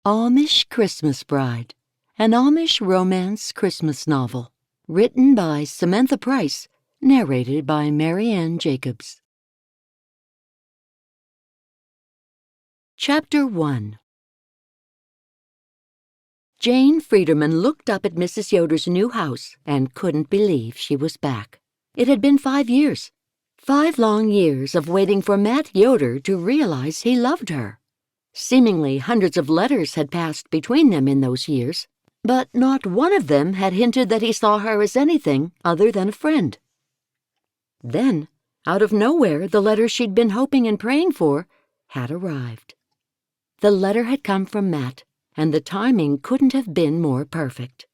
Amish Christmas Bride, an Amish romance Christmas novel, written by Samantha Price, narrated by Mary Ann Jacobs. Chapter 1. Jane Friederman looked up at Mrs. Yoder's new house and couldn't believe she was back. It had been 5 years. 5 long years of waiting for Matt Yoder to realize he loved her. Seemingly hundreds of letters had passed between them in those years, but not one of them had hinted that he saw her as anything other than a friend. Then, out of nowhere, the letter she'd been hoping and praying for had arrived. The letter had come from Matt, and the timing couldn't have been more perfect.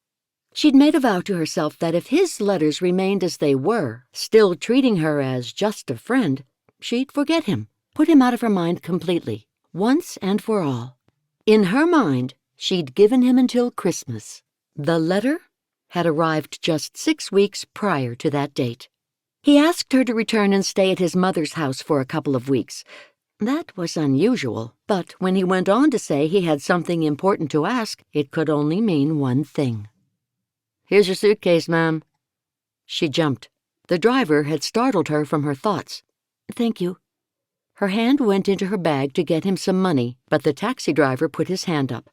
She'd made a vow to herself that if his letters remained as they were, still treating her as just a friend, she'd forget him, put him out of her mind completely, once and for all. In her mind, she'd given him until Christmas. The letter had arrived just 6 weeks prior to that date. He asked her to return and stay at his mother's house for a couple of weeks. That was unusual, but when he went on to say he had something important to ask, it could only mean one thing. "Here's your suitcase, ma'am." She jumped. The driver had startled her from her thoughts. "Thank you." Her hand went into her bag to get him some money, but the taxi driver put his hand up.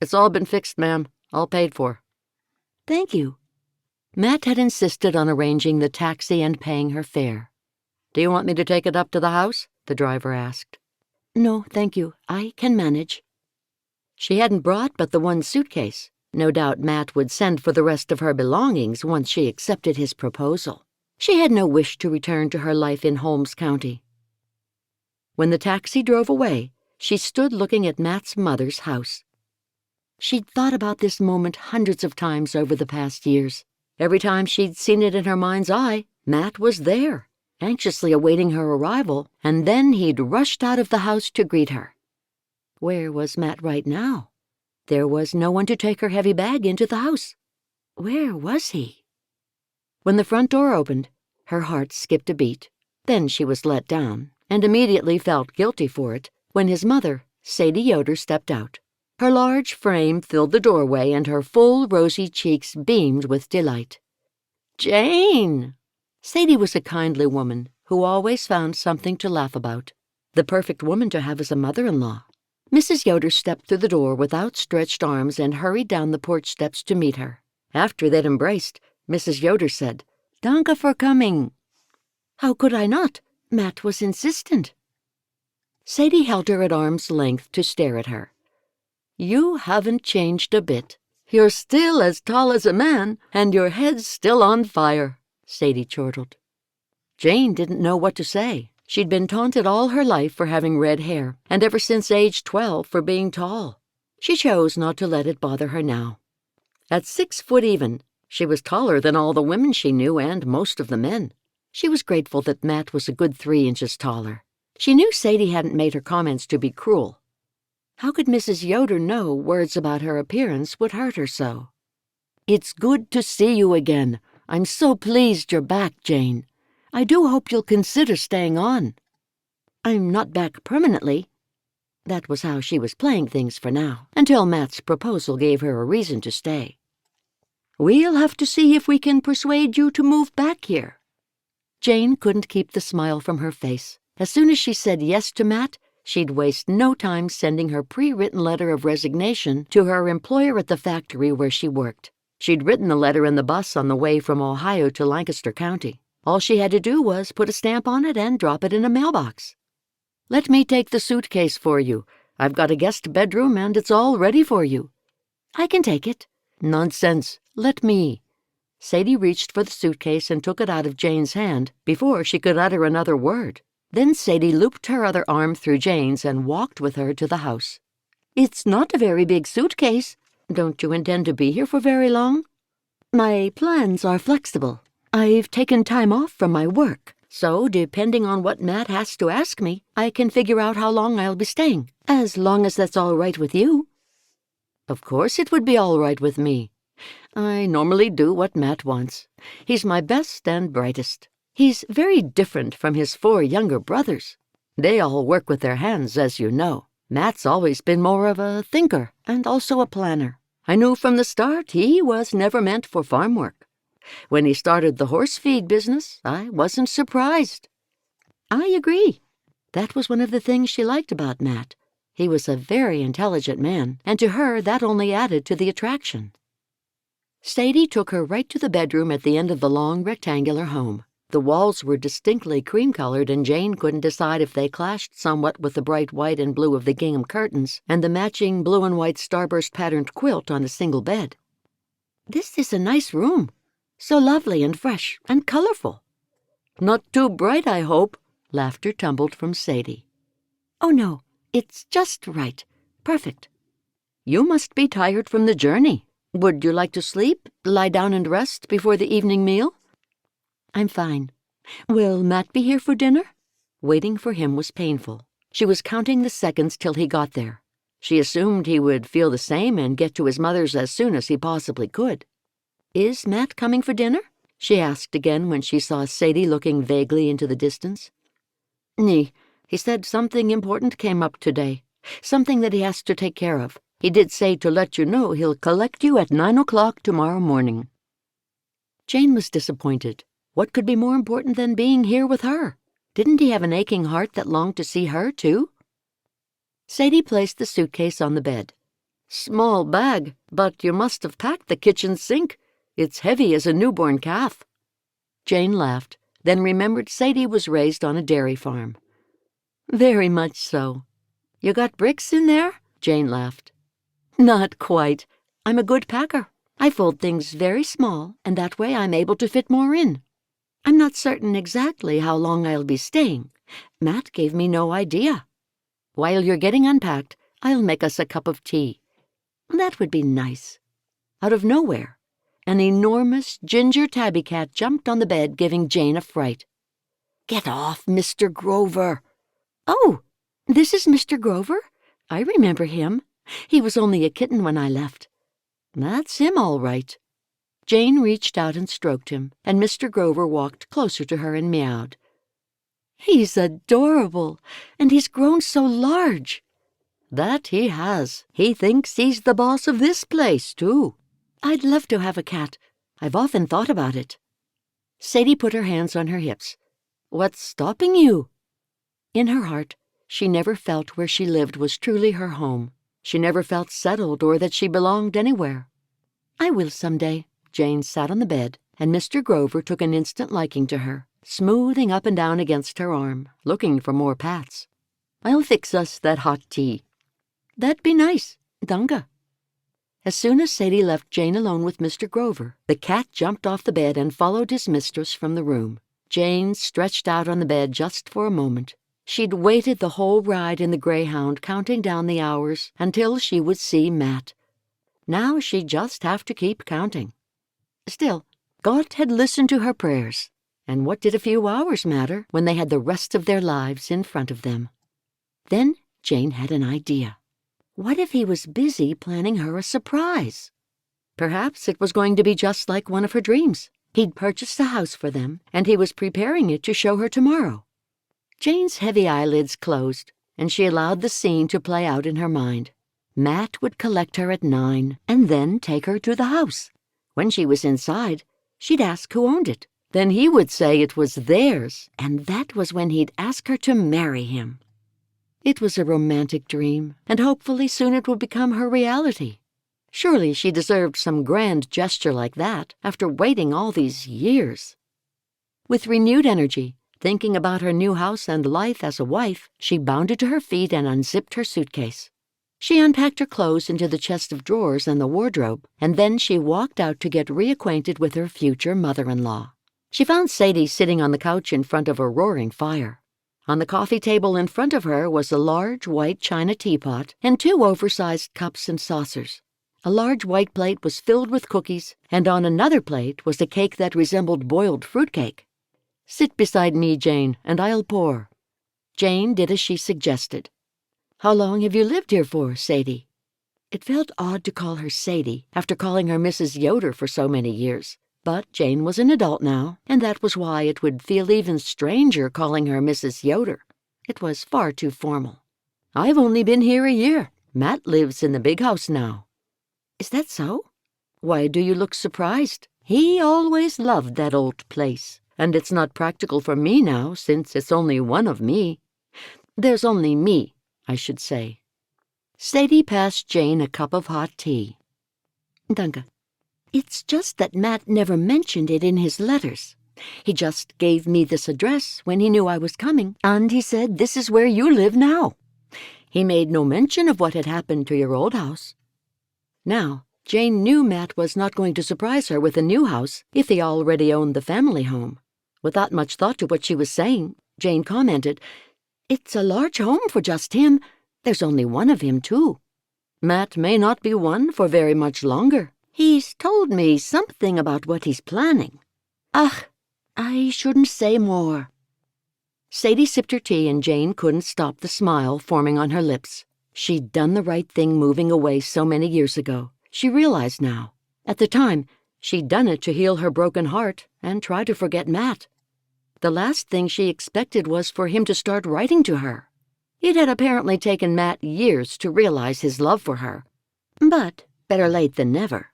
"It's all been fixed, ma'am. All paid for." "Thank you." Matt had insisted on arranging the taxi and paying her fare. "Do you want me to take it up to the house?" the driver asked. "No, thank you. I can manage." She hadn't brought but the one suitcase. No doubt Matt would send for the rest of her belongings once she accepted his proposal. She had no wish to return to her life in Holmes County. When the taxi drove away, she stood looking at Matt's mother's house. She'd thought about this moment hundreds of times over the past years. Every time she'd seen it in her mind's eye, Matt was there, anxiously awaiting her arrival, and then he'd rushed out of the house to greet her. Where was Matt right now? There was no one to take her heavy bag into the house. Where was he? When the front door opened, her heart skipped a beat. Then she was let down, and immediately felt guilty for it, when his mother, Sadie Yoder, stepped out. Her large frame filled the doorway, and her full, rosy cheeks beamed with delight. "Jane!" Sadie was a kindly woman who always found something to laugh about. The perfect woman to have as a mother-in-law. Mrs. Yoder stepped through the door with outstretched arms and hurried down the porch steps to meet her. After they'd embraced, Mrs. Yoder said, "Danke for coming." "How could I not? Matt was insistent." Sadie held her at arm's length to stare at her. "You haven't changed a bit. You're still as tall as a man, and your head's still on fire," Sadie chortled. Jane didn't know what to say. She'd been taunted all her life for having red hair, and ever since age 12 for being tall. She chose not to let it bother her now. At 6 foot even, she was taller than all the women she knew and most of the men. She was grateful that Matt was a good 3 inches taller. She knew Sadie hadn't made her comments to be cruel. How could Mrs. Yoder know words about her appearance would hurt her so? "It's good to see you again. I'm so pleased you're back, Jane. I do hope you'll consider staying on." "I'm not back permanently." That was how she was playing things for now, until Matt's proposal gave her a reason to stay. "We'll have to see if we can persuade you to move back here." Jane couldn't keep the smile from her face. As soon as she said yes to Matt, she'd waste no time sending her pre-written letter of resignation to her employer at the factory where she worked. She'd written the letter in the bus on the way from Ohio to Lancaster County. All she had to do was put a stamp on it and drop it in a mailbox. "Let me take the suitcase for you. I've got a guest bedroom and it's all ready for you." "I can take it." "Nonsense. Let me." Sadie reached for the suitcase and took it out of Jane's hand before she could utter another word. Then Sadie looped her other arm through Jane's and walked with her to the house. "It's not a very big suitcase. Don't you intend to be here for very long?" "My plans are flexible. I've taken time off from my work, so depending on what Matt has to ask me, I can figure out how long I'll be staying, as long as that's all right with you." "Of course it would be all right with me. I normally do what Matt wants. He's my best and brightest. He's very different from his 4 younger brothers. They all work with their hands, as you know. Matt's always been more of a thinker and also a planner. I knew from the start he was never meant for farm work. When he started the horse feed business, I wasn't surprised. I agree. That was one of the things she liked about Matt. He was a very intelligent man, and to her that only added to the attraction. Sadie took her right to the bedroom at the end of the long rectangular home. The walls were distinctly cream-colored, and Jane couldn't decide if they clashed somewhat with the bright white and blue of the gingham curtains and the matching blue and white starburst-patterned quilt on a single bed. "This is a nice room. So lovely and fresh and colorful." "Not too bright, I hope." Laughter tumbled from Sadie. "Oh, no. It's just right. Perfect." "You must be tired from the journey. Would you like to sleep, lie down and rest before the evening meal?" "I'm fine. Will Matt be here for dinner?" Waiting for him was painful. She was counting the seconds till he got there. She assumed he would feel the same and get to his mother's as soon as he possibly could. "Is Matt coming for dinner?" she asked again when she saw Sadie looking vaguely into the distance. "Nee, he said something important came up today. Something that he has to take care of. He did say to let you know he'll collect you at 9 o'clock tomorrow morning." Jane was disappointed. What could be more important than being here with her? Didn't he have an aching heart that longed to see her, too? Sadie placed the suitcase on the bed. "Small bag, but you must have packed the kitchen sink. It's heavy as a newborn calf." Jane laughed, then remembered Sadie was raised on a dairy farm. "Very much so." "You got bricks in there?" Jane laughed. "Not quite. I'm a good packer. I fold things very small, and that way I'm able to fit more in. I'm not certain exactly how long I'll be staying. Matt gave me no idea. While you're getting unpacked, I'll make us a cup of tea." That would be nice. Out of nowhere, an enormous ginger tabby cat jumped on the bed, giving Jane a fright. "Get off, Mr. Grover." "Oh, this is Mr. Grover? I remember him. He was only a kitten when I left." "That's him, all right." Jane reached out and stroked him, and Mr. Grover walked closer to her and meowed. "He's adorable, and he's grown so large." "That he has. He thinks he's the boss of this place, too." "I'd love to have a cat. I've often thought about it." Sadie put her hands on her hips. "What's stopping you?" In her heart, she never felt where she lived was truly her home. She never felt settled or that she belonged anywhere. "I will someday." Jane sat on the bed, and Mr. Grover took an instant liking to her, smoothing up and down against her arm, looking for more pats. "I'll fix us that hot tea." "That'd be nice. Danke." As soon as Sadie left Jane alone with Mr. Grover, the cat jumped off the bed and followed his mistress from the room. Jane stretched out on the bed just for a moment. She'd waited the whole ride in the Greyhound, counting down the hours until she would see Matt. Now she'd just have to keep counting. Still, God had listened to her prayers, and what did a few hours matter when they had the rest of their lives in front of them? Then Jane had an idea. What if he was busy planning her a surprise? Perhaps it was going to be just like one of her dreams. He'd purchased a house for them, and he was preparing it to show her tomorrow. Jane's heavy eyelids closed, and she allowed the scene to play out in her mind. Matt would collect her at 9 and then take her to the house. When she was inside, she'd ask who owned it. Then he would say it was theirs, and that was when he'd ask her to marry him. It was a romantic dream, and hopefully soon it would become her reality. Surely she deserved some grand gesture like that after waiting all these years. With renewed energy, thinking about her new house and life as a wife, she bounded to her feet and unzipped her suitcase. She unpacked her clothes into the chest of drawers and the wardrobe, and then she walked out to get reacquainted with her future mother-in-law. She found Sadie sitting on the couch in front of a roaring fire. On the coffee table in front of her was a large white china teapot and 2 oversized cups and saucers. A large white plate was filled with cookies, and on another plate was a cake that resembled boiled fruitcake. "Sit beside me, Jane, and I'll pour." Jane did as she suggested. "How long have you lived here for, Sadie?" It felt odd to call her Sadie after calling her Mrs. Yoder for so many years. But Jane was an adult now, and that was why it would feel even stranger calling her Mrs. Yoder. It was far too formal. I've only been here a year. Matt lives in the big house now." "Is that so? Why do you look surprised? He always loved that old place, and it's not practical for me now since it's only one of me. There's only me, I should say." Sadie passed Jane a cup of hot tea. "Danke. It's just that Matt never mentioned it in his letters. He just gave me this address when he knew I was coming, and he said this is where you live now. He made no mention of what had happened to your old house." Now, Jane knew Matt was not going to surprise her with a new house if he already owned the family home. Without much thought to what she was saying, Jane commented, "It's a large home for just him. There's only one of him, too. Matt may not be one for very much longer. He's told me something about what he's planning. Ach, I shouldn't say more." Sadie sipped her tea and Jane couldn't stop the smile forming on her lips. She'd done the right thing moving away so many years ago. She realized now. At the time, she'd done it to heal her broken heart and try to forget Matt. The last thing she expected was for him to start writing to her. It had apparently taken Matt years to realize his love for her. But better late than never.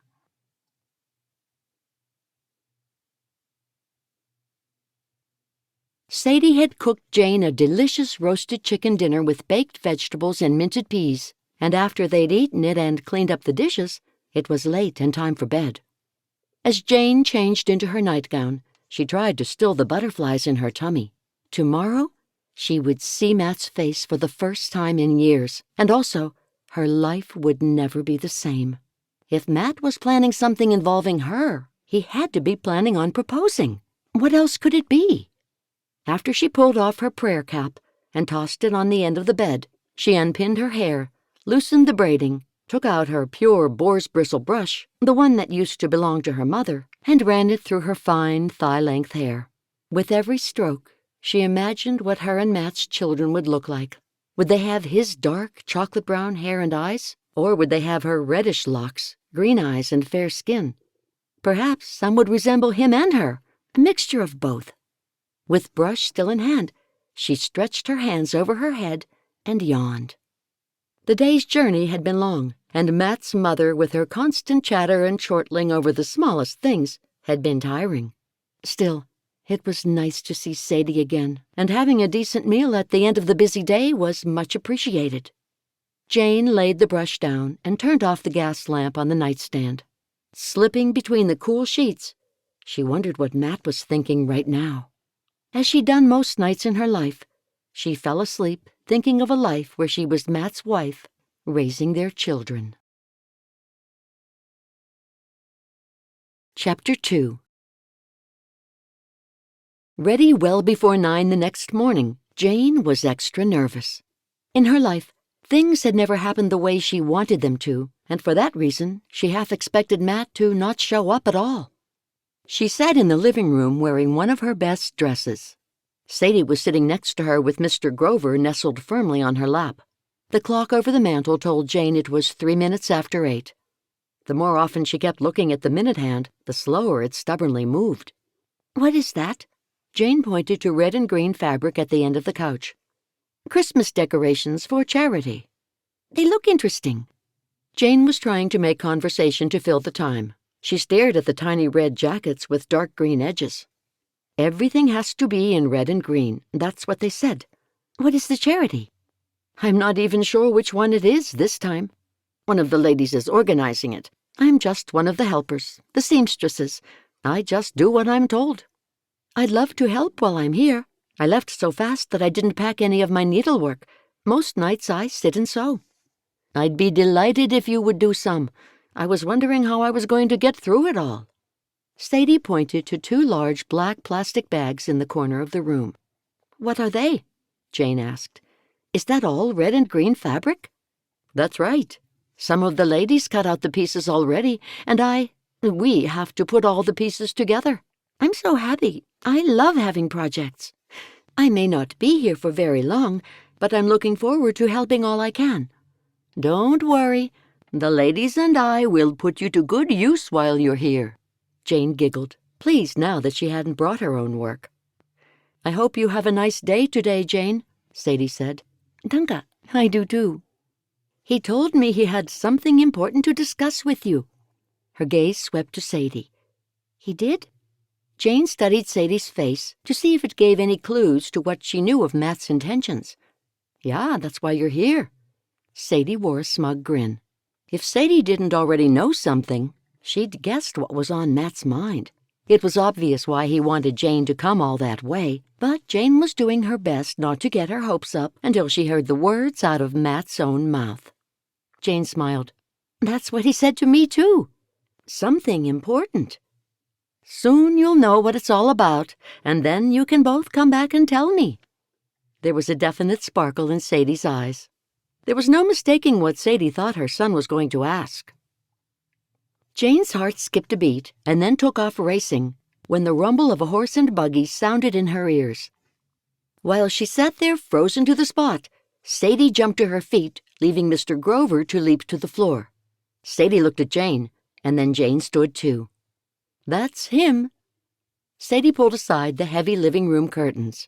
Sadie had cooked Jane a delicious roasted chicken dinner with baked vegetables and minted peas, and after they'd eaten it and cleaned up the dishes, it was late and time for bed. As Jane changed into her nightgown, she tried to still the butterflies in her tummy. Tomorrow, she would see Matt's face for the first time in years, and also, her life would never be the same. If Matt was planning something involving her, he had to be planning on proposing. What else could it be? After she pulled off her prayer cap and tossed it on the end of the bed, she unpinned her hair, loosened the braiding, took out her pure boar's bristle brush, the one that used to belong to her mother, and ran it through her fine thigh-length hair. With every stroke, she imagined what her and Matt's children would look like. Would they have his dark, chocolate-brown hair and eyes, or would they have her reddish locks, green eyes, and fair skin? Perhaps some would resemble him and her, a mixture of both. With brush still in hand, she stretched her hands over her head and yawned. The day's journey had been long, and Matt's mother, with her constant chatter and chortling over the smallest things, had been tiring. Still, it was nice to see Sadie again, and having a decent meal at the end of the busy day was much appreciated. Jane laid the brush down and turned off the gas lamp on the nightstand. Slipping between the cool sheets, she wondered what Matt was thinking right now. As she'd done most nights in her life, she fell asleep thinking of a life where she was Matt's wife, raising their children. Chapter 2. Ready well before 9 the next morning, Jane was extra nervous. In her life, things had never happened the way she wanted them to, and for that reason, she half expected Matt to not show up at all. She sat in the living room wearing one of her best dresses. Sadie was sitting next to her with Mr. Grover nestled firmly on her lap. The clock over the mantel told Jane it was 3 minutes after 8. The more often she kept looking at the minute hand, the slower it stubbornly moved. "What is that?" Jane pointed to red and green fabric at the end of the couch. "Christmas decorations for charity. They look interesting." Jane was trying to make conversation to fill the time. She stared at the tiny red jackets with dark green edges. "Everything has to be in red and green. That's what they said." "What is the charity?" "I'm not even sure which one it is this time. One of the ladies is organizing it. I'm just one of the helpers, the seamstresses. I just do what I'm told. I'd love to help while I'm here. I left so fast that I didn't pack any of my needlework. Most nights I sit and sew." "I'd be delighted if you would do some. I was wondering how I was going to get through it all." Sadie pointed to 2 large black plastic bags in the corner of the room. "What are they?" Jane asked. "Is that all red and green fabric?" "That's right. Some of the ladies cut out the pieces already, and we have to put all the pieces together. I'm so happy. I love having projects. I may not be here for very long, but I'm looking forward to helping all I can. Don't worry. The ladies and I will put you to good use while you're here." Jane giggled, pleased now that she hadn't brought her own work. "I hope you have a nice day today, Jane," Sadie said. "Danke. I do too. He told me he had something important to discuss with you. Her gaze swept to Sadie. He did? Jane studied Sadie's face to see if it gave any clues to what she knew of Matt's intentions. Yeah, that's why you're here. Sadie wore a smug grin. If Sadie didn't already know something, she'd guessed what was on Matt's mind. It was obvious why he wanted Jane to come all that way, but Jane was doing her best not to get her hopes up until she heard the words out of Matt's own mouth. Jane smiled. That's what he said to me, too. Something important. Soon you'll know what it's all about, and then you can both come back and tell me. There was a definite sparkle in Sadie's eyes. There was no mistaking what Sadie thought her son was going to ask. Jane's heart skipped a beat and then took off racing when the rumble of a horse and buggy sounded in her ears. While she sat there frozen to the spot, Sadie jumped to her feet, leaving Mr. Grover to leap to the floor. Sadie looked at Jane, and then Jane stood too. That's him. Sadie pulled aside the heavy living room curtains.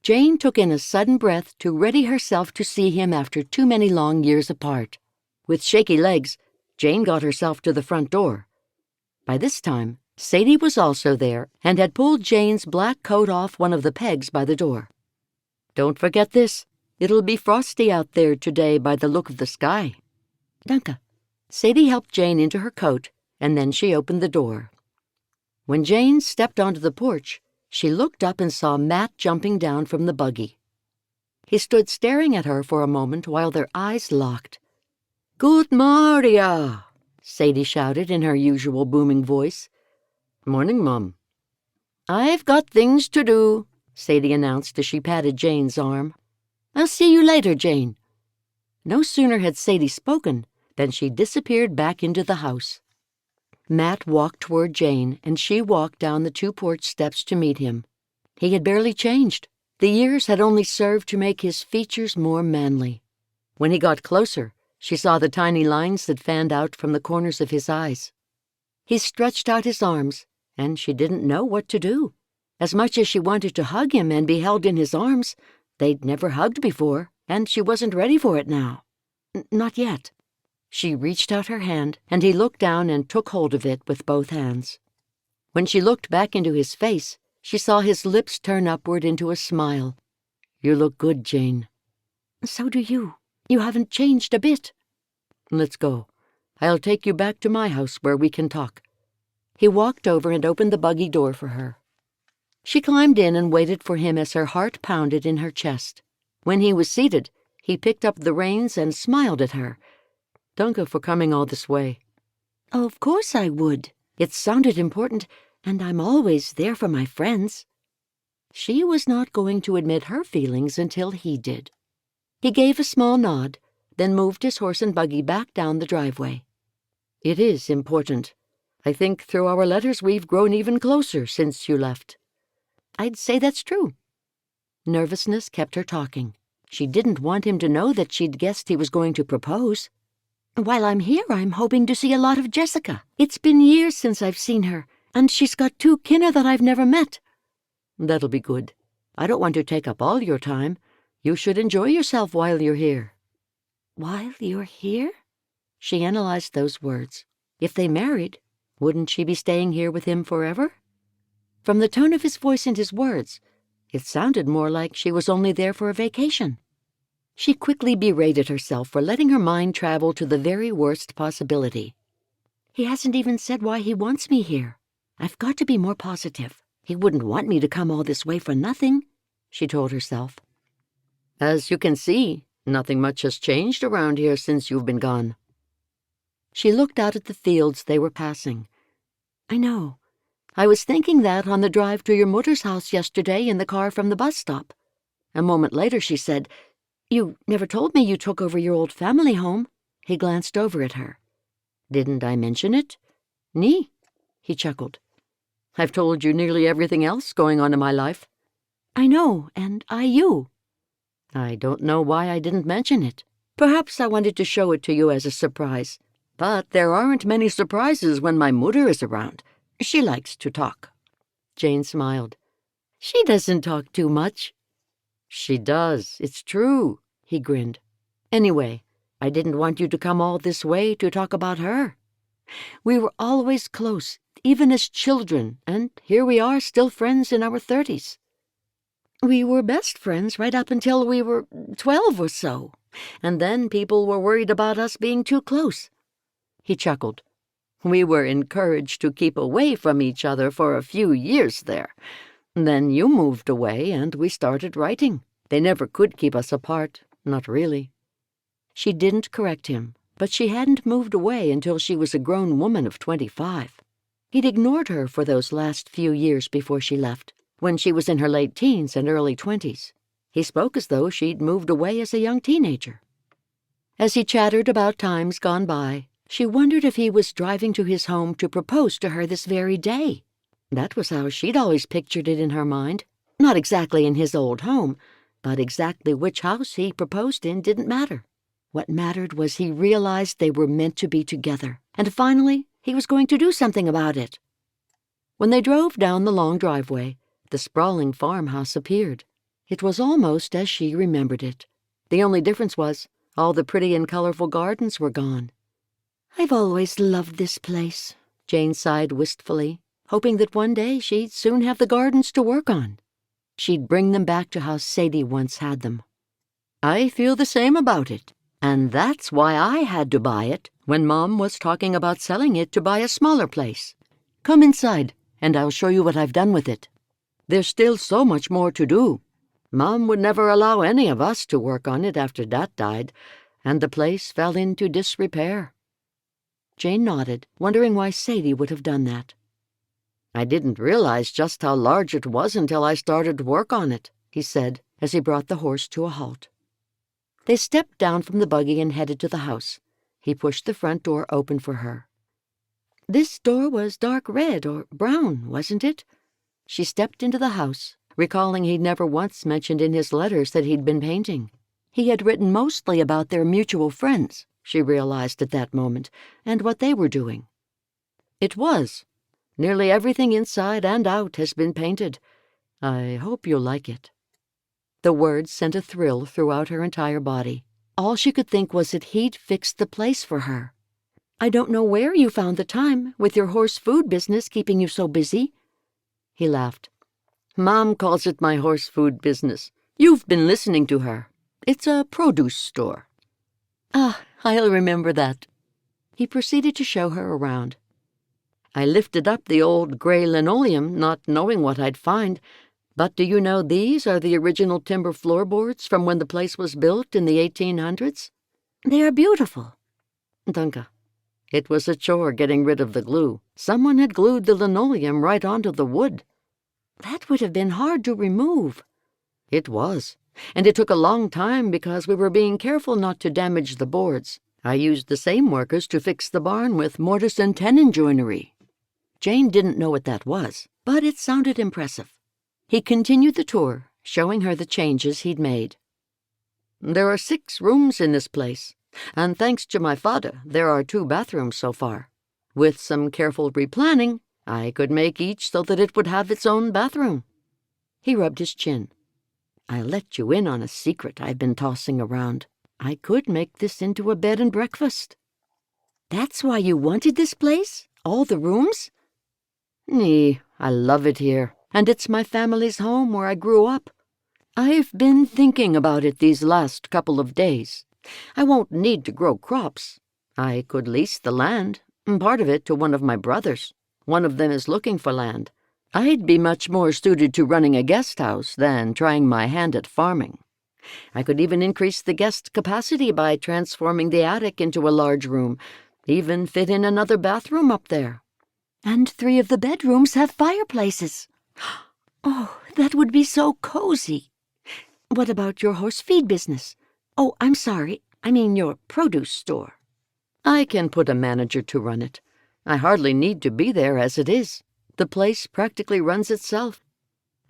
Jane took in a sudden breath to ready herself to see him after too many long years apart. With shaky legs, Jane got herself to the front door. By this time, Sadie was also there and had pulled Jane's black coat off one of the pegs by the door. Don't forget this. It'll be frosty out there today by the look of the sky. Danke. Sadie helped Jane into her coat, and then she opened the door. When Jane stepped onto the porch, she looked up and saw Matt jumping down from the buggy. He stood staring at her for a moment while their eyes locked. Good Maria, Sadie shouted in her usual booming voice. Morning, Mum. I've got things to do, Sadie announced as she patted Jane's arm. I'll see you later, Jane. No sooner had Sadie spoken than she disappeared back into the house. Matt walked toward Jane, and she walked down the 2 porch steps to meet him. He had barely changed. The years had only served to make his features more manly. When he got closer, she saw the tiny lines that fanned out from the corners of his eyes. He stretched out his arms, and she didn't know what to do. As much as she wanted to hug him and be held in his arms, they'd never hugged before, and she wasn't ready for it now. Not yet. She reached out her hand, and he looked down and took hold of it with both hands. When she looked back into his face, she saw his lips turn upward into a smile. You look good, Jane. So do you. You haven't changed a bit. Let's go. I'll take you back to my house where we can talk. He walked over and opened the buggy door for her. She climbed in and waited for him as her heart pounded in her chest. When he was seated, he picked up the reins and smiled at her. Danke for coming all this way. Oh, of course I would. It sounded important, and I'm always there for my friends. She was not going to admit her feelings until he did. He gave a small nod, then moved his horse and buggy back down the driveway. It is important. I think through our letters we've grown even closer since you left. I'd say that's true. Nervousness kept her talking. She didn't want him to know that she'd guessed he was going to propose. While I'm here, I'm hoping to see a lot of Jessica. It's been years since I've seen her, and she's got 2 kinna that I've never met. That'll be good. I don't want to take up all your time. You should enjoy yourself while you're here. While you're here? She analyzed those words. If they married, wouldn't she be staying here with him forever? From the tone of his voice and his words, it sounded more like she was only there for a vacation. She quickly berated herself for letting her mind travel to the very worst possibility. He hasn't even said why he wants me here. I've got to be more positive. He wouldn't want me to come all this way for nothing, she told herself. As you can see, nothing much has changed around here since you've been gone. She looked out at the fields they were passing. I know. I was thinking that on the drive to your mother's house yesterday in the car from the bus stop. A moment later she said, You never told me you took over your old family home. He glanced over at her. Didn't I mention it? Nee, he chuckled. I've told you nearly everything else going on in my life. I know, and you. I don't know why I didn't mention it. Perhaps I wanted to show it to you as a surprise. But there aren't many surprises when my mother is around. She likes to talk. Jane smiled. She doesn't talk too much. She does, it's true, he grinned. Anyway, I didn't want you to come all this way to talk about her. We were always close, even as children, and here we are still friends in our 30s. We were best friends right up until we were 12 or so, and then people were worried about us being too close." He chuckled. "We were encouraged to keep away from each other for a few years there. Then you moved away, and we started writing. They never could keep us apart, not really." She didn't correct him, but she hadn't moved away until she was a grown woman of 25. He'd ignored her for those last few years before she left, when she was in her late teens and early 20s. He spoke as though she'd moved away as a young teenager. As he chattered about times gone by, she wondered if he was driving to his home to propose to her this very day. That was how she'd always pictured it in her mind. Not exactly in his old home, but exactly which house he proposed in didn't matter. What mattered was he realized they were meant to be together, and finally he was going to do something about it. When they drove down the long driveway, the sprawling farmhouse appeared. It was almost as she remembered it. The only difference was, all the pretty and colorful gardens were gone. "I've always loved this place," Jane sighed wistfully, hoping that one day she'd soon have the gardens to work on. She'd bring them back to how Sadie once had them. "I feel the same about it. And that's why I had to buy it when Mom was talking about selling it to buy a smaller place. Come inside, and I'll show you what I've done with it. There's still so much more to do. Mom would never allow any of us to work on it after Dad died, and the place fell into disrepair." Jane nodded, wondering why Sadie would have done that. "I didn't realize just how large it was until I started work on it," he said, as he brought the horse to a halt. They stepped down from the buggy and headed to the house. He pushed the front door open for her. "This door was dark red or brown, wasn't it?" She stepped into the house, recalling he'd never once mentioned in his letters that he'd been painting. He had written mostly about their mutual friends, she realized at that moment, and what they were doing. "It was. Nearly everything inside and out has been painted. I hope you'll like it." The words sent a thrill throughout her entire body. All she could think was that he'd fixed the place for her. "I don't know where you found the time, with your horse food business keeping you so busy." He laughed. "Mom calls it my horse food business. You've been listening to her. It's a produce store." "Ah, I'll remember that." He proceeded to show her around. "I lifted up the old gray linoleum, not knowing what I'd find. But do you know these are the original timber floorboards from when the place was built in the 1800s? They are beautiful." "Danke." It was a chore getting rid of the glue. Someone had glued the linoleum right onto the wood. "That would have been hard to remove." "It was. And it took a long time because we were being careful not to damage the boards. I used the same workers to fix the barn with mortise and tenon joinery." Jane didn't know what that was, but it sounded impressive. He continued the tour, showing her the changes he'd made. "There are 6 rooms in this place, and thanks to my father, there are 2 bathrooms so far. With some careful replanning, I could make each so that it would have its own bathroom." He rubbed his chin. "I'll let you in on a secret I've been tossing around. I could make this into a bed and breakfast." "That's why you wanted this place? All the rooms?" "Nee, I love it here. And it's my family's home where I grew up. I've been thinking about it these last couple of days. I won't need to grow crops. I could lease the land, part of it to one of my brothers. One of them is looking for land. I'd be much more suited to running a guest house than trying my hand at farming. I could even increase the guest capacity by transforming the attic into a large room, even fit in another bathroom up there. And 3 of the bedrooms have fireplaces. Oh, that would be so cozy. What about your horse feed business? Oh, I'm sorry. I mean your produce store." "I can put a manager to run it. I hardly need to be there as it is. The place practically runs itself.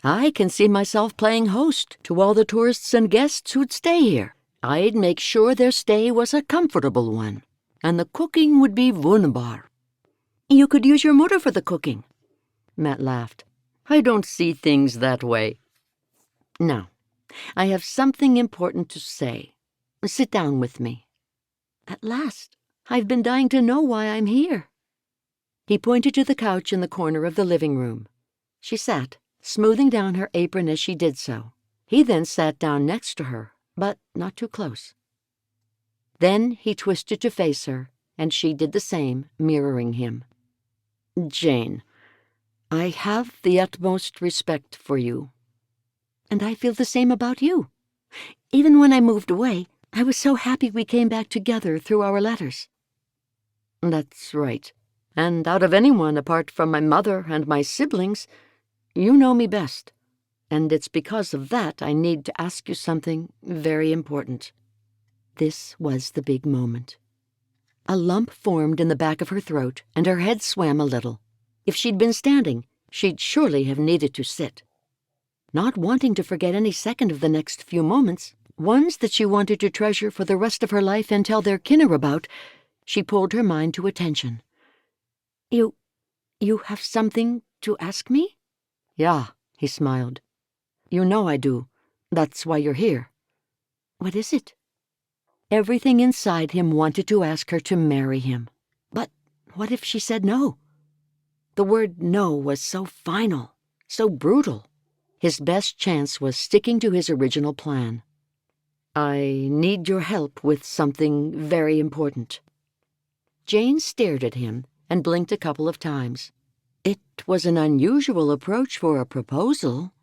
I can see myself playing host to all the tourists and guests who'd stay here. I'd make sure their stay was a comfortable one. And the cooking would be wunderbar." "You could use your motor for the cooking." Matt laughed. "I don't see things that way. Now, I have something important to say. Sit down with me. At last, I've been dying to know why I'm here." He pointed to the couch in the corner of the living room. She sat, smoothing down her apron as she did so. He then sat down next to her, but not too close. Then he twisted to face her, and she did the same, mirroring him. "Jane, I have the utmost respect for you." "And I feel the same about you. Even when I moved away, I was so happy we came back together through our letters." "That's right. And out of anyone apart from my mother and my siblings, you know me best. And it's because of that I need to ask you something very important." This was the big moment. A lump formed in the back of her throat, and her head swam a little. If she'd been standing, she'd surely have needed to sit. Not wanting to forget any second of the next few moments, ones that she wanted to treasure for the rest of her life and tell their kinner about, she pulled her mind to attention. You have something to ask me?" "Yeah," he smiled. "You know I do. That's why you're here." "What is it?" Everything inside him wanted to ask her to marry him. But what if she said no? The word no was so final, so brutal. His best chance was sticking to his original plan. "I need your help with something very important." Jane stared at him and blinked a couple of times. It was an unusual approach for a proposal.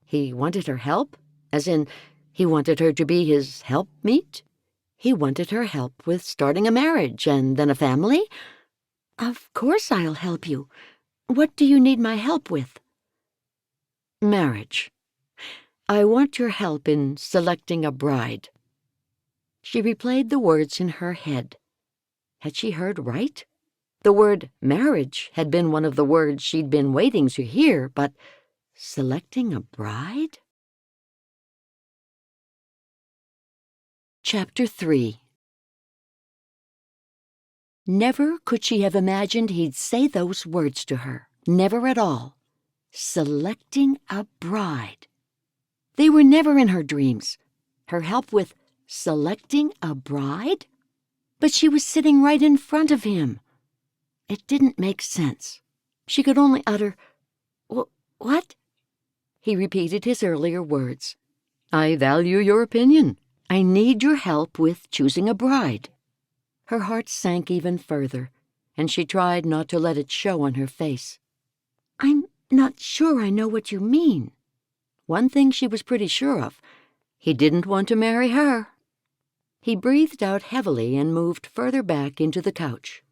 He wanted her help, as in, he wanted her to be his helpmeet? He wanted her help with starting a marriage and then a family? "Of course I'll help you. What do you need my help with?" "Marriage. I want your help in selecting a bride." She replayed the words in her head. Had she heard right? The word marriage had been one of the words she'd been waiting to hear, but selecting a bride? Chapter 3. Never could she have imagined he'd say those words to her. Never at all. Selecting a bride. They were never in her dreams. Her help with selecting a bride? But she was sitting right in front of him. It didn't make sense. She could only utter, "What?" He repeated his earlier words. "I value your opinion. I need your help with choosing a bride." Her heart sank even further, and she tried not to let it show on her face. "I'm not sure I know what you mean." One thing she was pretty sure of. He didn't want to marry her. He breathed out heavily and moved further back into the couch.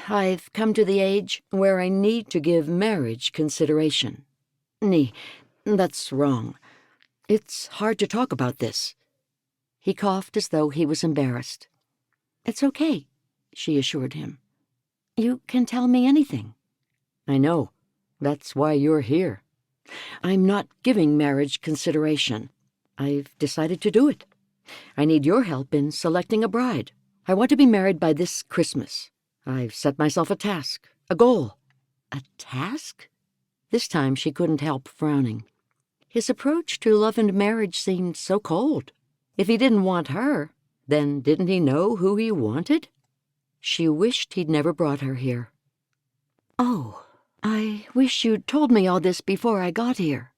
"I've come to the age where I need to give marriage consideration." That's wrong. It's hard to talk about this." He coughed as though he was embarrassed. "It's okay," she assured him. "You can tell me anything." "I know. That's why you're here. I'm not giving marriage consideration. I've decided to do it. I need your help in selecting a bride. I want to be married by this Christmas. I've set myself a task, a goal." A task? This time she couldn't help frowning. His approach to love and marriage seemed so cold. If he didn't want her, then didn't he know who he wanted? She wished he'd never brought her here. "Oh, I wish you'd told me all this before I got here."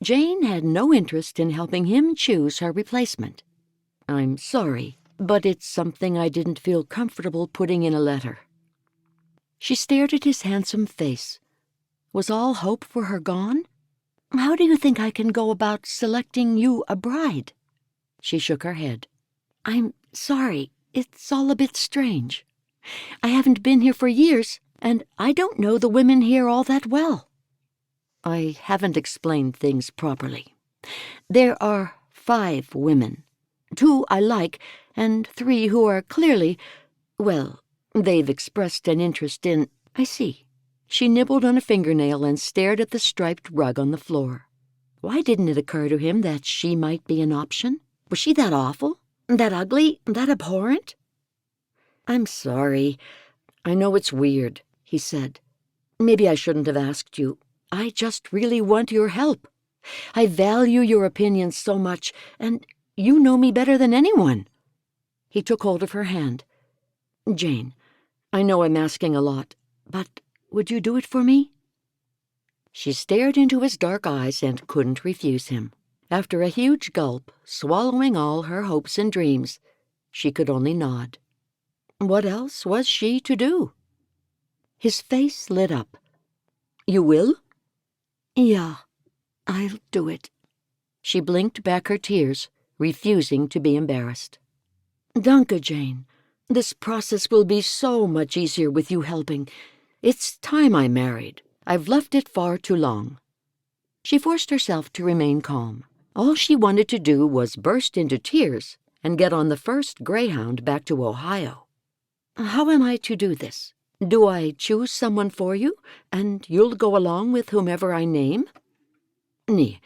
Jane had no interest in helping him choose her replacement. "I'm sorry, but it's something I didn't feel comfortable putting in a letter." She stared at his handsome face. Was all hope for her gone? "How do you think I can go about selecting you a bride?" She shook her head. "I'm sorry, it's all a bit strange. I haven't been here for years, and I don't know the women here all that well." "I haven't explained things properly. There are 5 women. 2 I like, and 3 who are clearly, well, they've expressed an interest in—" "I see." She nibbled on a fingernail and stared at the striped rug on the floor. Why didn't it occur to him that she might be an option? Was she that awful? That ugly? That abhorrent? "I'm sorry. I know it's weird," he said. "Maybe I shouldn't have asked you. I just really want your help. I value your opinion so much, and You know me better than anyone." He took hold of her hand. "Jane, I know I'm asking a lot, but would you do it for me?" She stared into his dark eyes and couldn't refuse him. After a huge gulp, swallowing all her hopes and dreams, she could only nod. What else was she to do? His face lit up. "You will?" "Yeah, I'll do it." She blinked back her tears, refusing to be embarrassed. "Danke, Jane. This process will be so much easier with you helping. It's time I married. I've left it far too long." She forced herself to remain calm. All she wanted to do was burst into tears and get on the first Greyhound back to Ohio. "How am I to do this? Do I choose someone for you, and you'll go along with whomever I name?" "Nee,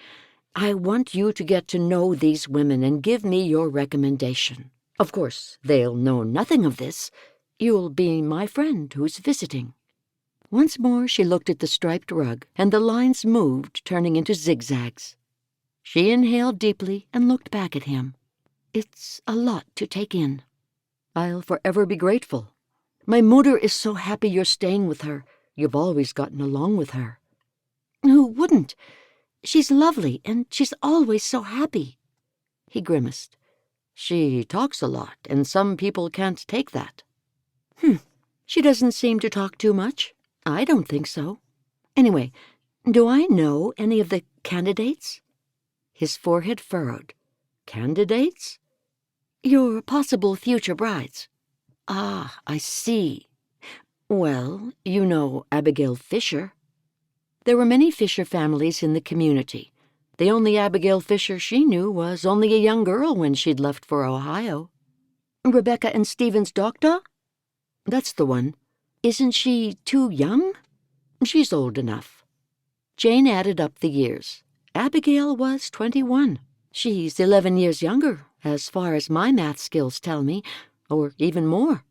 I want you to get to know these women and give me your recommendation. Of course, they'll know nothing of this. You'll be my friend who's visiting." Once more she looked at the striped rug, and the lines moved, turning into zigzags. She inhaled deeply and looked back at him. "It's a lot to take in." "I'll forever be grateful. My mother is so happy you're staying with her. You've always gotten along with her." "Who wouldn't? She's lovely, and she's always so happy." He grimaced. "She talks a lot, and some people can't take that." She doesn't seem to talk too much. I don't think so. Anyway, do I know any of the candidates?" His forehead furrowed. "Candidates?" "Your possible future brides." "Ah, I see. Well, you know Abigail Fisher." There were many Fisher families in the community. The only Abigail Fisher she knew was only a young girl when she'd left for Ohio. "Rebecca and Stephen's doctor?" "That's the one." "Isn't she too young?" "She's old enough." Jane added up the years. Abigail was 21. She's 11 years younger, as far as my math skills tell me, or even more.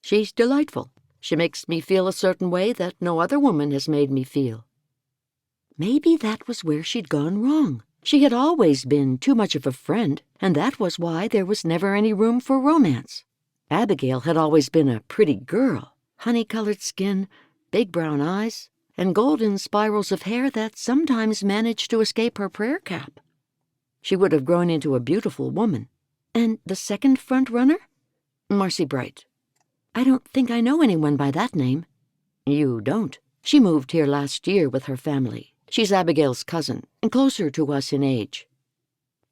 She's delightful. She makes me feel a certain way that no other woman has made me feel. Maybe that was where she'd gone wrong. She had always been too much of a friend, and that was why there was never any room for romance. Abigail had always been a pretty girl, honey-colored skin, big brown eyes, and golden spirals of hair that sometimes managed to escape her prayer cap. She would have grown into a beautiful woman. And the second front-runner? Marcy Bright. I don't think I know anyone by that name. You don't. She moved here last year with her family. She's Abigail's cousin, and closer to us in age.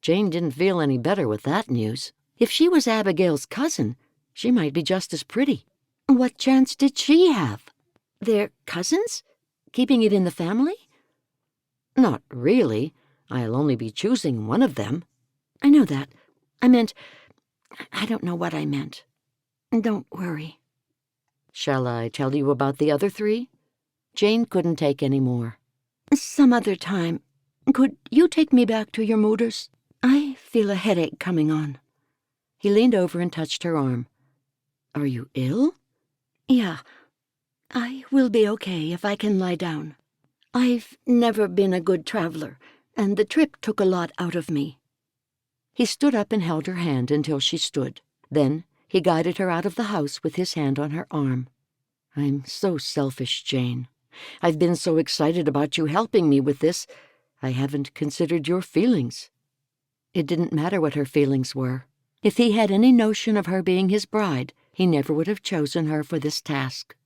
Jane didn't feel any better with that news. If she was Abigail's cousin, she might be just as pretty. What chance did she have? They're cousins? Keeping it in the family? Not really. I'll only be choosing one of them. I know that. I don't know what I meant. Don't worry. Shall I tell you about the other three? Jane couldn't take any more. Some other time. Could you take me back to your mother's? I feel a headache coming on. He leaned over and touched her arm. Are you ill? Yeah. I will be okay if I can lie down. I've never been a good traveler, and the trip took a lot out of me. He stood up and held her hand until she stood. Then he guided her out of the house with his hand on her arm. I'm so selfish, Jane. I've been so excited about you helping me with this, I haven't considered your feelings. It didn't matter what her feelings were. If he had any notion of her being his bride, he never would have chosen her for this task.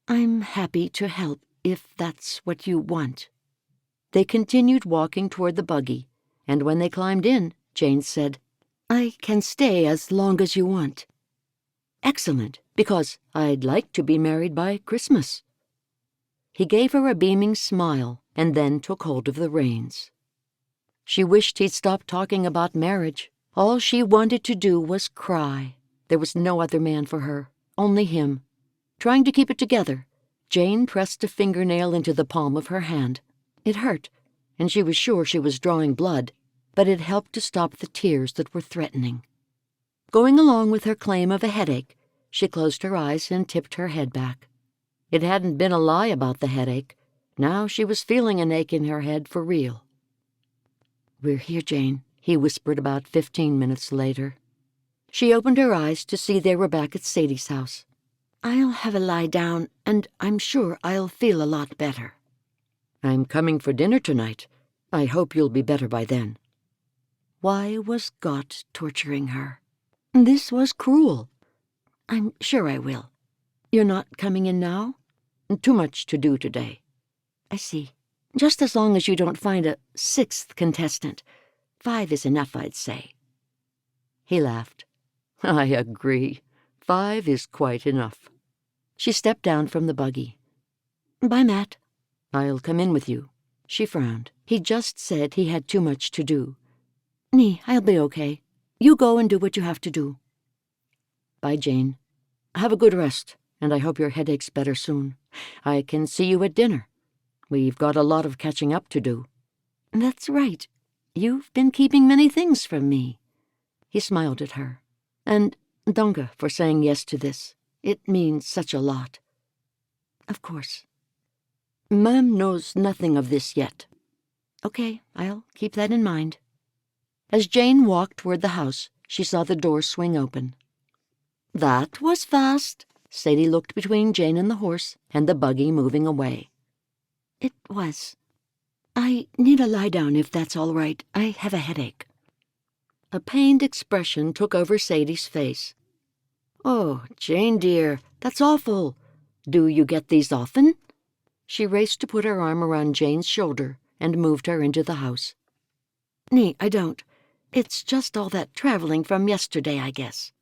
I'm happy to help, if that's what you want. They continued walking toward the buggy, and when they climbed in, Jane said, I can stay as long as you want. Excellent, because I'd like to be married by Christmas. He gave her a beaming smile and then took hold of the reins. She wished he'd stop talking about marriage. All she wanted to do was cry. There was no other man for her, only him. Trying to keep it together, Jane pressed a fingernail into the palm of her hand. It hurt, and she was sure she was drawing blood, but it helped to stop the tears that were threatening. Going along with her claim of a headache, she closed her eyes and tipped her head back. It hadn't been a lie about the headache. Now she was feeling an ache in her head for real. We're here, Jane, he whispered about 15 minutes later. She opened her eyes to see they were back at Sadie's house. "I'll have a lie down, and I'm sure I'll feel a lot better." "I'm coming for dinner tonight. I hope you'll be better by then." Why was God torturing her? This was cruel. "I'm sure I will. You're not coming in now?" "Too much to do today." "I see. Just as long as you don't find a 6th contestant. 5 is enough, I'd say." He laughed. "I agree. 5 is quite enough." She stepped down from the buggy. "Bye, Matt." "I'll come in with you." She frowned. He just said he had too much to do. "Nee, I'll be okay. You go and do what you have to do." "Bye, Jane. Have a good rest, and I hope your headache's better soon. I can see you at dinner. We've got a lot of catching up to do." "That's right. You've been keeping many things from me." He smiled at her. "And danke for saying yes to this. It means such a lot." "Of course." "Ma'am knows nothing of this yet." "Okay, I'll keep that in mind." As Jane walked toward the house, she saw the door swing open. "That was fast." Sadie looked between Jane and the horse and the buggy moving away. "It was. I need a lie down if that's all right. I have a headache." A pained expression took over Sadie's face. "Oh, Jane dear, that's awful. Do you get these often?" She raced to put her arm around Jane's shoulder and moved her into the house. "Nee, I don't. It's just all that traveling from yesterday, I guess."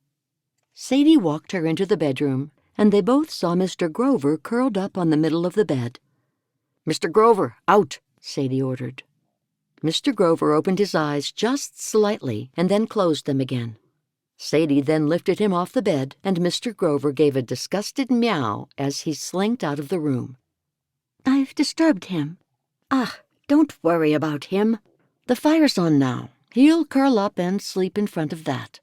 Sadie walked her into the bedroom, and they both saw Mr. Grover curled up on the middle of the bed. "Mr. Grover, out!" Sadie ordered. Mr. Grover opened his eyes just slightly and then closed them again. Sadie then lifted him off the bed, and Mr. Grover gave a disgusted meow as he slinked out of the room. "I've disturbed him." "Ah, don't worry about him. The fire's on now. He'll curl up and sleep in front of that."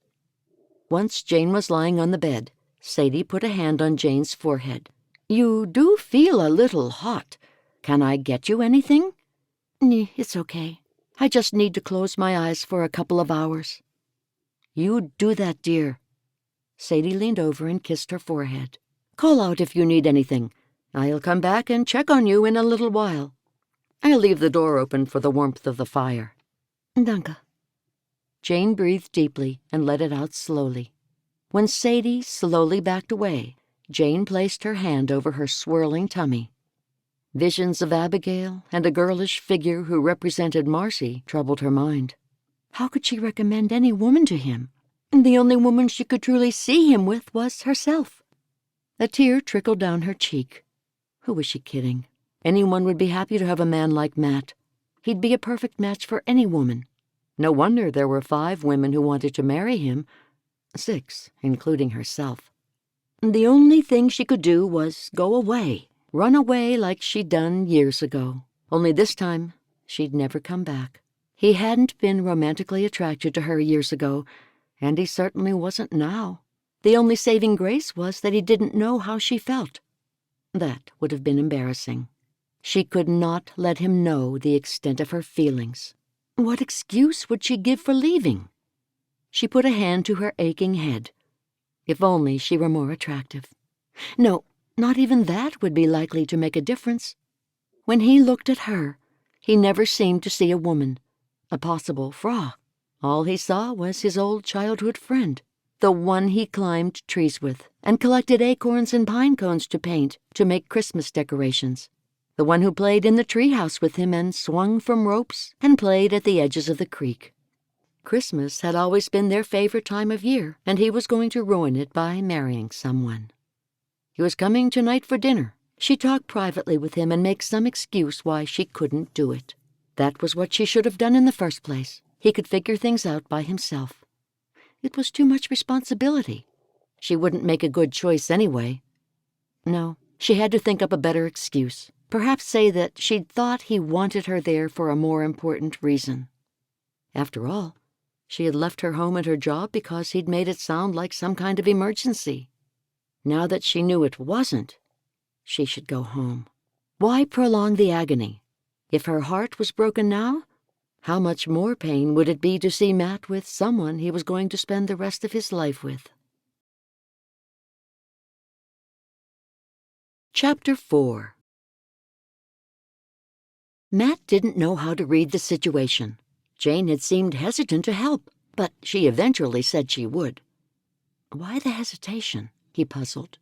Once Jane was lying on the bed, Sadie put a hand on Jane's forehead. "You do feel a little hot. Can I get you anything?" "Nee, it's okay. I just need to close my eyes for a couple of hours." "You do that, dear." Sadie leaned over and kissed her forehead. "Call out if you need anything. I'll come back and check on you in a little while. I'll leave the door open for the warmth of the fire." "Danke." Jane breathed deeply and let it out slowly. When Sadie slowly backed away, Jane placed her hand over her swirling tummy. Visions of Abigail and a girlish figure who represented Marcy troubled her mind. How could she recommend any woman to him? The only woman she could truly see him with was herself. A tear trickled down her cheek. Who was she kidding? Anyone would be happy to have a man like Matt. He'd be a perfect match for any woman. No wonder there were 5 women who wanted to marry him. 6, including herself. The only thing she could do was go away, run away like she'd done years ago. Only this time, she'd never come back. He hadn't been romantically attracted to her years ago, and he certainly wasn't now. The only saving grace was that he didn't know how she felt. That would have been embarrassing. She could not let him know the extent of her feelings. What excuse would she give for leaving? She put a hand to her aching head. If only she were more attractive. No, not even that would be likely to make a difference. When he looked at her, he never seemed to see a woman, a possible Frau. All he saw was his old childhood friend, the one he climbed trees with and collected acorns and pine cones to paint to make Christmas decorations. The one who played in the treehouse with him and swung from ropes and played at the edges of the creek. Christmas had always been their favorite time of year, and he was going to ruin it by marrying someone. He was coming tonight for dinner. She'd talk privately with him and make some excuse why she couldn't do it. That was what she should have done in the first place. He could figure things out by himself. It was too much responsibility. She wouldn't make a good choice anyway. No, she had to think up a better excuse. Perhaps say that she'd thought he wanted her there for a more important reason. After all, she had left her home and her job because he'd made it sound like some kind of emergency. Now that she knew it wasn't, she should go home. Why prolong the agony? If her heart was broken now, How much more pain would it be to see Matt with someone he was going to spend the rest of his life with? Chapter 4. Matt didn't know how to read the situation. Jane had seemed hesitant to help, but she eventually said she would. Why the hesitation? He puzzled.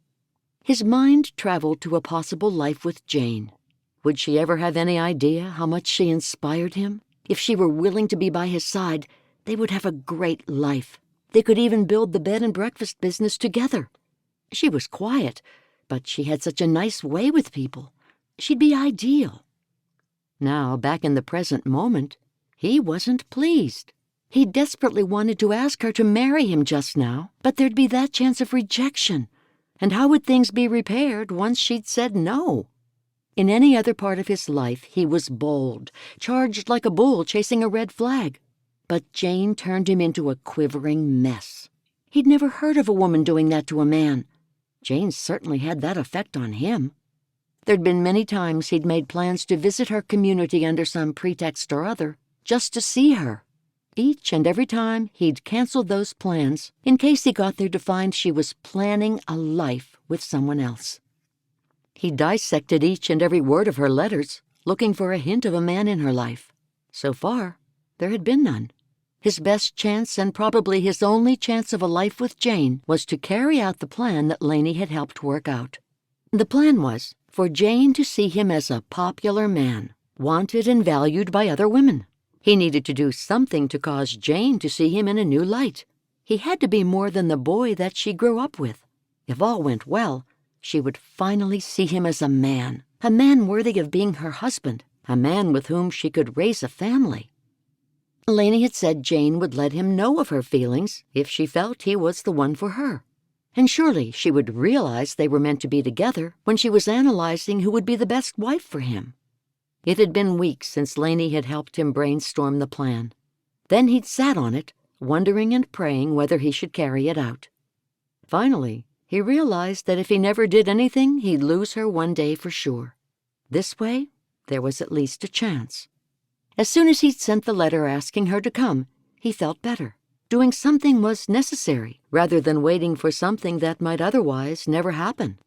His mind traveled to a possible life with Jane. Would she ever have any idea how much she inspired him? If she were willing to be by his side, they would have a great life. They could even build the bed and breakfast business together. She was quiet, but she had such a nice way with people. She'd be ideal. Now, back in the present moment, he wasn't pleased. He desperately wanted to ask her to marry him just now, but there'd be that chance of rejection. And how would things be repaired once she'd said no? In any other part of his life, he was bold, charged like a bull chasing a red flag. But Jane turned him into a quivering mess. He'd never heard of a woman doing that to a man. Jane certainly had that effect on him. There'd been many times he'd made plans to visit her community under some pretext or other, just to see her. Each and every time he'd canceled those plans in case he got there to find she was planning a life with someone else. He dissected each and every word of her letters, looking for a hint of a man in her life. So far, there had been none. His best chance, and probably his only chance of a life with Jane, was to carry out the plan that Lainey had helped work out. The plan was for Jane to see him as a popular man, wanted and valued by other women. He needed to do something to cause Jane to see him in a new light. He had to be more than the boy that she grew up with. If all went well, she would finally see him as a man worthy of being her husband, a man with whom she could raise a family. Lainey had said Jane would let him know of her feelings if she felt he was the one for her. And surely she would realize they were meant to be together when she was analyzing who would be the best wife for him. It had been weeks since Lainey had helped him brainstorm the plan. Then he'd sat on it, wondering and praying whether he should carry it out. Finally, he realized that if he never did anything, he'd lose her one day for sure. This way, there was at least a chance. As soon as he'd sent the letter asking her to come, he felt better. Doing something was necessary, rather than waiting for something that might otherwise never happen.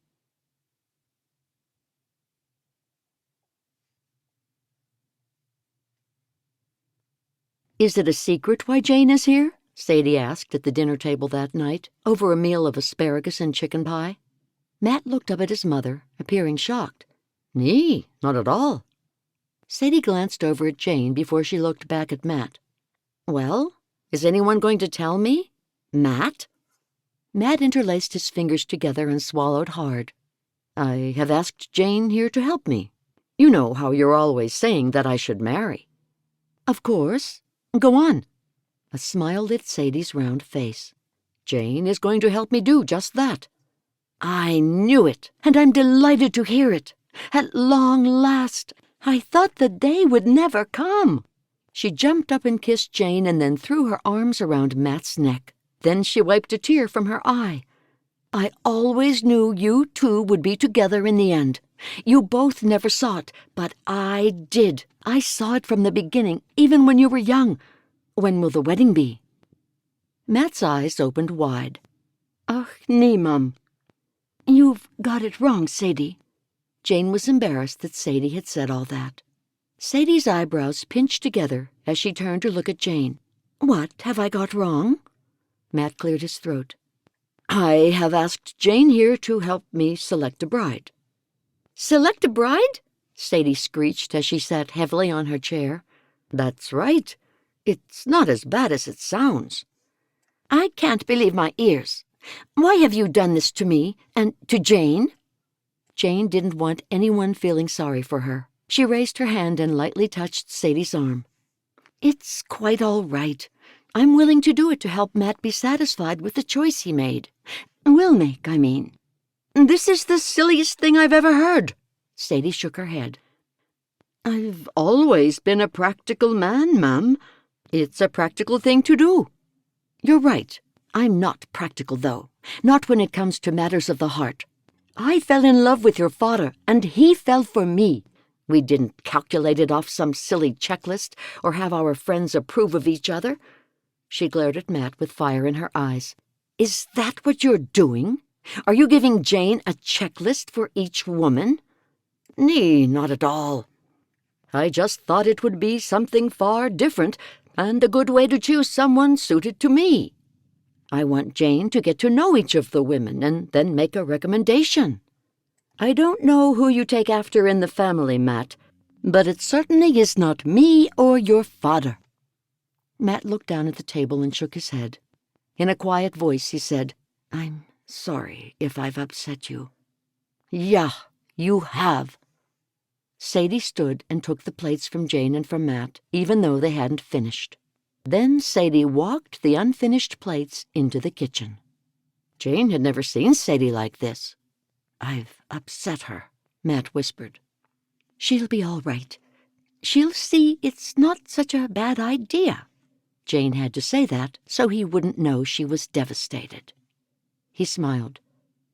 "Is it a secret why Jane is here?" Sadie asked at the dinner table that night, over a meal of asparagus and chicken pie. Matt looked up at his mother, appearing shocked. "Nee, not at all." Sadie glanced over at Jane before she looked back at Matt. "Well, is anyone going to tell me? Matt?" Matt interlaced his fingers together and swallowed hard. "I have asked Jane here to help me. You know how you're always saying that I should marry." "Of course. Go on." A smile lit Sadie's round face. "Jane is going to help me do just that." "I knew it, and I'm delighted to hear it. At long last. I thought the day would never come." She jumped up and kissed Jane and then threw her arms around Matt's neck. Then she wiped a tear from her eye. "I always knew you two would be together in the end. You both never saw it, but I did. I saw it from the beginning, even when you were young. When will the wedding be?" Matt's eyes opened wide. "Ach, nee, Mum." "You've got it wrong, Sadie." Jane was embarrassed that Sadie had said all that. Sadie's eyebrows pinched together as she turned to look at Jane. "What have I got wrong?" Matt cleared his throat. "I have asked Jane here to help me select a bride." "Select a bride?" Sadie screeched as she sat heavily on her chair. "That's right. It's not as bad as it sounds." "I can't believe my ears. Why have you done this to me and to Jane?" Jane didn't want anyone feeling sorry for her. She raised her hand and lightly touched Sadie's arm. "It's quite all right. I'm willing to do it to help Matt be satisfied with the choice he made. Will make, I mean." "This is the silliest thing I've ever heard." Sadie shook her head. "I've always been a practical man, ma'am. It's a practical thing to do." "You're right. I'm not practical, though. Not when it comes to matters of the heart. I fell in love with your father, and he fell for me. We didn't calculate it off some silly checklist or have our friends approve of each other." She glared at Matt with fire in her eyes. "Is that what you're doing? Are you giving Jane a checklist for each woman?" "Nee, not at all. I just thought it would be something far different and a good way to choose someone suited to me. I want Jane to get to know each of the women and then make a recommendation. I don't know who you take after in the family, Matt, but it certainly is not me or your father." Matt looked down at the table and shook his head. In a quiet voice he said, "I'm sorry if I've upset you." "Yeah, you have." Sadie stood and took the plates from Jane and from Matt, even though they hadn't finished. Then Sadie walked the unfinished plates into the kitchen. Jane had never seen Sadie like this. "I've upset her," Matt whispered. "She'll be all right. She'll see it's not such a bad idea." Jane had to say that so he wouldn't know she was devastated. He smiled.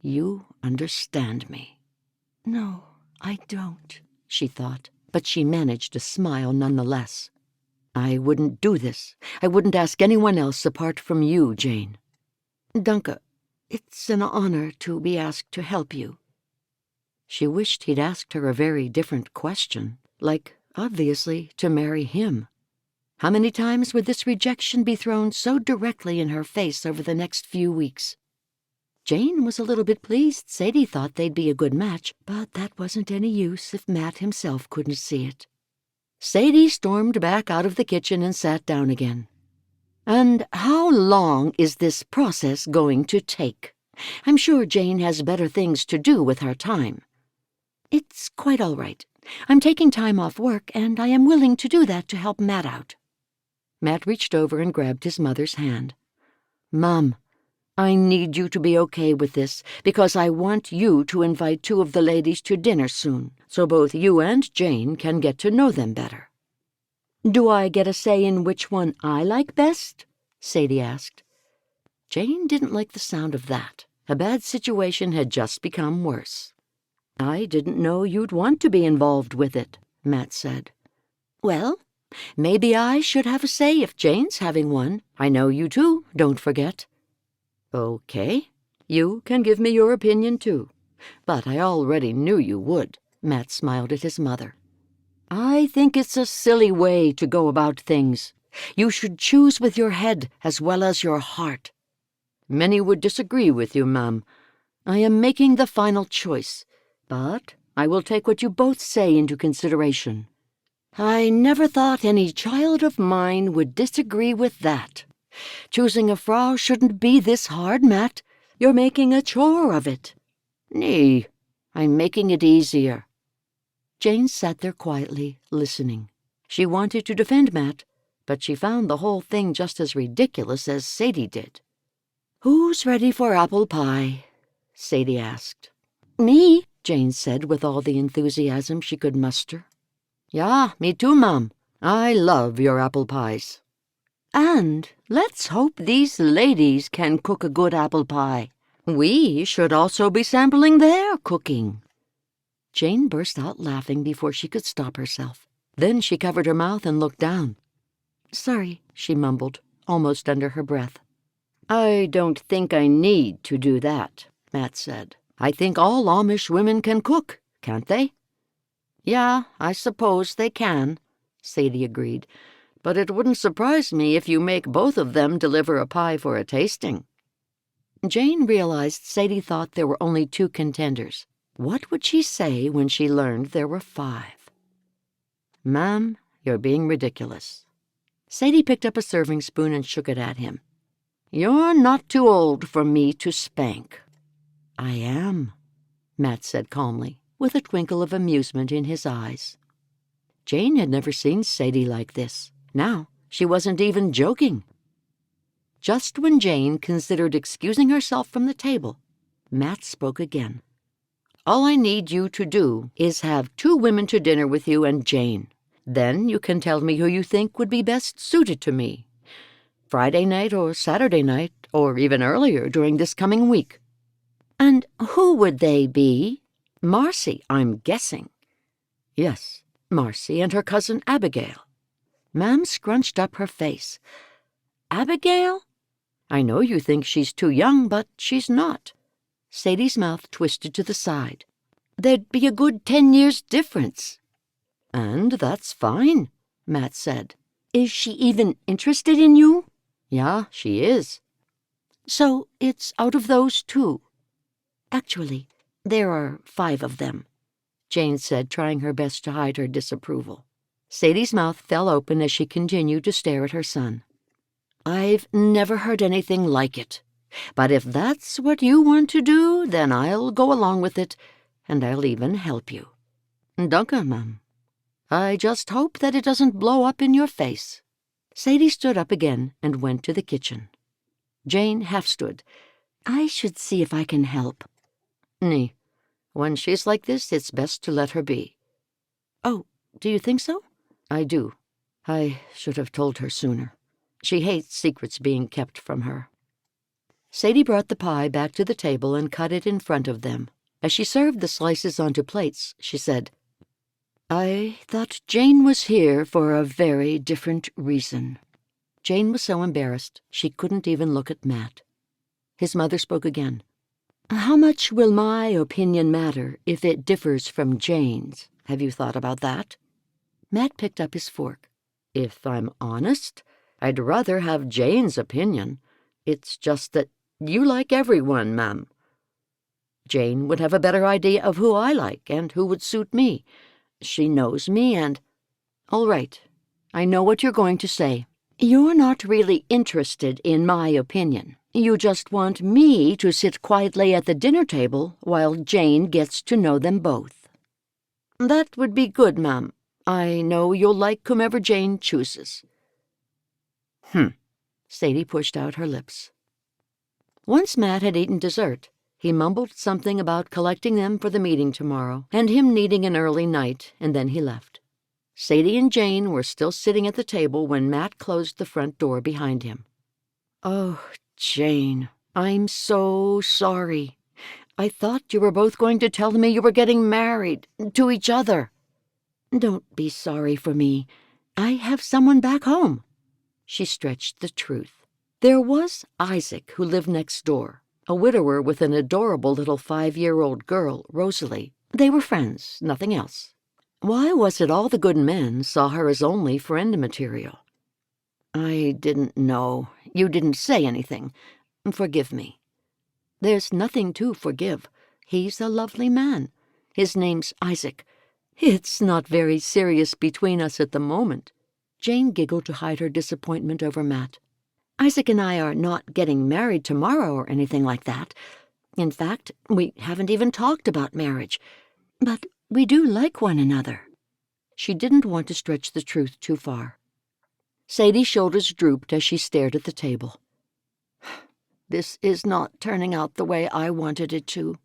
"You understand me." "No, I don't," she thought, but she managed to smile nonetheless. "I wouldn't do this. I wouldn't ask anyone else apart from you, Jane." "Danke. It's an honor to be asked to help you." She wished he'd asked her a very different question, like, obviously, to marry him. How many times would this rejection be thrown so directly in her face over the next few weeks? Jane was a little bit pleased Sadie thought they'd be a good match, but that wasn't any use if Matt himself couldn't see it. Sadie stormed back out of the kitchen and sat down again. "And how long is this process going to take? I'm sure Jane has better things to do with her time." "It's quite all right. I'm taking time off work, and I am willing to do that to help Matt out." Matt reached over and grabbed his mother's hand. "Mom, I need you to be okay with this, because I want you to invite 2 of the ladies to dinner soon, so both you and Jane can get to know them better." "Do I get a say in which one I like best?" Sadie asked. Jane didn't like the sound of that. A bad situation had just become worse. "I didn't know you'd want to be involved with it," Matt said. "Well, maybe I should have a say if Jane's having one. I know you too, don't forget." "Okay, you can give me your opinion too. But I already knew you would," Matt smiled at his mother. "I think it's a silly way to go about things. You should choose with your head as well as your heart." "Many would disagree with you, ma'am. I am making the final choice, but I will take what you both say into consideration." "I never thought any child of mine would disagree with that. Choosing a Frau shouldn't be this hard, Matt. You're making a chore of it." "Nee, I'm making it easier." Jane sat there quietly, listening. She wanted to defend Matt, but she found the whole thing just as ridiculous as Sadie did. "Who's ready for apple pie?" Sadie asked. "Me," Jane said with all the enthusiasm she could muster. "Yeah, me too, Mom. I love your apple pies." "And let's hope these ladies can cook a good apple pie. We should also be sampling their cooking." Jane burst out laughing before she could stop herself. Then she covered her mouth and looked down. "Sorry," she mumbled, almost under her breath. "I don't think I need to do that," Matt said. "I think all Amish women can cook, can't they?" "Yeah, I suppose they can," Sadie agreed. "But it wouldn't surprise me if you make both of them deliver a pie for a tasting." Jane realized Sadie thought there were only 2 contenders. What would she say when she learned there were 5? "Ma'am, you're being ridiculous." Sadie picked up a serving spoon and shook it at him. "You're not too old for me to spank." "I am," Matt said calmly, with a twinkle of amusement in his eyes. Jane had never seen Sadie like this. Now she wasn't even joking. Just when Jane considered excusing herself from the table, Matt spoke again. "All I need you to do is have 2 women to dinner with you and Jane. Then you can tell me who you think would be best suited to me. Friday night or Saturday night, or even earlier during this coming week." "And who would they be?" "Marcy, I'm guessing." Yes, Marcy and her cousin Abigail. Ma'am scrunched up her face. Abigail? I know you think she's too young, but she's not. Sadie's mouth twisted to the side. There'd be a good 10 years difference. And that's fine, Matt said. Is she even interested in you? Yeah, she is. So it's out of those two. Actually, there are 5 of them, Jane said, trying her best to hide her disapproval. Sadie's mouth fell open as she continued to stare at her son. I've never heard anything like it. But if that's what you want to do, then I'll go along with it, and I'll even help you. Danke, Mum. I just hope that it doesn't blow up in your face. Sadie stood up again and went to the kitchen. Jane half stood. I should see if I can help. Nee. When she's like this, it's best to let her be. Oh, do you think so? I do. I should have told her sooner. She hates secrets being kept from her. Sadie brought the pie back to the table and cut it in front of them. As she served the slices onto plates, she said, I thought Jane was here for a very different reason. Jane was so embarrassed she couldn't even look at Matt. His mother spoke again. How much will my opinion matter if it differs from Jane's? Have you thought about that? Matt picked up his fork. If I'm honest, I'd rather have Jane's opinion. It's just that you like everyone, ma'am. Jane would have a better idea of who I like and who would suit me. She knows me and... All right, I know what you're going to say. You're not really interested in my opinion. You just want me to sit quietly at the dinner table while Jane gets to know them both. That would be good, ma'am. I know you'll like whomever Jane chooses. Sadie pushed out her lips. Once Matt had eaten dessert, he mumbled something about collecting them for the meeting tomorrow and him needing an early night, and then he left. Sadie and Jane were still sitting at the table when Matt closed the front door behind him. Oh, Jane, I'm so sorry. I thought you were both going to tell me you were getting married to each other. Don't be sorry for me. I have someone back home. She stretched the truth. There was Isaac, who lived next door, a widower with an adorable little 5-year-old girl, Rosalie. They were friends, nothing else. Why was it all the good men saw her as only friend material? I didn't know. You didn't say anything. Forgive me. There's nothing to forgive. He's a lovely man. His name's Isaac. It's not very serious between us at the moment. Jane giggled to hide her disappointment over Matt. Isaac and I are not getting married tomorrow or anything like that. In fact, we haven't even talked about marriage. But we do like one another. She didn't want to stretch the truth too far. Sadie's shoulders drooped as she stared at the table. This is not turning out the way I wanted it to.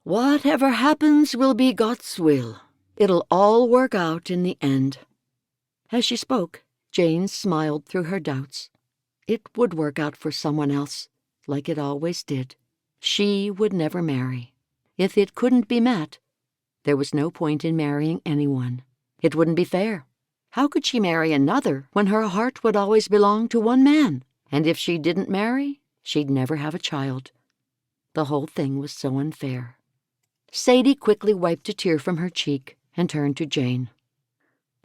Whatever happens will be God's will. It'll all work out in the end. As she spoke, Jane smiled through her doubts. It would work out for someone else, like it always did. She would never marry. If it couldn't be Matt, there was no point in marrying anyone. It wouldn't be fair. How could she marry another when her heart would always belong to one man? And if she didn't marry, she'd never have a child. The whole thing was so unfair. Sadie quickly wiped a tear from her cheek and turned to Jane.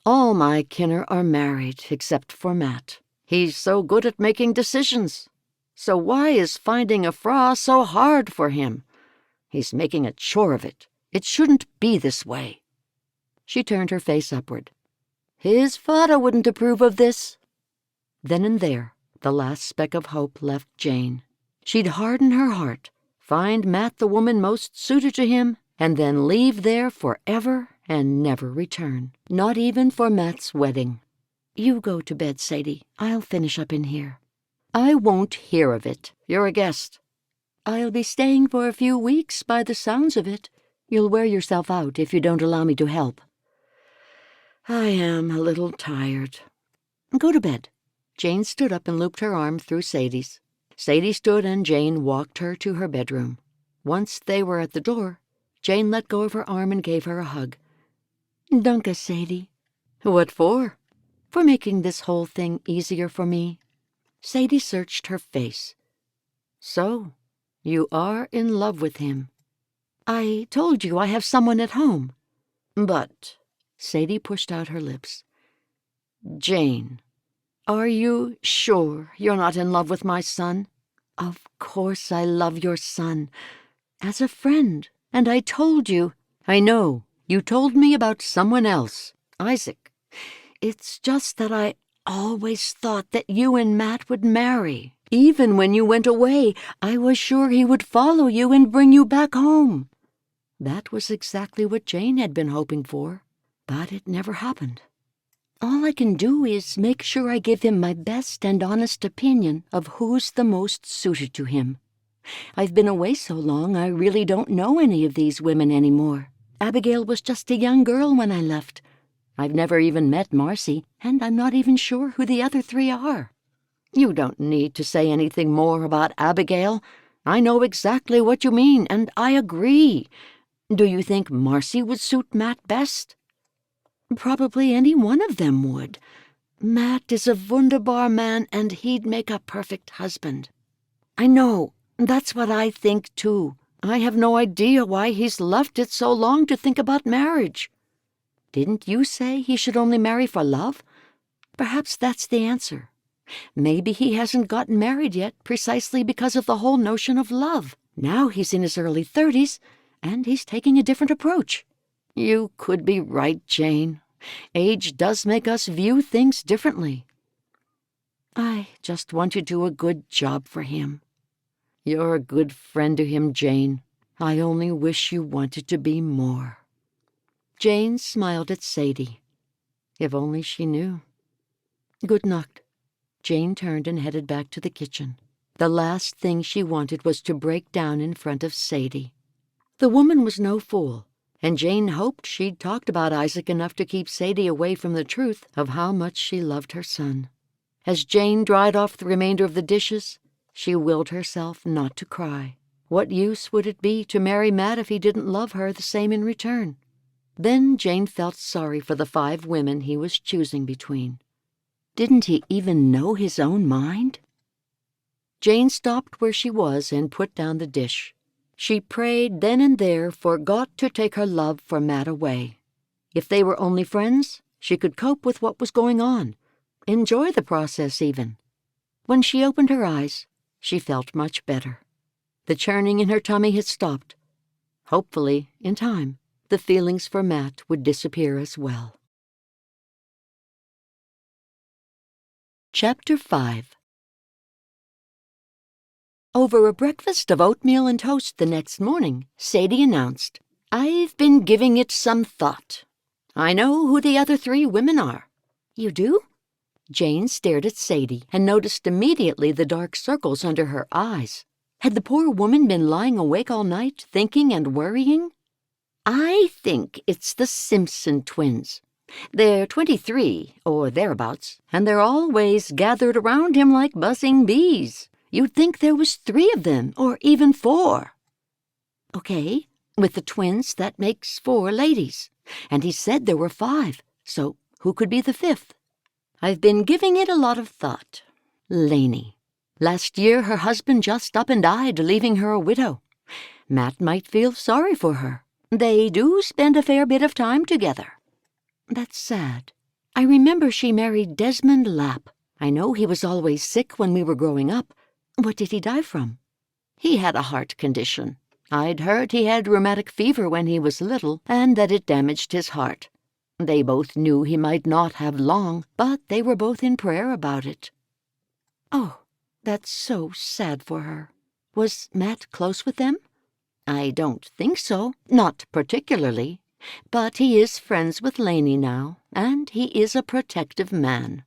All my kinner are married except for Matt. He's so good at making decisions. So why is finding a fra so hard for him? He's making a chore of it. It shouldn't be this way. She turned her face upward. His father wouldn't approve of this. Then and there, the last speck of hope left Jane. She'd harden her heart, find Matt the woman most suited to him, and then leave there forever and never return, not even for Matt's wedding. You go to bed, Sadie. I'll finish up in here. I won't hear of it. You're a guest. I'll be staying for a few weeks by the sounds of it. You'll wear yourself out if you don't allow me to help. I am a little tired. Go to bed. Jane stood up and looped her arm through Sadie's. Sadie stood and Jane walked her to her bedroom. Once they were at the door, Jane let go of her arm and gave her a hug. Danke, Sadie. What for? For making this whole thing easier for me. Sadie searched her face. So, you are in love with him. I told you I have someone at home. But, Sadie pushed out her lips. Jane, are you sure you're not in love with my son? Of course I love your son. As a friend, and I told you. I know, you told me about someone else, Isaac. It's just that I always thought that you and Matt would marry. Even when you went away, I was sure he would follow you and bring you back home. That was exactly what Jane had been hoping for, but it never happened. All I can do is make sure I give him my best and honest opinion of who's the most suited to him. I've been away so long I really don't know any of these women anymore. Abigail was just a young girl when I left. I've never even met Marcy, and I'm not even sure who the other three are. You don't need to say anything more about Abigail. I know exactly what you mean, and I agree. Do you think Marcy would suit Matt best? Probably any one of them would. Matt is a wunderbar man, and he'd make a perfect husband. I know. That's what I think, too. I have no idea why he's left it so long to think about marriage. Didn't you say he should only marry for love? Perhaps that's the answer. Maybe he hasn't gotten married yet precisely because of the whole notion of love. Now he's in his early 30s, and he's taking a different approach. You could be right, Jane. Age does make us view things differently. I just want you to do a good job for him. You're a good friend to him, Jane. I only wish you wanted to be more. Jane smiled at Sadie. If only she knew. Good night. Jane turned and headed back to the kitchen. The last thing she wanted was to break down in front of Sadie. The woman was no fool, and Jane hoped she'd talked about Isaac enough to keep Sadie away from the truth of how much she loved her son. As Jane dried off the remainder of the dishes, she willed herself not to cry. What use would it be to marry Matt if he didn't love her the same in return? Then Jane felt sorry for the 5 women he was choosing between. Didn't he even know his own mind? Jane stopped where she was and put down the dish. She prayed then and there for God to take her love for Matt away. If they were only friends, she could cope with what was going on, enjoy the process even. When she opened her eyes, she felt much better. The churning in her tummy had stopped. Hopefully, in time, the feelings for Matt would disappear as well. Chapter 5. Over a breakfast of oatmeal and toast the next morning, Sadie announced, "I've been giving it some thought. I know who the other 3 women are." "You do?" Jane stared at Sadie and noticed immediately the dark circles under her eyes. Had the poor woman been lying awake all night, thinking and worrying? "I think it's the Simpson twins. They're 23, or thereabouts, and they're always gathered around him like buzzing bees. You'd think there was 3 of them, or even 4. Okay, with the twins, that makes 4 ladies. And he said there were 5, so who could be the 5th? I've been giving it a lot of thought. Lainey. Last year, her husband just up and died, leaving her a widow. Matt might feel sorry for her. They do spend a fair bit of time together. That's sad. I remember she married Desmond Lapp. I know he was always sick when we were growing up. What did he die from?" "He had a heart condition. I'd heard he had rheumatic fever when he was little, and that it damaged his heart. They both knew he might not have long, but they were both in prayer about it." "Oh, that's so sad for her. Was Matt close with them?" "I don't think so. Not particularly. But he is friends with Lainey now, and he is a protective man.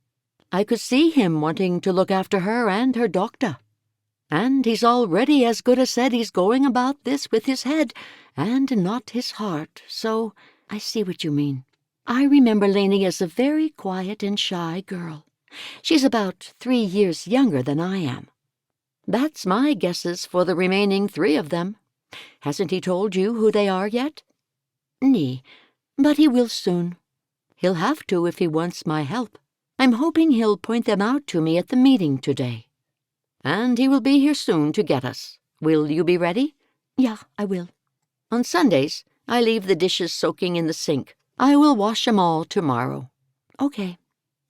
I could see him wanting to look after her and her doctor. And he's already as good as said he's going about this with his head and not his heart, so I see what you mean. I remember Lainey as a very quiet and shy girl. She's about 3 years younger than I am. That's my guesses for the remaining 3 of them. Hasn't he told you who they are yet?" "Nee, But he will soon. He'll have to if he wants my help. I'm hoping he'll point them out to me at the meeting today. And he will be here soon to get us. Will you be ready? Yeah, I will. On Sundays, I leave the dishes soaking in the sink. I will wash 'em all tomorrow. Okay.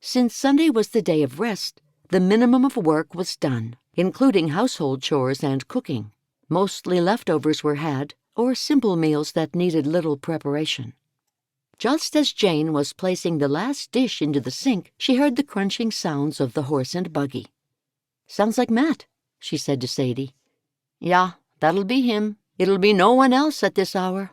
Since Sunday was the day of rest, the minimum of work was done, including household chores and cooking. Mostly leftovers were had, or simple meals that needed little preparation. Just as Jane was placing the last dish into the sink, she heard the crunching sounds of the horse and buggy. "Sounds like Matt," she said to Sadie. "Yeah, that'll be him. It'll be no one else at this hour."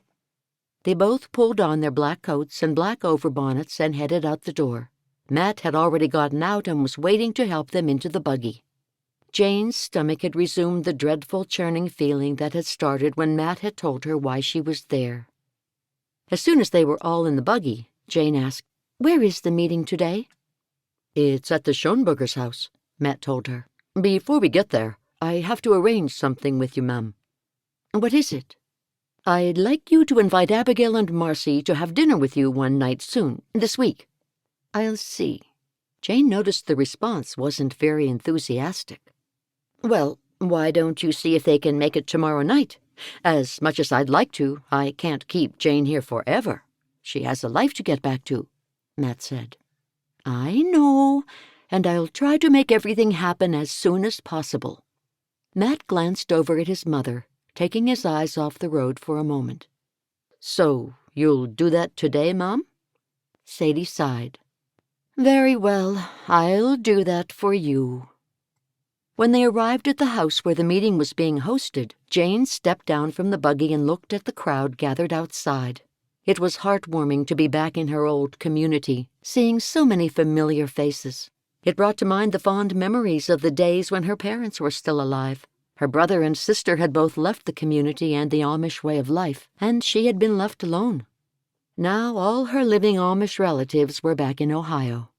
They both pulled on their black coats and black overbonnets and headed out the door. Matt had already gotten out and was waiting to help them into the buggy. Jane's stomach had resumed the dreadful churning feeling that had started when Matt had told her why she was there. As soon as they were all in the buggy, Jane asked, "Where is the meeting today?" "It's at the Schoenberger's house," Matt told her. "Before we get there, I have to arrange something with you, ma'am." "What is it?" "I'd like you to invite Abigail and Marcy to have dinner with you one night soon, this week." "I'll see." Jane noticed the response wasn't very enthusiastic. "Well, why don't you see if they can make it tomorrow night? As much as I'd like to, I can't keep Jane here forever. She has a life to get back to," Matt said. "I know, and I'll try to make everything happen as soon as possible." Matt glanced over at his mother, taking his eyes off the road for a moment. "So, you'll do that today, Mom?" Sadie sighed. "Very well, I'll do that for you." When they arrived at the house where the meeting was being hosted, Jane stepped down from the buggy and looked at the crowd gathered outside. It was heartwarming to be back in her old community, seeing so many familiar faces. It brought to mind the fond memories of the days when her parents were still alive. Her brother and sister had both left the community and the Amish way of life, and she had been left alone. Now all her living Amish relatives were back in Ohio.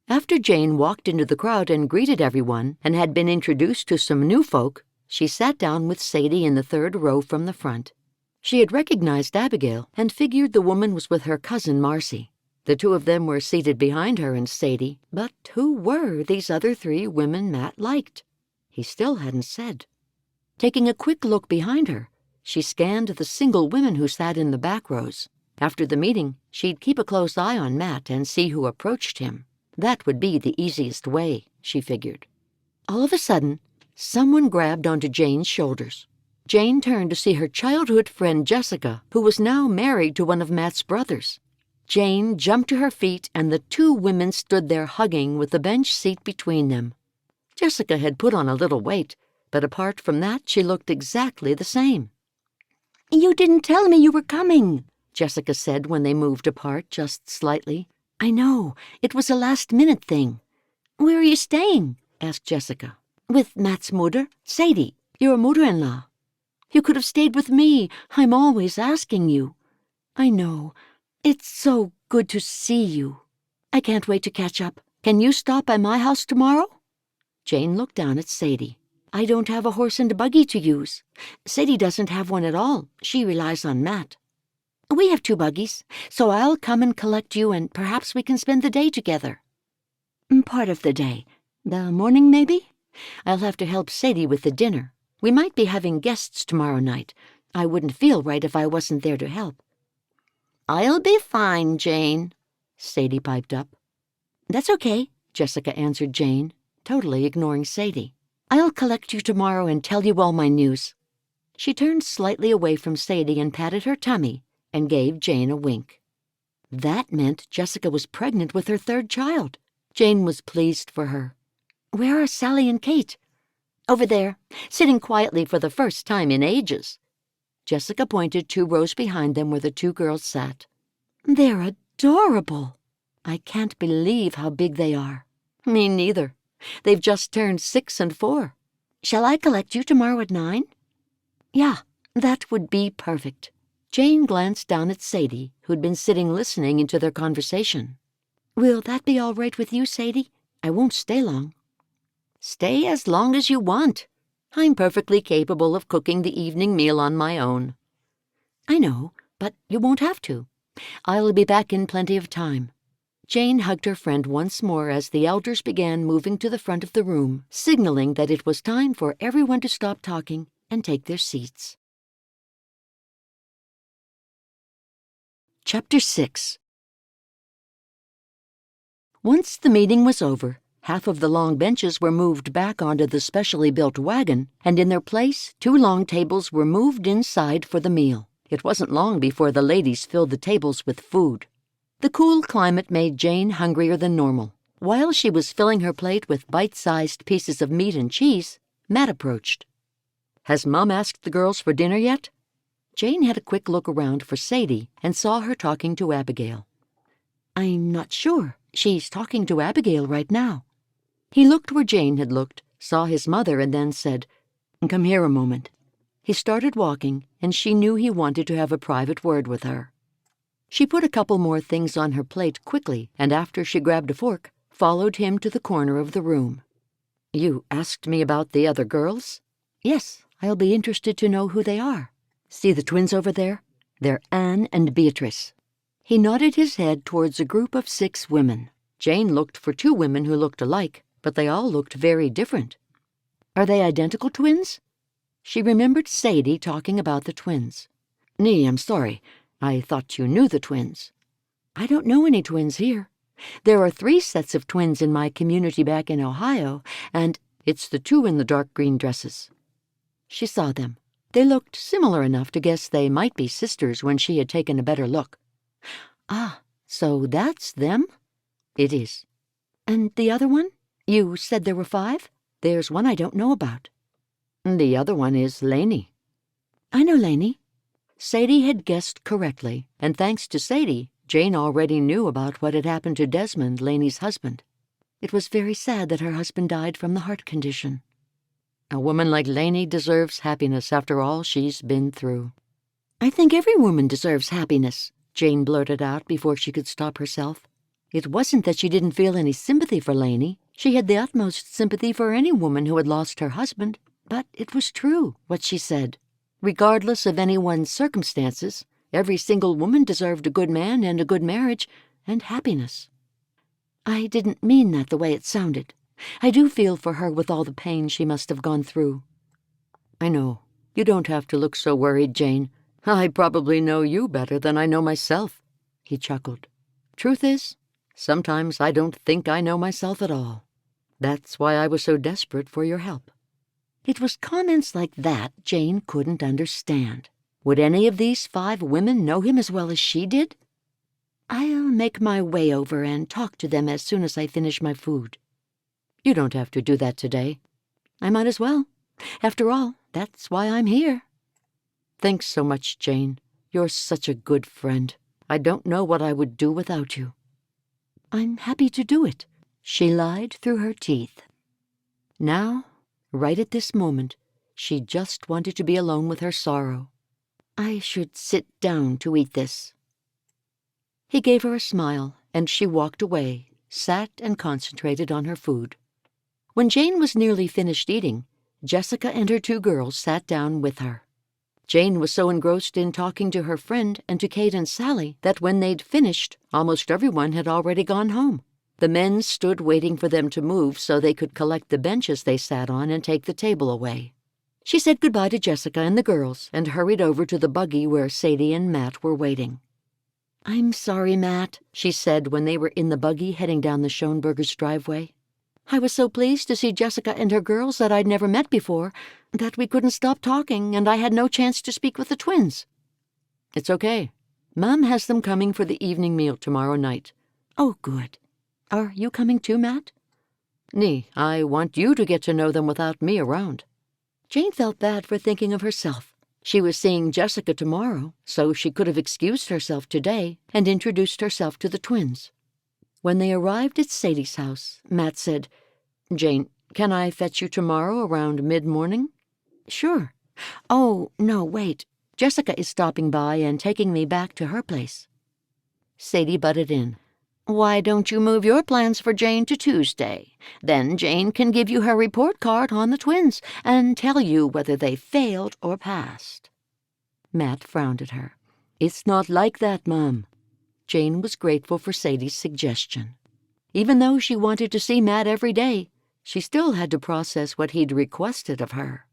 After Jane walked into the crowd and greeted everyone and had been introduced to some new folk, she sat down with Sadie in the third row from the front. She had recognized Abigail and figured the woman was with her cousin Marcy. The two of them were seated behind her and Sadie, but who were these other three women Matt liked? He still hadn't said. Taking a quick look behind her, she scanned the single women who sat in the back rows. After the meeting, she'd keep a close eye on Matt and see who approached him. That would be the easiest way, she figured. All of a sudden, someone grabbed onto Jane's shoulders. Jane turned to see her childhood friend Jessica, who was now married to one of Matt's brothers. Jane jumped to her feet, and the two women stood there hugging with the bench seat between them. Jessica had put on a little weight, but apart from that, she looked exactly the same. "You didn't tell me you were coming," Jessica said when they moved apart just slightly. "I know. It was a last-minute thing." "Where are you staying?" asked Jessica. "With Matt's mother, Sadie, your mother-in-law." "You could have stayed with me. I'm always asking you." "I know. It's so good to see you. I can't wait to catch up. Can you stop by my house tomorrow?" Jane looked down at Sadie. "I don't have a horse and buggy to use. Sadie doesn't have one at all. She relies on Matt." "We have 2 buggies, so I'll come and collect you and perhaps we can spend the day together." "Part of the day. The morning, maybe? I'll have to help Sadie with the dinner. We might be having guests tomorrow night. I wouldn't feel right if I wasn't there to help." "I'll be fine, Jane," Sadie piped up. "That's okay," Jessica answered Jane, totally ignoring Sadie. "I'll collect you tomorrow and tell you all my news." She turned slightly away from Sadie and patted her tummy and gave Jane a wink. That meant Jessica was pregnant with her 3rd child. Jane was pleased for her. "Where are Sally and Kate?" "Over there, sitting quietly for the first time in ages." Jessica pointed 2 rows behind them where the 2 girls sat. "They're adorable. I can't believe how big they are." "Me neither. They've just turned 6 and 4. Shall I collect you tomorrow at 9? "Yeah, that would be perfect." Jane glanced down at Sadie, who'd been sitting listening into their conversation. "Will that be all right with you, Sadie? I won't stay long." "Stay as long as you want. I'm perfectly capable of cooking the evening meal on my own." "I know, but you won't have to. I'll be back in plenty of time." Jane hugged her friend once more as the elders began moving to the front of the room, signaling that it was time for everyone to stop talking and take their seats. Chapter 6. Once the meeting was over, half of the long benches were moved back onto the specially built wagon, and in their place, 2 long tables were moved inside for the meal. It wasn't long before the ladies filled the tables with food. The cool climate made Jane hungrier than normal. While she was filling her plate with bite-sized pieces of meat and cheese, Matt approached. "Has Mom asked the girls for dinner yet?" Jane had a quick look around for Sadie and saw her talking to Abigail. "I'm not sure. She's talking to Abigail right now." He looked where Jane had looked, saw his mother, and then said, "Come here a moment." He started walking, and she knew he wanted to have a private word with her. She put a couple more things on her plate quickly, and after she grabbed a fork, followed him to the corner of the room. "You asked me about the other girls?" "Yes, I'll be interested to know who they are." "See the twins over there? They're Anne and Beatrice." He nodded his head towards a group of 6 women. Jane looked for 2 women who looked alike, but they all looked very different. "Are they identical twins?" She remembered Sadie talking about the twins. "Nee, I'm sorry. I thought you knew the twins." "I don't know any twins here. There are 3 sets of twins in my community back in Ohio, and it's the 2 in the dark green dresses." She saw them. They looked similar enough to guess they might be sisters when she had taken a better look. "Ah, so that's them?" "It is." "And the other one? You said there were 5? There's one I don't know about." "The other one is Lainey." "I know Lainey." Sadie had guessed correctly, and thanks to Sadie, Jane already knew about what had happened to Desmond, Lainey's husband. It was very sad that her husband died from the heart condition. "A woman like Lainey deserves happiness after all she's been through." "I think every woman deserves happiness," Jane blurted out before she could stop herself. It wasn't that she didn't feel any sympathy for Lainey. She had the utmost sympathy for any woman who had lost her husband. But it was true, what she said. Regardless of anyone's circumstances, every single woman deserved a good man and a good marriage and happiness. "I didn't mean that the way it sounded. I do feel for her with all the pain she must have gone through." "I know. You don't have to look so worried, Jane. I probably know you better than I know myself," he chuckled. "Truth is, sometimes I don't think I know myself at all. That's why I was so desperate for your help." It was comments like that Jane couldn't understand. Would any of these 5 women know him as well as she did? "I'll make my way over and talk to them as soon as I finish my food." "You don't have to do that today." "I might as well. After all, that's why I'm here." "Thanks so much, Jane. You're such a good friend. I don't know what I would do without you." "I'm happy to do it," she lied through her teeth. Now, right at this moment, she just wanted to be alone with her sorrow. "I should sit down to eat this." He gave her a smile, and she walked away, sat and concentrated on her food. When Jane was nearly finished eating, Jessica and her 2 girls sat down with her. Jane was so engrossed in talking to her friend and to Kate and Sally that when they'd finished, almost everyone had already gone home. The men stood waiting for them to move so they could collect the benches they sat on and take the table away. She said goodbye to Jessica and the girls and hurried over to the buggy where Sadie and Matt were waiting. "I'm sorry, Matt," she said when they were in the buggy heading down the Schoenbergers' driveway. "I was so pleased to see Jessica and her girls that I'd never met before that we couldn't stop talking and I had no chance to speak with the twins." "It's okay. Mom has them coming for the evening meal tomorrow night." "Oh, good. Are you coming too, Matt?" "Nee, I want you to get to know them without me around." Jane felt bad for thinking of herself. She was seeing Jessica tomorrow, so she could have excused herself today and introduced herself to the twins. When they arrived at Sadie's house, Matt said, "Jane, can I fetch you tomorrow around mid-morning?" "Sure. Oh, no, wait. Jessica is stopping by and taking me back to her place." Sadie butted in. "Why don't you move your plans for Jane to Tuesday? Then Jane can give you her report card on the twins and tell you whether they failed or passed." Matt frowned at her. "It's not like that, Mom. Jane was grateful for Sadie's suggestion. Even though she wanted to see Matt every day, she still had to process what he'd requested of her.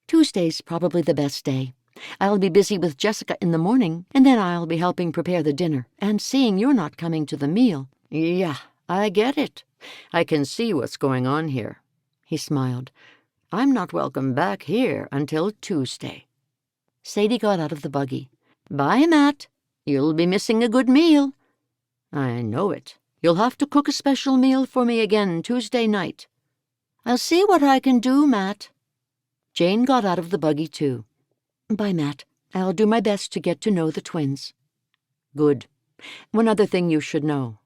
Tuesday's probably the best day. I'll be busy with Jessica in the morning, and then I'll be helping prepare the dinner, and seeing you're not coming to the meal. Yeah, I get it. I can see what's going on here. He smiled. I'm not welcome back here until Tuesday. Sadie got out of the buggy. Bye, Matt. You'll be missing a good meal. I know it. You'll have to cook a special meal for me again Tuesday night. I'll see what I can do, Matt. Jane got out of the buggy, too. Bye, Matt. I'll do my best to get to know the twins. Good. One other thing you should know.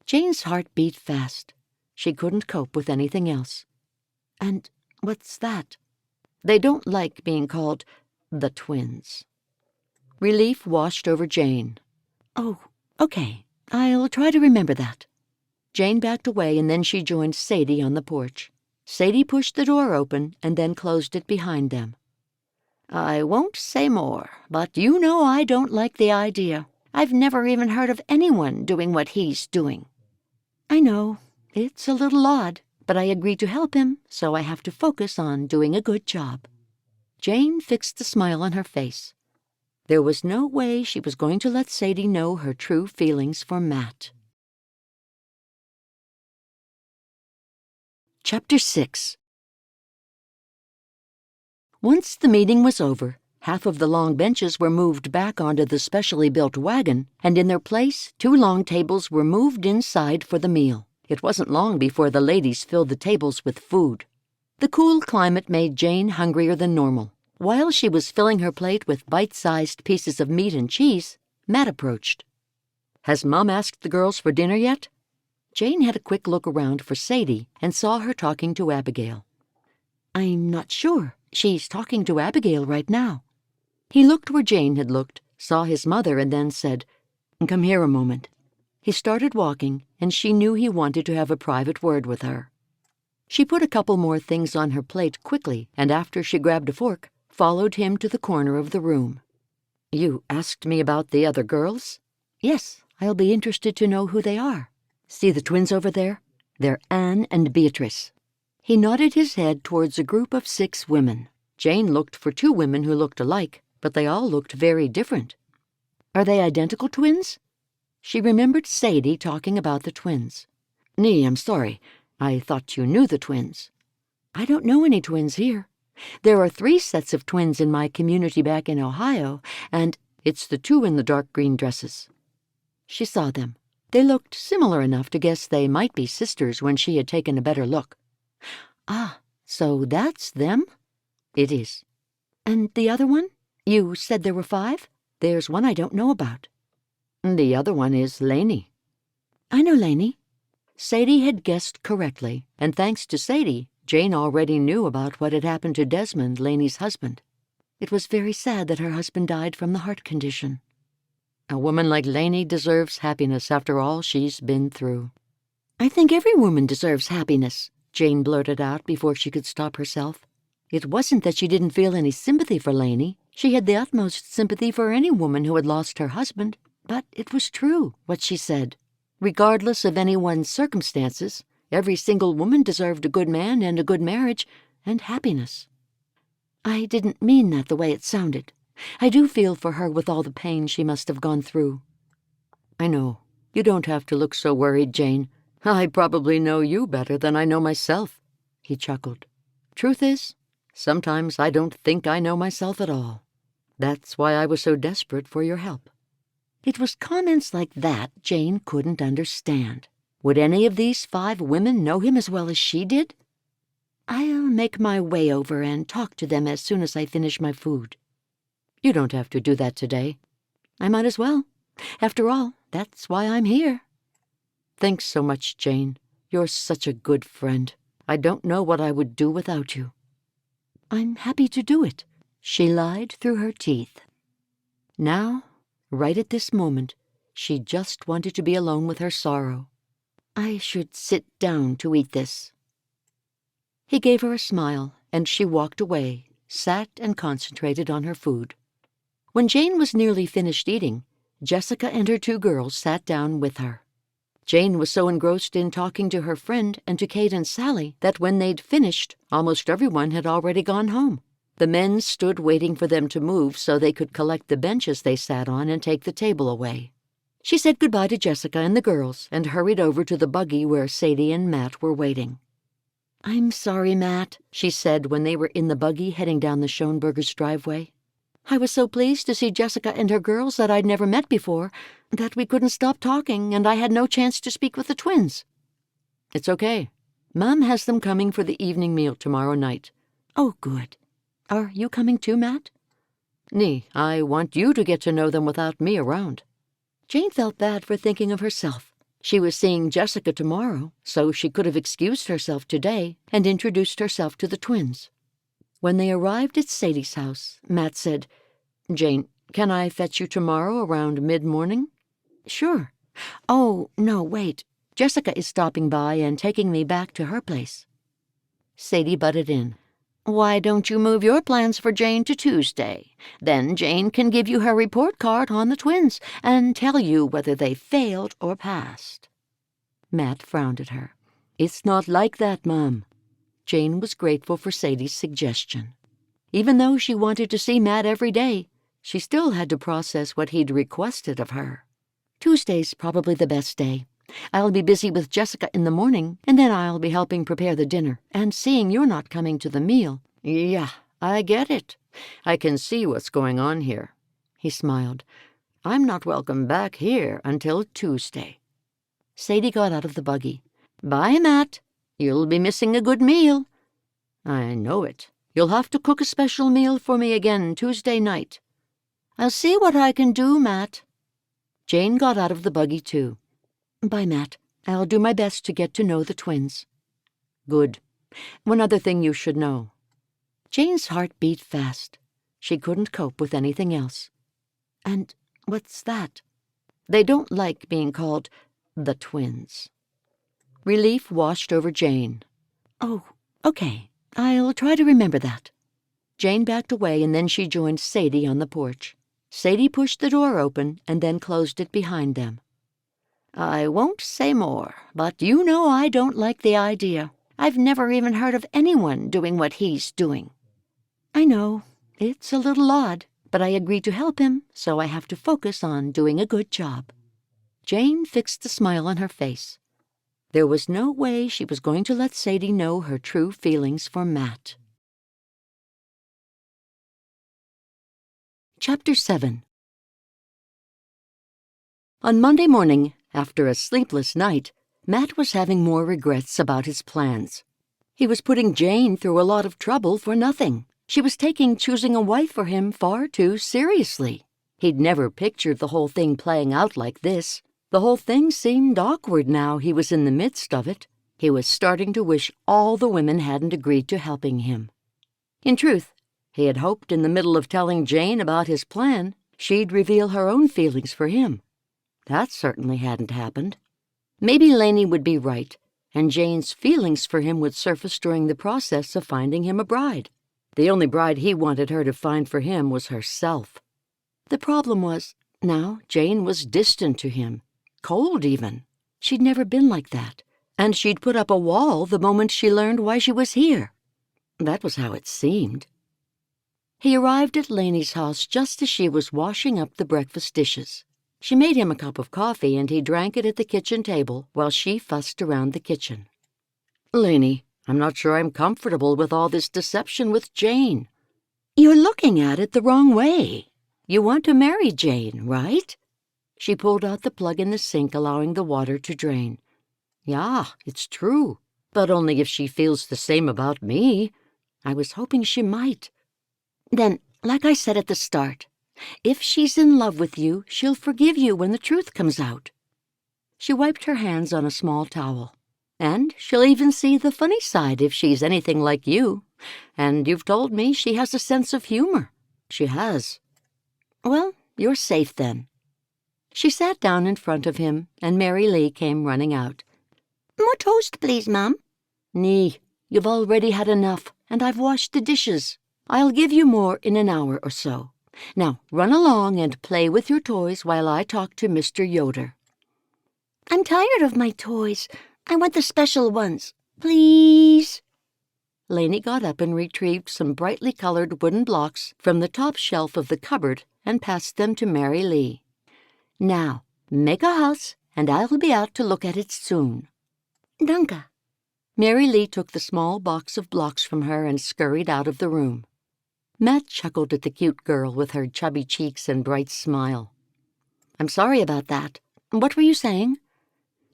Jane's heart beat fast. She couldn't cope with anything else. And what's that? They don't like being called the twins. Relief washed over Jane. Oh, okay. I'll try to remember that. Jane backed away, and then she joined Sadie on the porch. Sadie pushed the door open and then closed it behind them. I won't say more, but you know I don't like the idea. I've never even heard of anyone doing what he's doing. I know. It's a little odd, but I agreed to help him, so I have to focus on doing a good job. Jane fixed a smile on her face. There was no way she was going to let Sadie know her true feelings for Matt. Chapter 6. Once the meeting was over, half of the long benches were moved back onto the specially built wagon, and in their place, 2 long tables were moved inside for the meal. It wasn't long before the ladies filled the tables with food. The cool climate made Jane hungrier than normal. While she was filling her plate with bite-sized pieces of meat and cheese, Matt approached. Has Mom asked the girls for dinner yet? Jane had a quick look around for Sadie and saw her talking to Abigail. I'm not sure. She's talking to Abigail right now. He looked where Jane had looked, saw his mother, and then said, Come here a moment. He started walking, and she knew he wanted to have a private word with her. She put a couple more things on her plate quickly, and after she grabbed a fork, followed him to the corner of the room. You asked me about the other girls? Yes, I'll be interested to know who they are. See the twins over there? They're Anne and Beatrice. He nodded his head towards a group of 6 women. Jane looked for 2 women who looked alike, but they all looked very different. Are they identical twins? She remembered Sadie talking about the twins. Nee, I'm sorry. I thought you knew the twins. I don't know any twins here. There are 3 sets of twins in my community back in Ohio, and it's the 2 in the dark green dresses. She saw them. They looked similar enough to guess they might be sisters when she had taken a better look. Ah, so that's them? It is. And the other one? You said there were 5? There's one I don't know about. The other one is Lainey. I know Lainey. Sadie had guessed correctly, and thanks to Sadie, Jane already knew about what had happened to Desmond, Lainey's husband. It was very sad that her husband died from the heart condition. A woman like Lainey deserves happiness after all she's been through. I think every woman deserves happiness, Jane blurted out before she could stop herself. It wasn't that she didn't feel any sympathy for Lainey. She had the utmost sympathy for any woman who had lost her husband. But it was true, what she said. Regardless of anyone's circumstances, every single woman deserved a good man and a good marriage and happiness. I didn't mean that the way it sounded. I do feel for her with all the pain she must have gone through. I know. You don't have to look so worried, Jane. I probably know you better than I know myself, he chuckled. Truth is, sometimes I don't think I know myself at all. That's why I was so desperate for your help. It was comments like that Jane couldn't understand. Would any of these 5 women know him as well as she did? I'll make my way over and talk to them as soon as I finish my food. You don't have to do that today. I might as well. After all, that's why I'm here. Thanks so much, Jane. You're such a good friend. I don't know what I would do without you. I'm happy to do it, she lied through her teeth. Now, right at this moment, she just wanted to be alone with her sorrow. I should sit down to eat this. He gave her a smile, and she walked away, sat and concentrated on her food. When Jane was nearly finished eating, Jessica and her 2 girls sat down with her. Jane was so engrossed in talking to her friend and to Kate and Sally that when they'd finished, almost everyone had already gone home. The men stood waiting for them to move so they could collect the benches they sat on and take the table away. She said goodbye to Jessica and the girls and hurried over to the buggy where Sadie and Matt were waiting. "I'm sorry, Matt," she said when they were in the buggy heading down the Schoenbergers' driveway. "I was so pleased to see Jessica and her girls that I'd never met before that we couldn't stop talking and I had no chance to speak with the twins." "It's okay. Mom has them coming for the evening meal tomorrow night." "Oh, good. Are you coming too, Matt?" "Nee, I want you to get to know them without me around." Jane felt bad for thinking of herself. She was seeing Jessica tomorrow, so she could have excused herself today and introduced herself to the twins. When they arrived at Sadie's house, Matt said, "Jane, can I fetch you tomorrow around mid-morning?" "Sure. Oh, no, wait. Jessica is stopping by and taking me back to her place." Sadie butted in. "Why don't you move your plans for Jane to Tuesday? Then Jane can give you her report card on the twins and tell you whether they failed or passed." Matt frowned at her. "It's not like that, Mom." Jane was grateful for Sadie's suggestion. Even though she wanted to see Matt every day, she still had to process what he'd requested of her. "Tuesday's probably the best day. I'll be busy with Jessica in the morning, and then I'll be helping prepare the dinner, and seeing you're not coming to the meal." "Yeah, I get it. I can see what's going on here." He smiled. "I'm not welcome back here until Tuesday." Sadie got out of the buggy. "Bye, Matt. You'll be missing a good meal." "I know it. You'll have to cook a special meal for me again Tuesday night." "I'll see what I can do, Matt." Jane got out of the buggy, too. "Bye, Matt. I'll do my best to get to know the twins." "Good. One other thing you should know." Jane's heart beat fast. She couldn't cope with anything else. "And what's that?" "They don't like being called the twins." Relief washed over Jane. "Oh, okay. I'll try to remember that." Jane backed away and then she joined Sadie on the porch. Sadie pushed the door open and then closed it behind them. "I won't say more, but you know I don't like the idea. I've never even heard of anyone doing what he's doing." "I know. It's a little odd, but I agreed to help him, so I have to focus on doing a good job." Jane fixed a smile on her face. There was no way she was going to let Sadie know her true feelings for Matt. Chapter 7. On Monday morning, after a sleepless night, Matt was having more regrets about his plans. He was putting Jane through a lot of trouble for nothing. She was taking choosing a wife for him far too seriously. He'd never pictured the whole thing playing out like this. The whole thing seemed awkward now he was in the midst of it. He was starting to wish all the women hadn't agreed to helping him. In truth, he had hoped in the middle of telling Jane about his plan, she'd reveal her own feelings for him. That certainly hadn't happened. Maybe Lainey would be right, and Jane's feelings for him would surface during the process of finding him a bride. The only bride he wanted her to find for him was herself. The problem was, now Jane was distant to him, cold even. She'd never been like that, and she'd put up a wall the moment she learned why she was here. That was how it seemed. He arrived at Lainey's house just as she was washing up the breakfast dishes. She made him a cup of coffee, and he drank it at the kitchen table while she fussed around the kitchen. "Lainey, I'm not sure I'm comfortable with all this deception with Jane." "You're looking at it the wrong way. You want to marry Jane, right?" She pulled out the plug in the sink, allowing the water to drain. "Yeah, it's true, but only if she feels the same about me. I was hoping she might." "Then, like I said at the start, if she's in love with you, she'll forgive you when the truth comes out." She wiped her hands on a small towel. "And she'll even see the funny side if she's anything like you. And you've told me she has a sense of humor." "She has." "Well, you're safe then." She sat down in front of him, and Mary Lee came running out. "More toast, please, Mum." "Nee, you've already had enough, and I've washed the dishes. I'll give you more in an hour or so. Now run along and play with your toys while I talk to Mr. Yoder." "I'm tired of my toys. I want the special ones. Please." Lainey got up and retrieved some brightly colored wooden blocks from the top shelf of the cupboard and passed them to Mary Lee. "Now, make a house, and I'll be out to look at it soon." "Danke." Mary Lee took the small box of blocks from her and scurried out of the room. Matt chuckled at the cute girl with her chubby cheeks and bright smile. "I'm sorry about that. What were you saying?"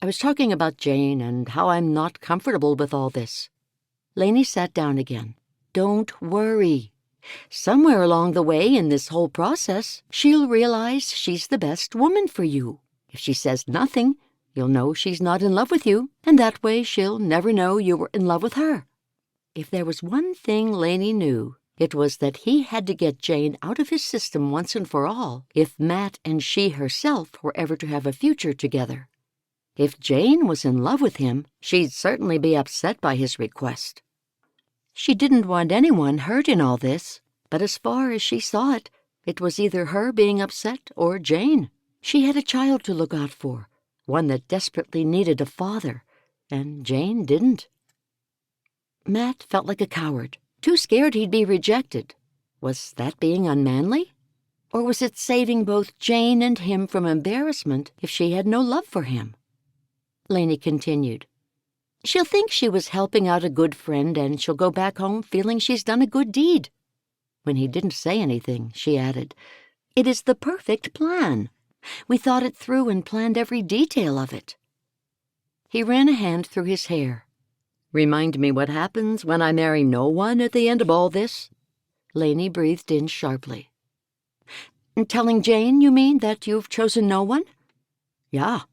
"I was talking about Jane and how I'm not comfortable with all this." Lainey sat down again. "Don't worry. Somewhere along the way in this whole process, she'll realize she's the best woman for you. If she says nothing, you'll know she's not in love with you, and that way she'll never know you were in love with her." If there was one thing Lainey knew, it was that he had to get Jane out of his system once and for all if Matt and she herself were ever to have a future together. If Jane was in love with him, she'd certainly be upset by his request. She didn't want anyone hurt in all this, but as far as she saw it, it was either her being upset or Jane. She had a child to look out for, one that desperately needed a father, and Jane didn't. Matt felt like a coward, too scared he'd be rejected. Was that being unmanly? Or was it saving both Jane and him from embarrassment if she had no love for him? Lainey continued. "She'll think she was helping out a good friend, and she'll go back home feeling she's done a good deed." When he didn't say anything, she added, "It is the perfect plan. We thought it through and planned every detail of it." He ran a hand through his hair. "Remind me what happens when I marry no one at the end of all this?" Lainey breathed in sharply. "Telling Jane, you mean, that you've chosen no one?" "Yeah."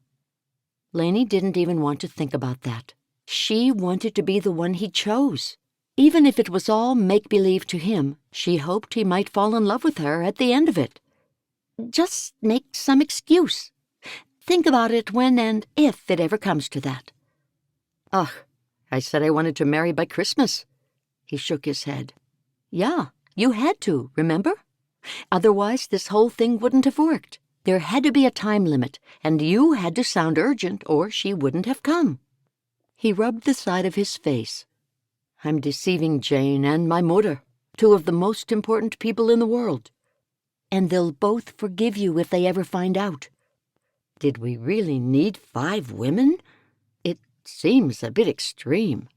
Lainey didn't even want to think about that. She wanted to be the one he chose. Even if it was all make-believe to him, she hoped he might fall in love with her at the end of it. "Just make some excuse. Think about it when and if it ever comes to that." "Ugh, I said I wanted to marry by Christmas." He shook his head. "Yeah, you had to, remember? Otherwise this whole thing wouldn't have worked. There had to be a time limit, and you had to sound urgent or she wouldn't have come." He rubbed the side of his face. "I'm deceiving Jane and my mother, two of the most important people in the world. And they'll both forgive you if they ever find out." Did we really need 5 women? It seems a bit extreme.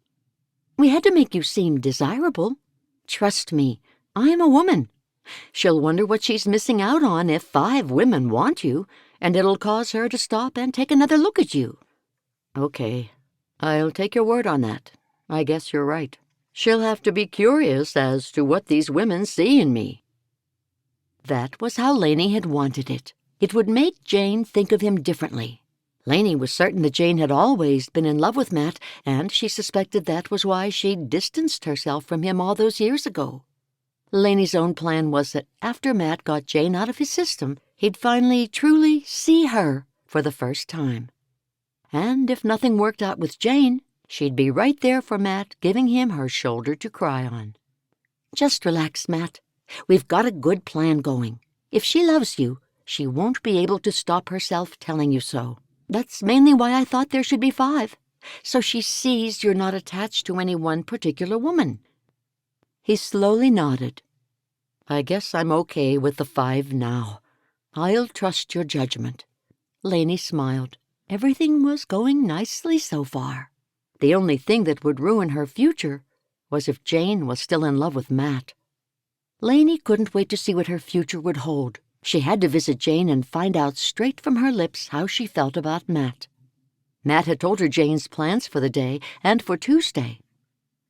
"We had to make you seem desirable. Trust me, I'm a woman. She'll wonder what she's missing out on if 5 women want you, and it'll cause her to stop and take another look at you." "Okay, I'll take your word on that. I guess you're right. She'll have to be curious as to what these women see in me." That was how Lainey had wanted it. It would make Jane think of him differently. Lainey was certain that Jane had always been in love with Matt, and she suspected that was why she'd distanced herself from him all those years ago. Lainey's own plan was that after Matt got Jane out of his system, he'd finally truly see her for the first time. And if nothing worked out with Jane, she'd be right there for Matt, giving him her shoulder to cry on. "Just relax, Matt. We've got a good plan going. If she loves you, she won't be able to stop herself telling you so. That's mainly why I thought there should be 5, so she sees you're not attached to any one particular woman." He slowly nodded. "I guess I'm okay with the 5 now. I'll trust your judgment." Lainey smiled. Everything was going nicely so far. The only thing that would ruin her future was if Jane was still in love with Matt. Lainey couldn't wait to see what her future would hold. She had to visit Jane and find out straight from her lips how she felt about Matt. Matt had told her Jane's plans for the day and for Tuesday.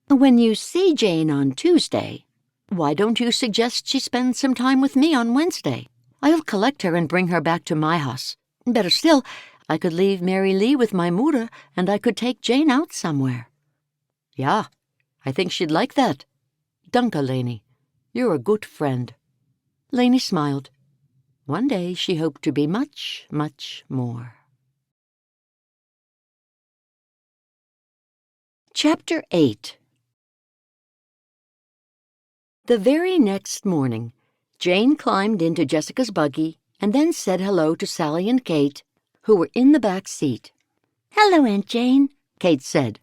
"When you see Jane on Tuesday, why don't you suggest she spend some time with me on Wednesday? I'll collect her and bring her back to my house. Better still, I could leave Mary Lee with my Mutter, and I could take Jane out somewhere." "Yeah, I think she'd like that. Danke, Lainey. You're a good friend." Lainey smiled. One day she hoped to be much, much more. Chapter 8. The very next morning, Jane climbed into Jessica's buggy and then said hello to Sally and Kate, who were in the back seat. "Hello, Aunt Jane," Kate said.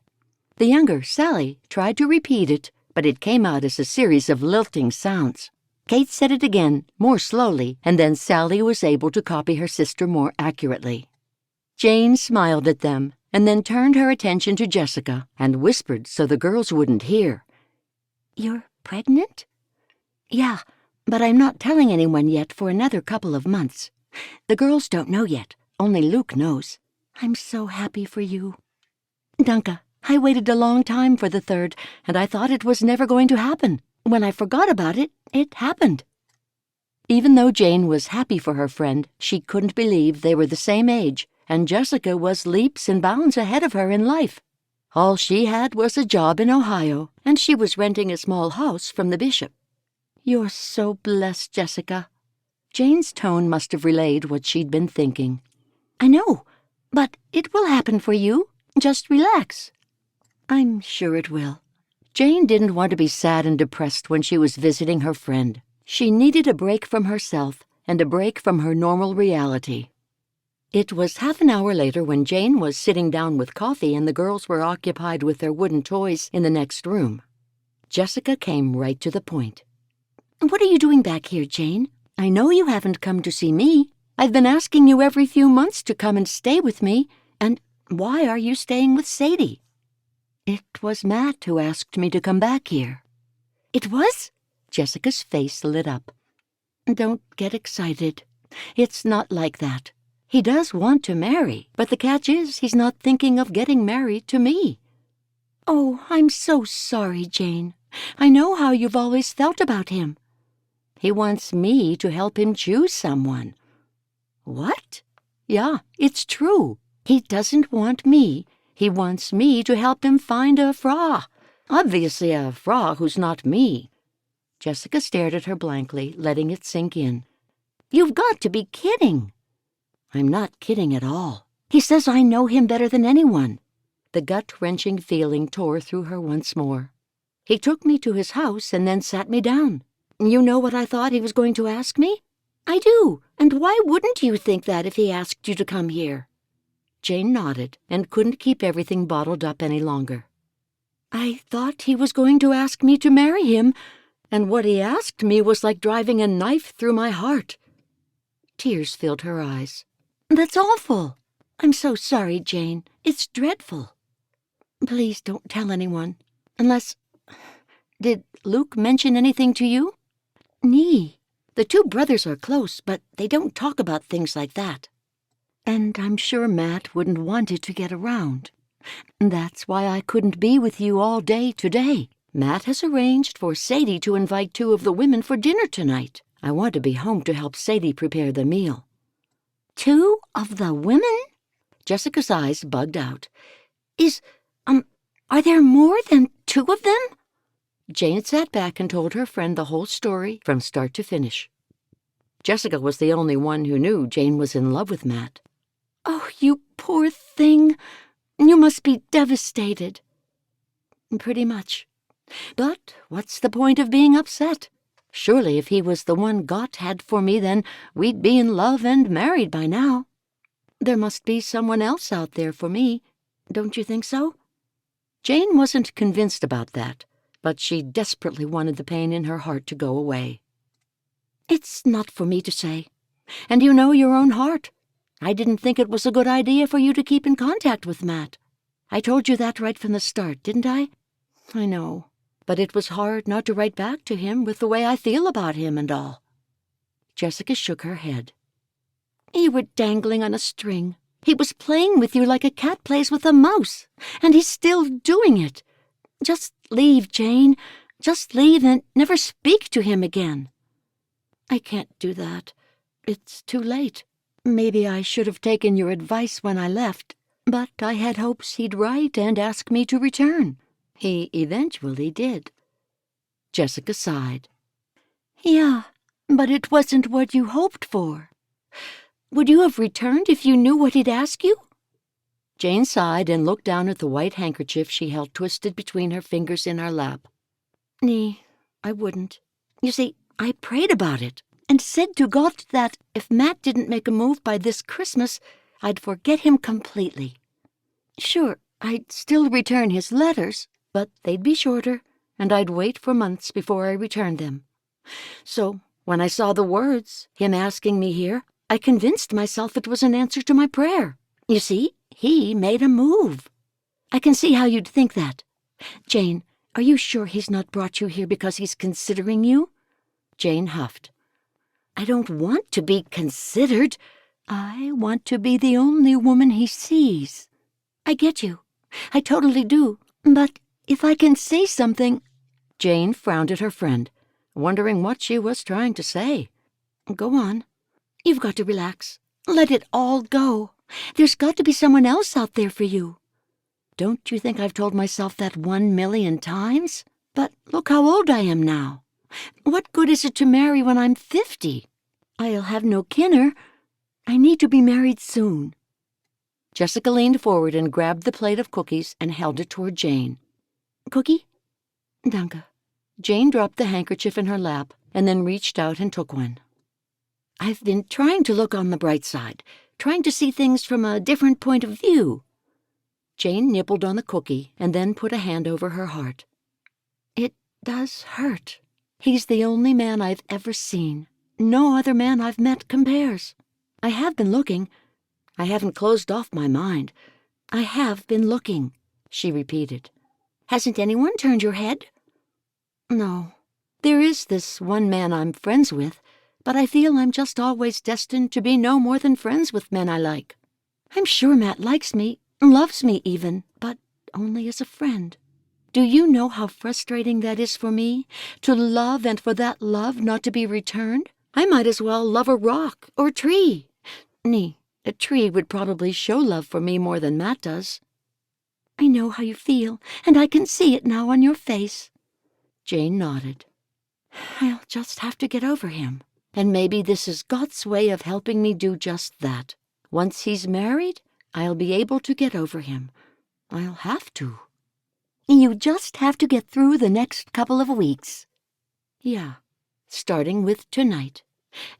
The younger, Sally, tried to repeat it, but it came out as a series of lilting sounds. Kate said it again, more slowly, and then Sally was able to copy her sister more accurately. Jane smiled at them and then turned her attention to Jessica and whispered so the girls wouldn't hear. "You're pregnant?" "Yeah, but I'm not telling anyone yet for another couple of months. The girls don't know yet. Only Luke knows. I'm so happy for you." "Danke. I waited a long time for the third, and I thought it was never going to happen. When I forgot about it, it happened." Even though Jane was happy for her friend, she couldn't believe they were the same age, and Jessica was leaps and bounds ahead of her in life. All she had was a job in Ohio, and she was renting a small house from the bishop. "You're so blessed, Jessica." Jane's tone must have relayed what she'd been thinking. "I know, but it will happen for you. Just relax." "I'm sure it will." Jane didn't want to be sad and depressed when she was visiting her friend. She needed a break from herself and a break from her normal reality. It was half an hour later when Jane was sitting down with coffee and the girls were occupied with their wooden toys in the next room. Jessica came right to the point. "What are you doing back here, Jane? I know you haven't come to see me. I've been asking you every few months to come and stay with me, and why are you staying with Sadie?" "It was Matt who asked me to come back here." "It was?" Jessica's face lit up. "Don't get excited. It's not like that. He does want to marry, but the catch is he's not thinking of getting married to me." "Oh, I'm so sorry, Jane. I know how you've always felt about him." "He wants me to help him choose someone." "What?" "Yeah, it's true. He doesn't want me. He wants me to help him find a Frau. Obviously a Frau who's not me." Jessica stared at her blankly, letting it sink in. "You've got to be kidding." "I'm not kidding at all. He says I know him better than anyone." The gut-wrenching feeling tore through her once more. "He took me to his house and then sat me down. You know what I thought he was going to ask me?" "I do. And why wouldn't you think that if he asked you to come here?" Jane nodded and couldn't keep everything bottled up any longer. "I thought he was going to ask me to marry him, and what he asked me was like driving a knife through my heart." Tears filled her eyes. "That's awful. I'm so sorry, Jane. It's dreadful. Please don't tell anyone. Unless... Did Luke mention anything to you?" "Nee. The two brothers are close, but they don't talk about things like that. And I'm sure Matt wouldn't want it to get around. That's why I couldn't be with you all day today. Matt has arranged for Sadie to invite two of the women for dinner tonight. I want to be home to help Sadie prepare the meal." "Two of the women?" Jessica's eyes bugged out. Are there more than two of them?" Jane sat back and told her friend the whole story from start to finish. Jessica was the only one who knew Jane was in love with Matt. "Oh, you poor thing. You must be devastated." "Pretty much. But what's the point of being upset? Surely if he was the one Gott had for me, then we'd be in love and married by now. There must be someone else out there for me. Don't you think so?" Jane wasn't convinced about that, but she desperately wanted the pain in her heart to go away. "It's not for me to say. And you know your own heart. I didn't think it was a good idea for you to keep in contact with Matt. I told you that right from the start, didn't I?" "I know. But it was hard not to write back to him with the way I feel about him and all." Jessica shook her head. "You were dangling on a string. He was playing with you like a cat plays with a mouse, and he's still doing it. Just leave, Jane. Just leave and never speak to him again." "I can't do that. It's too late. Maybe I should have taken your advice when I left, but I had hopes he'd write and ask me to return. He eventually did." Jessica sighed. "Yeah, but it wasn't what you hoped for. Would you have returned if you knew what he'd ask you?" Jane sighed and looked down at the white handkerchief she held twisted between her fingers in her lap. "Nee, I wouldn't. You see, I prayed about it and said to God that if Matt didn't make a move by this Christmas, I'd forget him completely. Sure, I'd still return his letters, but they'd be shorter, and I'd wait for months before I returned them. So, when I saw the words, him asking me here, I convinced myself it was an answer to my prayer. You see, he made a move. I can see how you'd think that. Jane, are you sure he's not brought you here because he's considering you? Jane huffed. I don't want to be considered. I want to be the only woman he sees. I get you. I totally do. But if I can say something... Jane frowned at her friend, wondering what she was trying to say. Go on. You've got to relax. Let it all go. There's got to be someone else out there for you. Don't you think I've told myself that 1,000,000 times? But look how old I am now. What good is it to marry when I'm 50? I'll have no kinner. I need to be married soon. Jessica leaned forward and grabbed the plate of cookies and held it toward Jane. Cookie? Danke. Jane dropped the handkerchief in her lap and then reached out and took one. I've been trying to look on the bright side, trying to see things from a different point of view. Jane nibbled on the cookie and then put a hand over her heart. It does hurt. He's the only man I've ever seen. No other man I've met compares. I have been looking. I haven't closed off my mind. I have been looking, she repeated. Hasn't anyone turned your head? No. There is this one man I'm friends with, but I feel I'm just always destined to be no more than friends with men I like. I'm sure Matt likes me, loves me even, but only as a friend. Do you know how frustrating that is for me, to love and for that love not to be returned? I might as well love a rock or a tree. A tree would probably show love for me more than Matt does. I know how you feel, and I can see it now on your face. Jane nodded. I'll just have to get over him. And maybe this is God's way of helping me do just that. Once he's married, I'll be able to get over him. I'll have to. You just have to get through the next couple of weeks. Yeah, starting with tonight.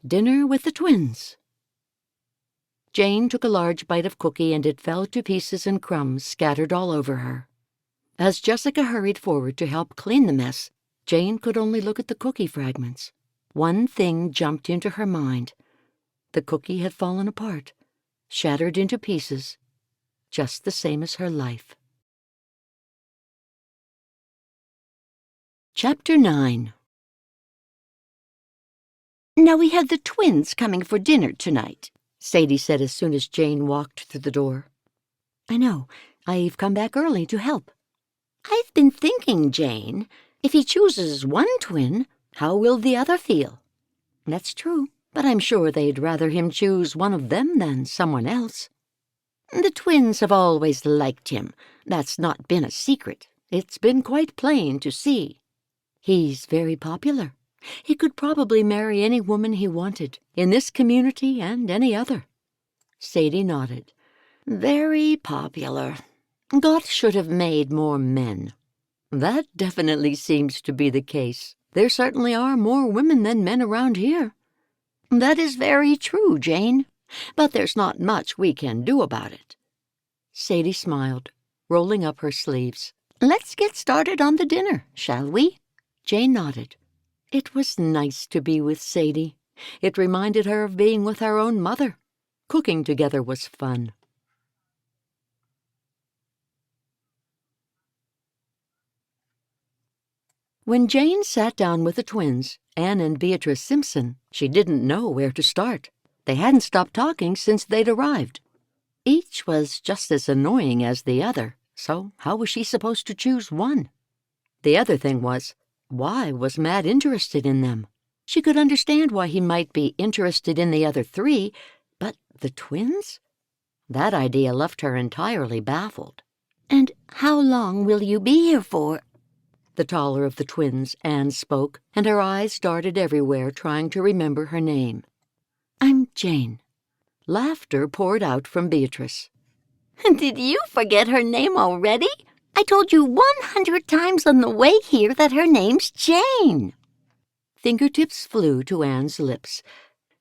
Dinner with the twins. Jane took a large bite of cookie and it fell to pieces and crumbs scattered all over her. As Jessica hurried forward to help clean the mess, Jane could only look at the cookie fragments. One thing jumped into her mind. The cookie had fallen apart, shattered into pieces, just the same as her life. Chapter 9. Now we have the twins coming for dinner tonight, Sadie said as soon as Jane walked through the door. I know. I've come back early to help. I've been thinking, Jane, if he chooses one twin, how will the other feel? That's true, but I'm sure they'd rather him choose one of them than someone else. The twins have always liked him. That's not been a secret. It's been quite plain to see. He's very popular. He could probably marry any woman he wanted, in this community and any other. Sadie nodded. Very popular. God should have made more men. That definitely seems to be the case. There certainly are more women than men around here. That is very true, Jane, but there's not much we can do about it. Sadie smiled, rolling up her sleeves. Let's get started on the dinner, shall we? Jane nodded. It was nice to be with Sadie. It reminded her of being with our own mother. Cooking together was fun. When Jane sat down with the twins, Anne and Beatrice Simpson, she didn't know where to start. They hadn't stopped talking since they'd arrived. Each was just as annoying as the other, so how was she supposed to choose one? The other thing was, why was Matt interested in them? She could understand why he might be interested in the other three, but the twins? That idea left her entirely baffled. And how long will you be here for? The taller of the twins, Anne, spoke, and her eyes darted everywhere trying to remember her name. I'm Jane. Laughter poured out from Beatrice. Did you forget her name already? I told you 100 times on the way here that her name's Jane. Fingertips flew to Anne's lips.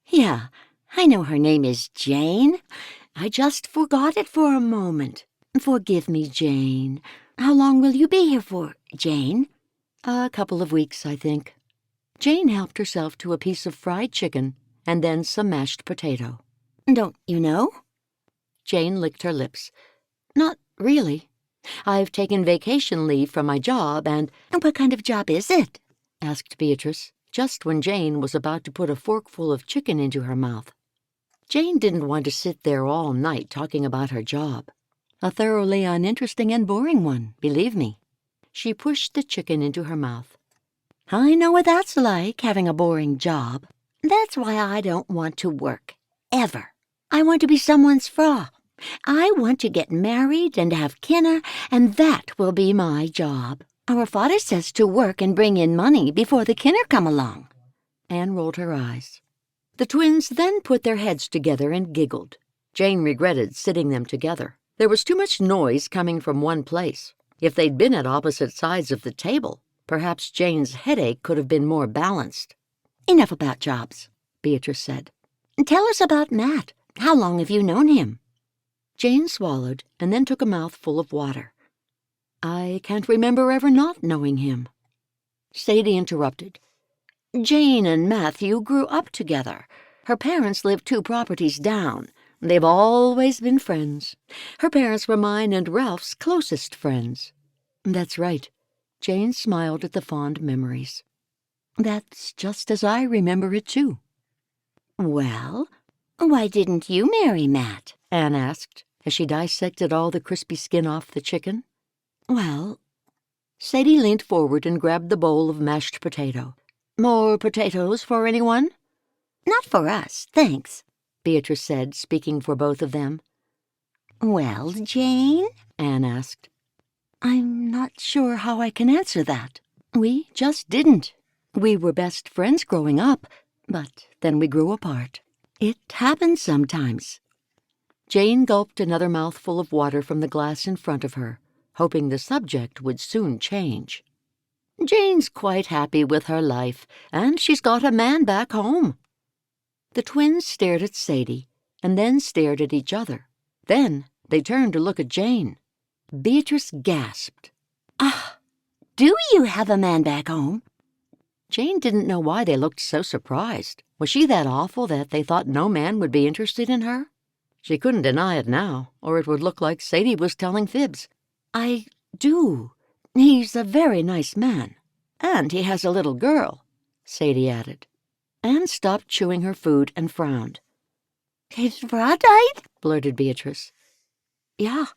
Yeah, I know her name is Jane. I just forgot it for a moment. Forgive me, Jane. How long will you be here for, Jane? A couple of weeks, I think. Jane helped herself to a piece of fried chicken and then some mashed potato. Don't you know? Jane licked her lips. Not really. I've taken vacation leave from my job and— What kind of job is it? asked Beatrice, just when Jane was about to put a forkful of chicken into her mouth. Jane didn't want to sit there all night talking about her job. A thoroughly uninteresting and boring one, believe me. She pushed the chicken into her mouth. I know what that's like, having a boring job. That's why I don't want to work, ever. I want to be someone's fra. I want to get married and have kinner, and that will be my job. Our father says to work and bring in money before the kinner come along. Anne rolled her eyes. The twins then put their heads together and giggled. Jane regretted sitting them together. There was too much noise coming from one place. If they'd been at opposite sides of the table, perhaps Jane's headache could have been more balanced. Enough about jobs, Beatrice said. Tell us about Matt. How long have you known him? Jane swallowed and then took a mouthful of water. I can't remember ever not knowing him. Sadie interrupted. Jane and Matthew grew up together. Her parents lived 2 properties down. They've always been friends. Her parents were mine and Ralph's closest friends. That's right. Jane smiled at the fond memories. That's just as I remember it, too. Well, why didn't you marry Matt? Anne asked, as she dissected all the crispy skin off the chicken. Well, Sadie leaned forward and grabbed the bowl of mashed potato. More potatoes for anyone? Not for us, thanks, Beatrice said, speaking for both of them. Well, Jane? Anne asked. I'm not sure how I can answer that. We just didn't. We were best friends growing up, but then we grew apart. It happens sometimes. Jane gulped another mouthful of water from the glass in front of her, hoping the subject would soon change. Jane's quite happy with her life, and she's got a man back home. The twins stared at Sadie, and then stared at each other. Then they turned to look at Jane. Beatrice gasped. Ah, do you have a man back home? Jane didn't know why they looked so surprised. Was she that awful that they thought no man would be interested in her? She couldn't deny it now, or it would look like Sadie was telling fibs. I do. He's a very nice man. And he has a little girl, Sadie added. Anne stopped chewing her food and frowned. His fra died? Blurted Beatrice. Yeah.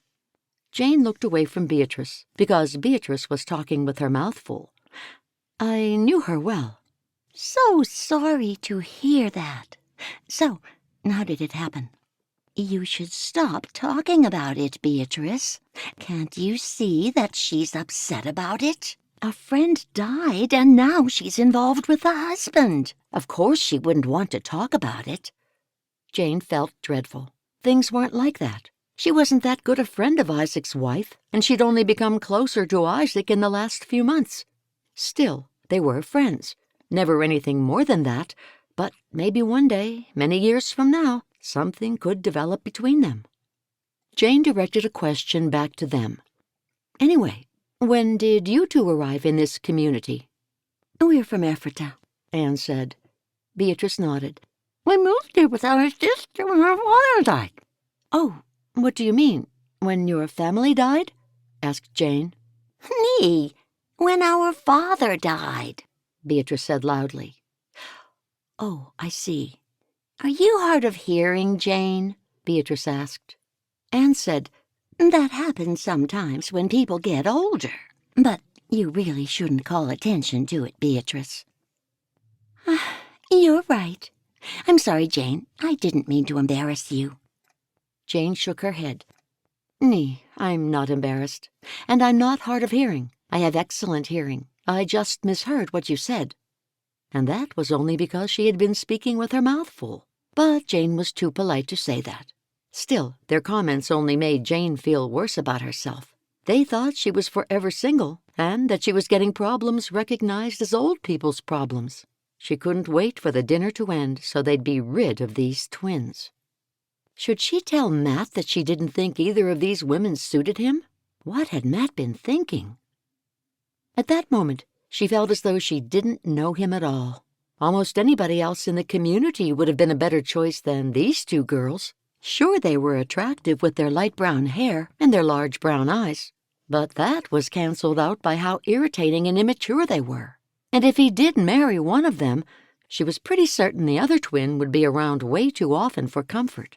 Jane looked away from Beatrice, because Beatrice was talking with her mouth full. I knew her well. So sorry to hear that. So, how did it happen? You should stop talking about it, Beatrice. Can't you see that she's upset about it? A friend died, and now she's involved with the husband. Of course she wouldn't want to talk about it. Jane felt dreadful. Things weren't like that. She wasn't that good a friend of Isaac's wife, and she'd only become closer to Isaac in the last few months. Still, they were friends. Never anything more than that, but maybe one day, many years from now, something could develop between them. Jane directed a question back to them. Anyway, when did you 2 arrive in this community? We're from Ephrata, Anne said. Beatrice nodded. We moved here with our sister when our father died. Oh, what do you mean? When your family died? Asked Jane. Nee, when our father died, Beatrice said loudly. Oh, I see. Are you hard of hearing, Jane? Beatrice asked. Anne said, That happens sometimes when people get older. But you really shouldn't call attention to it, Beatrice. You're right. I'm sorry, Jane. I didn't mean to embarrass you. Jane shook her head. Nee, I'm not embarrassed. And I'm not hard of hearing. I have excellent hearing. I just misheard what you said. And that was only because she had been speaking with her mouth full. But Jane was too polite to say that. Still, their comments only made Jane feel worse about herself. They thought she was forever single, and that she was getting problems recognized as old people's problems. She couldn't wait for the dinner to end so they'd be rid of these twins. Should she tell Matt that she didn't think either of these women suited him? What had Matt been thinking? At that moment, she felt as though she didn't know him at all. Almost anybody else in the community would have been a better choice than these two girls. Sure, they were attractive with their light brown hair and their large brown eyes, but that was canceled out by how irritating and immature they were. And if he did marry one of them, she was pretty certain the other twin would be around way too often for comfort.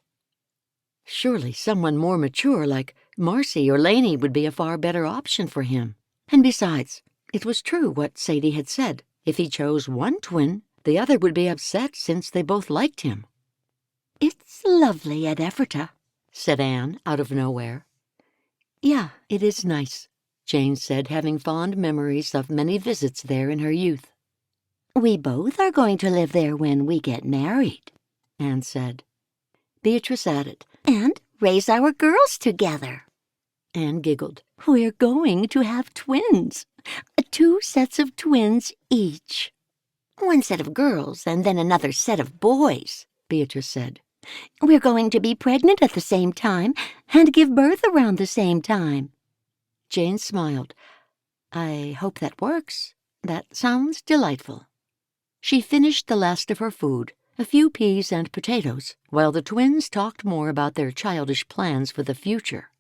Surely someone more mature like Marcy or Lainey would be a far better option for him. And besides, it was true what Sadie had said. If he chose one twin, the other would be upset since they both liked him. "It's lovely at Ephrata," said Anne out of nowhere. Yeah, it is nice, Jane said, having fond memories of many visits there in her youth. "We both are going to live there when we get married," Anne said. Beatrice added, "and raise our girls together." Anne giggled. "We're going to have twins. 2 sets of twins each. 1 set of girls and then another set of boys," Beatrice said. "We're going to be pregnant at the same time and give birth around the same time." Jane smiled. I hope that works. That sounds delightful. She finished the last of her food, a few peas and potatoes, while the twins talked more about their childish plans for the future.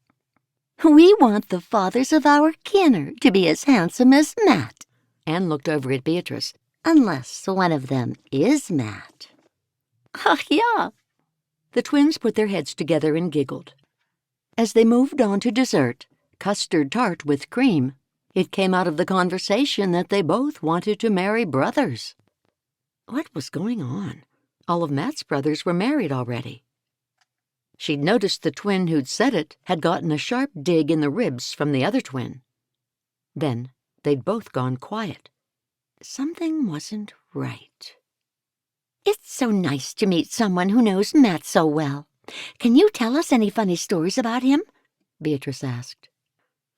"We want the fathers of our kin to be as handsome as Matt." Anne looked over at Beatrice. "Unless one of them is Matt." "Ach, yeah." The twins put their heads together and giggled. As they moved on to dessert, custard tart with cream, it came out of the conversation that they both wanted to marry brothers. What was going on? All of Matt's brothers were married already. She'd noticed the twin who'd said it had gotten a sharp dig in the ribs from the other twin. Then they'd both gone quiet. Something wasn't right. "It's so nice to meet someone who knows Matt so well. Can you tell us any funny stories about him?" Beatrice asked.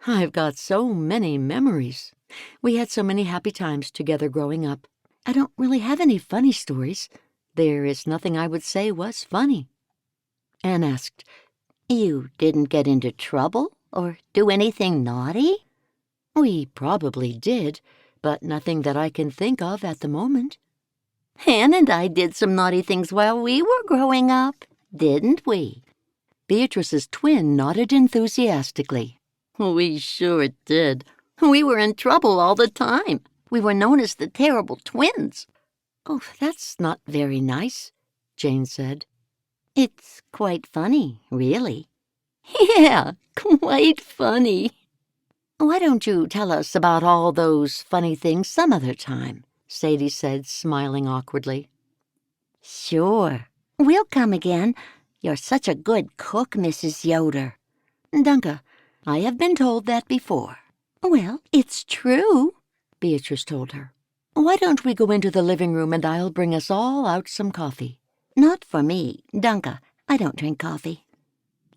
I've got so many memories. We had so many happy times together growing up. I don't really have any funny stories. There is nothing I would say was funny. Anne asked, "You didn't get into trouble or do anything naughty?" We probably did, but nothing that I can think of at the moment. "Anne and I did some naughty things while we were growing up, didn't we?" Beatrice's twin nodded enthusiastically. "We sure did. We were in trouble all the time. We were known as the Terrible Twins." "Oh, that's not very nice," Jane said. "It's quite funny, really." "Yeah, quite funny." "Why don't you tell us about all those funny things some other time?" Sadie said, smiling awkwardly. "Sure. We'll come again. You're such a good cook, Mrs. Yoder." "Danke. I have been told that before." "Well, it's true," Beatrice told her. "Why don't we go into the living room and I'll bring us all out some coffee?" "Not for me, Danke. I don't drink coffee."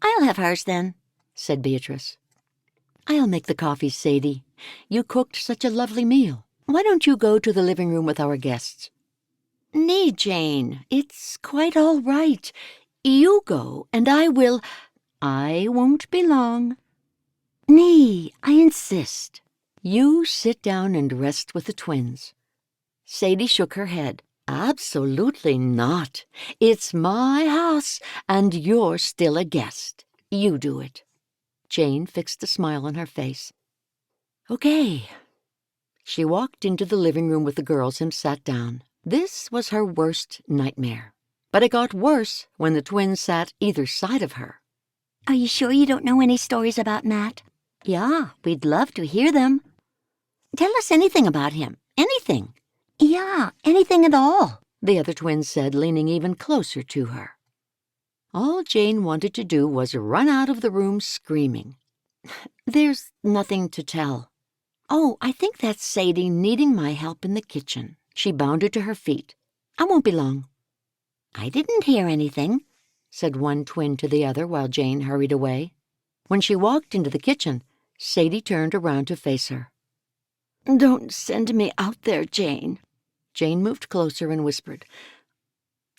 "I'll have hers then," said Beatrice. "I'll make the coffee, Sadie. You cooked such a lovely meal. Why don't you go to the living room with our guests?" "Nee, Jane, it's quite all right. You go, and I will. I won't be long." "Nee, I insist." "You sit down and rest with the twins." Sadie shook her head. "Absolutely not. It's my house, and you're still a guest. You do it." Jane fixed a smile on her face. "Okay." She walked into the living room with the girls and sat down. This was her worst nightmare. But it got worse when the twins sat either side of her. "Are you sure you don't know any stories about Matt?" "Yeah, we'd love to hear them." "Tell us anything about him. Anything." "Yeah, anything at all," the other twin said, leaning even closer to her. All Jane wanted to do was run out of the room screaming. "There's nothing to tell. Oh, I think that's Sadie needing my help in the kitchen." She bounded to her feet. "I won't be long." "I didn't hear anything," said one twin to the other while Jane hurried away. When she walked into the kitchen, Sadie turned around to face her. "Don't send me out there, Jane." Jane moved closer and whispered,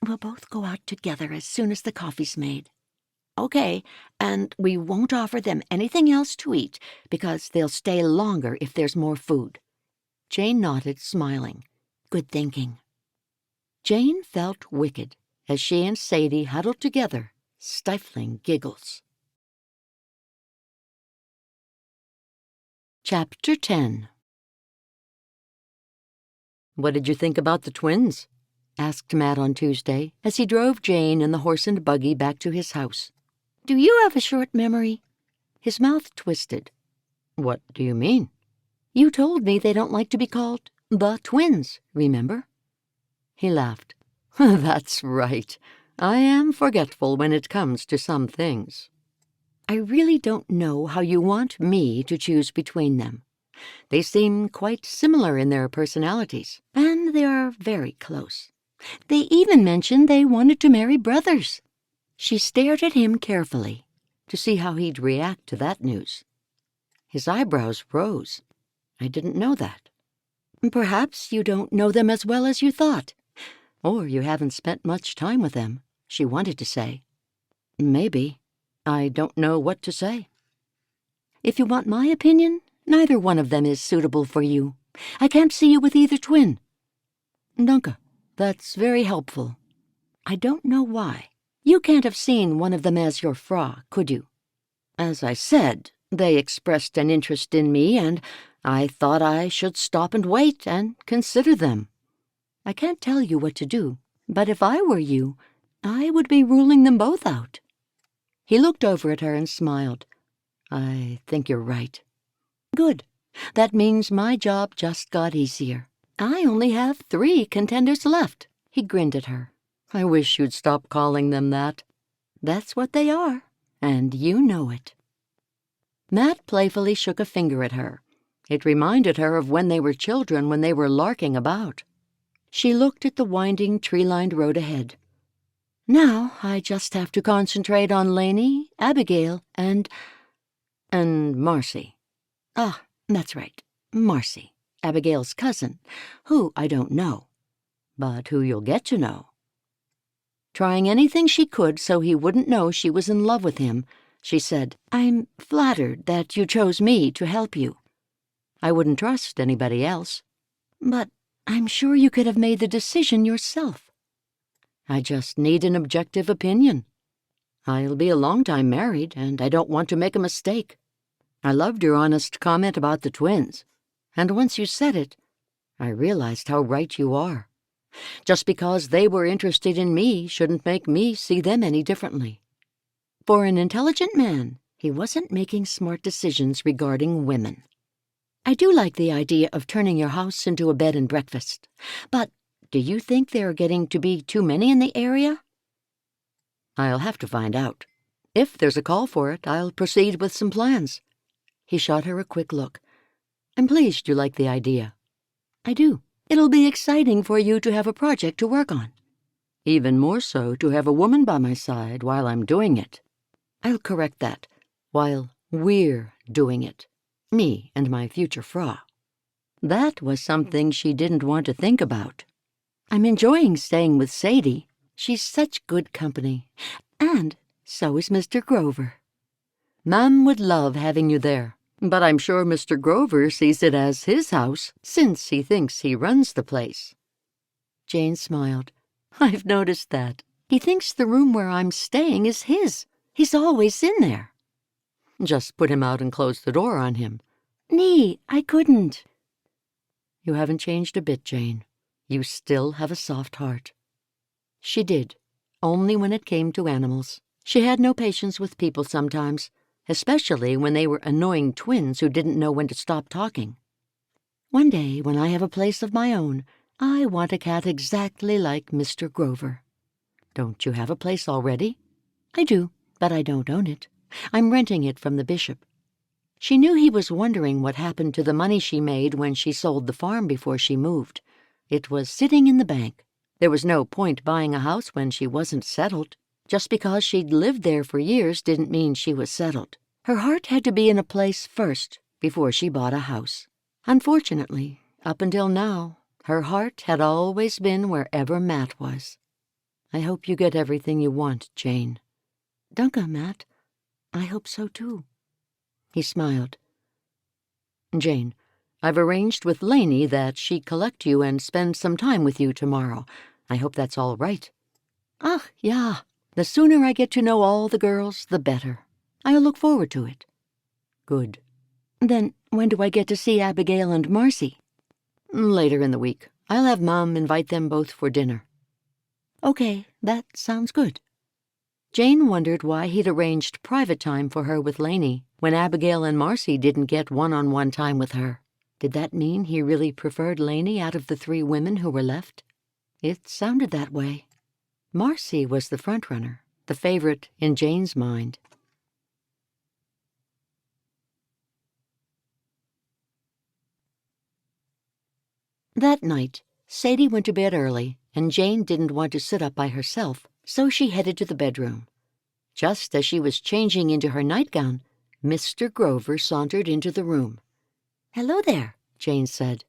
"We'll both go out together as soon as the coffee's made." "Okay, and we won't offer them anything else to eat, because they'll stay longer if there's more food." Jane nodded, smiling. "Good thinking." Jane felt wicked as she and Sadie huddled together, stifling giggles. Chapter 10. "What did you think about the twins?" asked Matt on Tuesday as he drove Jane and the horse and buggy back to his house. "Do you have a short memory?" His mouth twisted. "What do you mean?" "You told me they don't like to be called the twins, remember?" He laughed. "That's right. I am forgetful when it comes to some things. I really don't know how you want me to choose between them. They seem quite similar in their personalities, and they're very close. They even mentioned they wanted to marry brothers." She stared at him carefully to see how he'd react to that news. His eyebrows rose. "I didn't know that." "Perhaps you don't know them as well as you thought. Or you haven't spent much time with them," she wanted to say. "Maybe. I don't know what to say." "If you want my opinion, neither one of them is suitable for you. I can't see you with either twin." "Danke. That's very helpful. I don't know why. You can't have seen one of them as your Frau, could you? As I said, they expressed an interest in me, and I thought I should stop and wait and consider them. I can't tell you what to do, but if I were you, I would be ruling them both out." He looked over at her and smiled. "I think you're right." "Good. That means my job just got easier. I only have 3 contenders left." He grinned at her. "I wish you'd stop calling them that." "That's what they are, and you know it." Matt playfully shook a finger at her. It reminded her of when they were children, when they were larking about. She looked at the winding, tree-lined road ahead. "Now I just have to concentrate on Lainey, Abigail, and Marcy. Ah, that's right, Marcy, Abigail's cousin, who I don't know, but who you'll get to know." Trying anything she could so he wouldn't know she was in love with him, she said, "I'm flattered that you chose me to help you. I wouldn't trust anybody else. But I'm sure you could have made the decision yourself. I just need an objective opinion. I'll be a long time married, and I don't want to make a mistake. I loved your honest comment about the twins, and once you said it, I realized how right you are. Just because they were interested in me shouldn't make me see them any differently." For an intelligent man, he wasn't making smart decisions regarding women. "I do like the idea of turning your house into a bed and breakfast, but do you think there are getting to be too many in the area?" "I'll have to find out. If there's a call for it, I'll proceed with some plans." He shot her a quick look. "I'm pleased you like the idea." "I do. It'll be exciting for you to have a project to work on." "Even more so to have a woman by my side while I'm doing it." "I'll correct that. While we're doing it. Me and my future Frau." That was something she didn't want to think about. "I'm enjoying staying with Sadie. She's such good company. And so is Mr. Grover." "Ma'am would love having you there. But I'm sure Mr. Grover sees it as his house, since he thinks he runs the place." Jane smiled. "I've noticed that. He thinks the room where I'm staying is his. He's always in there." "Just put him out and close the door on him." "Nee, I couldn't." "You haven't changed a bit, Jane. You still have a soft heart." She did, only when it came to animals. She had no patience with people sometimes, especially when they were annoying twins who didn't know when to stop talking. "One day, when I have a place of my own, I want a cat exactly like Mr. Grover." "Don't you have a place already?" "I do, but I don't own it. I'm renting it from the bishop." She knew he was wondering what happened to the money she made when she sold the farm before she moved. It was sitting in the bank. There was no point buying a house when she wasn't settled. Just because she'd lived there for years didn't mean she was settled. Her heart had to be in a place first before she bought a house. Unfortunately, up until now, Her heart had always been wherever Matt was. I hope you get everything you want, Jane. Danke, Matt. I hope so too. He smiled. Jane, I've arranged with Lainey that she collect you and spend some time with you tomorrow. I hope that's all right. Ach, ja. The sooner I get to know all the girls, the better. I'll look forward to it. Good. Then when do I get to see Abigail and Marcy? Later in the week. I'll have Mom invite them both for dinner. Okay, that sounds good. Jane wondered why he'd arranged private time for her with Lainey when Abigail and Marcy didn't get one-on-one time with her. Did that mean he really preferred Lainey out of the 3 women who were left? It sounded that way. Marcy was the front-runner, the favorite in Jane's mind. That night, Sadie went to bed early, and Jane didn't want to sit up by herself, so she headed to the bedroom. Just as she was changing into her nightgown, Mr. Grover sauntered into the room. "Hello there," Jane said.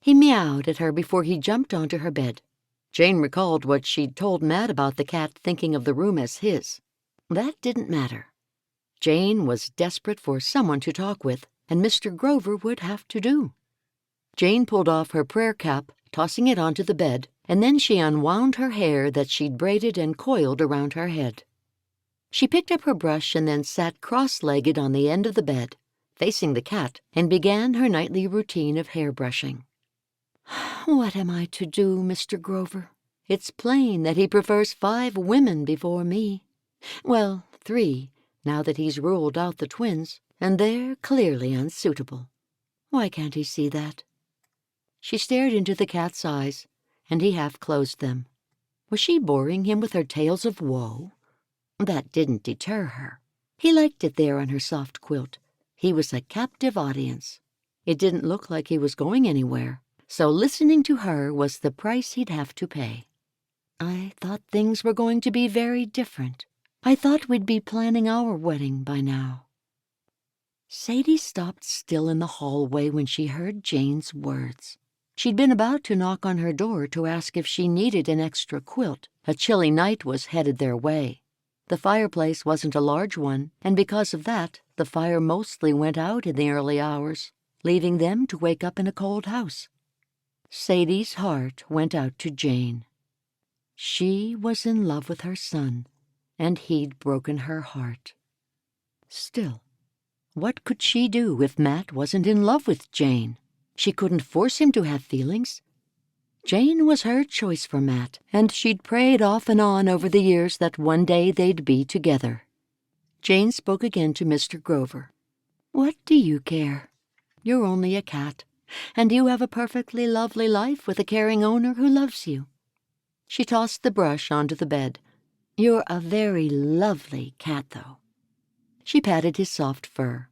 He meowed at her before he jumped onto her bed. Jane recalled what she'd told Matt about the cat thinking of the room as his. That didn't matter. Jane was desperate for someone to talk with, and Mr. Grover would have to do. Jane pulled off her prayer cap, tossing it onto the bed, and then she unwound her hair that she'd braided and coiled around her head. She picked up her brush and then sat cross-legged on the end of the bed, facing the cat, and began her nightly routine of hair-brushing. What am I to do, Mr. Grover? It's plain that he prefers 5 women before me. Well, 3, now that he's ruled out the twins, and they're clearly unsuitable. Why can't he see that? She stared into the cat's eyes, and he half closed them. Was she boring him with her tales of woe? That didn't deter her. He liked it there on her soft quilt. He was a captive audience. It didn't look like he was going anywhere, so listening to her was the price he'd have to pay. I thought things were going to be very different. I thought we'd be planning our wedding by now. Sadie stopped still in the hallway when she heard Jane's words. She'd been about to knock on her door to ask if she needed an extra quilt. A chilly night was headed their way. The fireplace wasn't a large one, and because of that, the fire mostly went out in the early hours, leaving them to wake up in a cold house. Sadie's heart went out to Jane. She was in love with her son, and he'd broken her heart. Still, what could she do if Matt wasn't in love with Jane? She couldn't force him to have feelings. Jane was her choice for Matt, and she'd prayed off and on over the years that one day they'd be together. Jane spoke again to Mr. Grover. "What do you care? You're only a cat, and you have a perfectly lovely life with a caring owner who loves you." She tossed the brush onto the bed. "You're a very lovely cat, though." She patted his soft fur.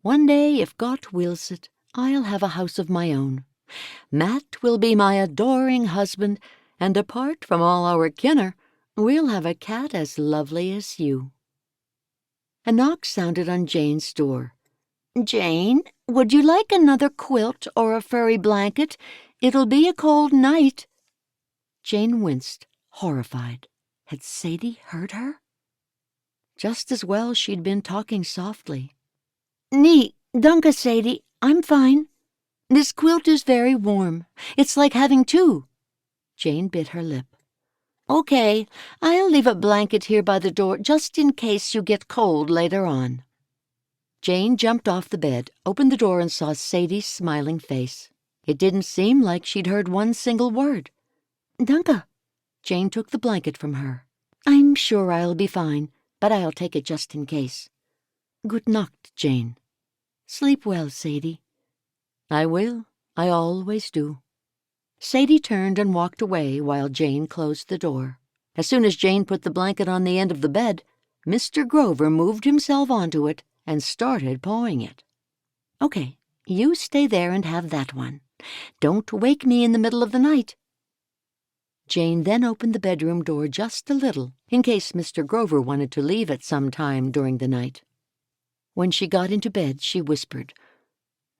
"One day, if God wills it, I'll have a house of my own. Matt will be my adoring husband, and apart from all our kinner, we'll have a cat as lovely as you." A knock sounded on Jane's door. "Jane, would you like another quilt or a furry blanket? It'll be a cold night." Jane winced, horrified. Had Sadie heard her? Just as well she'd been talking softly. "Nee, danke, Sadie. I'm fine. This quilt is very warm. It's like having 2. Jane bit her lip. "Okay, I'll leave a blanket here by the door just in case you get cold later on." Jane jumped off the bed, opened the door, and saw Sadie's smiling face. It didn't seem like she'd heard one single word. "Danke." Jane took the blanket from her. "I'm sure I'll be fine, but I'll take it just in case." "Good Nacht, Jane." "Sleep well, Sadie." "I will. I always do." Sadie turned and walked away while Jane closed the door. As soon as Jane put the blanket on the end of the bed, Mr. Grover moved himself onto it and started pawing it. "Okay, you stay there and have that one. Don't wake me in the middle of the night." Jane then opened the bedroom door just a little, in case Mr. Grover wanted to leave at some time during the night. When she got into bed, she whispered,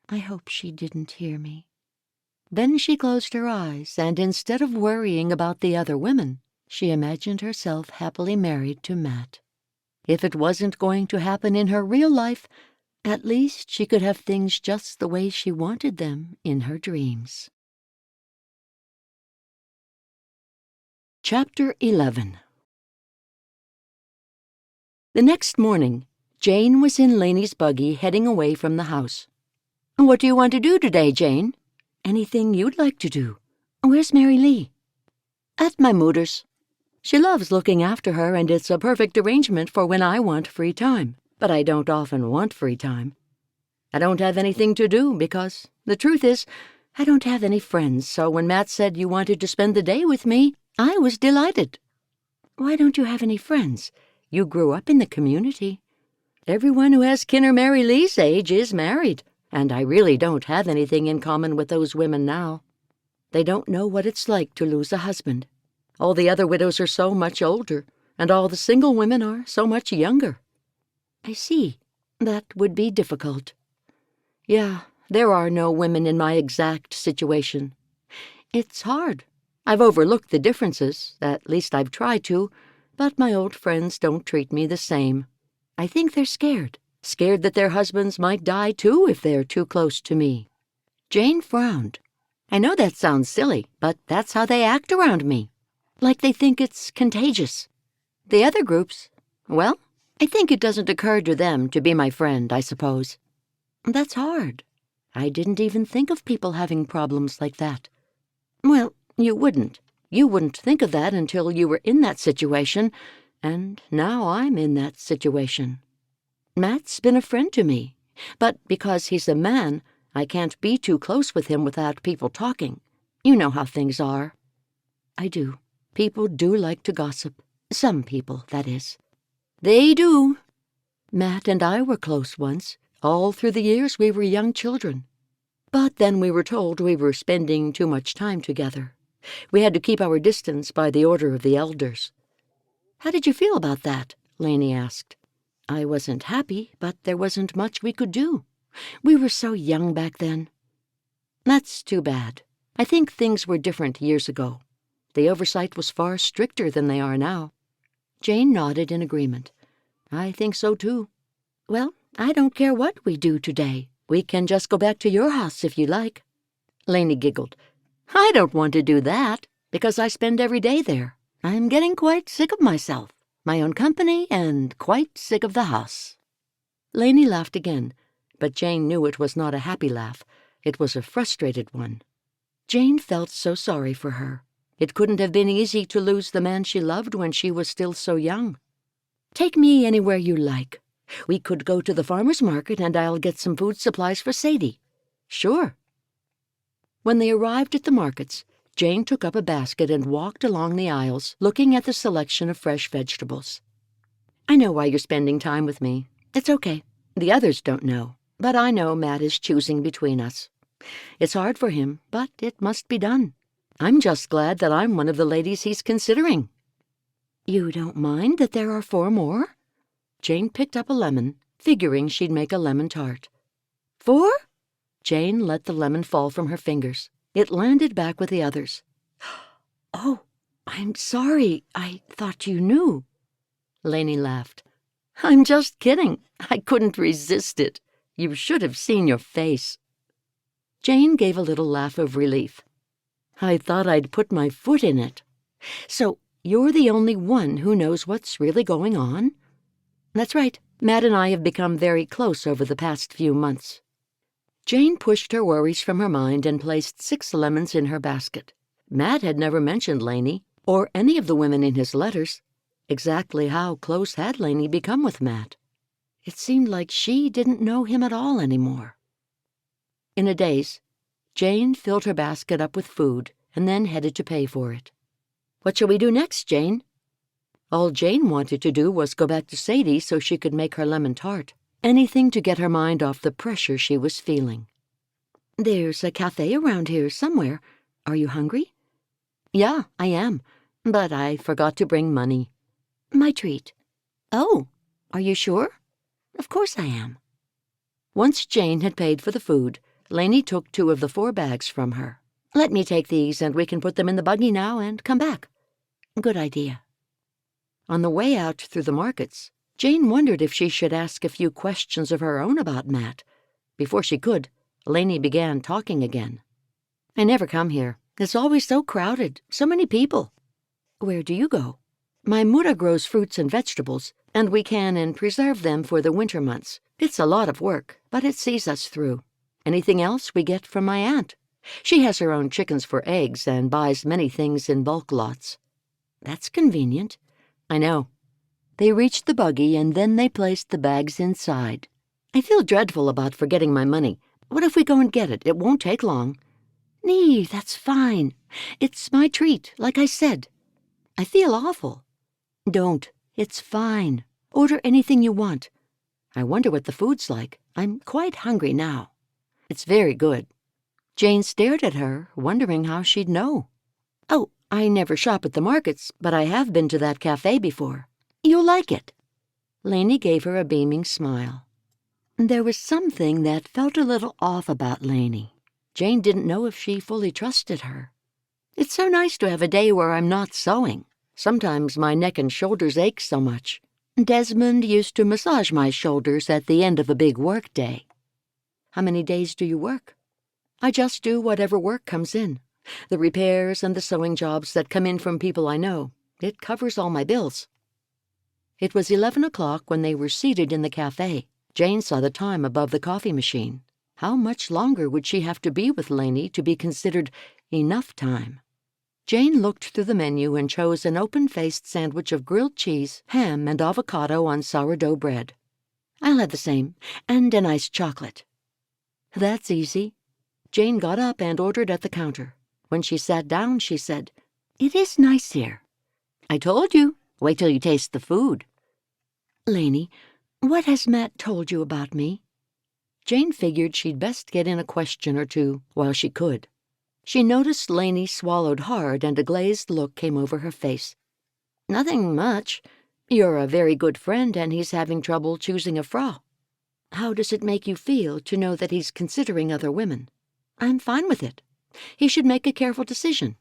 "I hope she didn't hear me." Then she closed her eyes, and instead of worrying about the other women, she imagined herself happily married to Matt. If it wasn't going to happen in her real life, at least she could have things just the way she wanted them in her dreams. Chapter 11. The next morning, Jane was in Laney's buggy heading away from the house. "What do you want to do today, Jane?" "Anything you'd like to do." "Where's Mary Lee?" "At my mooter's. She loves looking after her, and it's a perfect arrangement for when I want free time. But I don't often want free time. I don't have anything to do because, the truth is, I don't have any friends, so when Matt said you wanted to spend the day with me, I was delighted." "Why don't you have any friends? You grew up in the community." "Everyone who has kin or Mary Lee's age is married, and I really don't have anything in common with those women now. They don't know what it's like to lose a husband. All the other widows are so much older, and all the single women are so much younger." "I see. That would be difficult." "Yeah, there are no women in my exact situation. It's hard. I've overlooked the differences, at least I've tried to, but my old friends don't treat me the same. I think they're scared that their husbands might die too if they're too close to me." Jane frowned. "I know that sounds silly, but that's how they act around me. Like they think it's contagious. The other groups, well, I think it doesn't occur to them to be my friend, I suppose." "That's hard. I didn't even think of people having problems like that." "Well, you wouldn't. You wouldn't think of that until you were in that situation, and now I'm in that situation. Matt's been a friend to me, but because he's a man, I can't be too close with him without people talking. You know how things are." "I do. People do like to gossip. Some people, that is." "They do. Matt and I were close once, all through the years we were young children. But then we were told we were spending too much time together. We had to keep our distance by the order of the elders." "How did you feel about that?" Laney asked. "I wasn't happy, but there wasn't much we could do. We were so young back then." "That's too bad. I think things were different years ago. The oversight was far stricter than they are now." Jane nodded in agreement. "I think so, too." "Well, I don't care what we do today. We can just go back to your house if you like." Laney giggled. "I don't want to do that, because I spend every day there. I'm getting quite sick of myself, my own company, and quite sick of the house." Laney laughed again, but Jane knew it was not a happy laugh. It was a frustrated one. Jane felt so sorry for her. It couldn't have been easy to lose the man she loved when she was still so young. "Take me anywhere you like. We could go to the farmer's market and I'll get some food supplies for Sadie." "Sure." When they arrived at the markets, Jane took up a basket and walked along the aisles, looking at the selection of fresh vegetables. "I know why you're spending time with me. It's okay. The others don't know, but I know Matt is choosing between us. It's hard for him, but it must be done. I'm just glad that I'm one of the ladies he's considering." "You don't mind that there are 4 more?" Jane picked up a lemon, figuring she'd make a lemon tart. "4?" Jane let the lemon fall from her fingers. It landed back with the others. "Oh, I'm sorry. I thought you knew." Laney laughed. "I'm just kidding. I couldn't resist it. You should have seen your face." Jane gave a little laugh of relief. "I thought I'd put my foot in it. So you're the only one who knows what's really going on?" "That's right. Matt and I have become very close over the past few months." Jane pushed her worries from her mind and placed 6 lemons in her basket. Matt had never mentioned Laney, or any of the women in his letters. Exactly how close had Laney become with Matt? It seemed like she didn't know him at all anymore. In a daze, Jane filled her basket up with food and then headed to pay for it. "What shall we do next, Jane?" All Jane wanted to do was go back to Sadie so she could make her lemon tart. Anything to get her mind off the pressure she was feeling. "There's a cafe around here somewhere. Are you hungry?" "Yeah, I am, but I forgot to bring money." "My treat." "Oh, are you sure?" "Of course I am." Once Jane had paid for the food, Laney took 2 of the 4 bags from her. Let me take these and we can put them in the buggy now and come back." "Good idea." On the way out through the markets, Jane wondered if she should ask a few questions of her own about Matt. Before she could, Lainey began talking again. "I never come here. It's always so crowded, so many people." "Where do you go?" "My mother grows fruits and vegetables, and we can and preserve them for the winter months. It's a lot of work, but it sees us through. Anything else we get from my aunt. She has her own chickens for eggs and buys many things in bulk lots." "That's convenient." "I know." They reached the buggy and then they placed the bags inside. "I feel dreadful about forgetting my money. What if we go and get it? It won't take long." "Nee, that's fine. It's my treat, like I said." "I feel awful." "Don't. It's fine. Order anything you want. I wonder what the food's like. I'm quite hungry now." "It's very good." Jane stared at her, wondering how she'd know. "Oh, I never shop at the markets, but I have been to that cafe before. You'll like it." Lainey gave her a beaming smile. There was something that felt a little off about Lainey. Jane didn't know if she fully trusted her. "It's so nice to have a day where I'm not sewing. Sometimes my neck and shoulders ache so much. Desmond used to massage my shoulders at the end of a big work day." "How many days do you work?" "I just do whatever work comes in. The repairs and the sewing jobs that come in from people I know. It covers all my bills." It was 11 o'clock when they were seated in the cafe. Jane saw the time above the coffee machine. How much longer would she have to be with Lainey to be considered enough time? Jane looked through the menu and chose an open-faced sandwich of grilled cheese, ham, and avocado on sourdough bread. "I'll have the same, and an iced chocolate." "That's easy." Jane got up and ordered at the counter. When she sat down, she said, "It is nice here." "I told you. Wait till you taste the food." "Lainey, what has Matt told you about me?" Jane figured she'd best get in a question or two while she could. She noticed Lainey swallowed hard and a glazed look came over her face. "Nothing much. You're a very good friend and he's having trouble choosing a frau." "How does it make you feel to know that he's considering other women?" "I'm fine with it. He should make a careful decision."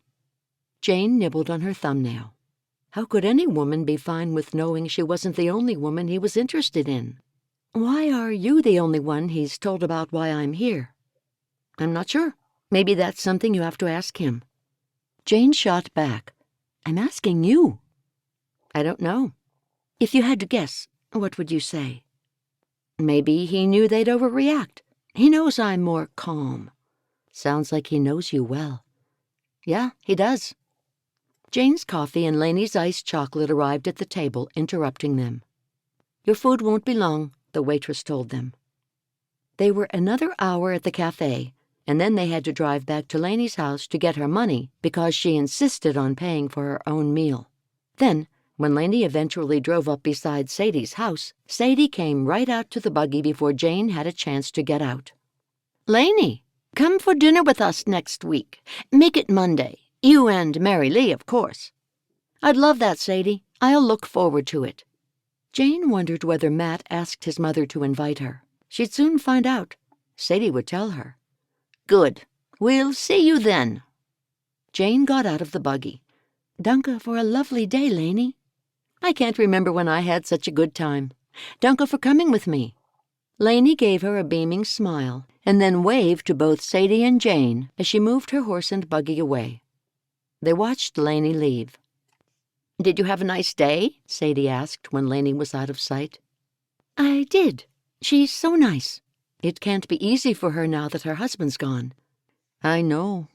Jane nibbled on her thumbnail. How could any woman be fine with knowing she wasn't the only woman he was interested in? "Why are you the only one he's told about why I'm here?" "I'm not sure. Maybe that's something you have to ask him." Jane shot back. "I'm asking you." "I don't know." "If you had to guess, what would you say?" "Maybe he knew they'd overreact. He knows I'm more calm." "Sounds like he knows you well." "Yeah, he does." Jane's coffee and Lainey's iced chocolate arrived at the table, interrupting them. "Your food won't be long," the waitress told them. They were another hour at the cafe, and then they had to drive back to Lainey's house to get her money because she insisted on paying for her own meal. Then, when Lainey eventually drove up beside Sadie's house, Sadie came right out to the buggy before Jane had a chance to get out. "Lainey, come for dinner with us next week. Make it Monday. You and Mary Lee, of course." "I'd love that, Sadie. I'll look forward to it." Jane wondered whether Matt asked his mother to invite her. She'd soon find out. Sadie would tell her. "Good. We'll see you then." Jane got out of the buggy. "Danke for a lovely day, Lainey." "I can't remember when I had such a good time. Danke for coming with me." Lainey gave her a beaming smile and then waved to both Sadie and Jane as she moved her horse and buggy away. They watched Lainey leave. "Did you have a nice day?" Sadie asked when Lainey was out of sight. "I did. She's so nice. It can't be easy for her now that her husband's gone." "I know."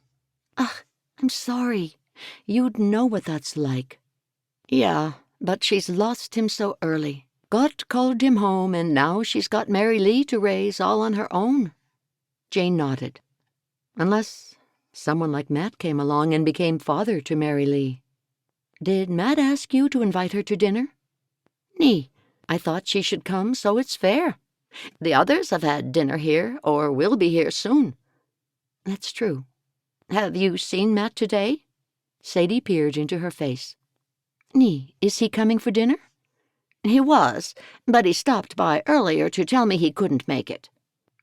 "Ugh, I'm sorry. You'd know what that's like." "Yeah, but she's lost him so early. God called him home, and now she's got Mary Lee to raise all on her own." Jane nodded. "Unless someone like Matt came along and became father to Mary Lee." "Did Matt ask you to invite her to dinner?" "Nee, I thought she should come, so it's fair. The others have had dinner here, or will be here soon." "That's true." "Have you seen Matt today?" Sadie peered into her face. "Nee, is he coming for dinner?" "He was, but he stopped by earlier to tell me he couldn't make it."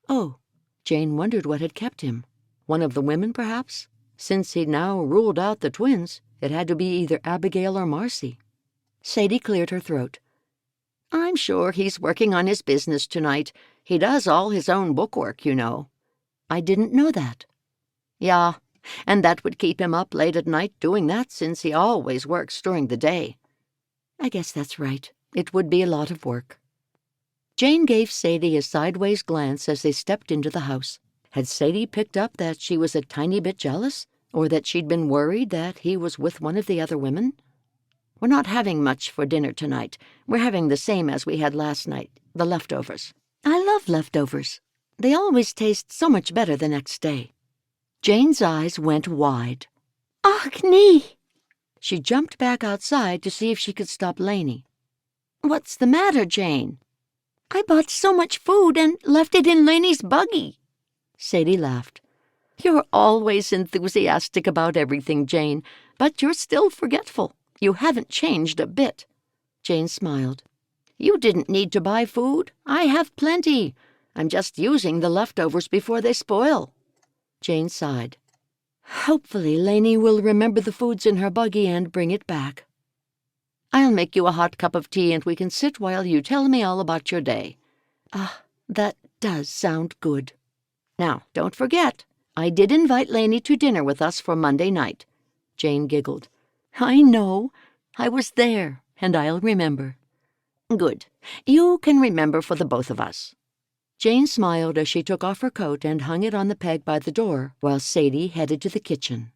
"Oh." Jane wondered what had kept him. One of the women, perhaps? Since he'd now ruled out the twins, it had to be either Abigail or Marcy. Sadie cleared her throat. "I'm sure he's working on his business tonight. He does all his own bookwork, you know." "I didn't know that." "Yeah, and that would keep him up late at night doing that since he always works during the day." "I guess that's right. It would be a lot of work." Jane gave Sadie a sideways glance as they stepped into the house. Had Sadie picked up that she was a tiny bit jealous, or that she'd been worried that he was with one of the other women? "We're not having much for dinner tonight. We're having the same as we had last night, the leftovers." "I love leftovers. They always taste so much better the next day." Jane's eyes went wide. "Ach, nee!" She jumped back outside to see if she could stop Lainey. "What's the matter, Jane?" "I bought so much food and left it in Lainey's buggy." Sadie laughed. "You're always enthusiastic about everything, Jane, but you're still forgetful. You haven't changed a bit." Jane smiled. "You didn't need to buy food. I have plenty. I'm just using the leftovers before they spoil." Jane sighed. "Hopefully Lainey will remember the food's in her buggy and bring it back." "I'll make you a hot cup of tea and we can sit while you tell me all about your day." "Ah, that does sound good." "Now, don't forget, I did invite Lainey to dinner with us for Monday night." Jane giggled. "I know. I was there, and I'll remember." "Good. You can remember for the both of us." Jane smiled as she took off her coat and hung it on the peg by the door, while Sadie headed to the kitchen.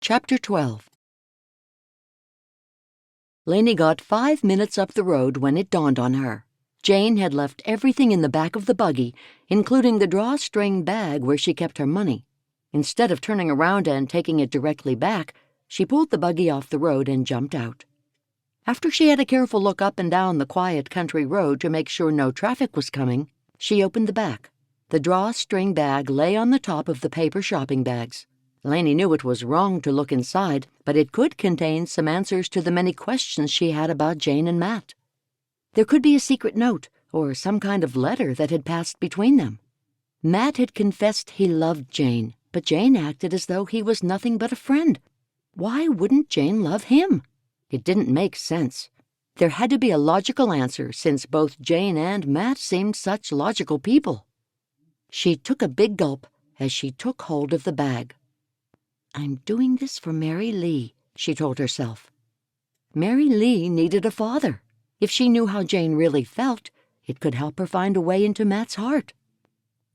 Chapter 12. Lainey got 5 minutes up the road when it dawned on her. Jane had left everything in the back of the buggy, including the drawstring bag where she kept her money. Instead of turning around and taking it directly back, she pulled the buggy off the road and jumped out. After she had a careful look up and down the quiet country road to make sure no traffic was coming, she opened the back. The drawstring bag lay on the top of the paper shopping bags. Lainey knew it was wrong to look inside, but it could contain some answers to the many questions she had about Jane and Matt. There could be a secret note, or some kind of letter that had passed between them. Matt had confessed he loved Jane, but Jane acted as though he was nothing but a friend. Why wouldn't Jane love him? It didn't make sense. There had to be a logical answer, since both Jane and Matt seemed such logical people. She took a big gulp as she took hold of the bag. "I'm doing this for Mary Lee," she told herself. Mary Lee needed a father. If she knew how Jane really felt, it could help her find a way into Matt's heart.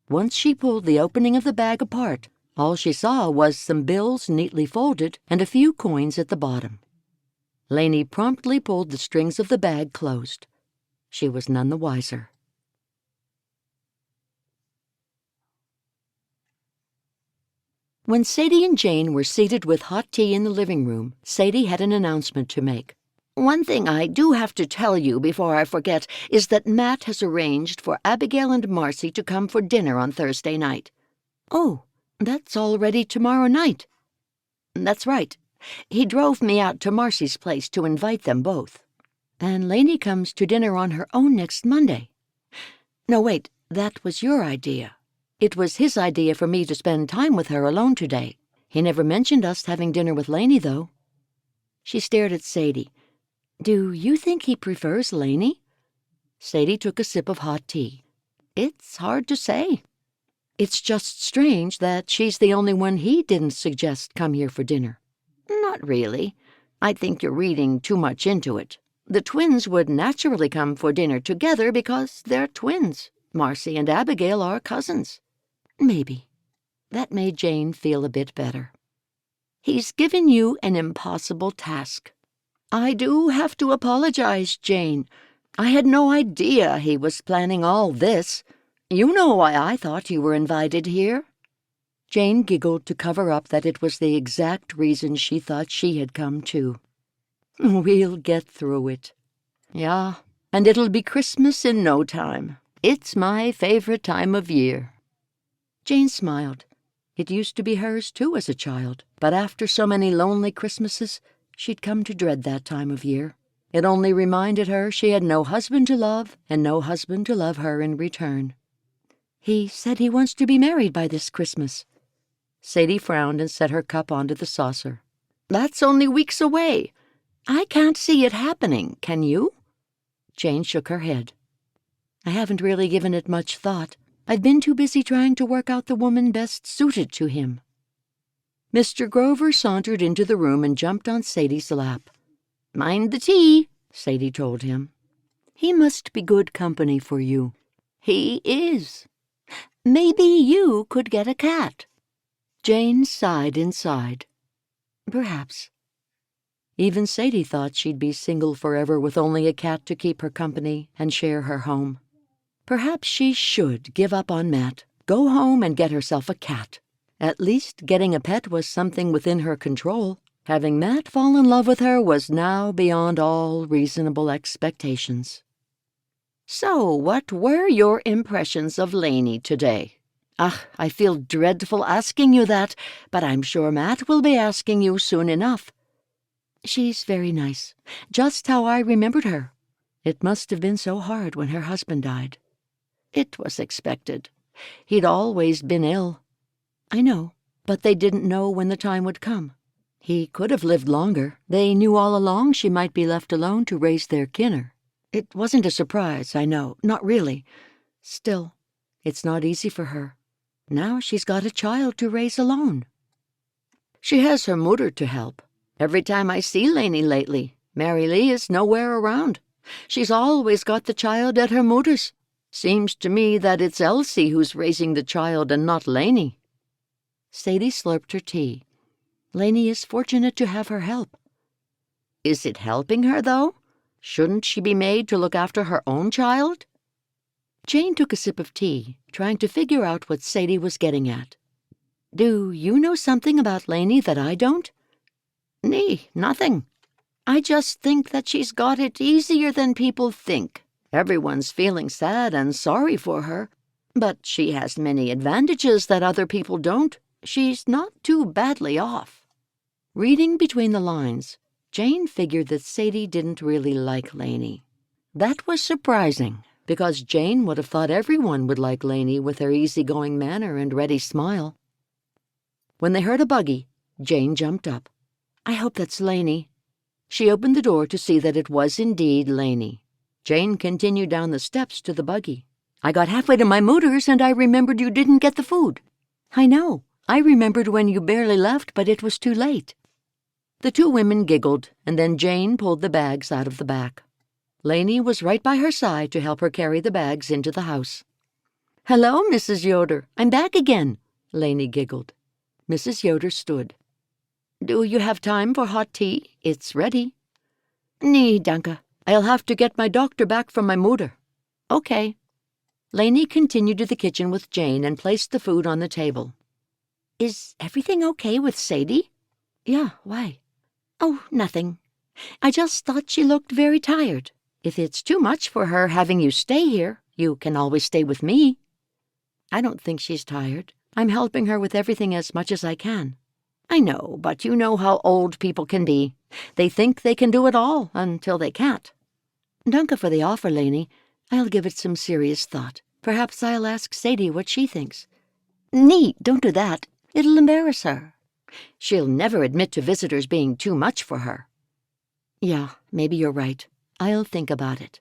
Once she pulled the opening of the bag apart, all she saw was some bills neatly folded and a few coins at the bottom. Lainey promptly pulled the strings of the bag closed. She was none the wiser. When Sadie and Jane were seated with hot tea in the living room, Sadie had an announcement to make. "One thing I do have to tell you before I forget is that Matt has arranged for Abigail and Marcy to come for dinner on Thursday night." "Oh, that's already tomorrow night." "That's right. He drove me out to Marcy's place to invite them both." "And Lainey comes to dinner on her own next Monday." "No, wait, that was your idea. It was his idea for me to spend time with her alone today. He never mentioned us having dinner with Lainey, though." She stared at Sadie. "Do you think he prefers Lainey?" Sadie took a sip of hot tea. "It's hard to say. It's just strange that she's the only one he didn't suggest come here for dinner." "Not really. I think you're reading too much into it. The twins would naturally come for dinner together because they're twins. Marcy and Abigail are cousins." "Maybe." That made Jane feel a bit better. "He's given you an impossible task." "I do have to apologize, Jane. I had no idea he was planning all this. You know why I thought you were invited here." Jane giggled to cover up that it was the exact reason she thought she had come too. "We'll get through it." "Yeah, and it'll be Christmas in no time. It's my favorite time of year." Jane smiled. It used to be hers too as a child, but after so many lonely Christmases, she'd come to dread that time of year. It only reminded her she had no husband to love and no husband to love her in return. He said he wants to be married by this Christmas. Sadie frowned and set her cup onto the saucer. That's only weeks away. I can't see it happening, can you? Jane shook her head. I haven't really given it much thought. I've been too busy trying to work out the woman best suited to him. Mr. Grover sauntered into the room and jumped on Sadie's lap. Mind the tea, Sadie told him. He must be good company for you. He is. Maybe you could get a cat. Jane sighed inside. Perhaps. Even Sadie thought she'd be single forever with only a cat to keep her company and share her home. Perhaps she should give up on Matt, go home and get herself a cat. At least getting a pet was something within her control. Having Matt fall in love with her was now beyond all reasonable expectations. So, what were your impressions of Lainey today? I feel dreadful asking you that, but I'm sure Matt will be asking you soon enough. She's very nice, just how I remembered her. It must have been so hard when her husband died. It was expected. He'd always been ill. I know, but they didn't know when the time would come. He could have lived longer. They knew all along she might be left alone to raise their kinner. It wasn't a surprise, I know, not really. Still, it's not easy for her. Now she's got a child to raise alone. She has her mother to help. Every time I see Lainey lately, Mary Lee is nowhere around. She's always got the child at her mother's. Seems to me that it's Elsie who's raising the child and not Lainey. Sadie slurped her tea. Lainey is fortunate to have her help. Is it helping her, though? Shouldn't she be made to look after her own child? Jane took a sip of tea, trying to figure out what Sadie was getting at. Do you know something about Lainey that I don't? Nee, nothing. I just think that she's got it easier than people think. Everyone's feeling sad and sorry for her, but she has many advantages that other people don't. She's not too badly off. Reading between the lines, Jane figured that Sadie didn't really like Lainey. That was surprising, because Jane would have thought everyone would like Lainey with her easygoing manner and ready smile. When they heard a buggy, Jane jumped up. I hope that's Lainey. She opened the door to see that it was indeed Lainey. Jane continued down the steps to the buggy. I got halfway to my mooters and I remembered you didn't get the food. I know. I remembered when you barely left, but it was too late. The two women giggled, and then Jane pulled the bags out of the back. Lainey was right by her side to help her carry the bags into the house. Hello, Mrs. Yoder. I'm back again, Lainey giggled. Mrs. Yoder stood. Do you have time for hot tea? It's ready. Nee, danke. I'll have to get my doctor back from my moeder. Okay. Lainey continued to the kitchen with Jane and placed the food on the table. Is everything okay with Sadie? Yeah, why? Oh, nothing. I just thought she looked very tired. If it's too much for her having you stay here, you can always stay with me. I don't think she's tired. I'm helping her with everything as much as I can. I know, but you know how old people can be. They think they can do it all until they can't. Danke for the offer, Lainey. I'll give it some serious thought. Perhaps I'll ask Sadie what she thinks. Nee, don't do that. It'll embarrass her. She'll never admit to visitors being too much for her. Yeah, maybe you're right. I'll think about it.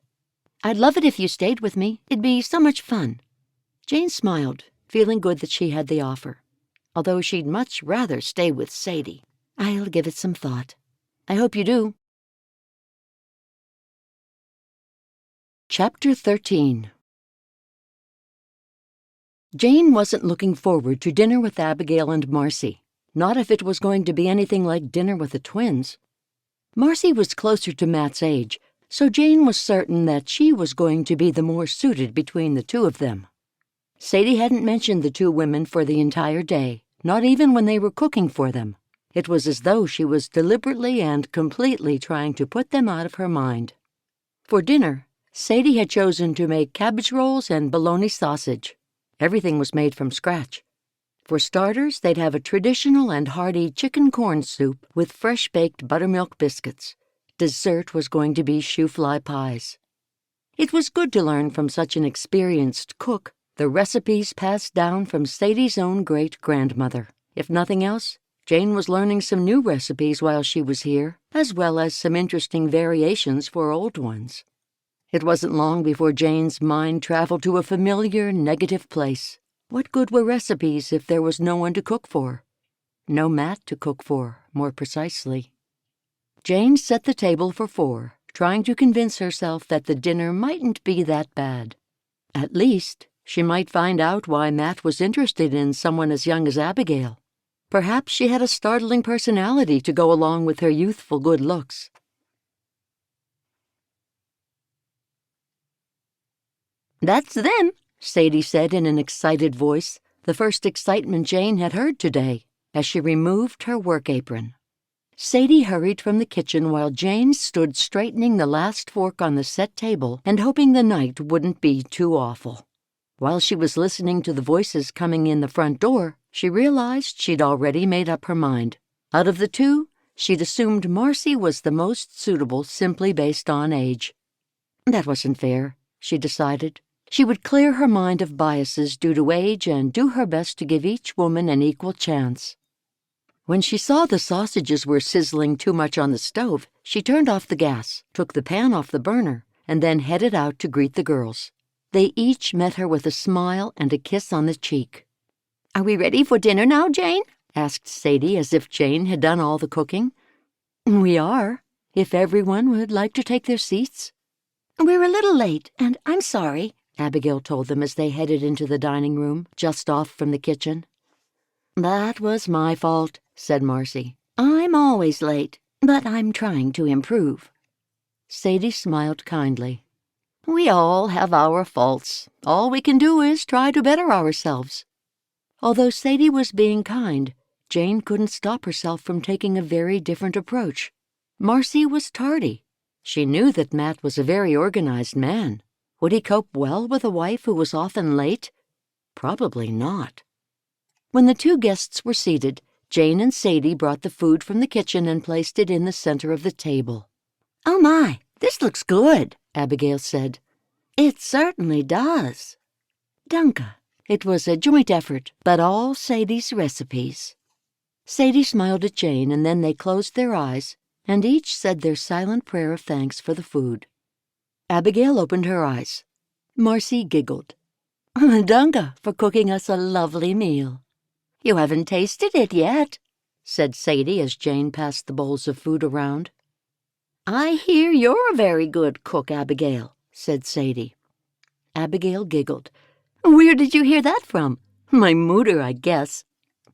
I'd love it if you stayed with me. It'd be so much fun. Jane smiled, feeling good that she had the offer, although she'd much rather stay with Sadie. I'll give it some thought. I hope you do. Chapter 13. Jane wasn't looking forward to dinner with Abigail and Marcy, not if it was going to be anything like dinner with the twins. Marcy was closer to Matt's age, so Jane was certain that she was going to be the more suited between the two of them. Sadie hadn't mentioned the two women for the entire day, not even when they were cooking for them. It was as though she was deliberately and completely trying to put them out of her mind. For dinner, Sadie had chosen to make cabbage rolls and bologna sausage. Everything was made from scratch. For starters, they'd have a traditional and hearty chicken corn soup with fresh-baked buttermilk biscuits. Dessert was going to be shoe-fly pies. It was good to learn from such an experienced cook, the recipes passed down from Sadie's own great-grandmother. If nothing else, Jane was learning some new recipes while she was here, as well as some interesting variations for old ones. It wasn't long before Jane's mind traveled to a familiar, negative place. What good were recipes if there was no one to cook for? No Matt to cook for, more precisely. Jane set the table for 4, trying to convince herself that the dinner mightn't be that bad. At least, she might find out why Matt was interested in someone as young as Abigail. Perhaps she had a startling personality to go along with her youthful good looks. "That's them," Sadie said in an excited voice, the first excitement Jane had heard today, as she removed her work apron. Sadie hurried from the kitchen while Jane stood straightening the last fork on the set table and hoping the night wouldn't be too awful. While she was listening to the voices coming in the front door, she realized she'd already made up her mind. Out of the 2, she'd assumed Marcy was the most suitable simply based on age. That wasn't fair, she decided. She would clear her mind of biases due to age and do her best to give each woman an equal chance. When she saw the sausages were sizzling too much on the stove, she turned off the gas, took the pan off the burner, and then headed out to greet the girls. They each met her with a smile and a kiss on the cheek. "Are we ready for dinner now, Jane?" asked Sadie, as if Jane had done all the cooking. "We are, if everyone would like to take their seats." "We're a little late, and I'm sorry," Abigail told them as they headed into the dining room, just off from the kitchen. "That was my fault," said Marcy. "I'm always late, but I'm trying to improve." Sadie smiled kindly. "We all have our faults. All we can do is try to better ourselves." Although Sadie was being kind, Jane couldn't stop herself from taking a very different approach. Marcy was tardy. She knew that Matt was a very organized man. Would he cope well with a wife who was often late? Probably not. When the 2 guests were seated, Jane and Sadie brought the food from the kitchen and placed it in the center of the table. "Oh my, this looks good," Abigail said. "It certainly does." "Danke." It was a joint effort, but all Sadie's recipes. Sadie smiled at Jane, and then they closed their eyes, and each said their silent prayer of thanks for the food. Abigail opened her eyes. Marcy giggled. "Danke for cooking us a lovely meal." "You haven't tasted it yet," said Sadie as Jane passed the bowls of food around. "I hear you're a very good cook, Abigail," said Sadie. Abigail giggled. "Where did you hear that from?" "My mooder, I guess."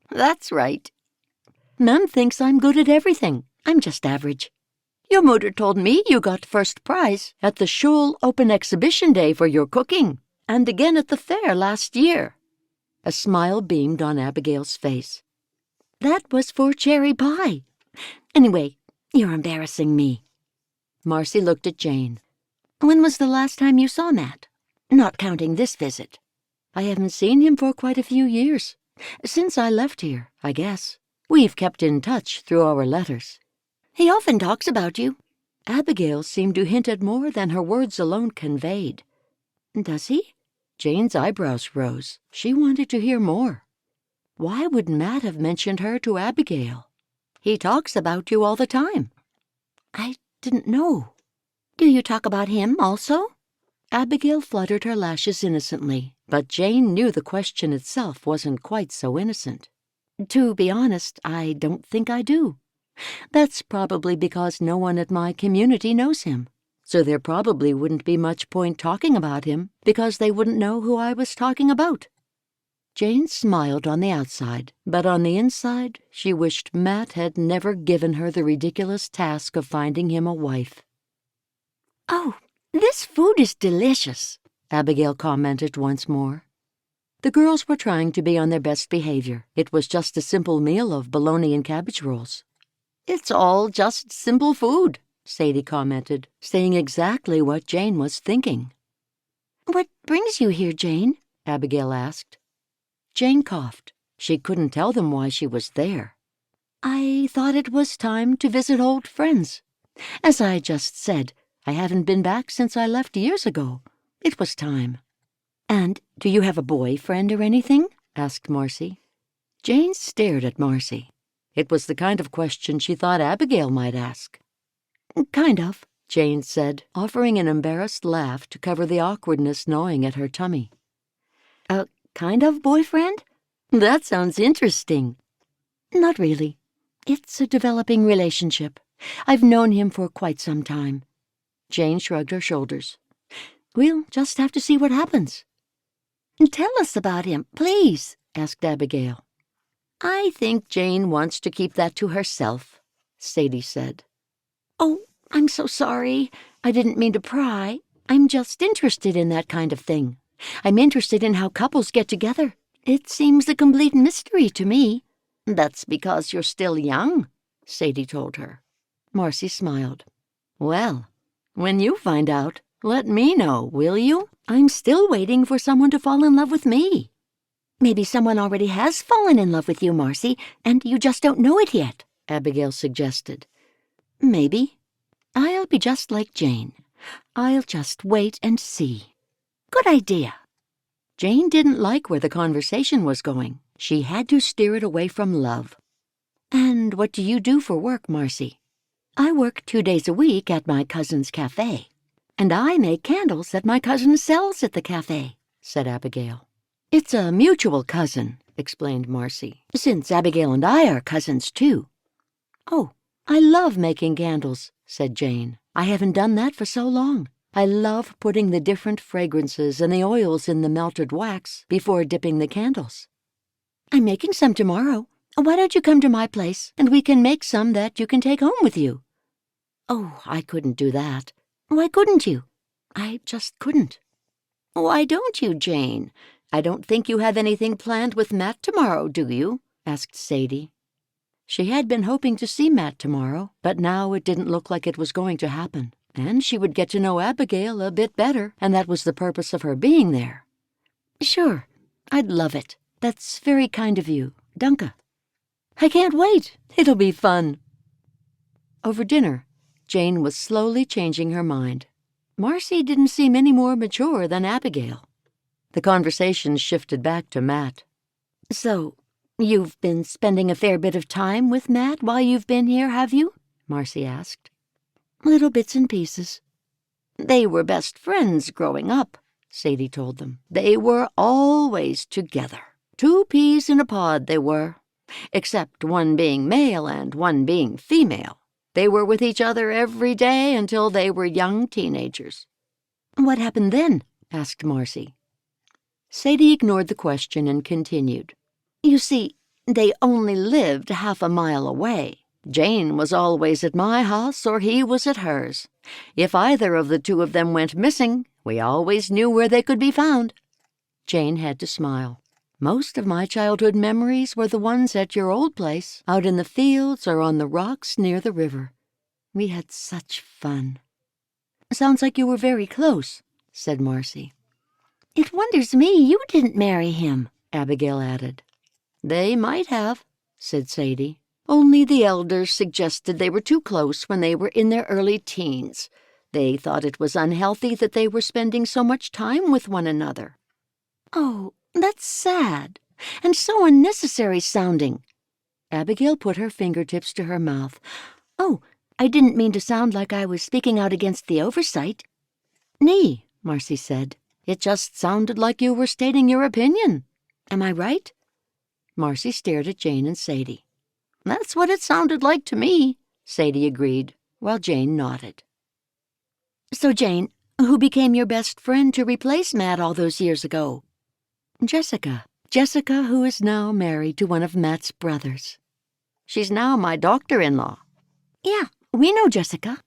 "That's right." "Mem thinks I'm good at everything. I'm just average." "Your mooder told me you got first prize at the Shul Open Exhibition Day for your cooking, and again at the fair last year." A smile beamed on Abigail's face. "That was for cherry pie. Anyway, you're embarrassing me." Marcy looked at Jane. "When was the last time you saw Matt? Not counting this visit." "I haven't seen him for quite a few years. Since I left here, I guess. We've kept in touch through our letters." "He often talks about you." Abigail seemed to hint at more than her words alone conveyed. "Does he?" Jane's eyebrows rose. She wanted to hear more. Why would Matt have mentioned her to Abigail? "He talks about you all the time." "I didn't know. Do you talk about him also?" Abigail fluttered her lashes innocently, but Jane knew the question itself wasn't quite so innocent. "To be honest, I don't think I do. That's probably because no one at my community knows him, so there probably wouldn't be much point talking about him because they wouldn't know who I was talking about." Jane smiled on the outside, but on the inside she wished Matt had never given her the ridiculous task of finding him a wife. "Oh, this food is delicious," Abigail commented once more. The girls were trying to be on their best behavior. It was just a simple meal of bologna and cabbage rolls. "It's all just simple food," Sadie commented, saying exactly what Jane was thinking. "What brings you here, Jane?" Abigail asked. Jane coughed. She couldn't tell them why she was there. "I thought it was time to visit old friends. As I just said, I haven't been back since I left years ago. It was time." And do you have a boyfriend or anything? Asked Marcy. Jane stared at Marcy. It was the kind of question she thought Abigail might ask. Kind of, Jane said, offering an embarrassed laugh to cover the awkwardness gnawing at her tummy. A kind of boyfriend? That sounds interesting. Not really. It's a developing relationship. I've known him for quite some time. Jane shrugged her shoulders. We'll just have to see what happens. Tell us about him, please, asked Abigail. I think Jane wants to keep that to herself, Sadie said. Oh, I'm so sorry. I didn't mean to pry. I'm just interested in that kind of thing. I'm interested in how couples get together. It seems a complete mystery to me. That's because you're still young, Sadie told her. Marcy smiled. Well, when you find out, let me know, will you? I'm still waiting for someone to fall in love with me. Maybe someone already has fallen in love with you, Marcy, and you just don't know it yet, Abigail suggested. Maybe. I'll be just like Jane. I'll just wait and see. Good idea. Jane didn't like where the conversation was going. She had to steer it away from love. And what do you do for work, Marcy? I work 2 days a week at my cousin's cafe. And I make candles that my cousin sells at the cafe, said Abigail. It's a mutual cousin, explained Marcy, since Abigail and I are cousins too. Oh, I love making candles, said Jane. I haven't done that for so long. I love putting the different fragrances and the oils in the melted wax before dipping the candles. I'm making some tomorrow. Why don't you come to my place, and we can make some that you can take home with you? Oh, I couldn't do that. Why couldn't you? I just couldn't. Why don't you, Jane? I don't think you have anything planned with Matt tomorrow, do you? Asked Sadie. She had been hoping to see Matt tomorrow, but now it didn't look like it was going to happen, and she would get to know Abigail a bit better, and that was the purpose of her being there. Sure, I'd love it. That's very kind of you, Dunca. I can't wait. It'll be fun. Over dinner, Jane was slowly changing her mind. Marcy didn't seem any more mature than Abigail. The conversation shifted back to Matt. So, you've been spending a fair bit of time with Matt while you've been here, have you? Marcy asked. Little bits and pieces. They were best friends growing up, Sadie told them. They were always together. 2 peas in a pod they were, except one being male and one being female. They were with each other every day until they were young teenagers. What happened then? Asked Marcy. Sadie ignored the question and continued. You see, they only lived half a mile away. Jane was always at my house or he was at hers. If either of the 2 of them went missing, we always knew where they could be found. Jane had to smile. Most of my childhood memories were the ones at your old place, out in the fields or on the rocks near the river. We had such fun. Sounds like you were very close, said Marcy. It wonders me you didn't marry him, Abigail added. They might have, said Sadie. Only the elders suggested they were too close when they were in their early teens. They thought it was unhealthy that they were spending so much time with one another. Oh, that's sad, and so unnecessary sounding. Abigail put her fingertips to her mouth. Oh, I didn't mean to sound like I was speaking out against the oversight. Nee, Marcy said. It just sounded like you were stating your opinion. Am I right? Marcy stared at Jane and Sadie. That's what it sounded like to me, Sadie agreed, while Jane nodded. So, Jane, who became your best friend to replace Matt all those years ago? Jessica. Jessica, who is now married to one of Matt's brothers. She's now my doctor-in-law. Yeah, we know Jessica.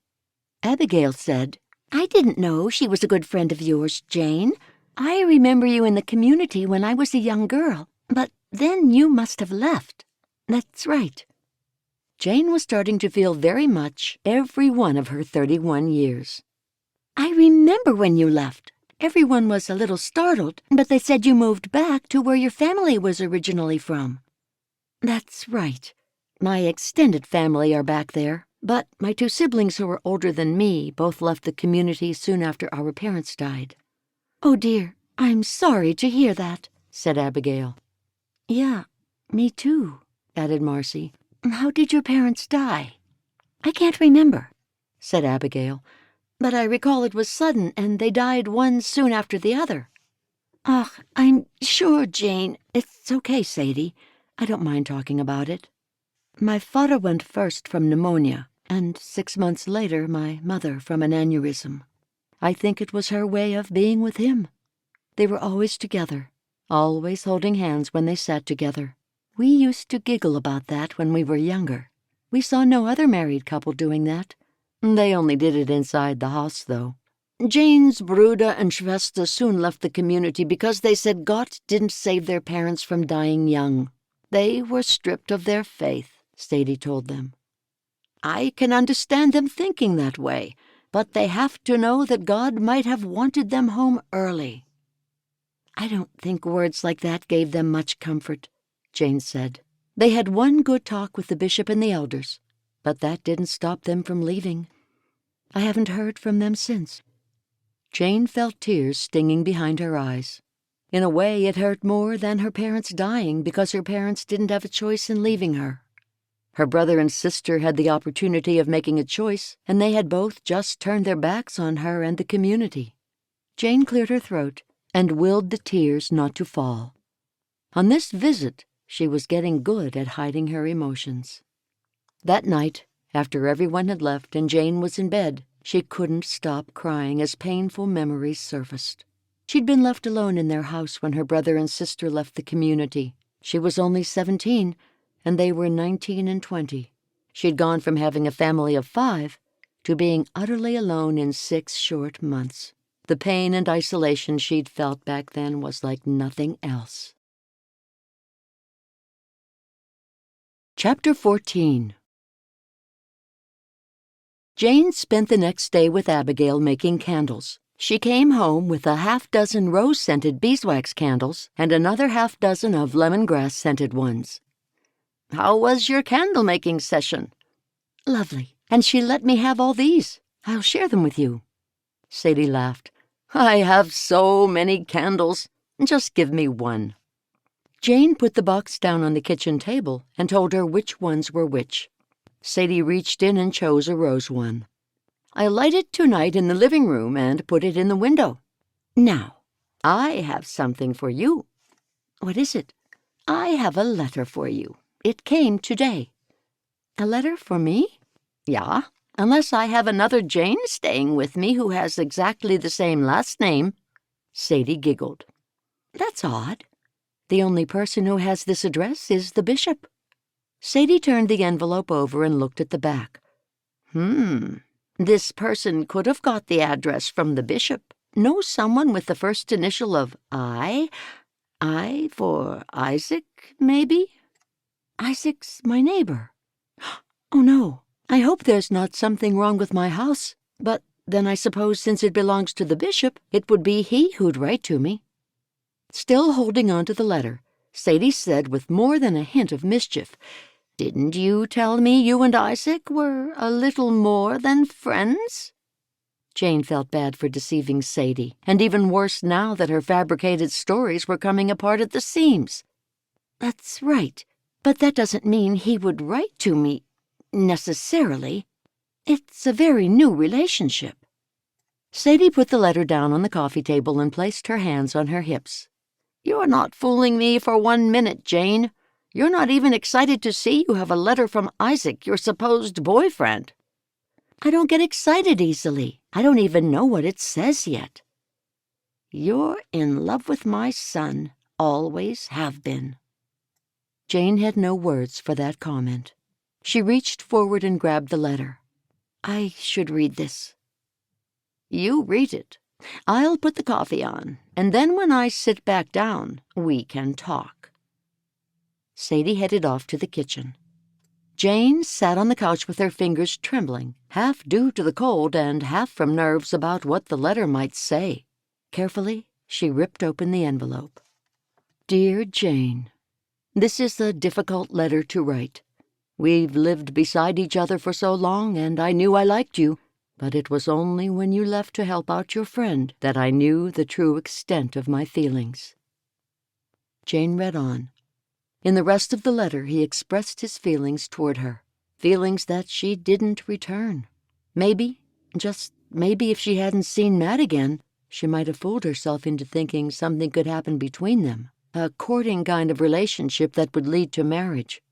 Abigail said, I didn't know she was a good friend of yours, Jane. I remember you in the community when I was a young girl, but then you must have left. That's right. Jane was starting to feel very much every one of her 31 years. I remember when you left. Everyone was a little startled, but they said you moved back to where your family was originally from. That's right. My extended family are back there, but my 2 siblings who are older than me both left the community soon after our parents died. Oh dear, I'm sorry to hear that, said Abigail. Yeah, me too, added Marcy. How did your parents die? I can't remember, said Abigail, but I recall it was sudden and they died one soon after the other. Ugh, I'm sure, Jane. It's okay, Sadie. I don't mind talking about it. My father went first from pneumonia, and 6 months later my mother from an aneurysm. I think it was her way of being with him. They were always together, always holding hands when they sat together. We used to giggle about that when we were younger. We saw no other married couple doing that. They only did it inside the house, though. Jane's Bruder and Schwester soon left the community because they said God didn't save their parents from dying young. They were stripped of their faith, Sadie told them. I can understand them thinking that way, but they have to know that God might have wanted them home early. I don't think words like that gave them much comfort, Jane said. They had one good talk with the bishop and the elders, but that didn't stop them from leaving. I haven't heard from them since. Jane felt tears stinging behind her eyes. In a way, it hurt more than her parents dying because her parents didn't have a choice in leaving her. Her brother and sister had the opportunity of making a choice, and they had both just turned their backs on her and the community. Jane cleared her throat and willed the tears not to fall. On this visit, she was getting good at hiding her emotions. That night, after everyone had left and Jane was in bed, she couldn't stop crying as painful memories surfaced. She'd been left alone in their house when her brother and sister left the community. She was only 17, and they were 19 and 20. She'd gone from having a family of 5 to being utterly alone in 6 short months. The pain and isolation she'd felt back then was like nothing else. Chapter 14. Jane spent the next day with Abigail making candles. She came home with a half-dozen rose-scented beeswax candles and another half-dozen of lemongrass-scented ones. How was your candle-making session? Lovely, and she let me have all these. I'll share them with you. Sadie laughed. I have so many candles. Just give me one. Jane put the box down on the kitchen table and told her which ones were which. Sadie reached in and chose a rose one. I light it tonight in the living room and put it in the window. Now, I have something for you. What is it? I have a letter for you. It came today. A letter for me? Yeah, unless I have another Jane staying with me who has exactly the same last name. Sadie giggled. That's odd. The only person who has this address is the bishop. Sadie turned the envelope over and looked at the back. This person could have got the address from the bishop. Know someone with the first initial of I? I for Isaac, maybe? Isaac's my neighbor. Oh, no. I hope there's not something wrong with my house. But then I suppose since it belongs to the bishop, it would be he who'd write to me. Still holding on to the letter, Sadie said with more than a hint of mischief, Didn't you tell me you and Isaac were a little more than friends? Jane felt bad for deceiving Sadie, and even worse now that her fabricated stories were coming apart at the seams. That's right, but that doesn't mean he would write to me, necessarily. It's a very new relationship. Sadie put the letter down on the coffee table and placed her hands on her hips. You're not fooling me for 1 minute, Jane. You're not even excited to see you have a letter from Isaac, your supposed boyfriend. I don't get excited easily. I don't even know what it says yet. You're in love with my son, always have been. Jane had no words for that comment. She reached forward and grabbed the letter. I should read this. You read it. I'll put the coffee on, and then when I sit back down, we can talk. Sadie headed off to the kitchen. Jane sat on the couch with her fingers trembling, half due to the cold and half from nerves about what the letter might say. Carefully, she ripped open the envelope. Dear Jane, this is a difficult letter to write. We've lived beside each other for so long, and I knew I liked you. But it was only when you left to help out your friend that I knew the true extent of my feelings." Jane read on. In the rest of the letter, he expressed his feelings toward her, feelings that she didn't return. Maybe, just maybe, if she hadn't seen Matt again, she might have fooled herself into thinking something could happen between them, a courting kind of relationship that would lead to marriage.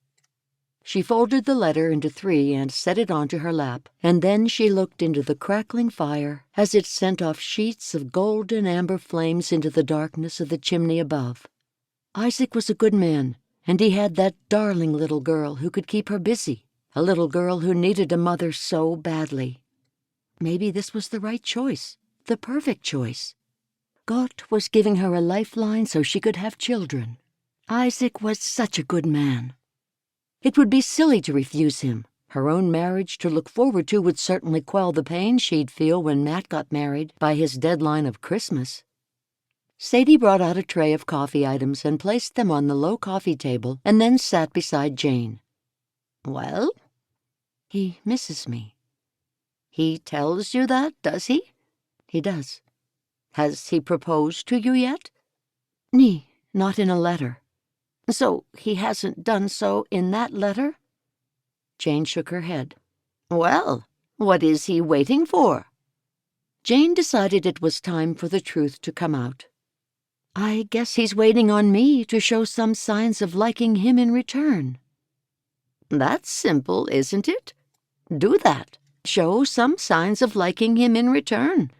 She folded the letter into 3 and set it onto her lap, and then she looked into the crackling fire as it sent off sheets of golden amber flames into the darkness of the chimney above. Isaac was a good man, and he had that darling little girl who could keep her busy, a little girl who needed a mother so badly. Maybe this was the right choice, the perfect choice. God was giving her a lifeline so she could have children. Isaac was such a good man. It would be silly to refuse him. Her own marriage to look forward to would certainly quell the pain she'd feel when Matt got married by his deadline of Christmas. Sadie brought out a tray of coffee items and placed them on the low coffee table and then sat beside Jane. "Well?" "He misses me." "He tells you that, does he?" "He does." "Has he proposed to you yet?" Not in a letter." "So he hasn't done so in that letter?" Jane shook her head. "Well, what is he waiting for?" Jane decided it was time for the truth to come out. "I guess he's waiting on me to show some signs of liking him in return." "That's simple, isn't it? Do that. Show some signs of liking him in return."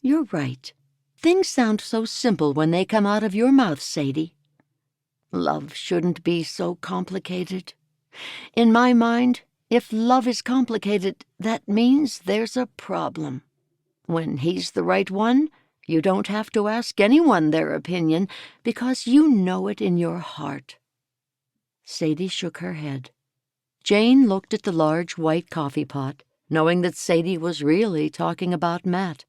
"You're right. Things sound so simple when they come out of your mouth, Sadie." "Love shouldn't be so complicated. In my mind, if love is complicated, that means there's a problem. When he's the right one, you don't have to ask anyone their opinion because you know it in your heart." Sadie shook her head. Jane looked at the large white coffee pot, knowing that Sadie was really talking about Matt.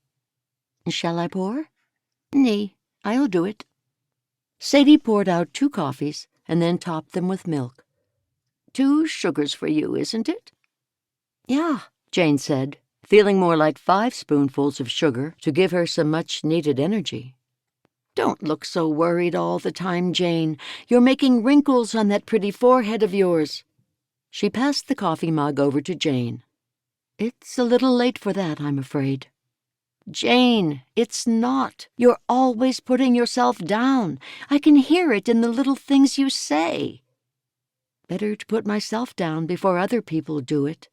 "Shall I pour?" "Nee, I'll do it." Sadie poured out 2 coffees and then topped them with milk. 2 sugars for you, isn't it?" "Yeah," Jane said, feeling more like 5 spoonfuls of sugar to give her some much-needed energy. "Don't look so worried all the time, Jane. You're making wrinkles on that pretty forehead of yours." She passed the coffee mug over to Jane. "It's a little late for that, I'm afraid." "Jane, it's not. You're always putting yourself down. I can hear it in the little things you say." "Better to put myself down before other people do it."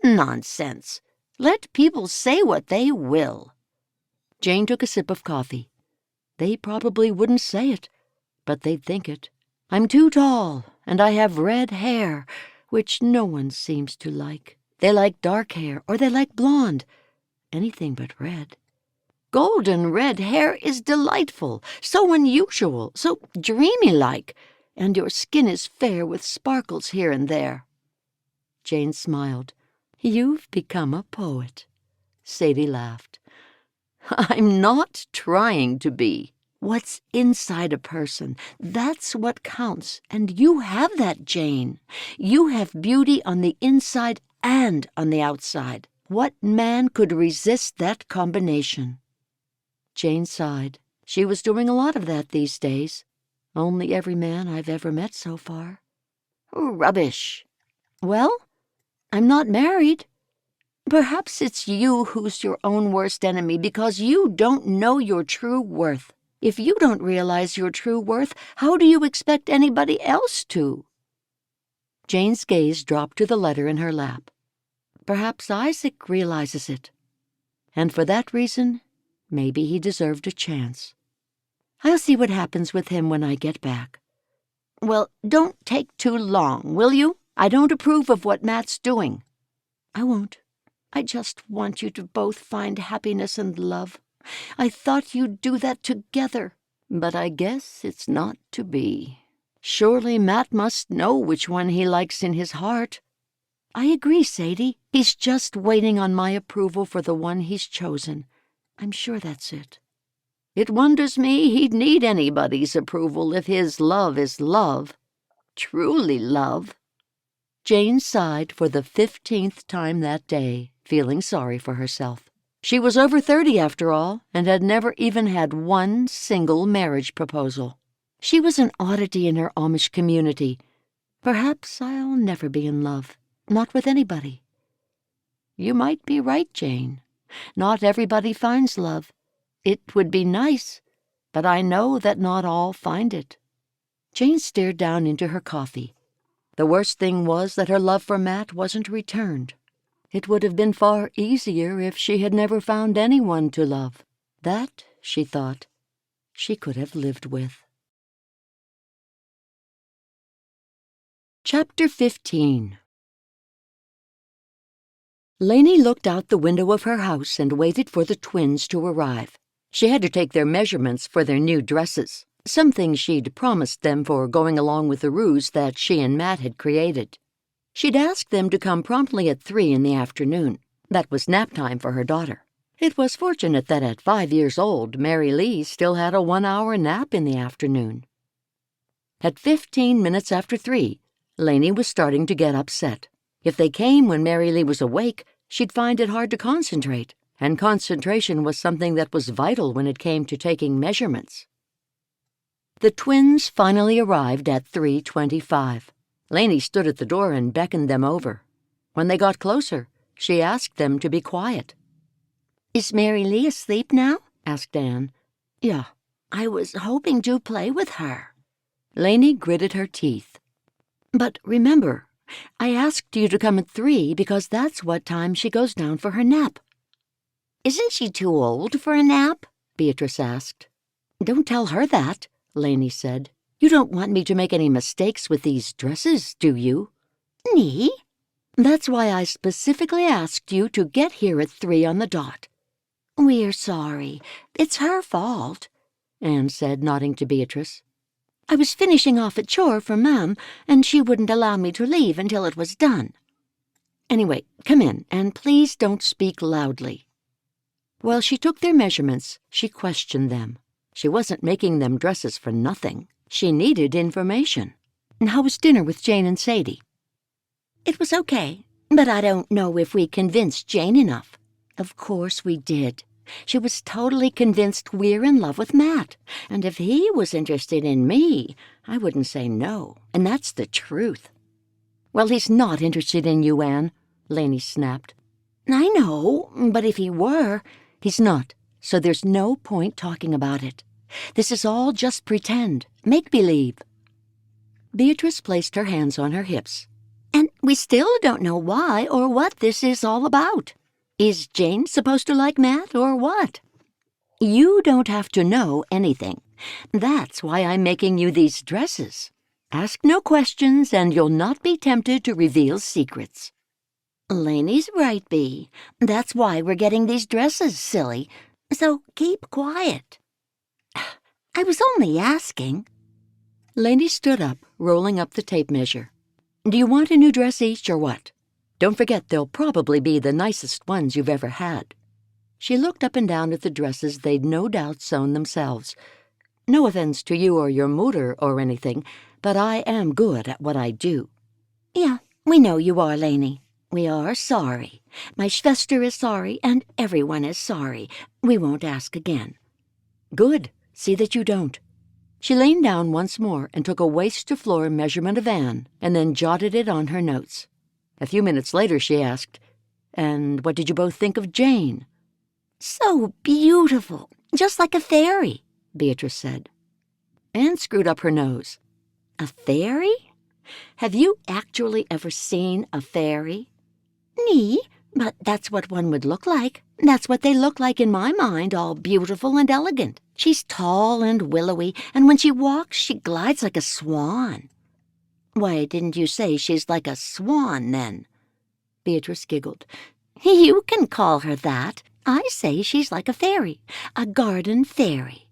"Nonsense. Let people say what they will." Jane took a sip of coffee. "They probably wouldn't say it, but they'd think it. I'm too tall, and I have red hair, which no one seems to like. They like dark hair, or they like blonde. Anything but red. Golden red hair is delightful, so unusual, so dreamy-like, and your skin is fair with sparkles here and there." Jane smiled. "You've become a poet." Sadie laughed. "I'm not trying to be. What's inside a person, that's what counts, and you have that, Jane. You have beauty on the inside and on the outside. What man could resist that combination?" Jane sighed. She was doing a lot of that these days. Only every man I've ever met so far. "Rubbish." "Well, I'm not married." "Perhaps it's you who's your own worst enemy because you don't know your true worth. If you don't realize your true worth, how do you expect anybody else to?" Jane's gaze dropped to the letter in her lap. Perhaps Isaac realizes it. And for that reason, maybe he deserved a chance. I'll see what happens with him when I get back. "Well, don't take too long, will you? I don't approve of what Matt's doing." "I won't. I just want you to both find happiness and love. I thought you'd do that together, but I guess it's not to be. Surely Matt must know which one he likes in his heart." "I agree, Sadie. He's just waiting on my approval for the one he's chosen. I'm sure that's it." "It wonders me he'd need anybody's approval if his love is love. Truly love." Jane sighed for the 15th time that day, feeling sorry for herself. She was over 30 after all, and had never even had one single marriage proposal. She was an oddity in her Amish community. Perhaps I'll never be in love, not with anybody. You might be right, Jane. Not everybody finds love. It would be nice, but I know that not all find it. Jane stared down into her coffee. The worst thing was that her love for Matt wasn't returned. It would have been far easier if she had never found anyone to love. That, she thought, she could have lived with. Chapter 15. Lainey looked out the window of her house and waited for the twins to arrive. She had to take their measurements for their new dresses, something she'd promised them for going along with the ruse that she and Matt had created. She'd asked them to come promptly at 3 in the afternoon. That was nap time for her daughter. It was fortunate that at 5 years old, Mary Lee still had a 1-hour nap in the afternoon. At 15 minutes after 3, Lainey was starting to get upset. If they came when Mary Lee was awake, she'd find it hard to concentrate, and concentration was something that was vital when it came to taking measurements. The twins finally arrived at 3:25. Lainey stood at the door and beckoned them over. When they got closer, she asked them to be quiet. "Is Mary Lee asleep now?" asked Anne. "Yeah." "I was hoping to play with her." Lainey gritted her teeth. "But remember, I asked you to come at 3 because that's what time she goes down for her nap." "Isn't she too old for a nap?" Beatrice asked. "Don't tell her that," Lainey said. "You don't want me to make any mistakes with these dresses, do you?" "Nee." "That's why I specifically asked you to get here at 3 on the dot." "We're sorry. It's her fault," Anne said, nodding to Beatrice. "I was finishing off a chore for Ma'am, and she wouldn't allow me to leave until it was done." "Anyway, come in, and please don't speak loudly." While she took their measurements, she questioned them. She wasn't making them dresses for nothing. She needed information. "How was dinner with Jane and Sadie?" "It was okay, but I don't know if we convinced Jane enough." "Of course we did. She was totally convinced we're in love with Matt, and if he was interested in me, I wouldn't say no, and that's the truth." "Well, he's not interested in you, Anne," Lainey snapped. "I know, but if he were—" "He's not, so there's no point talking about it. This is all just pretend, make-believe." Beatrice placed her hands on her hips. "And we still don't know why or what this is all about. Is Jane supposed to like Matt, or what?" "You don't have to know anything. That's why I'm making you these dresses. Ask no questions, and you'll not be tempted to reveal secrets." "Lainey's right, Bee. That's why we're getting these dresses, silly. So keep quiet." "I was only asking." Lainey stood up, rolling up the tape measure. "Do you want a new dress each, or what? Don't forget they'll probably be the nicest ones you've ever had." She looked up and down at the dresses they'd no doubt sewn themselves. "No offense to you or your mutter or anything, but I am good at what I do." "Yeah, we know you are, Lainey. We are sorry. My Schwester is sorry, and everyone is sorry. We won't ask again." "Good. See that you don't." She leaned down once more and took a waist-to-floor measurement of Anne, and then jotted it on her notes. A few minutes later she asked, "And what did you both think of Jane?" "So beautiful, just like a fairy," Beatrice said. Anne screwed up her nose. "A fairy? Have you actually ever seen a fairy?" "Nee, but that's what one would look like. That's what they look like in my mind, all beautiful and elegant. She's tall and willowy, and when she walks, she glides like a swan." "Why didn't you say she's like a swan, then?" Beatrice giggled. "You can call her that. I say she's like a fairy, a garden fairy."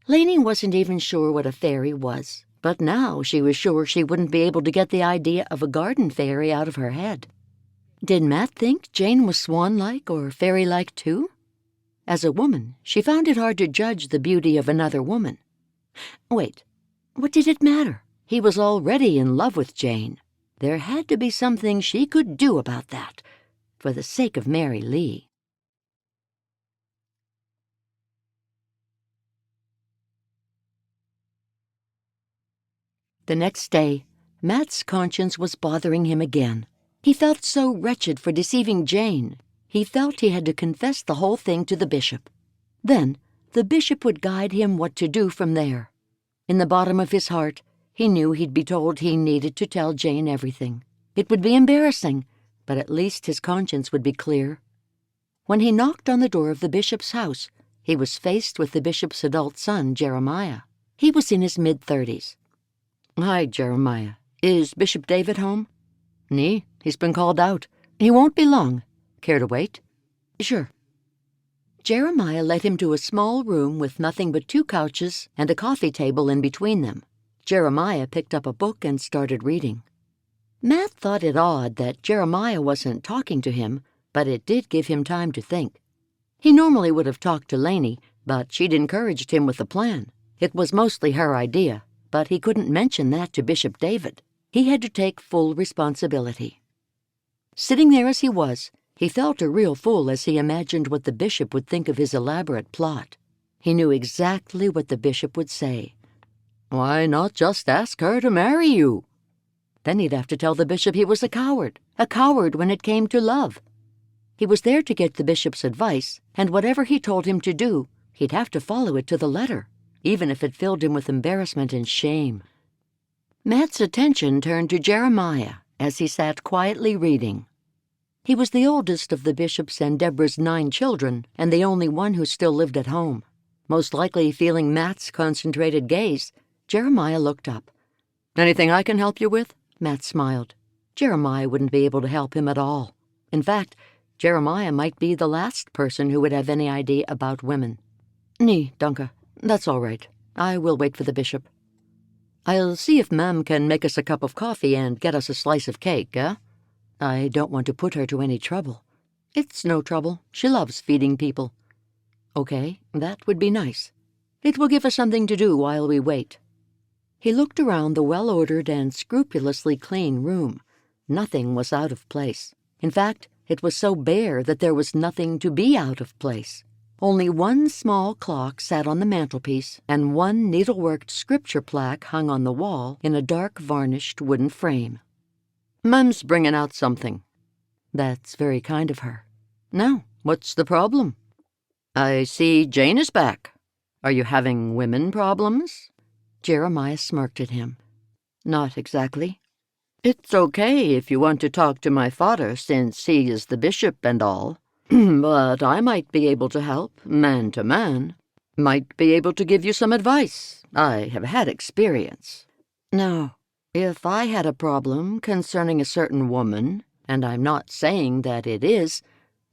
Lainey wasn't even sure what a fairy was, but now she was sure she wouldn't be able to get the idea of a garden fairy out of her head. Did Matt think Jane was swan-like or fairy-like too? As a woman, she found it hard to judge the beauty of another woman. Wait, what did it matter? He was already in love with Jane. There had to be something she could do about that, for the sake of Mary Lee. The next day, Matt's conscience was bothering him again. He felt so wretched for deceiving Jane. He felt he had to confess the whole thing to the bishop. Then, the bishop would guide him what to do from there. In the bottom of his heart, he knew he'd be told he needed to tell Jane everything. It would be embarrassing, but at least his conscience would be clear. When he knocked on the door of the bishop's house, he was faced with the bishop's adult son, Jeremiah. He was in his mid-30s. "Hi, Jeremiah. Is Bishop David home?" "Nee, he's been called out. He won't be long. Care to wait?" "Sure." Jeremiah led him to a small room with nothing but 2 couches and a coffee table in between them. Jeremiah picked up a book and started reading. Matt thought it odd that Jeremiah wasn't talking to him, but it did give him time to think. He normally would have talked to Lainey, but she'd encouraged him with the plan. It was mostly her idea, but he couldn't mention that to Bishop David. He had to take full responsibility. Sitting there as he was, he felt a real fool as he imagined what the bishop would think of his elaborate plot. He knew exactly what the bishop would say. "Why not just ask her to marry you?" Then he'd have to tell the bishop he was a coward when it came to love. He was there to get the bishop's advice, and whatever he told him to do, he'd have to follow it to the letter, even if it filled him with embarrassment and shame. Matt's attention turned to Jeremiah as he sat quietly reading. He was the oldest of the bishop's and Deborah's 9 children, and the only one who still lived at home. Most likely feeling Matt's concentrated gaze, Jeremiah looked up. "Anything I can help you with?" Matt smiled. Jeremiah wouldn't be able to help him at all. In fact, Jeremiah might be the last person who would have any idea about women. "Nee, danke. That's all right. I will wait for the bishop. I'll see if Ma'am can make us a cup of coffee and get us a slice of cake, eh? I don't want to put her to any trouble." "It's no trouble. She loves feeding people." "Okay, that would be nice. It will give us something to do while we wait." He looked around the well-ordered and scrupulously clean room. Nothing was out of place. In fact, it was so bare that there was nothing to be out of place. Only one small clock sat on the mantelpiece, and one needleworked scripture plaque hung on the wall in a dark varnished wooden frame. "Ma'am's bringing out something." "That's very kind of her." "Now, what's the problem?" "I see Jane is back. Are you having women problems?" Jeremiah smirked at him. "Not exactly." "It's okay if you want to talk to my father, since he is the bishop and all. But I might be able to help, man to man. Might be able to give you some advice. I have had experience." "No. If I had a problem concerning a certain woman, and I'm not saying that it is,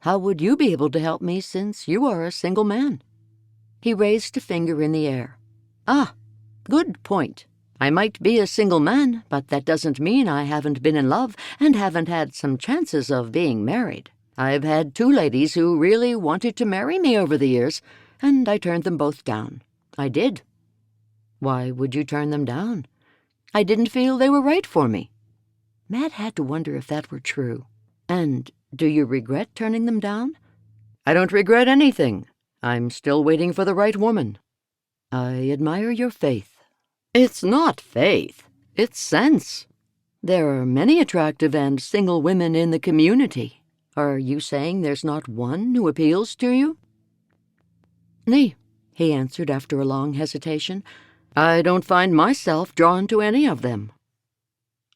how would you be able to help me since you are a single man?" He raised a finger in the air. "Ah, good point. I might be a single man, but that doesn't mean I haven't been in love and haven't had some chances of being married. I've had 2 ladies who really wanted to marry me over the years, and I turned them both down. I did." "Why would you turn them down?" "I didn't feel they were right for me." Matt had to wonder if that were true. "And do you regret turning them down?" "I don't regret anything. I'm still waiting for the right woman." "I admire your faith." "It's not faith. It's sense. There are many attractive and single women in the community. Are you saying there's not one who appeals to you?" "Nee," he answered after a long hesitation. "I don't find myself drawn to any of them."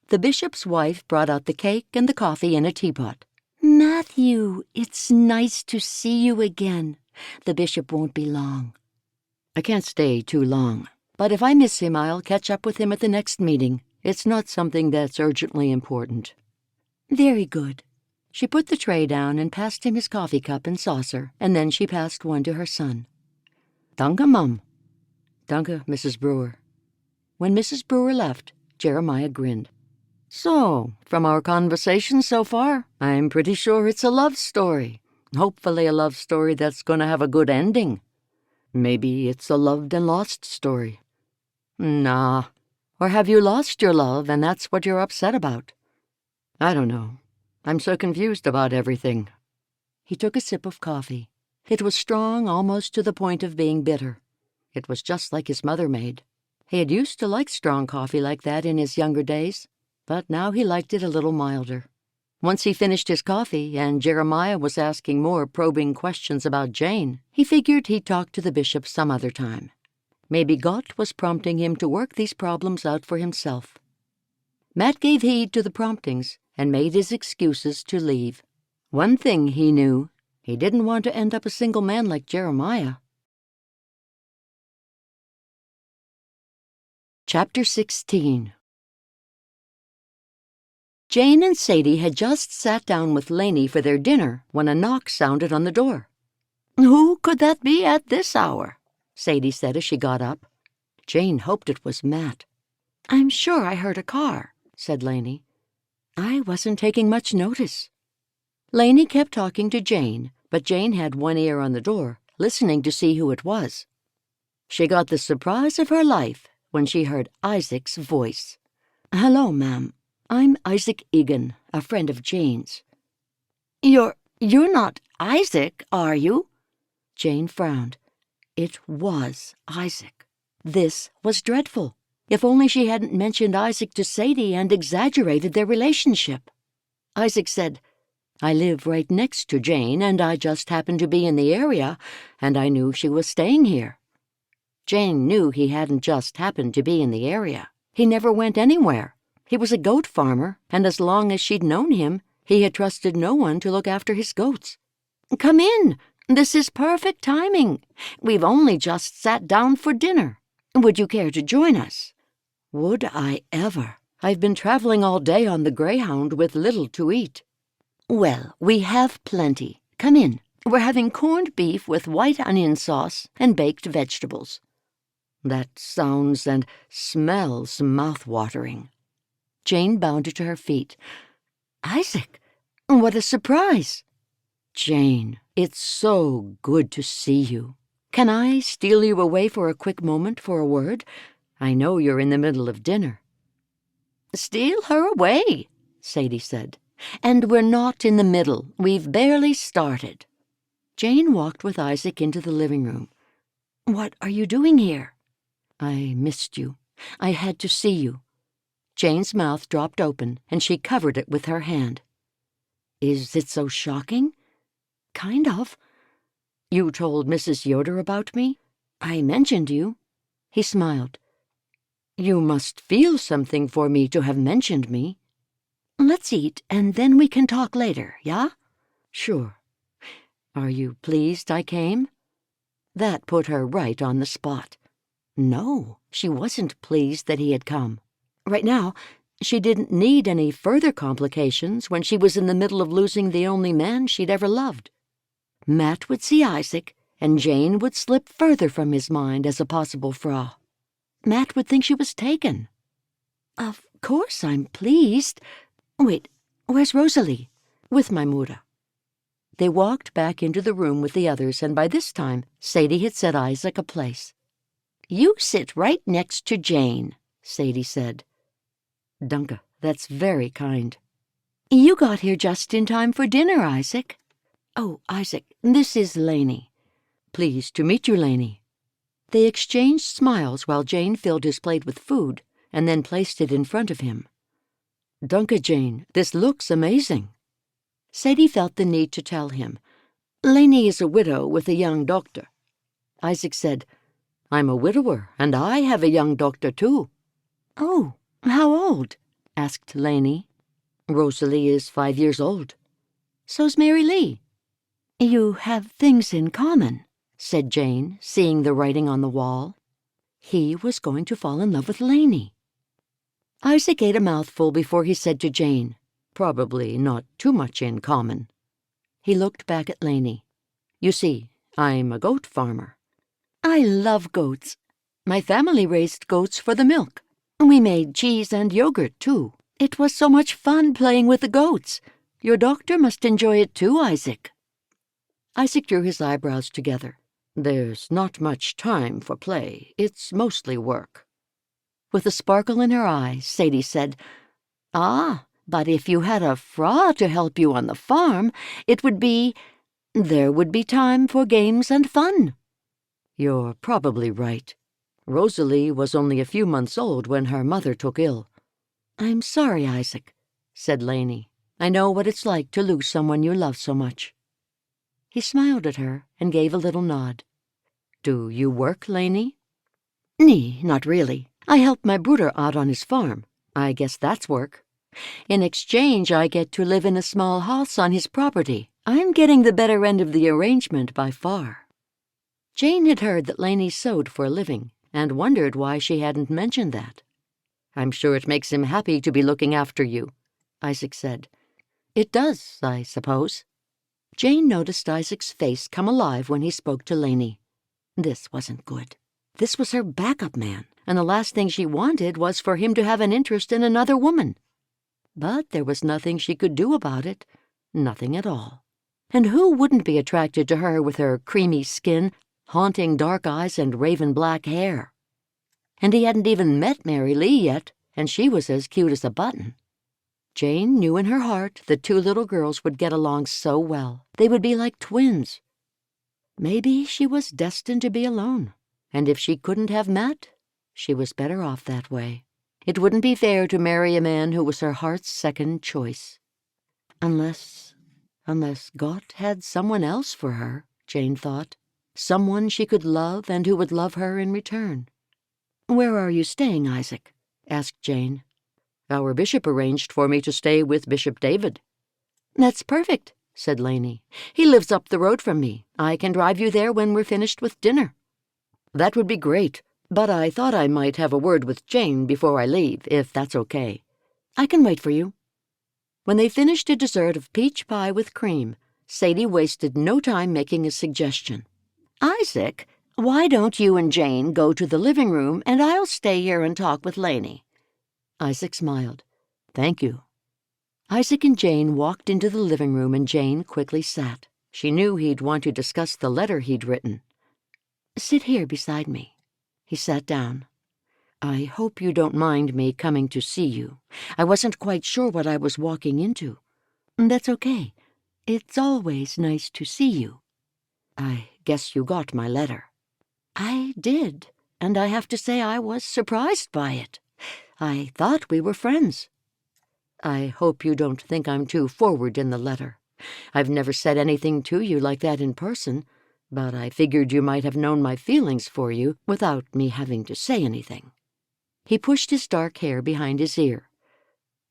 The bishop's wife brought out the cake and the coffee in a teapot. "Matthew, it's nice to see you again. The bishop won't be long." "I can't stay too long, but if I miss him, I'll catch up with him at the next meeting. It's not something that's urgently important." "Very good." She put the tray down and passed him his coffee cup and saucer, and then she passed one to her son. "Danke, Mum." "Danke, Mrs. Brewer." When Mrs. Brewer left, Jeremiah grinned. "So, from our conversation so far, I'm pretty sure it's a love story. Hopefully a love story that's going to have a good ending. Maybe it's a loved and lost story." "Nah. Or have you lost your love and that's what you're upset about?" I don't know. I'm so confused about everything. He took a sip of coffee. It was strong almost to the point of being bitter. It was just like his mother made. He had used to like strong coffee like that in his younger days, but now he liked it a little milder. Once he finished his coffee and Jeremiah was asking more probing questions about Jane, he figured he'd talk to the bishop some other time. Maybe God was prompting him to work these problems out for himself. Matt gave heed to the promptings and made his excuses to leave. One thing he knew, he didn't want to end up a single man like Jeremiah. Chapter 16. Jane and Sadie had just sat down with Lainey for their dinner when a knock sounded on the door. "Who could that be at this hour?" Sadie said as she got up. Jane hoped it was Matt. "I'm sure I heard a car," said Lainey. "I wasn't taking much notice." Lainey kept talking to Jane, but Jane had one ear on the door, listening to see who it was. She got the surprise of her life when she heard Isaac's voice. "Hello, ma'am. I'm Isaac Egan, a friend of Jane's." You're not Isaac, are you?" Jane frowned. It was Isaac. This was dreadful. If only she hadn't mentioned Isaac to Sadie and exaggerated their relationship. Isaac said, "I live right next to Jane, and I just happened to be in the area, and I knew she was staying here." Jane knew he hadn't just happened to be in the area. He never went anywhere. He was a goat farmer, and as long as she'd known him, he had trusted no one to look after his goats. "Come in. This is perfect timing. We've only just sat down for dinner. Would you care to join us?" Would I ever? I've been traveling all day on the Greyhound with little to eat. "Well, we have plenty. Come in. We're having corned beef with white onion sauce and baked vegetables." That sounds and smells mouth-watering. Jane bounded to her feet. "Isaac, what a surprise!" "Jane, it's so good to see you. Can I steal you away for a quick moment for a word? I know you're in the middle of dinner." "Steal her away," Sadie said. "And we're not in the middle. We've barely started." Jane walked with Isaac into the living room. "What are you doing here?" "I missed you. I had to see you." Jane's mouth dropped open, and she covered it with her hand. "Is it so shocking?" "Kind of." "You told Mrs. Yoder about me?" "I mentioned you." He smiled. "You must feel something for me to have mentioned me." "Let's eat, and then we can talk later, yeah?" "Sure. Are you pleased I came?" That put her right on the spot. No, she wasn't pleased that he had come. Right now, she didn't need any further complications when she was in the middle of losing the only man she'd ever loved. Matt would see Isaac, and Jane would slip further from his mind as a possible fraud. Matt would think she was taken. "Of course I'm pleased. Wait, where's Rosalie?" "With my Muda." They walked back into the room with the others, and by this time, Sadie had set Isaac a place. "You sit right next to Jane," Sadie said. "Dunca, that's very kind." "You got here just in time for dinner, Isaac." "Oh, Isaac, this is Lainey." "Pleased to meet you, Lainey." They exchanged smiles while Jane filled his plate with food and then placed it in front of him. "Dunca, Jane, this looks amazing." Sadie felt the need to tell him. "Lainey is a widow with a young doctor." Isaac said, "I'm a widower, and I have a young doctor, too." "Oh, how old?" asked Lainey. "Rosalie is 5 years old." "So's Mary Lee." "You have things in common," said Jane, seeing the writing on the wall. He was going to fall in love with Lainey. Isaac ate a mouthful before he said to Jane, "Probably not too much in common." He looked back at Lainey. "You see, I'm a goat farmer." "I love goats. My family raised goats for the milk. We made cheese and yogurt, too. It was so much fun playing with the goats. Your doctor must enjoy it too, Isaac." Isaac drew his eyebrows together. "There's not much time for play. It's mostly work." With a sparkle in her eyes, Sadie said, "Ah, But if you had a Fra to help you on the farm, there would be time for games and fun." "You're probably right. Rosalie was only a few months old when her mother took ill." "I'm sorry, Isaac," said Lainey. "I know what it's like to lose someone you love so much." He smiled at her and gave a little nod. "Do you work, Lainey?" "Nee, not really. I help my brother out on his farm. I guess that's work. In exchange, I get to live in a small house on his property. I'm getting the better end of the arrangement by far." Jane had heard that Lainey sewed for a living and wondered why she hadn't mentioned that. "I'm sure it makes him happy to be looking after you," Isaac said. "It does, I suppose." Jane noticed Isaac's face come alive when he spoke to Lainey. This wasn't good. This was her backup man, and the last thing she wanted was for him to have an interest in another woman. But there was nothing she could do about it, nothing at all. And who wouldn't be attracted to her with her creamy skin, haunting dark eyes, and raven black hair? And he hadn't even met Mary Lee yet, and she was as cute as a button. Jane knew in her heart the two little girls would get along so well. They would be like twins. Maybe she was destined to be alone, and if she couldn't have Matt, she was better off that way. It wouldn't be fair to marry a man who was her heart's second choice. Unless God had someone else for her, Jane thought. Someone she could love and who would love her in return. "Where are you staying, Isaac?" asked Jane. "Our bishop arranged for me to stay with Bishop David." "That's perfect," said Lainey. "He lives up the road from me. I can drive you there when we're finished with dinner." "That would be great, but I thought I might have a word with Jane before I leave, if that's okay." "I can wait for you." When they finished a dessert of peach pie with cream, Sadie wasted no time making a suggestion. "Isaac, why don't you and Jane go to the living room and I'll stay here and talk with Lainey?" Isaac smiled. "Thank you." Isaac and Jane walked into the living room and Jane quickly sat. She knew he'd want to discuss the letter he'd written. "Sit here beside me." He sat down. "I hope you don't mind me coming to see you. I wasn't quite sure what I was walking into." "That's okay. It's always nice to see you." "I guess you got my letter." "I did, and I have to say I was surprised by it. I thought we were friends." "I hope you don't think I'm too forward in the letter. I've never said anything to you like that in person, but I figured you might have known my feelings for you without me having to say anything." He pushed his dark hair behind his ear.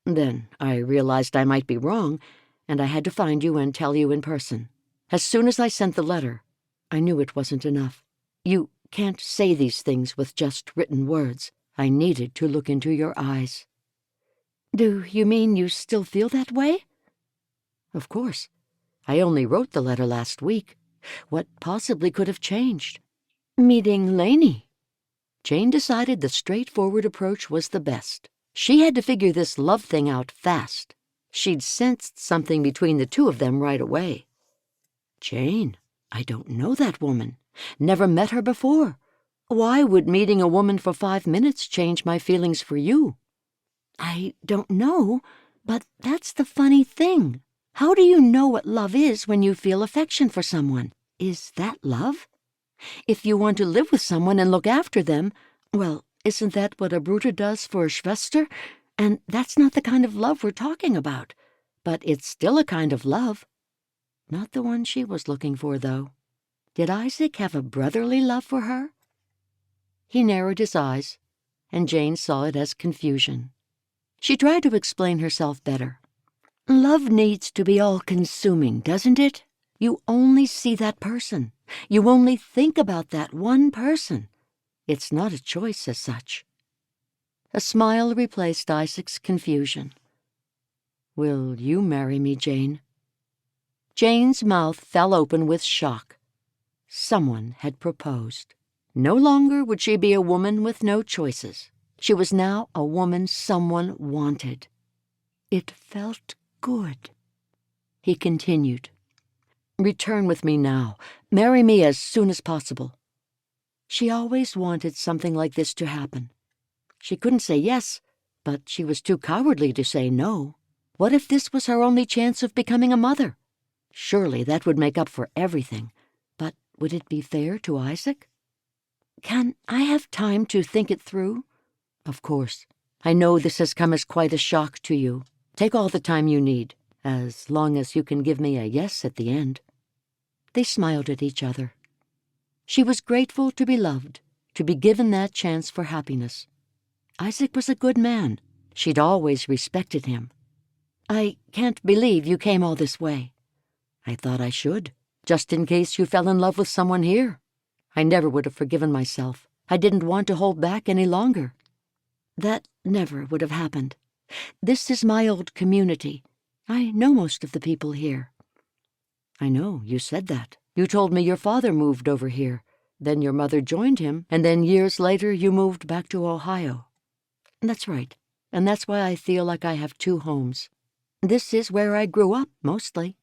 "Then I realized I might be wrong, and I had to find you and tell you in person. As soon as I sent the letter, I knew it wasn't enough. You can't say these things with just written words. I needed to look into your eyes." "Do you mean you still feel that way?" "Of course. I only wrote the letter last week. What possibly could have changed?" "Meeting Lainey." Jane decided the straightforward approach was the best. She had to figure this love thing out fast. She'd sensed something between the two of them right away. "Jane, I don't know that woman. Never met her before. Why would meeting a woman for 5 minutes change my feelings for you?" "I don't know, but that's the funny thing. How do you know what love is when you feel affection for someone? Is that love? If you want to live with someone and look after them, well, isn't that what a Bruder does for a Schwester? And that's not the kind of love we're talking about. But it's still a kind of love. Not the one she was looking for, though. Did Isaac have a brotherly love for her?" He narrowed his eyes, and Jane saw it as confusion. She tried to explain herself better. "Love needs to be all-consuming, doesn't it? You only see that person. You only think about that one person. It's not a choice as such." A smile replaced Isaac's confusion. "Will you marry me, Jane?" Jane's mouth fell open with shock. Someone had proposed. No longer would she be a woman with no choices. She was now a woman someone wanted. It felt good. He continued. "Return with me now. Marry me as soon as possible." She always wanted something like this to happen. She couldn't say yes, but she was too cowardly to say no. What if this was her only chance of becoming a mother? Surely that would make up for everything. But would it be fair to Isaac? Can I have time to think it through? Of course. I know this has come as quite a shock to you. Take all the time you need, as long as you can give me a yes at the end. They smiled at each other. She was grateful to be loved, to be given that chance for happiness. Isaac was a good man. She'd always respected him. I can't believe you came all this way. I thought I should, just in case you fell in love with someone here. I never would have forgiven myself. I didn't want to hold back any longer. That never would have happened. This is my old community. I know most of the people here. I know, you said that. You told me your father moved over here. Then your mother joined him, and then years later you moved back to Ohio. That's right, and that's why I feel like I have two homes. This is where I grew up, mostly.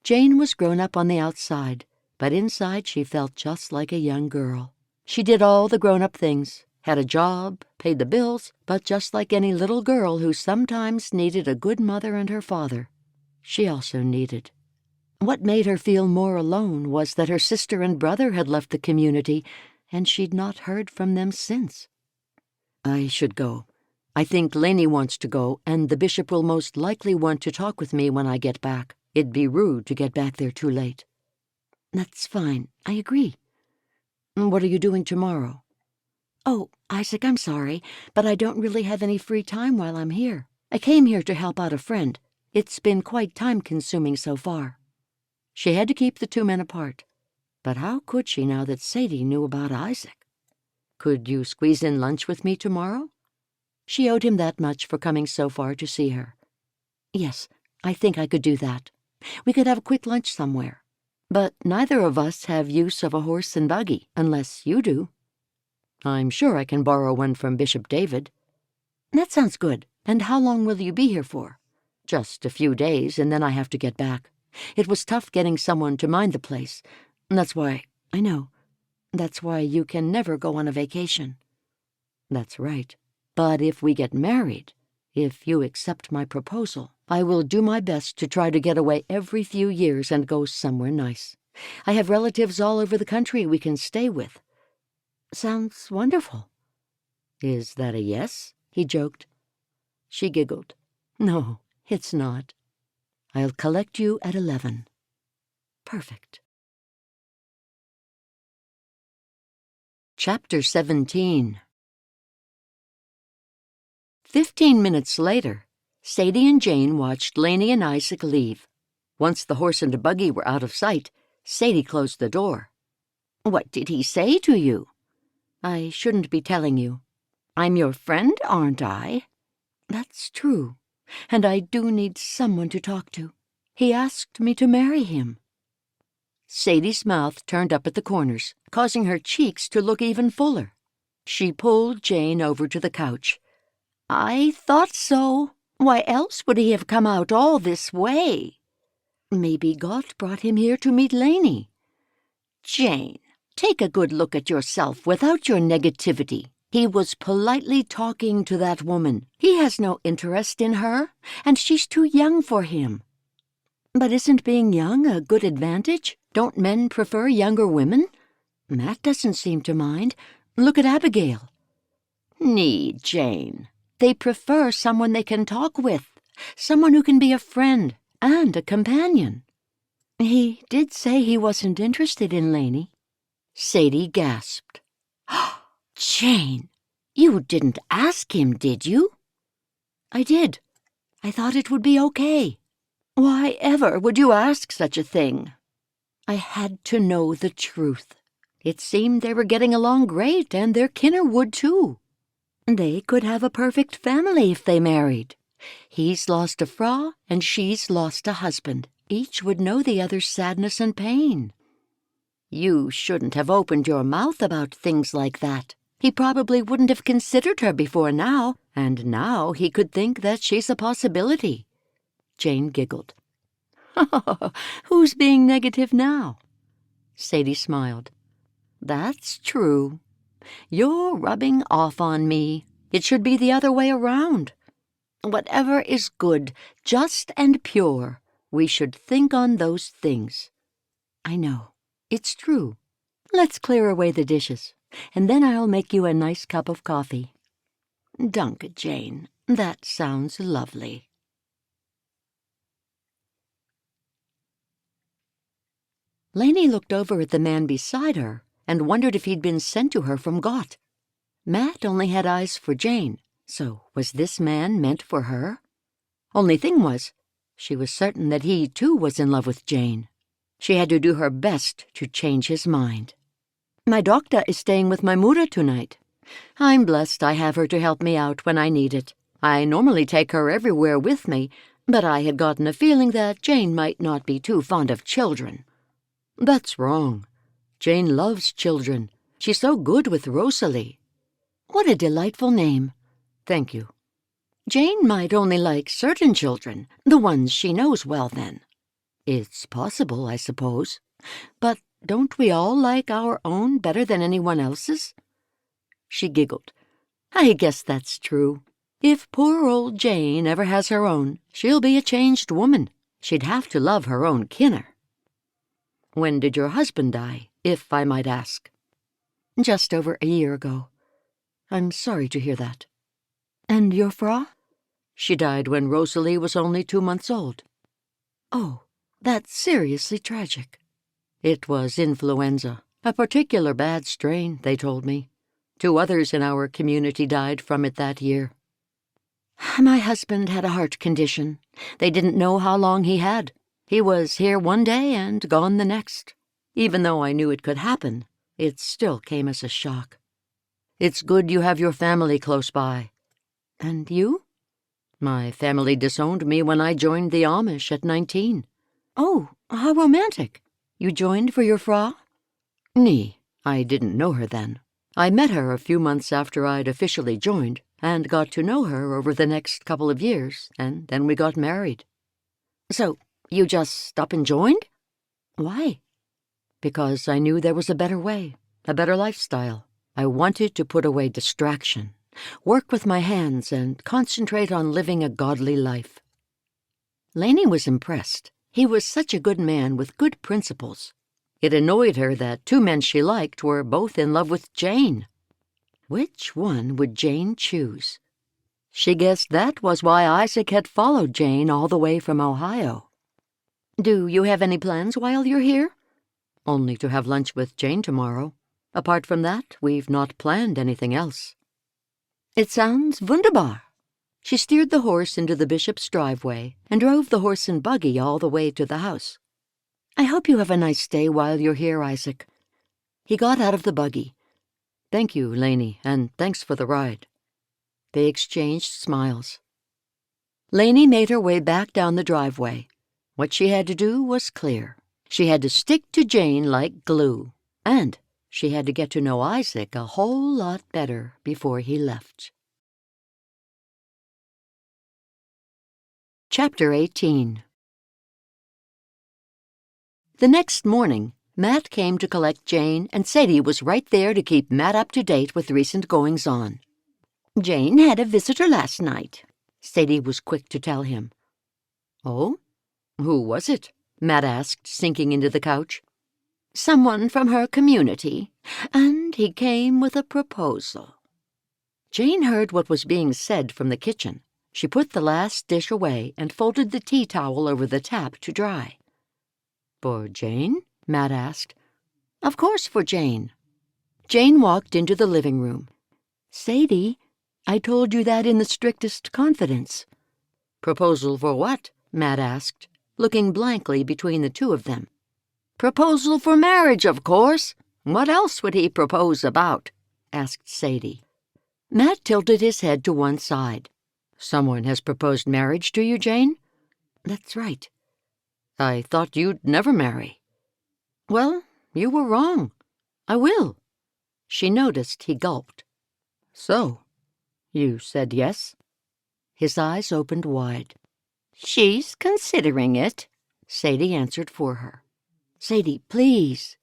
Jane was grown up on the outside, but inside she felt just like a young girl. She did all the grown-up things, had a job, paid the bills, but just like any little girl who sometimes needed a good mother and her father, she also needed. What made her feel more alone was that her sister and brother had left the community, and she'd not heard from them since. I should go. I think Lainey wants to go, and the bishop will most likely want to talk with me when I get back. It'd be rude to get back there too late. That's fine. I agree. What are you doing tomorrow? Oh, Isaac, I'm sorry, but I don't really have any free time while I'm here. I came here to help out a friend. It's been quite time-consuming so far. She had to keep the two men apart. But how could she now that Sadie knew about Isaac? Could you squeeze in lunch with me tomorrow? She owed him that much for coming so far to see her. Yes, I think I could do that. We could have a quick lunch somewhere. But neither of us have use of a horse and buggy, unless you do. I'm sure I can borrow one from Bishop David. That sounds good. And how long will you be here for? Just a few days, and then I have to get back. It was tough getting someone to mind the place. That's why, I know, that's why you can never go on a vacation. That's right. But if we get married, if you accept my proposal, I will do my best to try to get away every few years and go somewhere nice. I have relatives all over the country we can stay with. Sounds wonderful. Is that a yes? He joked. She giggled. No, it's not. I'll collect you at 11. Perfect. Chapter 17. 15 minutes later, Sadie and Jane watched Lainey and Isaac leave. Once the horse and buggy were out of sight, Sadie closed the door. What did he say to you? I shouldn't be telling you. I'm your friend, aren't I? That's true, and I do need someone to talk to. He asked me to marry him. Sadie's mouth turned up at the corners, causing her cheeks to look even fuller. She pulled Jane over to the couch. I thought so. Why else would he have come out all this way? Maybe God brought him here to meet Lainey. Jane, take a good look at yourself without your negativity. He was politely talking to that woman. He has no interest in her, and she's too young for him. But isn't being young a good advantage? Don't men prefer younger women? Matt doesn't seem to mind. Look at Abigail. Need, Jane. They prefer someone they can talk with, someone who can be a friend and a companion. He did say he wasn't interested in Lainey. Sadie gasped. Jane, you didn't ask him, did you? I did. I thought it would be okay. Why ever would you ask such a thing? I had to know the truth. It seemed they were getting along great, and their kinner would too. They could have a perfect family if they married. He's lost a fra, and she's lost a husband. Each would know the other's sadness and pain. You shouldn't have opened your mouth about things like that. He probably wouldn't have considered her before now, and now he could think that she's a possibility. Jane giggled. Who's being negative now? Sadie smiled. That's true. You're rubbing off on me. It should be the other way around. Whatever is good, just and pure, we should think on those things. I know. It's true. Let's clear away the dishes, and then I'll make you a nice cup of coffee. Dunk, Jane. That sounds lovely. Lainey looked over at the man beside her and wondered if he'd been sent to her from Gott. Matt only had eyes for Jane, so was this man meant for her? Only thing was, she was certain that he, too, was in love with Jane. She had to do her best to change his mind. My doctor is staying with my Mutter tonight. I'm blessed I have her to help me out when I need it. I normally take her everywhere with me, but I had gotten a feeling that Jane might not be too fond of children. That's wrong. Jane loves children. She's so good with Rosalie. What a delightful name. Thank you. Jane might only like certain children, the ones she knows well then. It's possible, I suppose. But don't we all like our own better than anyone else's? She giggled. I guess that's true. If poor old Jane ever has her own, she'll be a changed woman. She'd have to love her own kinner. When did your husband die, if I might ask? Just over a year ago. I'm sorry to hear that. And your Frau? She died when Rosalie was only 2 months old. Oh, that's seriously tragic. It was influenza, a particular bad strain, they told me. 2 others in our community died from it that year. My husband had a heart condition. They didn't know how long he had. He was here one day and gone the next. Even though I knew it could happen, it still came as a shock. It's good you have your family close by. And you? My family disowned me when I joined the Amish at 19. Oh, how romantic. You joined for your Frau? Nee, I didn't know her then. I met her a few months after I'd officially joined, and got to know her over the next couple of years, and then we got married. So, you just up and joined? Why? Because I knew there was a better way, a better lifestyle. I wanted to put away distraction, work with my hands, and concentrate on living a godly life. Lainey was impressed. He was such a good man with good principles. It annoyed her that 2 men she liked were both in love with Jane. Which one would Jane choose? She guessed that was why Isaac had followed Jane all the way from Ohio. Do you have any plans while you're here? Only to have lunch with Jane tomorrow. Apart from that, we've not planned anything else. It sounds wunderbar. She steered the horse into the bishop's driveway and drove the horse and buggy all the way to the house. I hope you have a nice day while you're here, Isaac. He got out of the buggy. Thank you, Lainey, and thanks for the ride. They exchanged smiles. Lainey made her way back down the driveway. What she had to do was clear. She had to stick to Jane like glue, and she had to get to know Isaac a whole lot better before he left. Chapter 18. The next morning, Matt came to collect Jane, and Sadie was right there to keep Matt up to date with recent goings-on. Jane had a visitor last night, Sadie was quick to tell him. Oh? Who was it? Matt asked, sinking into the couch. Someone from her community, and he came with a proposal. Jane heard what was being said from the kitchen. She put the last dish away and folded the tea towel over the tap to dry. For Jane? Matt asked. Of course for Jane. Jane walked into the living room. Sadie, I told you that in the strictest confidence. Proposal for what? Matt asked, looking blankly between the two of them. Proposal for marriage, of course. What else would he propose about? Asked Sadie. Matt tilted his head to one side. Someone has proposed marriage to you, Jane? That's right. I thought you'd never marry. Well, you were wrong. I will. She noticed he gulped. So, you said yes? His eyes opened wide. She's considering it, Sadie answered for her. Sadie, please.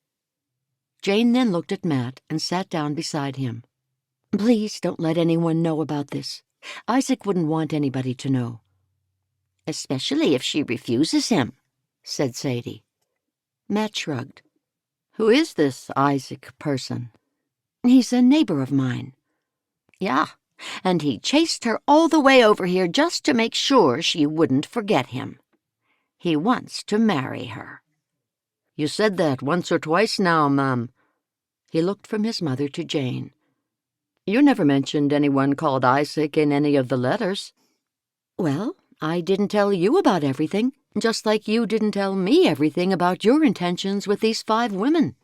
Jane then looked at Matt and sat down beside him. Please don't let anyone know about this. Isaac wouldn't want anybody to know. Especially if she refuses him, said Sadie. Matt shrugged. Who is this Isaac person? He's a neighbor of mine. Yeah, and he chased her all the way over here just to make sure she wouldn't forget him. He wants to marry her. You said that once or twice now, Mum. He looked from his mother to Jane. You never mentioned anyone called Isaac in any of the letters. Well, I didn't tell you about everything, just like you didn't tell me everything about your intentions with these 5 women.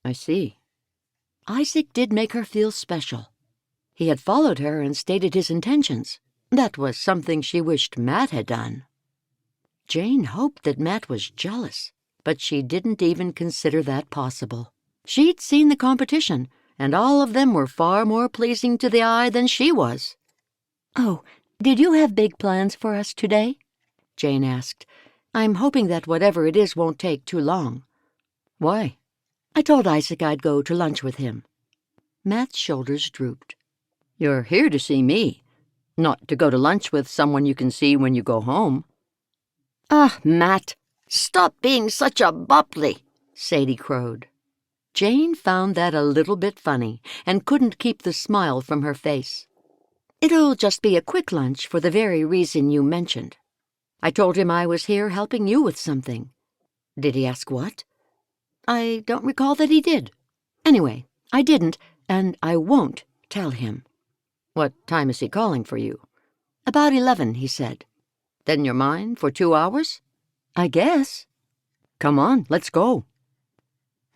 I see. Isaac did make her feel special. He had followed her and stated his intentions. That was something she wished Matt had done. Jane hoped that Matt was jealous, but she didn't even consider that possible. She'd seen the competition, and all of them were far more pleasing to the eye than she was. Oh, did you have big plans for us today? Jane asked. I'm hoping that whatever it is won't take too long. Why? I told Isaac I'd go to lunch with him. Matt's shoulders drooped. You're here to see me, not to go to lunch with someone you can see when you go home. Ah, Matt, stop being such a bubbly, Sadie crowed. Jane found that a little bit funny and couldn't keep the smile from her face. It'll just be a quick lunch for the very reason you mentioned. I told him I was here helping you with something. Did he ask what? I don't recall that he did. Anyway, I didn't, and I won't tell him. What time is he calling for you? About 11, he said. Then you're mine for 2 hours? I guess. Come on, let's go.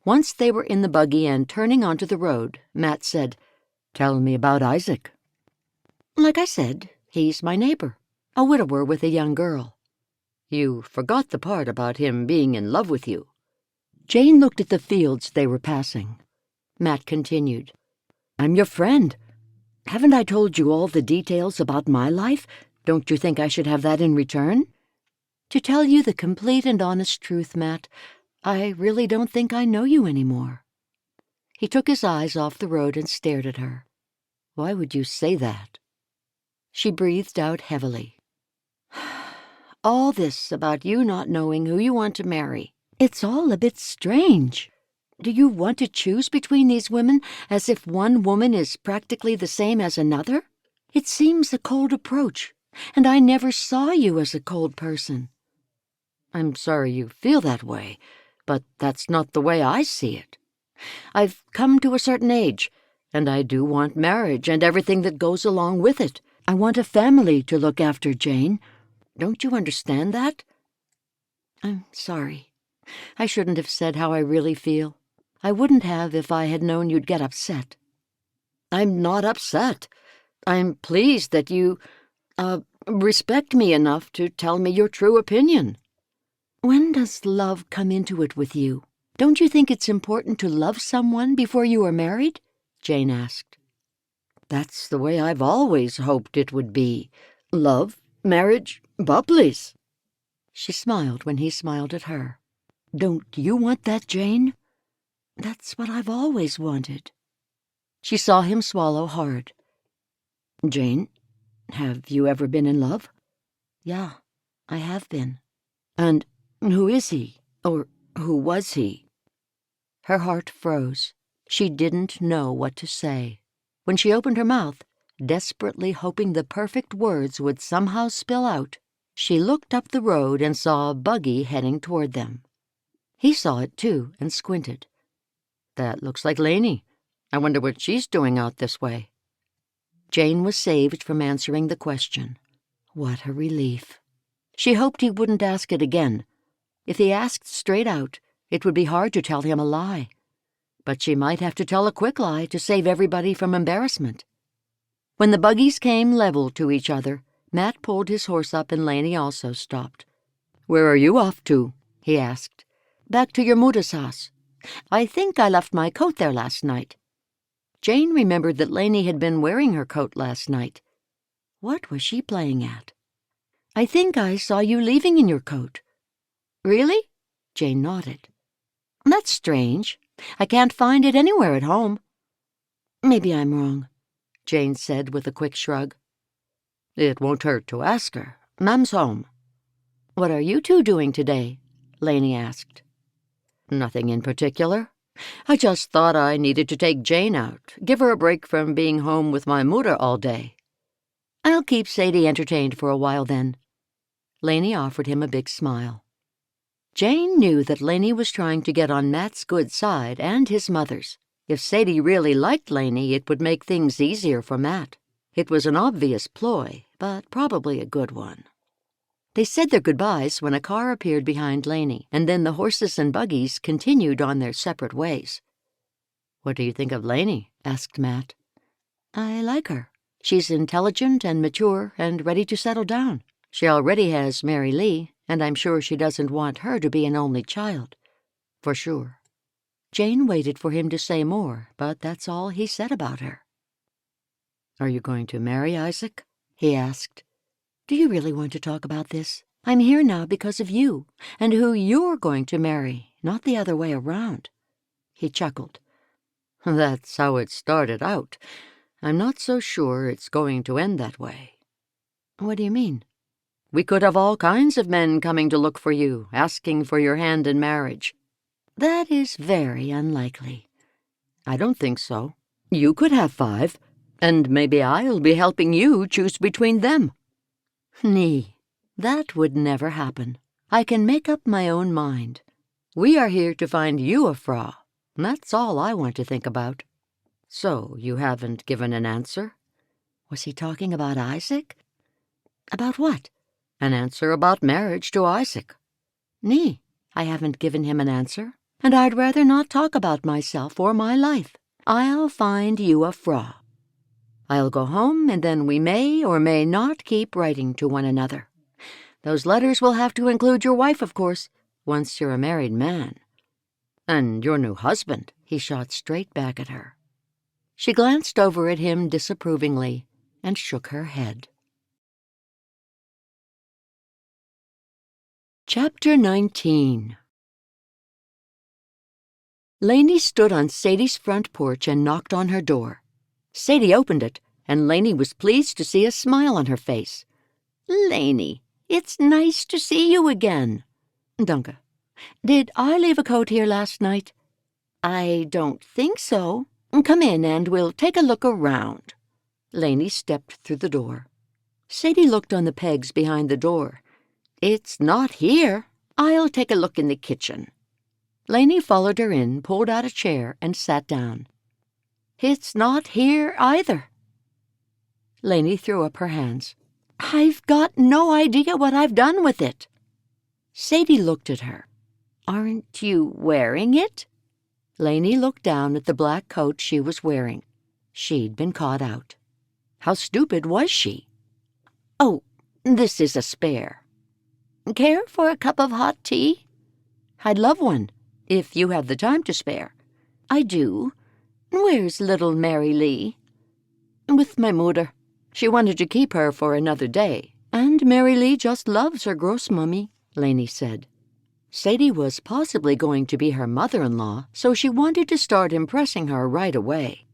Once they were in the buggy and turning onto the road, Matt said, Tell me about Isaac. Like I said, he's my neighbor, a widower with a young girl. You forgot the part about him being in love with you. Jane looked at the fields they were passing. Matt continued, I'm your friend. Haven't I told you all the details about my life? Don't you think I should have that in return? To tell you the complete and honest truth, Matt, I really don't think I know you anymore. He took his eyes off the road and stared at her. Why would you say that? She breathed out heavily. All this about you not knowing who you want to marry, it's all a bit strange. Do you want to choose between these women as if one woman is practically the same as another? It seems a cold approach, and I never saw you as a cold person. I'm sorry you feel that way, but that's not the way I see it. I've come to a certain age, and I do want marriage and everything that goes along with it. I want a family to look after, Jane. Don't you understand that? I'm sorry. I shouldn't have said how I really feel. I wouldn't have if I had known you'd get upset. I'm not upset. I'm pleased that you, respect me enough to tell me your true opinion. When does love come into it with you? Don't you think it's important to love someone before you are married? Jane asked. That's the way I've always hoped it would be. Love, marriage, bubblies. She smiled when he smiled at her. Don't you want that, Jane? That's what I've always wanted. She saw him swallow hard. Jane, have you ever been in love? Yeah, I have been. And who is he? Or who was he? Her heart froze. She didn't know what to say. When she opened her mouth, desperately hoping the perfect words would somehow spill out, she looked up the road and saw a buggy heading toward them. He saw it, too, and squinted. That looks like Lainey. I wonder what she's doing out this way. Jane was saved from answering the question. What a relief. She hoped he wouldn't ask it again. If he asked straight out, it would be hard to tell him a lie. But she might have to tell a quick lie to save everybody from embarrassment. When the buggies came level to each other, Matt pulled his horse up and Lainey also stopped. Where are you off to? He asked. Back to your Muda's house. I think I left my coat there last night. Jane remembered that Lainey had been wearing her coat last night. What was she playing at? I think I saw you leaving in your coat. Really? Jane nodded. That's strange. I can't find it anywhere at home. Maybe I'm wrong, Jane said with a quick shrug. It won't hurt to ask her. Mam's home." "What are you two doing today?" Lainey asked. "Nothing in particular. I just thought I needed to take Jane out, give her a break from being home with my mother all day." "I'll keep Sadie entertained for a while then." Lainey offered him a big smile. Jane knew that Lainey was trying to get on Matt's good side and his mother's. If Sadie really liked Lainey, it would make things easier for Matt. It was an obvious ploy, but probably a good one. They said their goodbyes when a car appeared behind Lainey, and then the horses and buggies continued on their separate ways. "What do you think of Lainey?" asked Matt. "I like her. She's intelligent and mature and ready to settle down. She already has Mary Lee, and I'm sure she doesn't want her to be an only child. For sure." Jane waited for him to say more, but that's all he said about her. "Are you going to marry Isaac?" he asked. "Do you really want to talk about this? I'm here now because of you, and who you're going to marry, not the other way around." He chuckled. "That's how it started out. I'm not so sure it's going to end that way." "What do you mean?" "We could have all kinds of men coming to look for you, asking for your hand in marriage." "That is very unlikely." "I don't think so. You could have 5, and maybe I'll be helping you choose between them." "Nee, that would never happen. I can make up my own mind. We are here to find you a Frau. That's all I want to think about." "So you haven't given an answer?" Was he talking about Isaac? About what? "An answer about marriage to Isaac." "Nee, I haven't given him an answer, and I'd rather not talk about myself or my life. I'll find you a Frau. I'll go home, and then we may or may not keep writing to one another. Those letters will have to include your wife, of course, once you're a married man. And your new husband," he shot straight back at her. She glanced over at him disapprovingly and shook her head. Chapter 19. Lainey stood on Sadie's front porch and knocked on her door. Sadie opened it, and Lainey was pleased to see a smile on her face. "Lainey, it's nice to see you again." "Danke. Did I leave a coat here last night?" "I don't think so. Come in and we'll take a look around." Lainey stepped through the door. Sadie looked on the pegs behind the door. "It's not here. I'll take a look in the kitchen." Lainey followed her in, pulled out a chair, and sat down. "It's not here either." Lainey threw up her hands. "I've got no idea what I've done with it." Sadie looked at her. "Aren't you wearing it?" Lainey looked down at the black coat she was wearing. She'd been caught out. How stupid was she? "Oh, this is a spare. Care for a cup of hot tea?" "I'd love one, if you have the time to spare." "I do. Where's little Mary Lee?" "With my mother. She wanted to keep her for another day, and Mary Lee just loves her grossmummy," Lainey said. Sadie was possibly going to be her mother-in-law, so she wanted to start impressing her right away.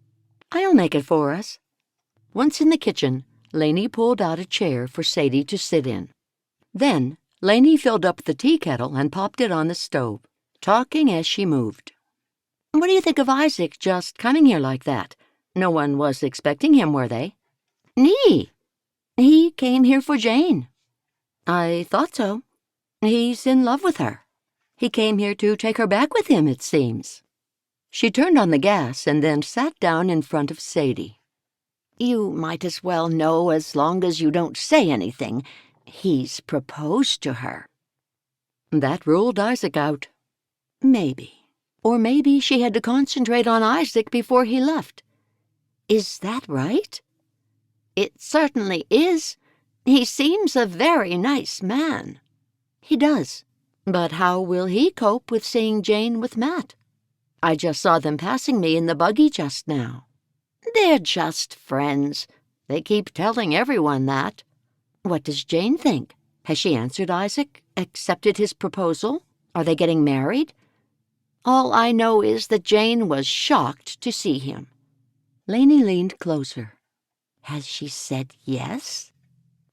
"I'll make it for us." Once in the kitchen, Lainey pulled out a chair for Sadie to sit in. Then Lainey filled up the tea kettle and popped it on the stove, talking as she moved. "What do you think of Isaac just coming here like that? No one was expecting him, were they?" "Nee. He came here for Jane." "I thought so. He's in love with her. He came here to take her back with him, it seems." She turned on the gas and then sat down in front of Sadie. "You might as well know as long as you don't say anything. He's proposed to her." That ruled Isaac out. "Maybe. Or maybe she had to concentrate on Isaac before he left." "Is that right?" "It certainly is. He seems a very nice man." "He does. But how will he cope with seeing Jane with Matt? I just saw them passing me in the buggy just now." "They're just friends. They keep telling everyone that." "What does Jane think? Has she answered Isaac, accepted his proposal? Are they getting married?" "All I know is that Jane was shocked to see him." Lainey leaned closer. "Has she said yes?"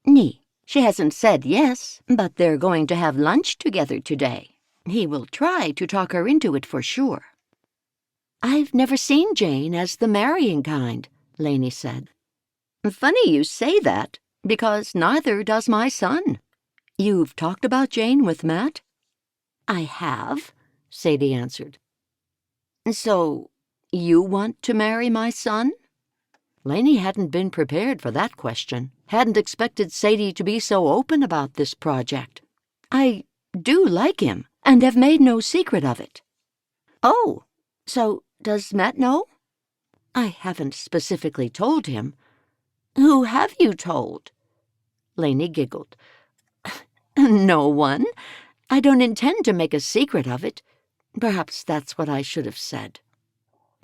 Nee, she hasn't said yes, but they're going to have lunch together today. He will try to talk her into it for sure. I've never seen Jane as the marrying kind, Lainey said. Funny you say that, because neither does my son. You've talked about Jane with Matt? I have, Sadie answered. So, you want to marry my son? Lainey hadn't been prepared for that question, hadn't expected Sadie to be so open about this project. I do like him, and have made no secret of it. Oh, so does Matt know? I haven't specifically told him. Who have you told? Lainey giggled. No one. I don't intend to make a secret of it. Perhaps that's what I should have said.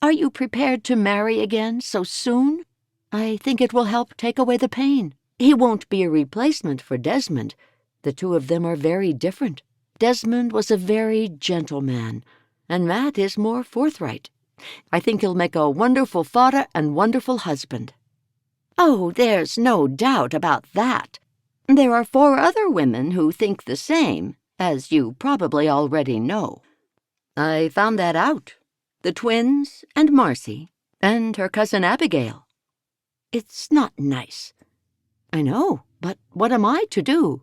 Are you prepared to marry again so soon? I think it will help take away the pain. He won't be a replacement for Desmond. The two of them are very different. Desmond was a very gentle man, and Matt is more forthright. I think he'll make a wonderful father and wonderful husband. Oh, there's no doubt about that. There are 4 other women who think the same, as you probably already know. I found that out. The twins and Marcy and her cousin Abigail. It's not nice. I know, but what am I to do?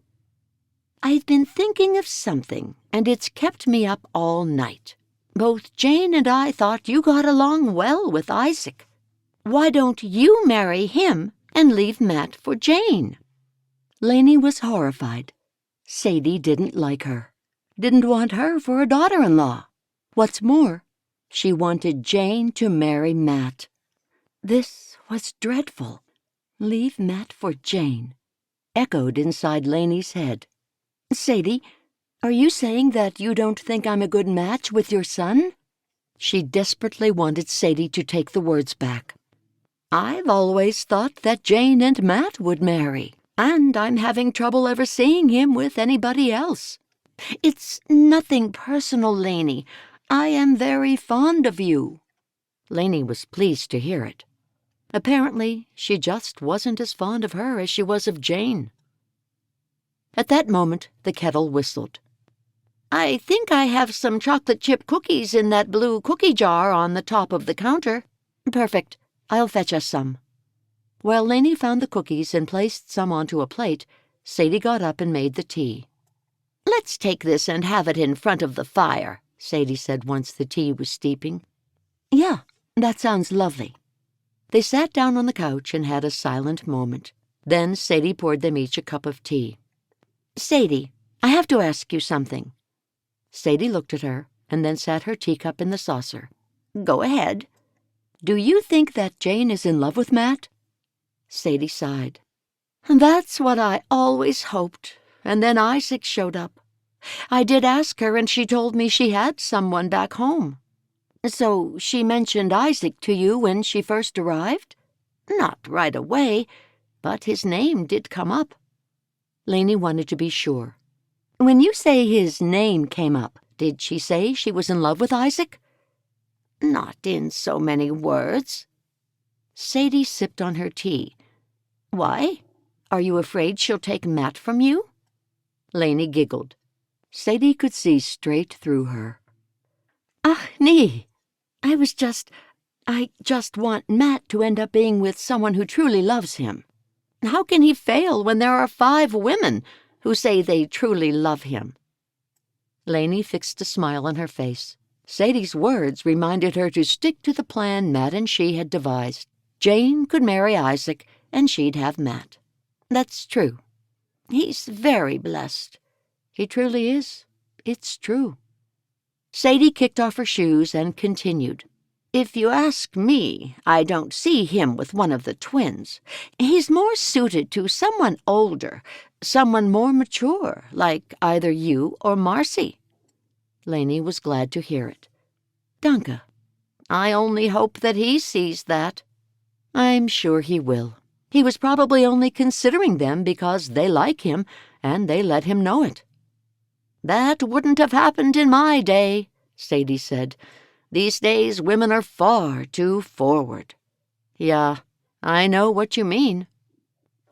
I've been thinking of something, and it's kept me up all night. Both Jane and I thought you got along well with Isaac. Why don't you marry him and leave Matt for Jane? Lainey was horrified. Sadie didn't like her. Didn't want her for a daughter-in-law. What's more, she wanted Jane to marry Matt. This was dreadful. Leave Matt for Jane, echoed inside Lainey's head. Sadie, are you saying that you don't think I'm a good match with your son? She desperately wanted Sadie to take the words back. I've always thought that Jane and Matt would marry, and I'm having trouble ever seeing him with anybody else. It's nothing personal, Lainey. I am very fond of you. Lainey was pleased to hear it. Apparently, she just wasn't as fond of her as she was of Jane. At that moment, the kettle whistled. I think I have some chocolate chip cookies in that blue cookie jar on the top of the counter. Perfect. I'll fetch us some. While Lainey found the cookies and placed some onto a plate, Sadie got up and made the tea. Let's take this and have it in front of the fire, Sadie said once the tea was steeping. Yeah, that sounds lovely. They sat down on the couch and had a silent moment. Then Sadie poured them each a cup of tea. Sadie, I have to ask you something. Sadie looked at her and then sat her teacup in the saucer. Go ahead. Do you think that Jane is in love with Matt? Sadie sighed. That's what I always hoped, and then Isaac showed up. I did ask her, and she told me she had someone back home. So she mentioned Isaac to you when she first arrived? Not right away, but his name did come up. Lainey wanted to be sure. When you say his name came up, did she say she was in love with Isaac? Not in so many words. Sadie sipped on her tea. Why? Are you afraid she'll take Matt from you? Lainey giggled. Sadie could see straight through her. Ach, nee. I just want Matt to end up being with someone who truly loves him. How can he fail when there are 5 women who say they truly love him? Lainey fixed a smile on her face. Sadie's words reminded her to stick to the plan Matt and she had devised. Jane could marry Isaac, and she'd have Matt. That's true. He's very blessed. He truly is. It's true. Sadie kicked off her shoes and continued. If you ask me, I don't see him with one of the twins. He's more suited to someone older, someone more mature, like either you or Marcy. Lainey was glad to hear it. Danke. I only hope that he sees that. I'm sure he will. He was probably only considering them because they like him, and they let him know it. That wouldn't have happened in my day, Sadie said. These days women are far too forward. Yeah, I know what you mean.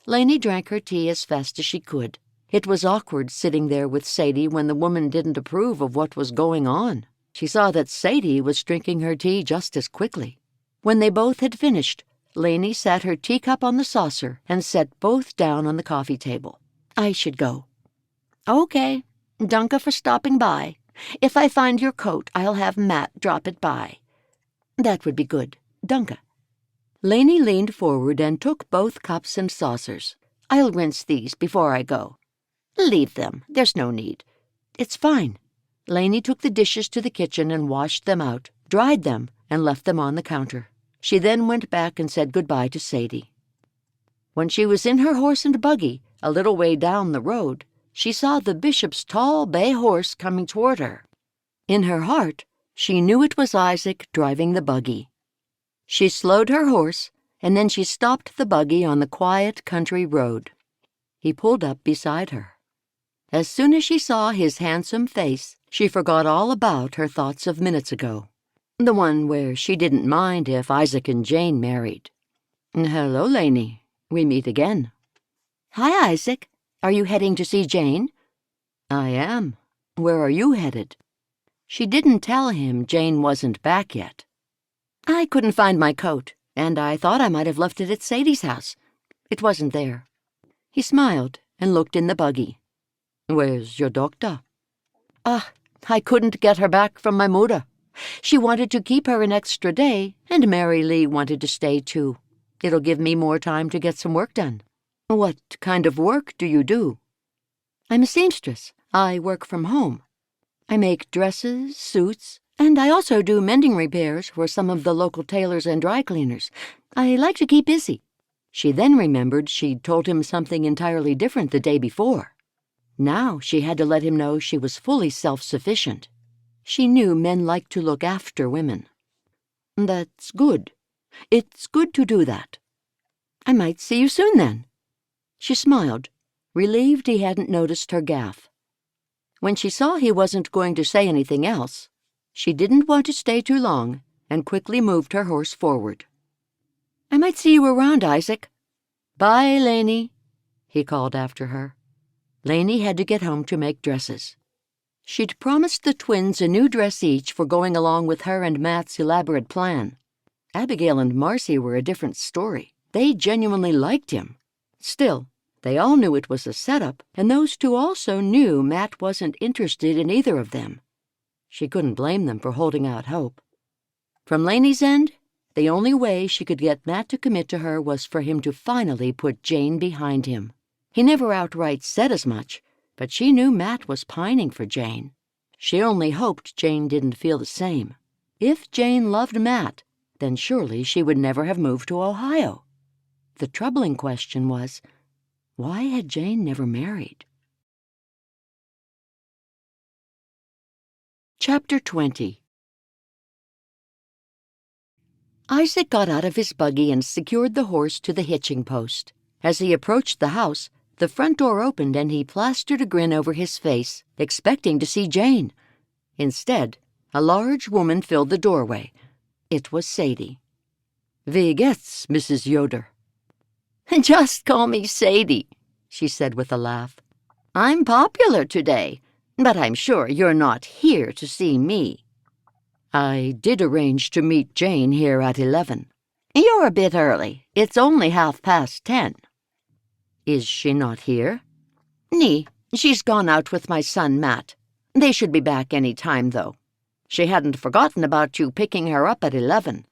Lainey drank her tea as fast as she could. It was awkward sitting there with Sadie when the woman didn't approve of what was going on. She saw that Sadie was drinking her tea just as quickly. When they both had finished, Lainey sat her teacup on the saucer and set both down on the coffee table. "I should go." "Okay. Danke for stopping by. If I find your coat, I'll have Matt drop it by." "That would be good. Danke." Lainey leaned forward and took both cups and saucers. "I'll rinse these before I go." "Leave them. There's no need." "It's fine." Lainey took the dishes to the kitchen and washed them out, dried them, and left them on the counter. She then went back and said goodbye to Sadie. When she was in her horse and buggy, a little way down the road, she saw the bishop's tall bay horse coming toward her. In her heart, she knew it was Isaac driving the buggy. She slowed her horse, and then she stopped the buggy on the quiet country road. He pulled up beside her. As soon as she saw his handsome face, she forgot all about her thoughts of minutes ago, the one where she didn't mind if Isaac and Jane married. "Hello, Lainey. We meet again." "Hi, Isaac. Are you heading to see Jane?" "I am. Where are you headed?" She didn't tell him Jane wasn't back yet. "I couldn't find my coat, and I thought I might have left it at Sadie's house. It wasn't there." He smiled and looked in the buggy. "Where's your doctor?" I couldn't get her back from my mother. She wanted to keep her an extra day, and Mary Lee wanted to stay too. It'll give me more time to get some work done." "What kind of work do you do?" "I'm a seamstress. I work from home. I make dresses, suits, and I also do mending repairs for some of the local tailors and dry cleaners. I like to keep busy." She then remembered she'd told him something entirely different the day before. Now she had to let him know she was fully self-sufficient. She knew men like to look after women. "That's good. It's good to do that." "I might see you soon, then." She smiled, relieved he hadn't noticed her gaffe. When she saw he wasn't going to say anything else, she didn't want to stay too long and quickly moved her horse forward. "I might see you around, Isaac." "Bye, Lainey," he called after her. Lainey had to get home to make dresses. She'd promised the twins a new dress each for going along with her and Matt's elaborate plan. Abigail and Marcy were a different story. They genuinely liked him. Still, they all knew it was a setup, and those two also knew Matt wasn't interested in either of them. She couldn't blame them for holding out hope. From Lainey's end, the only way she could get Matt to commit to her was for him to finally put Jane behind him. He never outright said as much, but she knew Matt was pining for Jane. She only hoped Jane didn't feel the same. If Jane loved Matt, then surely she would never have moved to Ohio. The troubling question was, why had Jane never married? Chapter 20. Isaac got out of his buggy and secured the horse to the hitching post. As he approached the house, the front door opened and he plastered a grin over his face, expecting to see Jane. Instead, a large woman filled the doorway. It was Sadie. "Wie geht's, Mrs. Yoder?" "Just call me Sadie," she said with a laugh. "I'm popular today, but I'm sure you're not here to see me." "I did arrange to meet Jane here at 11. "You're a bit early. It's only 10:30. "Is she not here?" "Nee, she's gone out with my son Matt. They should be back any time, though. She hadn't forgotten about you picking her up at 11.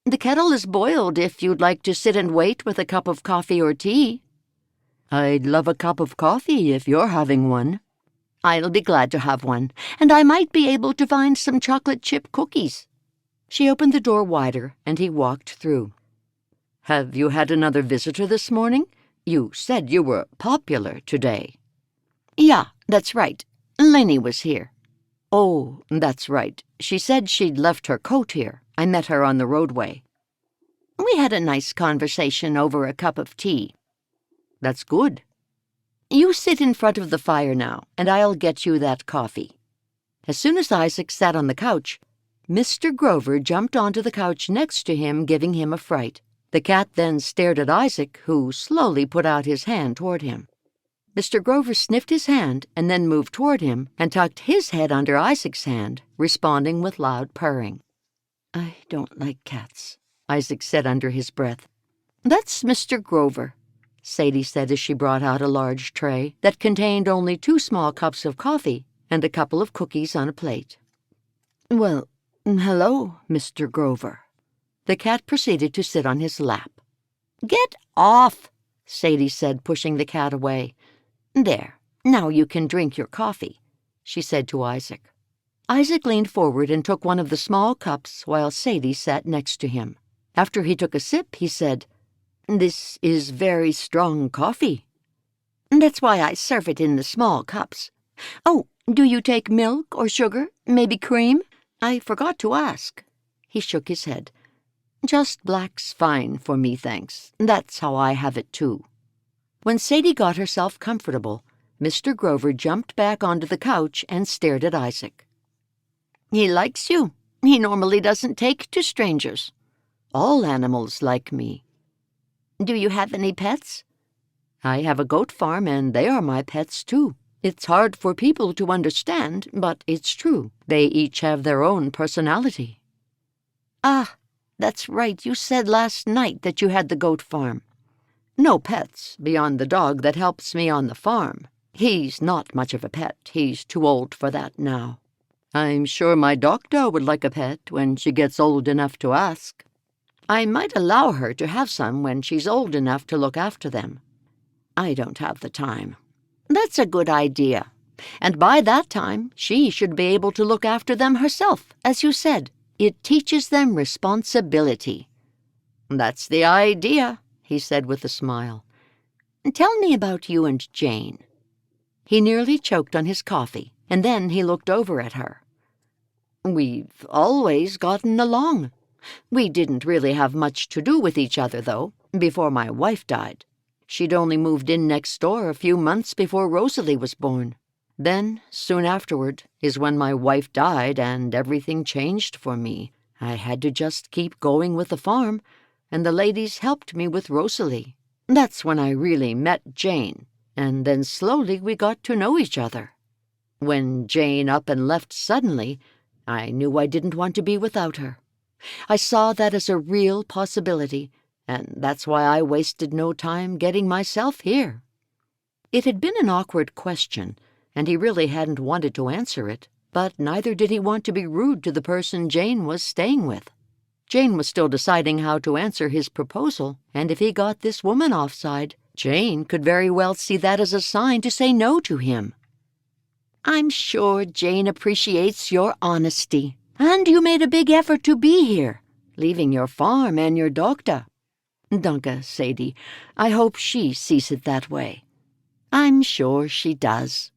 The kettle is boiled if you'd like to sit and wait with a cup of coffee or tea." "I'd love a cup of coffee if you're having one." "I'll be glad to have one, and I might be able to find some chocolate chip cookies." She opened the door wider, and he walked through. "Have you had another visitor this morning? You said you were popular today." "Yeah, that's right. Lainey was here." "Oh, that's right. She said she'd left her coat here. I met her on the roadway." "We had a nice conversation over a cup of tea." "That's good." "You sit in front of the fire now, and I'll get you that coffee." As soon as Isaac sat on the couch, Mr. Grover jumped onto the couch next to him, giving him a fright. The cat then stared at Isaac, who slowly put out his hand toward him. Mr. Grover sniffed his hand and then moved toward him and tucked his head under Isaac's hand, responding with loud purring. "I don't like cats," Isaac said under his breath. "That's Mr. Grover," Sadie said as she brought out a large tray that contained only 2 small cups of coffee and a couple of cookies on a plate. "Well, hello, Mr. Grover." The cat proceeded to sit on his lap. "Get off," Sadie said, pushing the cat away. "There, now you can drink your coffee," she said to Isaac. Isaac leaned forward and took one of the small cups while Sadie sat next to him. After he took a sip, he said, "This is very strong coffee." "That's why I serve it in the small cups. Oh, do you take milk or sugar, maybe cream? I forgot to ask." He shook his head. "Just black's fine for me, thanks. That's how I have it, too." When Sadie got herself comfortable, Mr. Grover jumped back onto the couch and stared at Isaac. "He likes you. He normally doesn't take to strangers. All animals like me." "Do you have any pets?" "I have a goat farm, and they are my pets, too. It's hard for people to understand, but it's true. They each have their own personality." "Ah, that's right. You said last night that you had the goat farm." "No pets, beyond the dog that helps me on the farm. He's not much of a pet. He's too old for that now. I'm sure my doctor would like a pet when she gets old enough to ask. I might allow her to have some when she's old enough to look after them. I don't have the time." "That's a good idea. And by that time, she should be able to look after them herself, as you said. It teaches them responsibility." "That's the idea," he said with a smile. "Tell me about you and Jane." He nearly choked on his coffee, and then he looked over at her. "We've always gotten along. We didn't really have much to do with each other, though, before my wife died. She'd only moved in next door a few months before Rosalie was born. Then, soon afterward, is when my wife died and everything changed for me. I had to just keep going with the farm, and the ladies helped me with Rosalie. That's when I really met Jane, and then slowly we got to know each other. When Jane up and left suddenly, I knew I didn't want to be without her. I saw that as a real possibility, and that's why I wasted no time getting myself here." It had been an awkward question, and he really hadn't wanted to answer it, but neither did he want to be rude to the person Jane was staying with. Jane was still deciding how to answer his proposal, and if he got this woman offside, Jane could very well see that as a sign to say no to him. "I'm sure Jane appreciates your honesty, and you made a big effort to be here, leaving your farm and your doctor." "Danke, Sadie. I hope she sees it that way." "I'm sure she does."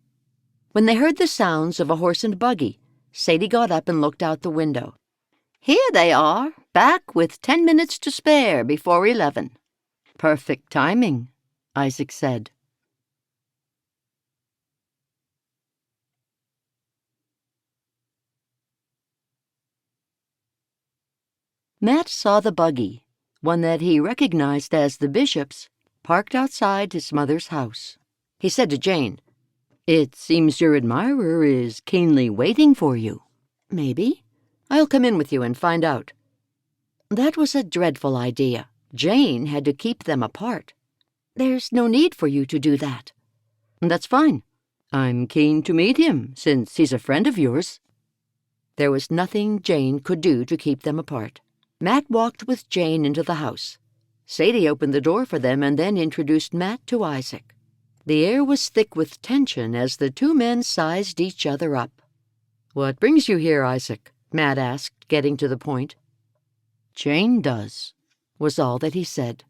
When they heard the sounds of a horse and buggy, Sadie got up and looked out the window. "Here they are, back with 10 minutes to spare before 11. "Perfect timing," Isaac said. Matt saw the buggy, one that he recognized as the bishop's, parked outside his mother's house. He said to Jane, "It seems your admirer is keenly waiting for you." "Maybe. I'll come in with you and find out." That was a dreadful idea. Jane had to keep them apart. "There's no need for you to do that." "That's fine. I'm keen to meet him, since he's a friend of yours." There was nothing Jane could do to keep them apart. Matt walked with Jane into the house. Sadie opened the door for them and then introduced Matt to Isaac. The air was thick with tension as the 2 men sized each other up. "What brings you here, Isaac?" Matt asked, getting to the point. "Jane does," was all that he said.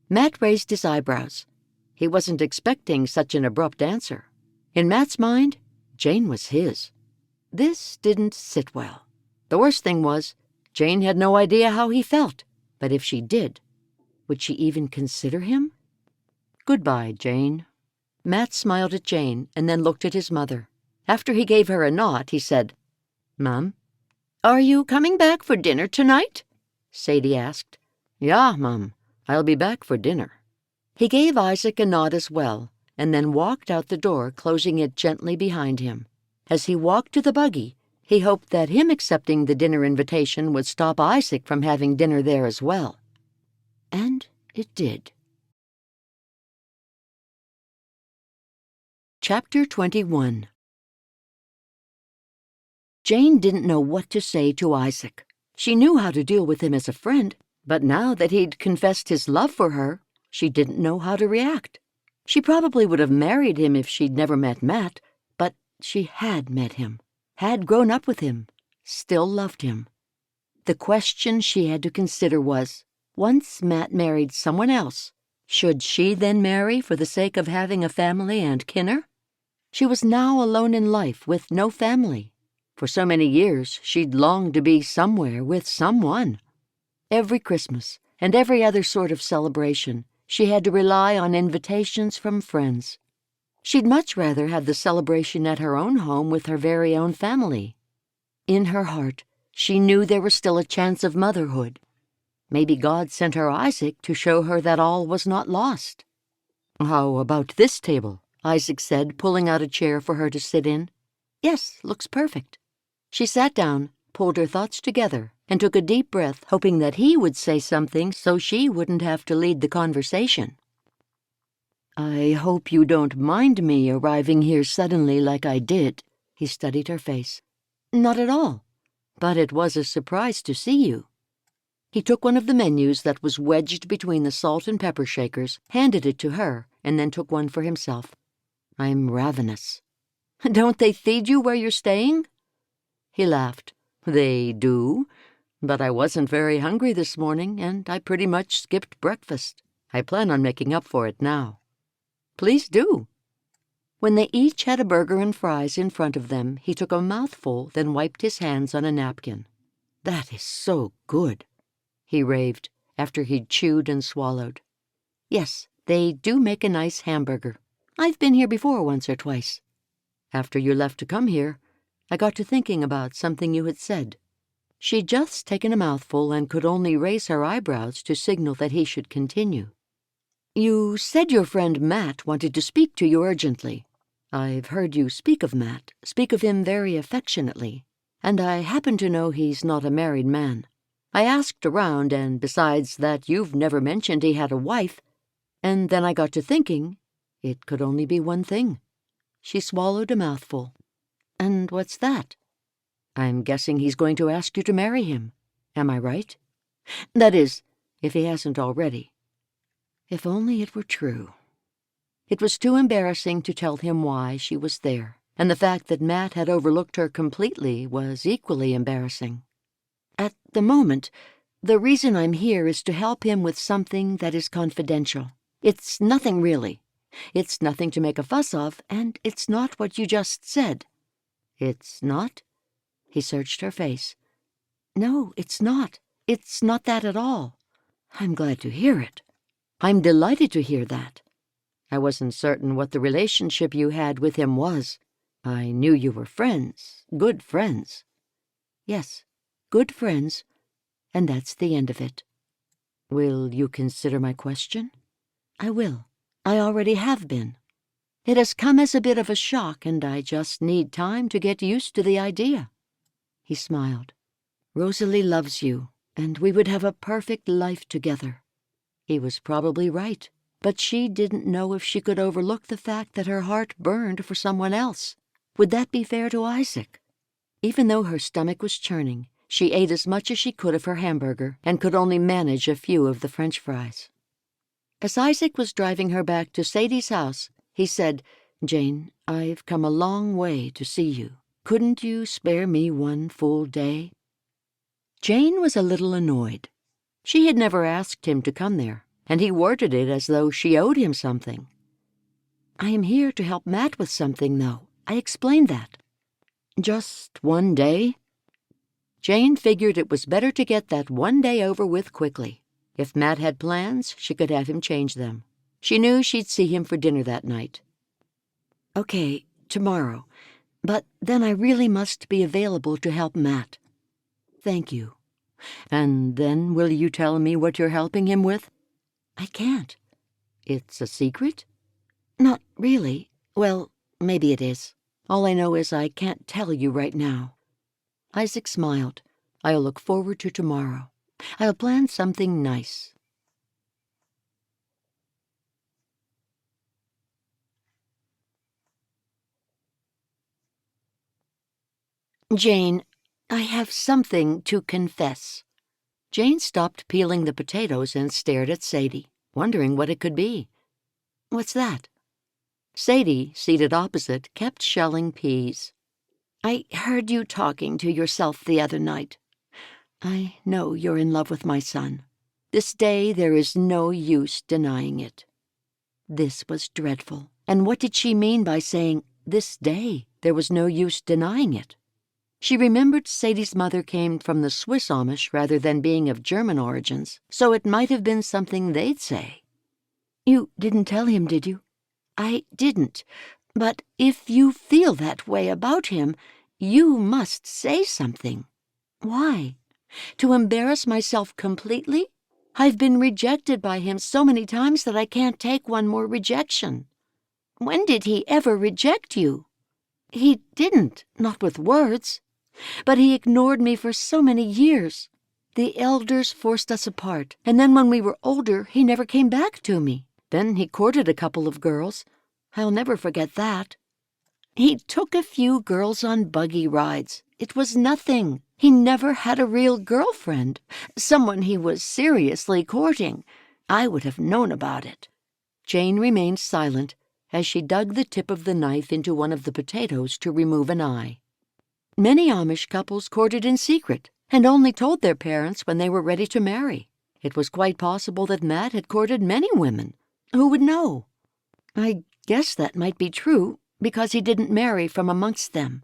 Matt raised his eyebrows. He wasn't expecting such an abrupt answer. In Matt's mind, Jane was his. This didn't sit well. The worst thing was, Jane had no idea how he felt, but if she did, would she even consider him? "Goodbye, Jane." Matt smiled at Jane and then looked at his mother. After he gave her a nod, he said, "Mom?" "Are you coming back for dinner tonight?" Sadie asked. "Yeah, Mom. I'll be back for dinner." He gave Isaac a nod as well, and then walked out the door, closing it gently behind him. As he walked to the buggy, he hoped that him accepting the dinner invitation would stop Isaac from having dinner there as well. And it did. Chapter 21. Jane didn't know what to say to Isaac. She knew how to deal with him as a friend, but now that he'd confessed his love for her, she didn't know how to react. She probably would have married him if she'd never met Matt, but she had met him, had grown up with him, still loved him. The question she had to consider was, once Matt married someone else, should she then marry for the sake of having a family and kinner? She was now alone in life with no family. For so many years she'd longed to be somewhere with someone. Every Christmas and every other sort of celebration, she had to rely on invitations from friends. She'd much rather have the celebration at her own home with her very own family. In her heart, she knew there was still a chance of motherhood. Maybe God sent her Isaac to show her that all was not lost. "How about this table?" Isaac said, pulling out a chair for her to sit in. "Yes, looks perfect." She sat down, pulled her thoughts together, and took a deep breath, hoping that he would say something so she wouldn't have to lead the conversation. "I hope you don't mind me arriving here suddenly like I did." He studied her face. "Not at all, but it was a surprise to see you." He took one of the menus that was wedged between the salt and pepper shakers, handed it to her, and then took one for himself. "I'm ravenous." "Don't they feed you where you're staying?" He laughed. "They do, but I wasn't very hungry this morning, and I pretty much skipped breakfast. I plan on making up for it now." "Please do." When they each had a burger and fries in front of them, he took a mouthful, then wiped his hands on a napkin. "That is so good," he raved, after he'd chewed and swallowed. "Yes, they do make a nice hamburger. I've been here before once or twice. After you left to come here, I got to thinking about something you had said." She'd just taken a mouthful and could only raise her eyebrows to signal that he should continue. "You said your friend Matt wanted to speak to you urgently. I've heard you speak of Matt, speak of him very affectionately, and I happen to know he's not a married man. I asked around, and besides that, you've never mentioned he had a wife, and then I got to thinking it could only be one thing." She swallowed a mouthful. "And what's that?" "I'm guessing he's going to ask you to marry him. Am I right? That is, if he hasn't already." If only it were true. It was too embarrassing to tell him why she was there, and the fact that Matt had overlooked her completely was equally embarrassing. "At the moment, the reason I'm here is to help him with something that is confidential. It's nothing really. It's nothing to make a fuss of, and it's not what you just said." "It's not?" He searched her face. "No, it's not. It's not that at all." "I'm glad to hear it. I'm delighted to hear that. I wasn't certain what the relationship you had with him was. I knew you were friends, good friends." "Yes, good friends, and that's the end of it." "Will you consider my question?" "I will. I already have been. It has come as a bit of a shock, and I just need time to get used to the idea." He smiled. "Rosalie loves you, and we would have a perfect life together." He was probably right, but she didn't know if she could overlook the fact that her heart burned for someone else. Would that be fair to Isaac? Even though her stomach was churning, she ate as much as she could of her hamburger and could only manage a few of the French fries. As Isaac was driving her back to Sadie's house, he said, "Jane, I've come a long way to see you. Couldn't you spare me one full day?" Jane was a little annoyed. She had never asked him to come there, and he worded it as though she owed him something. "I am here to help Matt with something, though. I explained that." "Just one day?" Jane figured it was better to get that one day over with quickly. If Matt had plans, she could have him change them. She knew she'd see him for dinner that night. "Okay, tomorrow. But then I really must be available to help Matt." "Thank you. And then will you tell me what you're helping him with?" I can't. It's a secret? Not really. Well, maybe it is. All I know is I can't tell you right now. Isaac smiled. I'll look forward to tomorrow. I'll plan something nice. Jane, I have something to confess. Jane stopped peeling the potatoes and stared at Sadie, wondering what it could be. What's that? Sadie, seated opposite, kept shelling peas. I heard you talking to yourself the other night. I know you're in love with my son. This day there is no use denying it. This was dreadful. And what did she mean by saying, this day there was no use denying it? She remembered Sadie's mother came from the Swiss Amish rather than being of German origins, so it might have been something they'd say. You didn't tell him, did you? I didn't. But if you feel that way about him, you must say something. Why? To embarrass myself completely? I've been rejected by him so many times that I can't take one more rejection. When did he ever reject you? He didn't, not with words. But he ignored me for so many years. The elders forced us apart, and then when we were older, he never came back to me. Then he courted a couple of girls. I'll never forget that. He took a few girls on buggy rides. It was nothing. He never had a real girlfriend, someone he was seriously courting. I would have known about it. Jane remained silent as she dug the tip of the knife into one of the potatoes to remove an eye. Many Amish couples courted in secret and only told their parents when they were ready to marry. It was quite possible that Matt had courted many women. Who would know? I guess that might be true because he didn't marry from amongst them.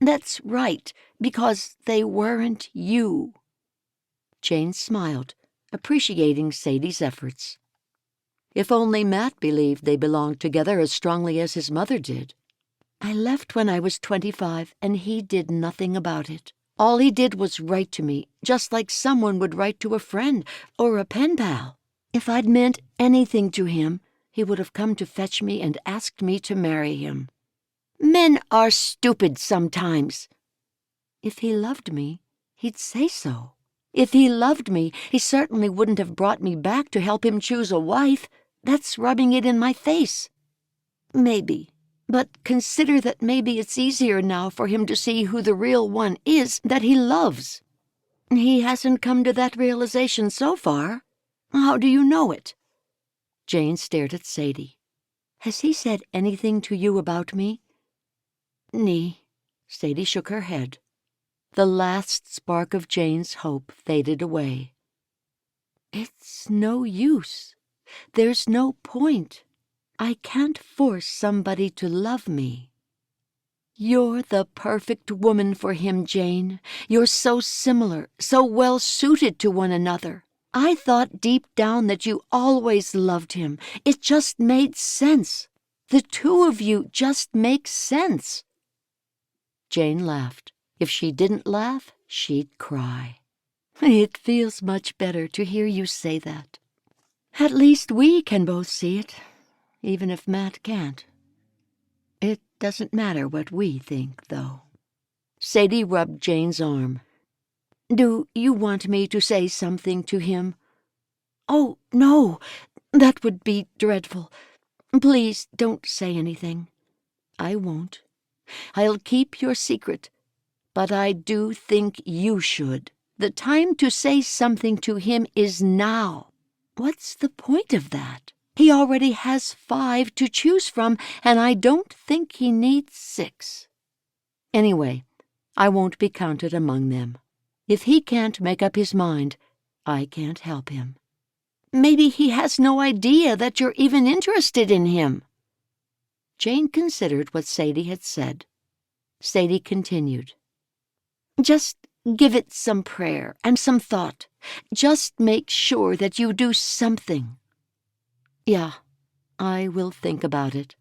That's right, because they weren't you. Jane smiled, appreciating Sadie's efforts. If only Matt believed they belonged together as strongly as his mother did. I left when I was 25, and he did nothing about it. All he did was write to me, just like someone would write to a friend or a pen pal. If I'd meant anything to him, he would have come to fetch me and asked me to marry him. Men are stupid sometimes. If he loved me, he'd say so. If he loved me, he certainly wouldn't have brought me back to help him choose a wife. That's rubbing it in my face. Maybe. But consider that maybe it's easier now for him to see who the real one is that he loves. He hasn't come to that realization so far. How do you know it? Jane stared at Sadie. Has he said anything to you about me? Nee. Sadie shook her head. The last spark of Jane's hope faded away. It's no use. There's no point. I can't force somebody to love me. You're the perfect woman for him, Jane. You're so similar, so well suited to one another. I thought deep down that you always loved him. It just made sense. The two of you just make sense. Jane laughed. If she didn't laugh, she'd cry. It feels much better to hear you say that. At least we can both see it. Even if Matt can't. It doesn't matter what we think, though. Sadie rubbed Jane's arm. Do you want me to say something to him? Oh, no, that would be dreadful. Please don't say anything. I won't. I'll keep your secret. But I do think you should. The time to say something to him is now. What's the point of that? He already has 5 to choose from, and I don't think he needs 6. Anyway, I won't be counted among them. If he can't make up his mind, I can't help him. Maybe he has no idea that you're even interested in him. Jane considered what Sadie had said. Sadie continued. Just give it some prayer and some thought. Just make sure that you do something. Yeah, I will think about it.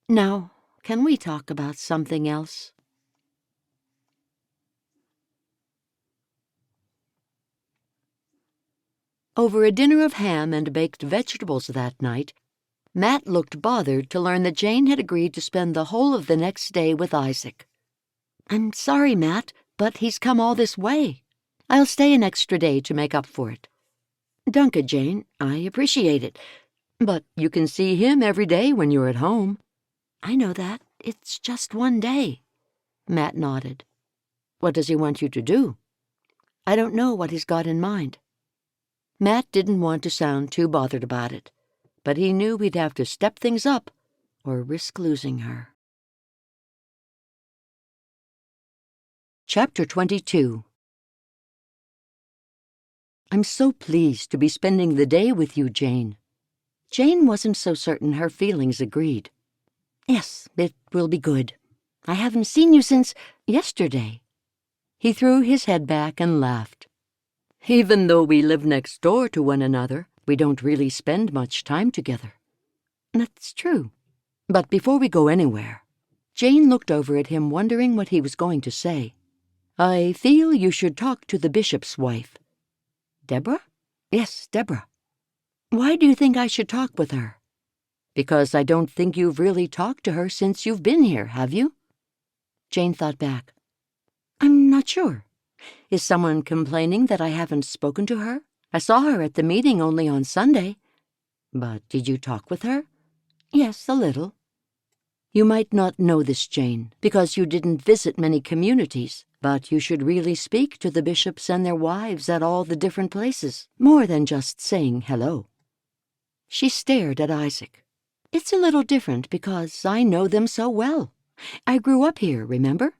Now, can we talk about something else? Over a dinner of ham and baked vegetables that night, Matt looked bothered to learn that Jane had agreed to spend the whole of the next day with Isaac. "I'm sorry, Matt, but he's come all this way. I'll stay an extra day to make up for it." "Dunka, Jane, I appreciate it. But you can see him every day when you're at home." "I know that. It's just one day." Matt nodded. "What does he want you to do?" "I don't know what he's got in mind." Matt didn't want to sound too bothered about it, but he knew he'd have to step things up or risk losing her. Chapter 22. "I'm so pleased to be spending the day with you, Jane." Jane wasn't so certain her feelings agreed. "Yes, it will be good. I haven't seen you since yesterday." He threw his head back and laughed. "Even though we live next door to one another, we don't really spend much time together." "That's true. But before we go anywhere," Jane looked over at him, wondering what he was going to say. "I feel you should talk to the bishop's wife." "Deborah?" "Yes, Deborah." "Why do you think I should talk with her?" "Because I don't think you've really talked to her since you've been here, have you?" Jane thought back. "I'm not sure. Is someone complaining that I haven't spoken to her? I saw her at the meeting only on Sunday." "But did you talk with her?" "Yes, a little." "You might not know this, Jane, because you didn't visit many communities, but you should really speak to the bishops and their wives at all the different places, more than just saying hello." She stared at Isaac. "It's a little different because I know them so well. I grew up here, remember?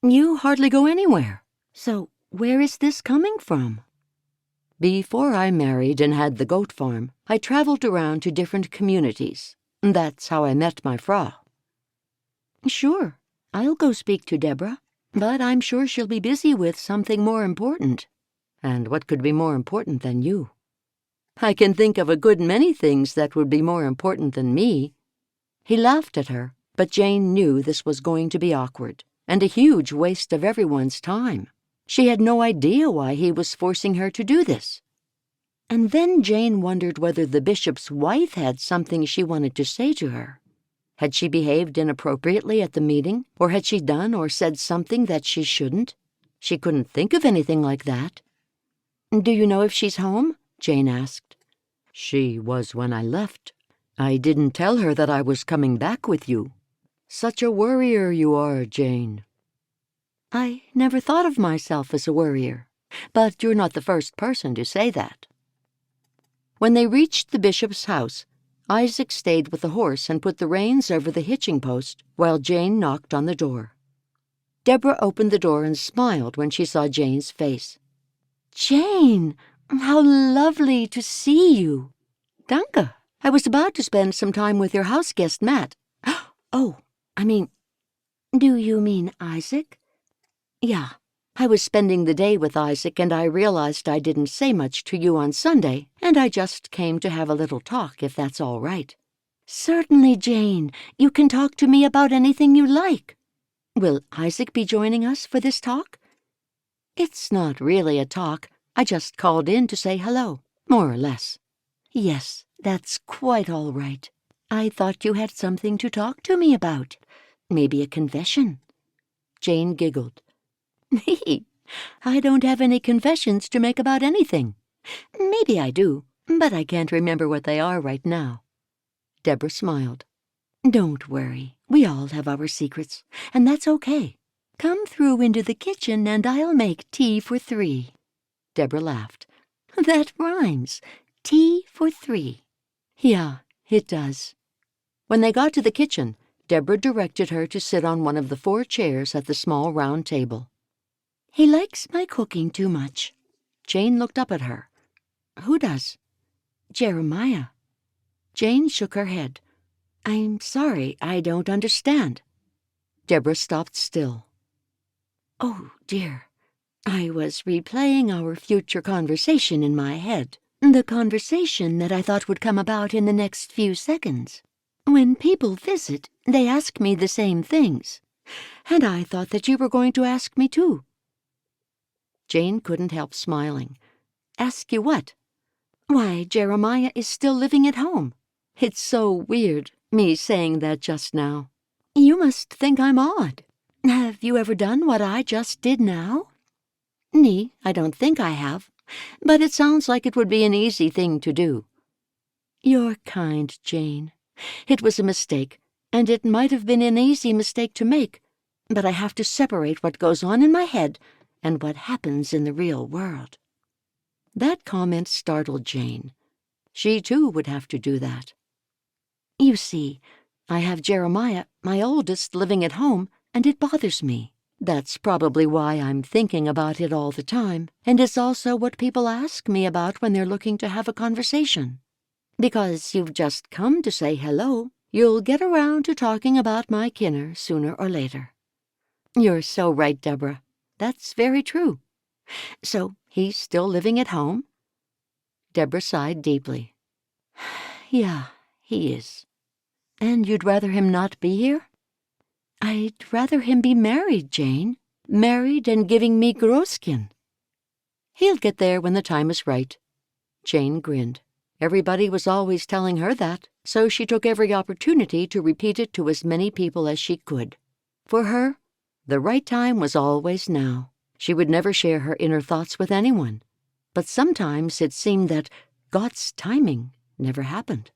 You hardly go anywhere. So where is this coming from?" "Before I married and had the goat farm, I traveled around to different communities. That's how I met my Frau." "Sure, I'll go speak to Deborah, but I'm sure she'll be busy with something more important." "And what could be more important than you?" "I can think of a good many things that would be more important than me." He laughed at her, but Jane knew this was going to be awkward, and a huge waste of everyone's time. She had no idea why he was forcing her to do this. And then Jane wondered whether the bishop's wife had something she wanted to say to her. Had she behaved inappropriately at the meeting, or had she done or said something that she shouldn't? She couldn't think of anything like that. "Do you know if she's home?" Jane asked. "She was when I left. I didn't tell her that I was coming back with you. Such a worrier you are, Jane." "I never thought of myself as a worrier, but you're not the first person to say that." When they reached the bishop's house, Isaac stayed with the horse and put the reins over the hitching post while Jane knocked on the door. Deborah opened the door and smiled when she saw Jane's face. "Jane, how lovely to see you." "Danke. I was about to spend some time with your house guest, Matt." "Oh, do you mean Isaac?" "Yeah. I was spending the day with Isaac, and I realized I didn't say much to you on Sunday, and I just came to have a little talk, if that's all right." "Certainly, Jane. You can talk to me about anything you like." "Will Isaac be joining us for this talk?" "It's not really a talk. I just called in to say hello, more or less." "Yes, that's quite all right. I thought you had something to talk to me about. Maybe a confession." Jane giggled. "I don't have any confessions to make about anything. Maybe I do, but I can't remember what they are right now." Deborah smiled. "Don't worry. We all have our secrets, and that's okay. Come through into the kitchen and I'll make tea for 3. Deborah laughed. "That rhymes. Tea for 3. "Yeah, it does." When they got to the kitchen, Deborah directed her to sit on one of the 4 chairs at the small round table. "He likes my cooking too much." Jane looked up at her. "Who does?" "Jeremiah." Jane shook her head. "I'm sorry, I don't understand." Deborah stopped still. "Oh, dear. I was replaying our future conversation in my head, the conversation that I thought would come about in the next few seconds. When people visit, they ask me the same things, and I thought that you were going to ask me too." Jane couldn't help smiling. "Ask you what?" Why, Jeremiah is still living at home. It's so weird, me saying that just now. You must think I'm odd. Have you ever done what I just did now? Me, I don't think I have, but it sounds like it would be an easy thing to do. You're kind, Jane. It was a mistake, and it might have been an easy mistake to make, but I have to separate what goes on in my head and what happens in the real world. That comment startled Jane. She, too, would have to do that. You see, I have Jeremiah, my oldest, living at home, and it bothers me. That's probably why I'm thinking about it all the time, and it's also what people ask me about when they're looking to have a conversation. Because you've just come to say hello, you'll get around to talking about my Kinner sooner or later. You're so right, Deborah. That's very true. So he's still living at home? Deborah sighed deeply. Yeah, he is. And you'd rather him not be here? I'd rather him be married, Jane. Married and giving me Groskin. He'll get there when the time is right. Jane grinned. Everybody was always telling her that, so she took every opportunity to repeat it to as many people as she could. For her, the right time was always now. She would never share her inner thoughts with anyone. But sometimes it seemed that God's timing never happened.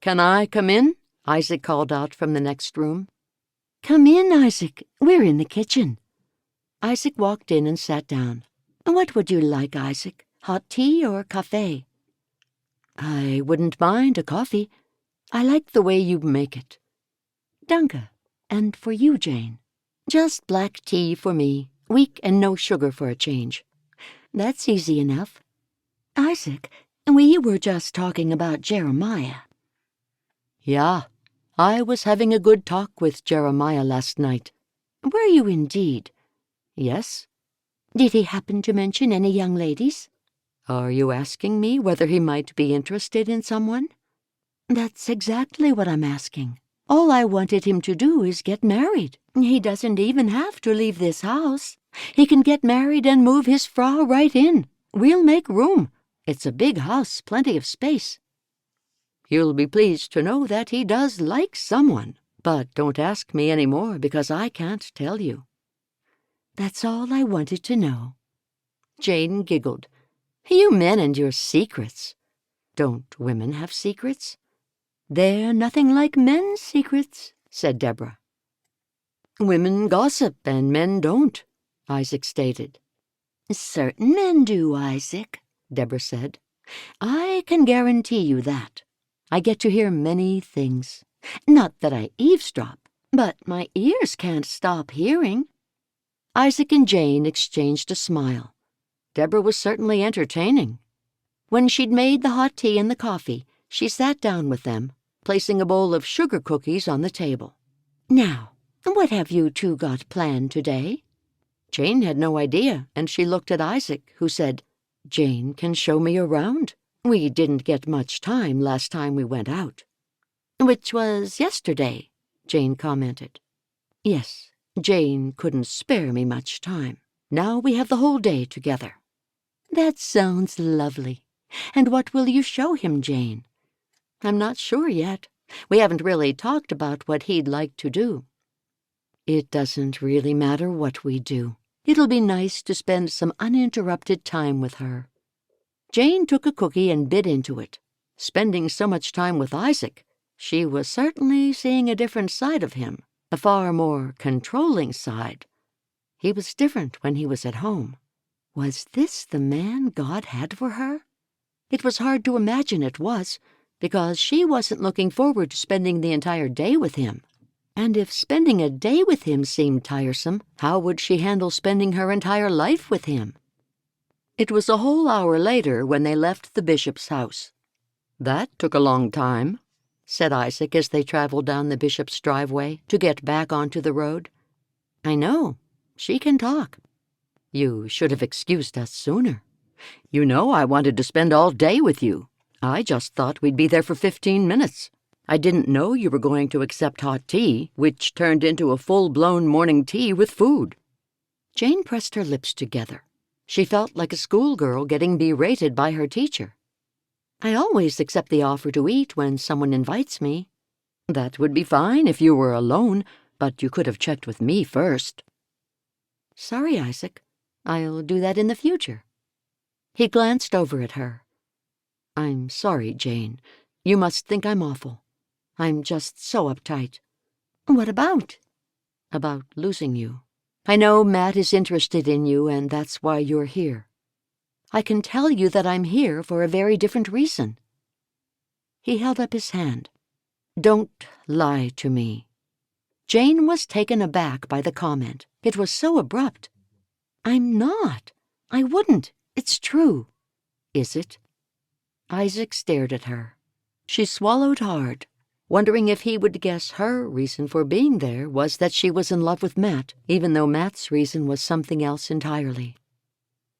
"Can I come in?" Isaac called out from the next room. "Come in, Isaac. We're in the kitchen." Isaac walked in and sat down. "What would you like, Isaac? Hot tea or café?" "I wouldn't mind a coffee. I like the way you make it." "Danke. And for you, Jane?" "Just black tea for me, weak and no sugar for a change." "That's easy enough." "Isaac, we were just talking about Jeremiah." "Yeah, I was having a good talk with Jeremiah last night." "Were you indeed?" "Yes." "Did he happen to mention any young ladies?" "Are you asking me whether he might be interested in someone?" "That's exactly what I'm asking. All I wanted him to do is get married. He doesn't even have to leave this house. He can get married and move his Frau right in. We'll make room. It's a big house, plenty of space." "You'll be pleased to know that he does like someone, but don't ask me any more because I can't tell you." "That's all I wanted to know." Jane giggled. "You men and your secrets." "Don't women have secrets?" "They're nothing like men's secrets," said Deborah. "Women gossip and men don't," Isaac stated. "Certain men do, Isaac," Deborah said. "I can guarantee you that. I get to hear many things. Not that I eavesdrop, but my ears can't stop hearing." Isaac and Jane exchanged a smile. Deborah was certainly entertaining. When she'd made the hot tea and the coffee, she sat down with them, placing a bowl of sugar cookies on the table. "Now, what have you two got planned today?" Jane had no idea, and she looked at Isaac, who said, "Jane can show me around. We didn't get much time last time we went out." "Which was yesterday," Jane commented. "Yes, Jane couldn't spare me much time. Now we have the whole day together." "That sounds lovely. And what will you show him, Jane?" "I'm not sure yet. We haven't really talked about what he'd like to do." "It doesn't really matter what we do. It'll be nice to spend some uninterrupted time with her." Jane took a cookie and bit into it. Spending so much time with Isaac, she was certainly seeing a different side of him, a far more controlling side. He was different when he was at home. Was this the man God had for her? It was hard to imagine it was, because she wasn't looking forward to spending the entire day with him. And if spending a day with him seemed tiresome, how would she handle spending her entire life with him? It was a whole hour later when they left the bishop's house. "That took a long time," said Isaac as they traveled down the bishop's driveway to get back onto the road. "I know. She can talk." "You should have excused us sooner. You know I wanted to spend all day with you. I just thought we'd be there for 15 minutes. I didn't know you were going to accept hot tea, which turned into a full-blown morning tea with food." Jane pressed her lips together. She felt like a schoolgirl getting berated by her teacher. I always accept the offer to eat when someone invites me. That would be fine if you were alone, but you could have checked with me first. Sorry, Isaac. I'll do that in the future. He glanced over at her. I'm sorry, Jane. You must think I'm awful. I'm just so uptight. What about? About losing you. I know Matt is interested in you, and that's why you're here. I can tell you that I'm here for a very different reason. He held up his hand. Don't lie to me. Jane was taken aback by the comment. It was so abrupt. I'm not. I wouldn't. It's true. Is it? Isaac stared at her. She swallowed hard, wondering if he would guess her reason for being there was that she was in love with Matt, even though Matt's reason was something else entirely.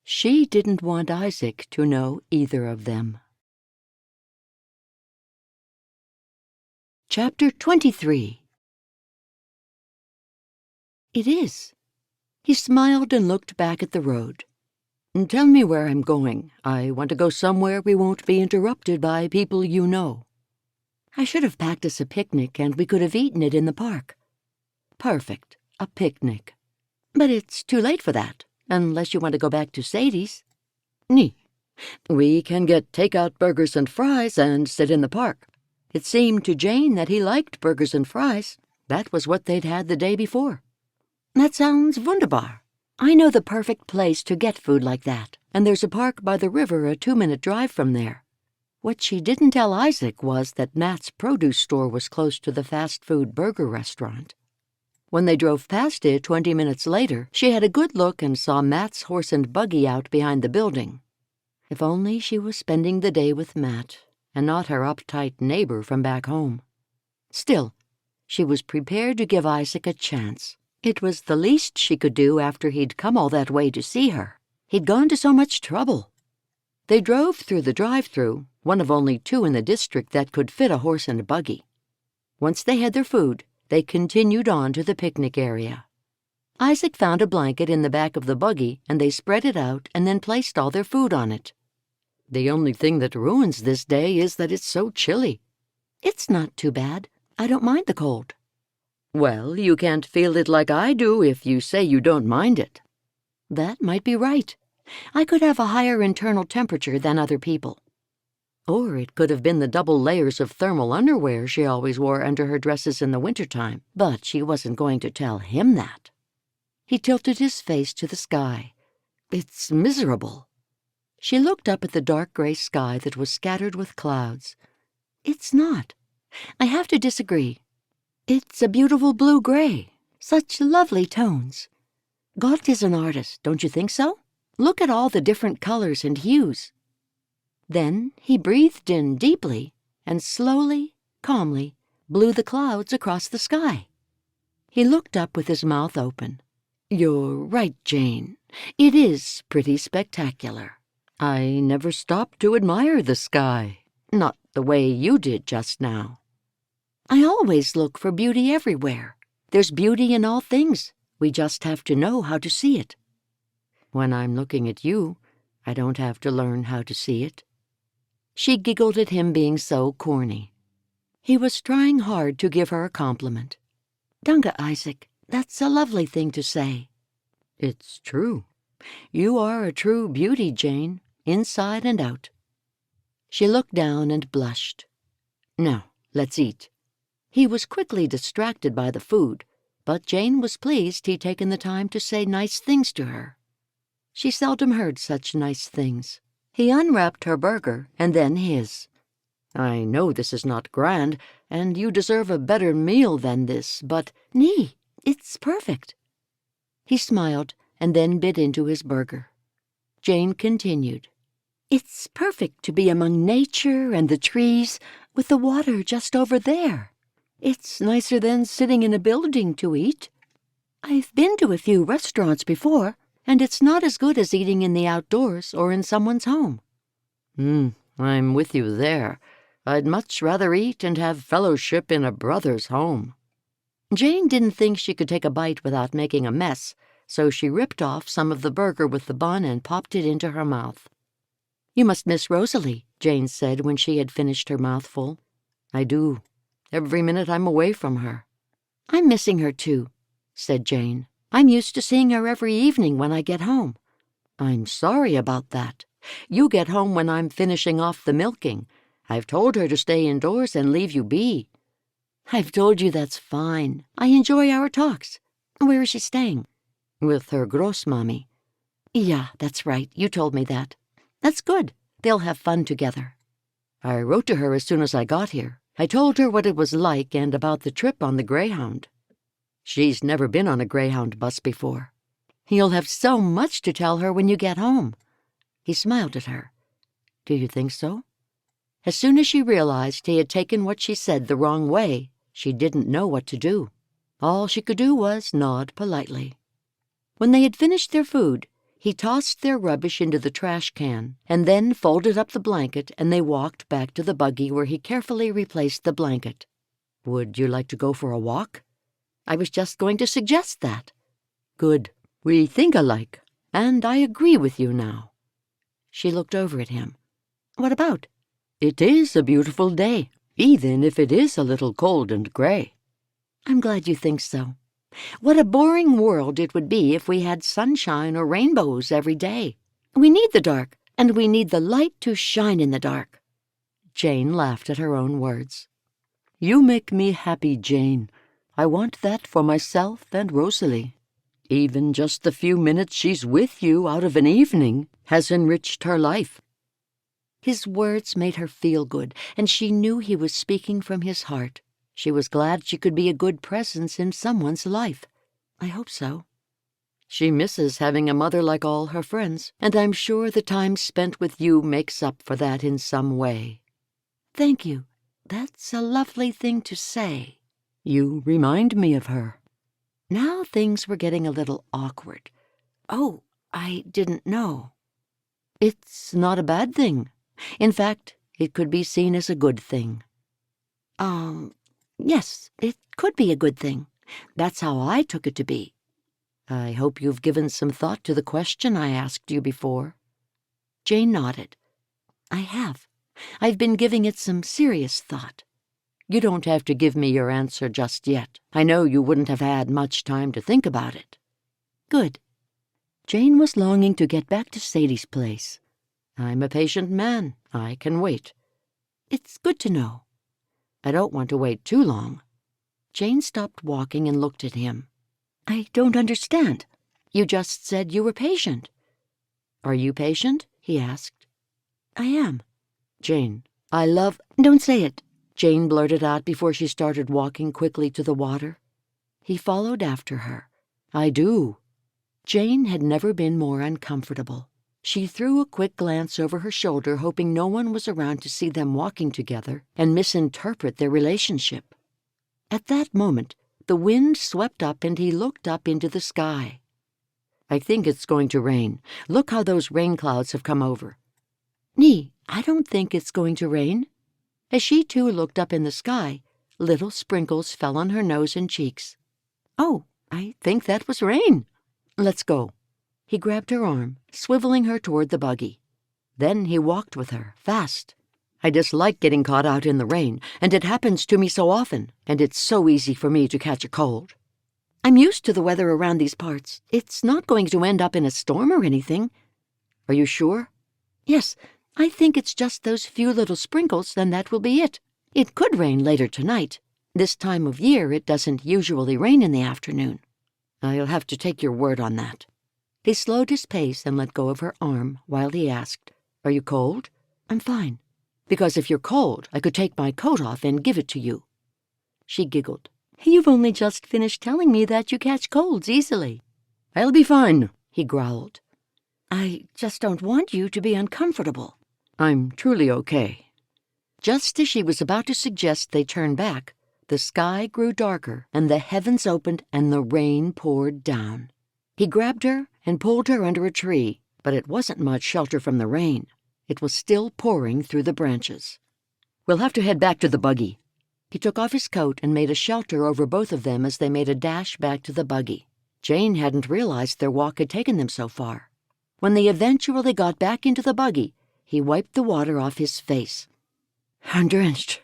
She didn't want Isaac to know either of them. Chapter 23. It is. He smiled and looked back at the road. Tell me where I'm going. I want to go somewhere we won't be interrupted by people you know. I should have packed us a picnic and we could have eaten it in the park. Perfect. A picnic. But it's too late for that, unless you want to go back to Sadie's. Nee. We can get takeout burgers and fries and sit in the park. It seemed to Jane that he liked burgers and fries. That was what they'd had the day before. That sounds wunderbar. I know the perfect place to get food like that, and there's a park by the river a 2-minute drive from there. What she didn't tell Isaac was that Matt's produce store was close to the fast food burger restaurant. When they drove past it 20 minutes later, she had a good look and saw Matt's horse and buggy out behind the building. If only she was spending the day with Matt, and not her uptight neighbor from back home. Still, she was prepared to give Isaac a chance. It was the least she could do after he'd come all that way to see her. He'd gone to so much trouble. They drove through the drive-thru, one of only 2 in the district that could fit a horse and buggy. Once they had their food, they continued on to the picnic area. Isaac found a blanket in the back of the buggy, and they spread it out and then placed all their food on it. The only thing that ruins this day is that it's so chilly. It's not too bad. I don't mind the cold. Well, you can't feel it like I do if you say you don't mind it. That might be right. I could have a higher internal temperature than other people. Or it could have been the double layers of thermal underwear she always wore under her dresses in the wintertime, but she wasn't going to tell him that. He tilted his face to the sky. It's miserable. She looked up at the dark gray sky that was scattered with clouds. It's not. I have to disagree. It's a beautiful blue-gray. Such lovely tones. God is an artist, don't you think so? Look at all the different colors and hues. Then he breathed in deeply and slowly, calmly, blew the clouds across the sky. He looked up with his mouth open. You're right, Jane. It is pretty spectacular. I never stopped to admire the sky. Not the way you did just now. I always look for beauty everywhere. There's beauty in all things. We just have to know how to see it. When I'm looking at you, I don't have to learn how to see it. She giggled at him being so corny. He was trying hard to give her a compliment. Danke, Isaac. That's a lovely thing to say. It's true. You are a true beauty, Jane, inside and out. She looked down and blushed. Now, let's eat. He was quickly distracted by the food, but Jane was pleased he'd taken the time to say nice things to her. She seldom heard such nice things. He unwrapped her burger and then his. I know this is not grand, and you deserve a better meal than this, but nee, it's perfect. He smiled and then bit into his burger. Jane continued. It's perfect to be among nature and the trees, with the water just over there. It's nicer than sitting in a building to eat. I've been to a few restaurants before, and it's not as good as eating in the outdoors or in someone's home. I'm with you there. I'd much rather eat and have fellowship in a brother's home. Jane didn't think she could take a bite without making a mess, so she ripped off some of the burger with the bun and popped it into her mouth. You must miss Rosalie. Jane said when she had finished her mouthful. I do. Every minute I'm away from her. I'm missing her too, said Jane. I'm used to seeing her every evening when I get home. I'm sorry about that. You get home when I'm finishing off the milking. I've told her to stay indoors and leave you be. I've told you that's fine. I enjoy our talks. Where is she staying? With her grossmommy. Yeah, that's right. You told me that. That's good. They'll have fun together. I wrote to her as soon as I got here. I told her what it was like and about the trip on the Greyhound. She's never been on a Greyhound bus before. You'll have so much to tell her when you get home. He smiled at her. Do you think so? As soon as she realized he had taken what she said the wrong way, she didn't know what to do. All she could do was nod politely. When they had finished their food, he tossed their rubbish into the trash can and then folded up the blanket, and they walked back to the buggy where he carefully replaced the blanket. Would you like to go for a walk? I was just going to suggest that. Good. We think alike, and I agree with you now. She looked over at him. What about? It is a beautiful day, even if it is a little cold and gray. I'm glad you think so. What a boring world it would be if we had sunshine or rainbows every day. We need the dark, and we need the light to shine in the dark. Jane laughed at her own words. You make me happy, Jane. I want that for myself and Rosalie. Even just the few minutes she's with you out of an evening has enriched her life. His words made her feel good, and she knew he was speaking from his heart. She was glad she could be a good presence in someone's life. I hope so. She misses having a mother like all her friends, and I'm sure the time spent with you makes up for that in some way. Thank you. That's a lovely thing to say. You remind me of her. Now things were getting a little awkward. Oh, I didn't know. It's not a bad thing. In fact, it could be seen as a good thing. Yes, it could be a good thing. That's how I took it to be. I hope you've given some thought to the question I asked you before. Jane nodded. I have. I've been giving it some serious thought. You don't have to give me your answer just yet. I know you wouldn't have had much time to think about it. Good. Jane was longing to get back to Sadie's place. I'm a patient man. I can wait. It's good to know. I don't want to wait too long. Jane stopped walking and looked at him. I don't understand. You just said you were patient. Are you patient? He asked. I am. Jane, I love— Don't say it, Jane blurted out before she started walking quickly to the water. He followed after her. I do. Jane had never been more uncomfortable. She threw a quick glance over her shoulder, hoping no one was around to see them walking together and misinterpret their relationship. At that moment, the wind swept up and he looked up into the sky. I think it's going to rain. Look how those rain clouds have come over. Nee, I don't think it's going to rain. As she too looked up in the sky, little sprinkles fell on her nose and cheeks. Oh, I think that was rain. Let's go. He grabbed her arm, swiveling her toward the buggy. Then he walked with her, fast. I dislike getting caught out in the rain, and it happens to me so often, and it's so easy for me to catch a cold. I'm used to the weather around these parts. It's not going to end up in a storm or anything. Are you sure? Yes, I think it's just those few little sprinkles, and that will be it. It could rain later tonight. This time of year it doesn't usually rain in the afternoon. I'll have to take your word on that. He slowed his pace and let go of her arm while he asked, Are you cold? I'm fine. Because if you're cold, I could take my coat off and give it to you. She giggled. You've only just finished telling me that you catch colds easily. I'll be fine, he growled. I just don't want you to be uncomfortable. I'm truly okay. Just as she was about to suggest they turn back, the sky grew darker and the heavens opened and the rain poured down. He grabbed her and pulled her under a tree, but it wasn't much shelter from the rain. It was still pouring through the branches. We'll have to head back to the buggy. He took off his coat and made a shelter over both of them as they made a dash back to the buggy. Jane hadn't realized their walk had taken them so far. When they eventually got back into the buggy, He wiped the water off his face. "I'm drenched."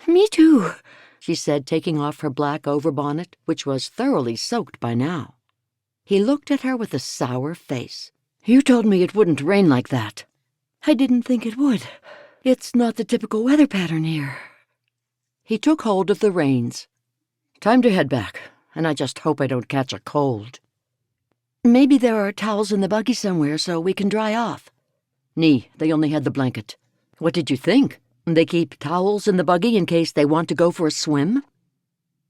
"Me too," she said, taking off her black overbonnet, which was thoroughly soaked by now. He looked at her with a sour face. "You told me it wouldn't rain like that." "I didn't think it would. It's not the typical weather pattern here." He took hold of the reins. "Time to head back, and I just hope I don't catch a cold." "Maybe there are towels in the buggy somewhere so we can dry off." "Nee, they only had the blanket." "What did you think? They keep towels in the buggy in case they want to go for a swim?"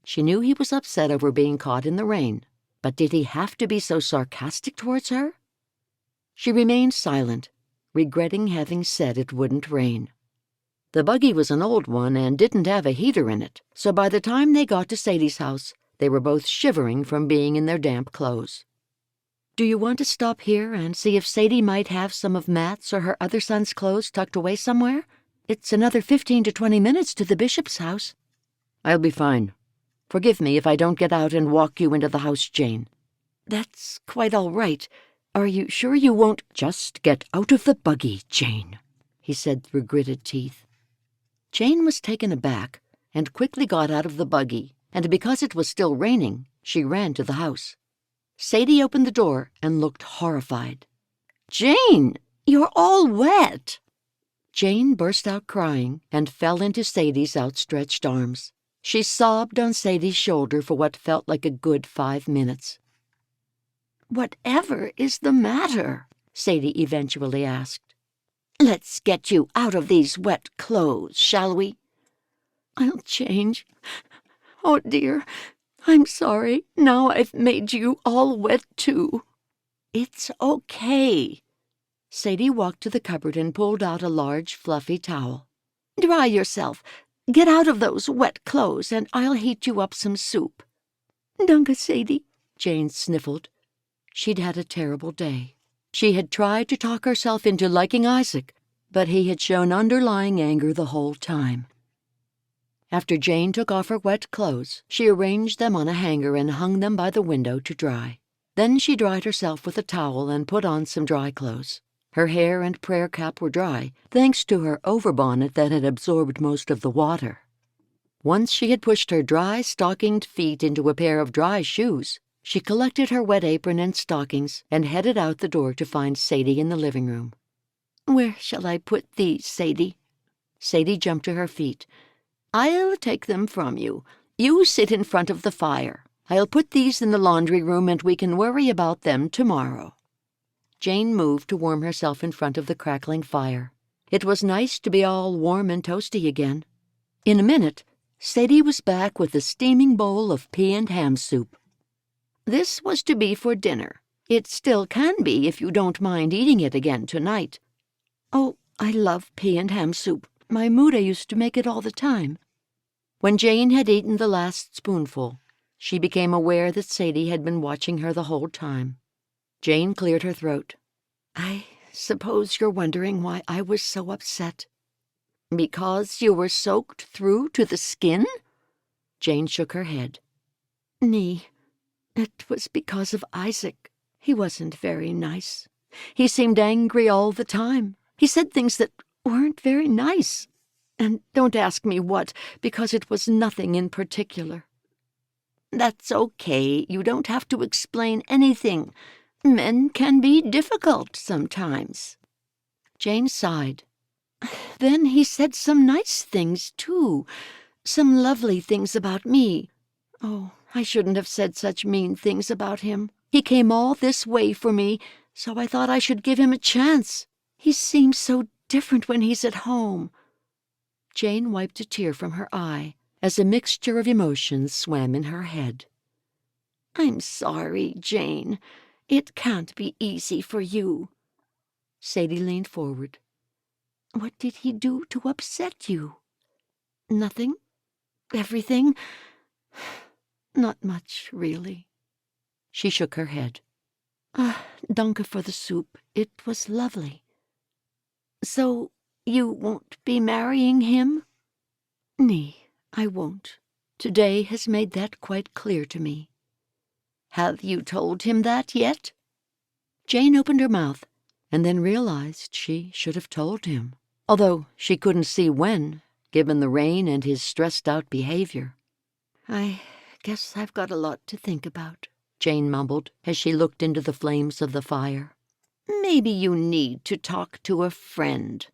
She knew he was upset over being caught in the rain, but did he have to be so sarcastic towards her? She remained silent, regretting having said it wouldn't rain. The buggy was an old one and didn't have a heater in it, so by the time they got to Sadie's house, they were both shivering from being in their damp clothes. "Do you want to stop here and see if Sadie might have some of Matt's or her other son's clothes tucked away somewhere? It's another 15 to 20 minutes to the bishop's house." "I'll be fine. Forgive me if I don't get out and walk you into the house, Jane." "That's quite all right. Are you sure you won't—" "Just get out of the buggy, Jane," he said through gritted teeth. Jane was taken aback and quickly got out of the buggy, and because it was still raining, she ran to the house. Sadie opened the door and looked horrified. "Jane, you're all wet." Jane burst out crying and fell into Sadie's outstretched arms. She sobbed on Sadie's shoulder for what felt like a good 5 minutes. "Whatever is the matter?" Sadie eventually asked. "Let's get you out of these wet clothes, shall we?" "I'll change. Oh, dear, I'm sorry. Now I've made you all wet, too." "It's okay." Sadie walked to the cupboard and pulled out a large, fluffy towel. "Dry yourself. Get out of those wet clothes, and I'll heat you up some soup." "Danke, Sadie," Jane sniffled. She'd had a terrible day. She had tried to talk herself into liking Isaac, but he had shown underlying anger the whole time. After Jane took off her wet clothes, she arranged them on a hanger and hung them by the window to dry. Then she dried herself with a towel and put on some dry clothes. Her hair and prayer cap were dry, thanks to her overbonnet that had absorbed most of the water. Once she had pushed her dry, stockinged feet into a pair of dry shoes, she collected her wet apron and stockings and headed out the door to find Sadie in the living room. "Where shall I put these, Sadie?" Sadie jumped to her feet. "I'll take them from you. You sit in front of the fire. I'll put these in the laundry room and we can worry about them tomorrow." Jane moved to warm herself in front of the crackling fire. It was nice to be all warm and toasty again. In a minute, Sadie was back with a steaming bowl of pea and ham soup. "This was to be for dinner. It still can be if you don't mind eating it again tonight." "Oh, I love pea and ham soup. My Muda used to make it all the time." When Jane had eaten the last spoonful, she became aware that Sadie had been watching her the whole time. Jane cleared her throat. "I suppose you're wondering why I was so upset." "Because you were soaked through to the skin?" Jane shook her head. "Nee, it was because of Isaac. He wasn't very nice. He seemed angry all the time. He said things that weren't very nice. And don't ask me what, because it was nothing in particular." "That's okay. You don't have to explain anything. Men can be difficult sometimes." Jane sighed. "Then he said some nice things, too. Some lovely things about me. Oh, I shouldn't have said such mean things about him. He came all this way for me, so I thought I should give him a chance. He seems so different when he's at home." Jane wiped a tear from her eye as a mixture of emotions swam in her head. "I'm sorry, Jane. It can't be easy for you." Sadie leaned forward. "What did he do to upset you?" "Nothing. Everything. Not much, really." She shook her head. Danke for the soup. It was lovely." "So you won't be marrying him?" "Nee, I won't. Today has made that quite clear to me." "Have you told him that yet?" Jane opened her mouth, and then realized she should have told him, although she couldn't see when, given the rain and his stressed-out behavior. "I guess I've got a lot to think about," Jane mumbled as she looked into the flames of the fire. "Maybe you need to talk to a friend.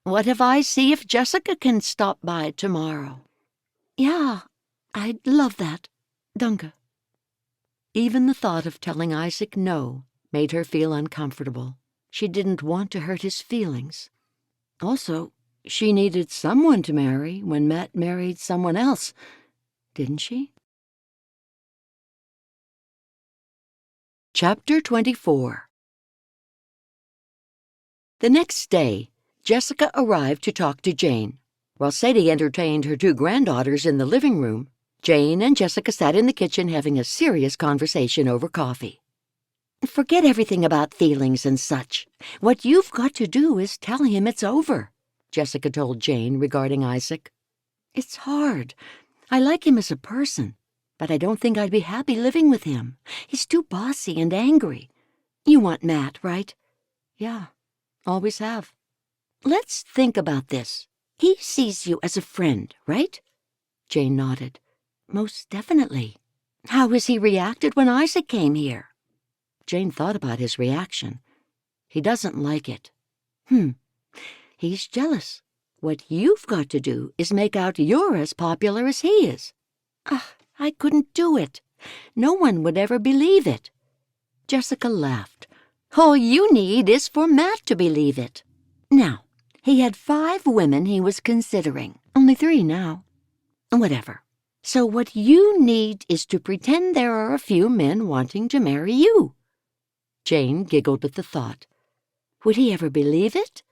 What if I see if Jessica can stop by tomorrow?" "Yeah, I'd love that. Danke." Even the thought of telling Isaac no made her feel uncomfortable. She didn't want to hurt his feelings. Also, she needed someone to marry when Matt married someone else, didn't she? Chapter 24. The next day, Jessica arrived to talk to Jane. While Sadie entertained her two granddaughters in the living room, Jane and Jessica sat in the kitchen having a serious conversation over coffee. "Forget everything about feelings and such. What you've got to do is tell him it's over," Jessica told Jane regarding Isaac. "It's hard. I like him as a person, but I don't think I'd be happy living with him. He's too bossy and angry. You want Matt, right?" "Yeah, always have." "Let's think about this. He sees you as a friend, right?" Jane nodded. "Most definitely. How has he reacted when Isaac came here?" Jane thought about his reaction. "He doesn't like it." He's jealous. What you've got to do is make out you're as popular as he is." I couldn't do it. No one would ever believe it." Jessica laughed. "All you need is for Matt to believe it." Now, he had 5 women he was considering. Only 3 now. Whatever. So what you need is to pretend there are a few men wanting to marry you." Jane giggled at the thought. "Would he ever believe it?"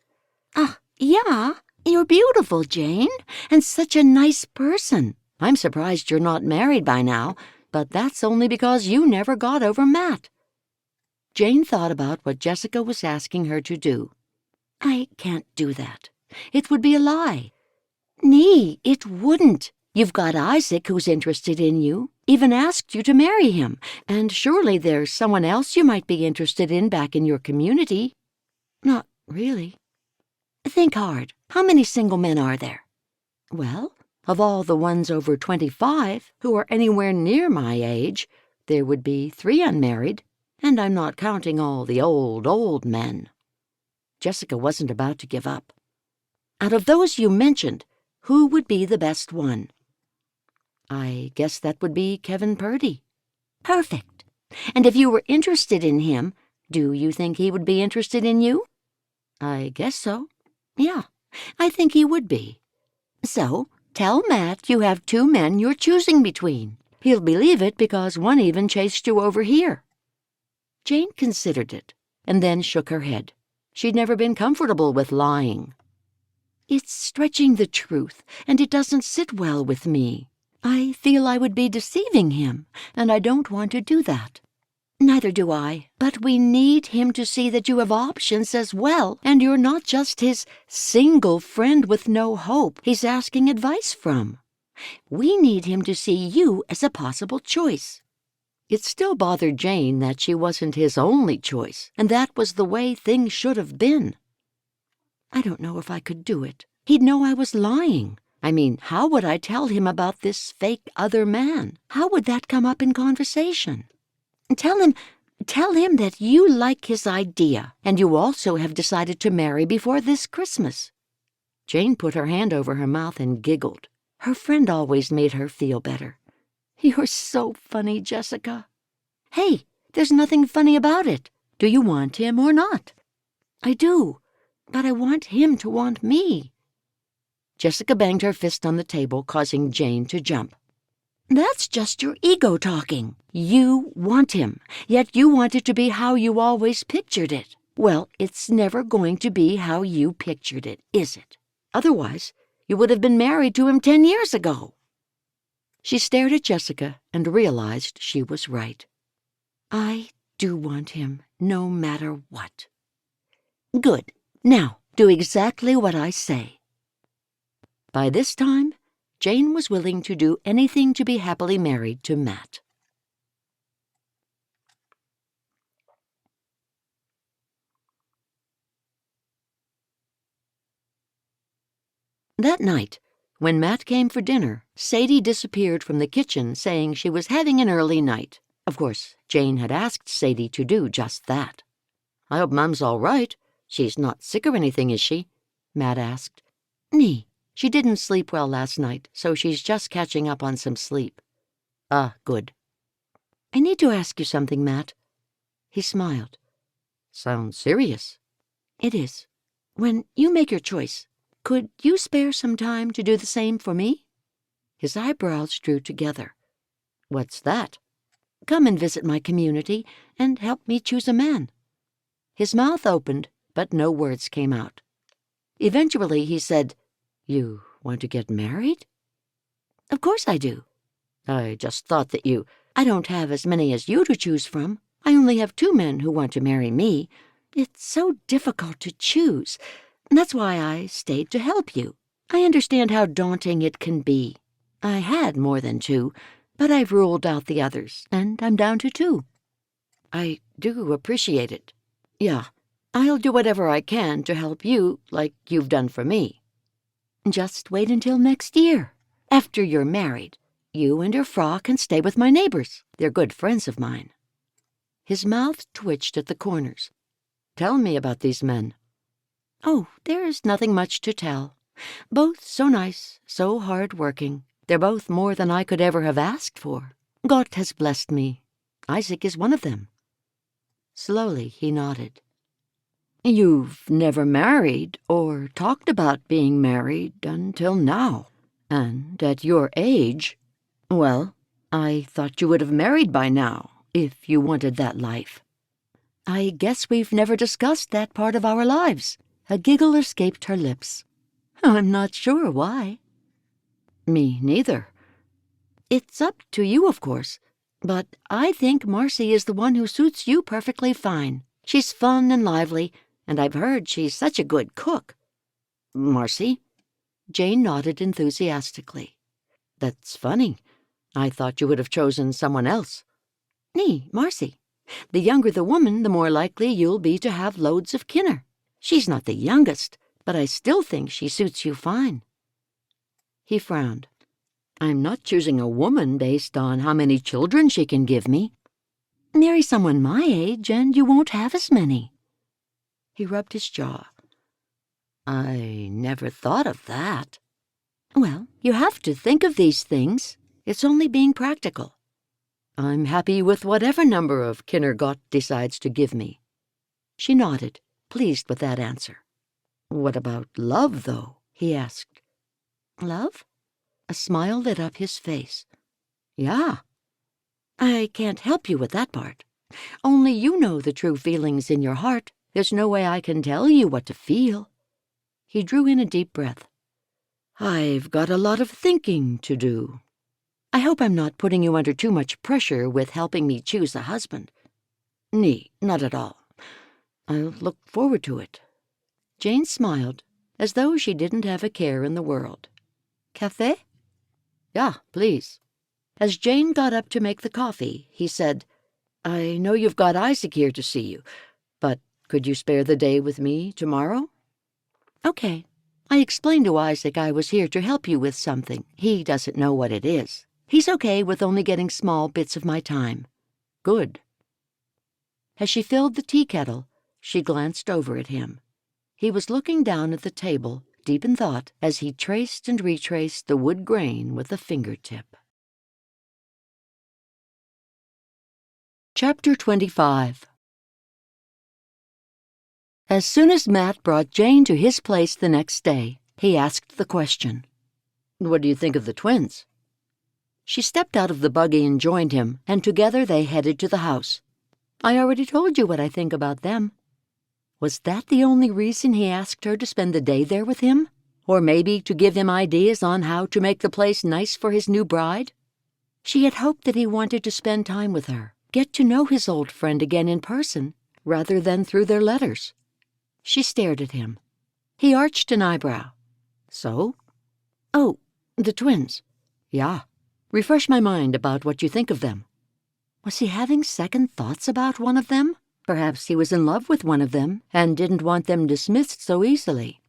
Yeah, you're beautiful, Jane, and such a nice person. I'm surprised you're not married by now, but that's only because you never got over Matt." Jane thought about what Jessica was asking her to do. "I can't do that. It would be a lie." "Nee, it wouldn't. You've got Isaac who's interested in you, even asked you to marry him, and surely there's someone else you might be interested in back in your community." "Not really." "Think hard. How many single men are there?" "Well, of all the ones over 25 who are anywhere near my age, there would be 3 unmarried, and I'm not counting all the old men." Jessica wasn't about to give up. "Out of those you mentioned, who would be the best one?" "I guess that would be Kevin Purdy." "Perfect. And if you were interested in him, do you think he would be interested in you?" "I guess so." "Yeah, I think he would be. So, tell Matt you have 2 men you're choosing between. He'll believe it because one even chased you over here." Jane considered it, and then shook her head. She'd never been comfortable with lying. "It's stretching the truth, and it doesn't sit well with me. I feel I would be deceiving him, and I don't want to do that." "Neither do I, but we need him to see that you have options as well, and you're not just his single friend with no hope he's asking advice from. We need him to see you as a possible choice." It still bothered Jane that she wasn't his only choice, and that was the way things should have been. "I don't know if I could do it. He'd know I was lying. I mean, how would I tell him about this fake other man? How would that come up in conversation? Tell him that you like his idea, and you also have decided to marry before this Christmas." Jane put her hand over her mouth and giggled. Her friend always made her feel better. "You're so funny, Jessica." "Hey, there's nothing funny about it. Do you want him or not?" "I do, but I want him to want me." Jessica banged her fist on the table, causing Jane to jump. "That's just your ego talking. You want him, yet you want it to be how you always pictured it. Well, it's never going to be how you pictured it, is it? Otherwise, you would have been married to him 10 years ago." She stared at Jessica and realized she was right. "I do want him, no matter what." "Good. Now, do exactly what I say." By this time, Jane was willing to do anything to be happily married to Matt. That night, when Matt came for dinner, Sadie disappeared from the kitchen saying she was having an early night. Of course, Jane had asked Sadie to do just that. "I hope Mum's all right. She's not sick or anything, is she?" Matt asked. "Nee, she didn't sleep well last night, so she's just catching up on some sleep." "Ah, good." "I need to ask you something, Matt." He smiled. "Sounds serious." "It is. When you make your choice, could you spare some time to do the same for me?" His eyebrows drew together. "What's that?" "Come and visit my community and help me choose a man." His mouth opened, but no words came out. Eventually he said, "You want to get married?" "Of course I do." "I just thought that you—" "I don't have as many as you to choose from. I only have 2 men who want to marry me. It's so difficult to choose. That's why I stayed to help you. I understand how daunting it can be. I had more than 2, but I've ruled out the others, and I'm down to 2. "I do appreciate it. Yeah, I'll do whatever I can to help you like you've done for me." "Just wait until next year. After you're married, you and your Fra can stay with my neighbors. They're good friends of mine." His mouth twitched at the corners. "Tell me about these men." "Oh, there's nothing much to tell. Both so nice, so hard-working. They're both more than I could ever have asked for. God has blessed me. Isaac is one of them." Slowly he nodded. "You've never married or talked about being married until now. And at your age, well, I thought you would have married by now if you wanted that life." "I guess we've never discussed that part of our lives." A giggle escaped her lips. "I'm not sure why." "Me neither." "It's up to you, of course. But I think Marcy is the one who suits you perfectly fine. She's fun and lively, and I've heard she's such a good cook." "Marcy?" Jane nodded enthusiastically. "That's funny. I thought you would have chosen someone else." "Nee, Marcy. The younger the woman, the more likely you'll be to have loads of kinner. She's not the youngest, but I still think she suits you fine." He frowned. "I'm not choosing a woman based on how many children she can give me." "Marry someone my age and you won't have as many." He rubbed his jaw. "I never thought of that." "Well, you have to think of these things. It's only being practical." "I'm happy with whatever number of Kindergott decides to give me." She nodded, pleased with that answer. "What about love, though?" he asked. "Love?" A smile lit up his face. "Yeah." "I can't help you with that part. Only you know the true feelings in your heart. There's no way I can tell you what to feel." He drew in a deep breath. "I've got a lot of thinking to do." "I hope I'm not putting you under too much pressure with helping me choose a husband." "Nee, not at all. I'll look forward to it." Jane smiled, as though she didn't have a care in the world. "Café?" "Yeah, please." As Jane got up to make the coffee, he said, "I know you've got Isaac here to see you, but could you spare the day with me tomorrow?" "Okay. I explained to Isaac I was here to help you with something. He doesn't know what it is. He's okay with only getting small bits of my time." "Good." As she filled the tea kettle, she glanced over at him. He was looking down at the table, deep in thought, as he traced and retraced the wood grain with a fingertip. Chapter 25. As soon as Matt brought Jane to his place the next day, he asked the question, "What do you think of the twins?" She stepped out of the buggy and joined him, and together they headed to the house. "I already told you what I think about them." Was that the only reason he asked her to spend the day there with him? Or maybe to give him ideas on how to make the place nice for his new bride? She had hoped that he wanted to spend time with her, get to know his old friend again in person, rather than through their letters. She stared at him. He arched an eyebrow. "So?" "Oh, the twins." "Yeah. Refresh my mind about what you think of them." Was he having second thoughts about one of them? Perhaps he was in love with one of them and didn't want them dismissed so easily.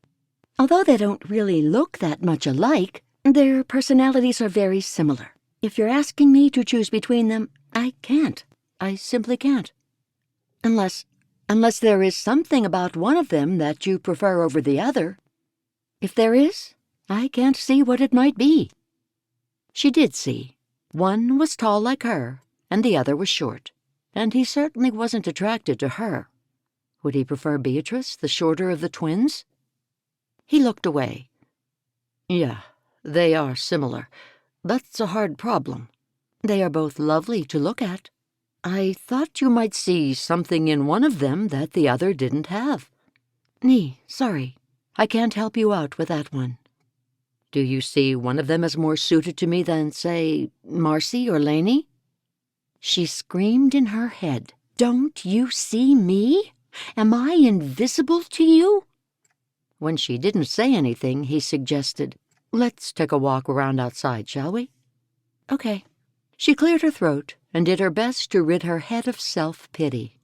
Although they don't really look that much alike, their personalities are very similar. If you're asking me to choose between them, I can't. I simply can't. Unless there is something about one of them that you prefer over the other. If there is, I can't see what it might be. She did see. One was tall like her, and the other was short, and he certainly wasn't attracted to her. Would he prefer Beatrice, the shorter of the twins? He looked away. Yeah, they are similar. That's a hard problem. They are both lovely to look at. I thought you might see something in one of them that the other didn't have. Sorry. I can't help you out with that one. Do you see one of them as more suited to me than, say, Marcy or Lainey? She screamed in her head. Don't you see me? Am I invisible to you? When she didn't say anything, he suggested, Let's take a walk around outside, shall we? Okay. She cleared her throat and did her best to rid her head of self-pity.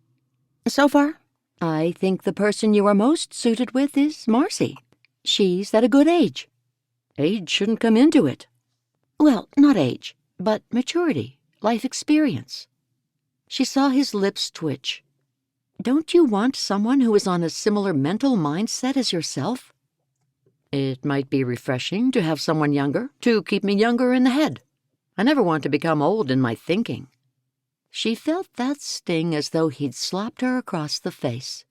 So far, I think the person you are most suited with is Marcy. She's at a good age. Age shouldn't come into it. Well, not age, but maturity, life experience. She saw his lips twitch. Don't you want someone who is on a similar mental mindset as yourself? It might be refreshing to have someone younger, to keep me younger in the head. I never want to become old in my thinking. She felt that sting as though he'd slapped her across the face.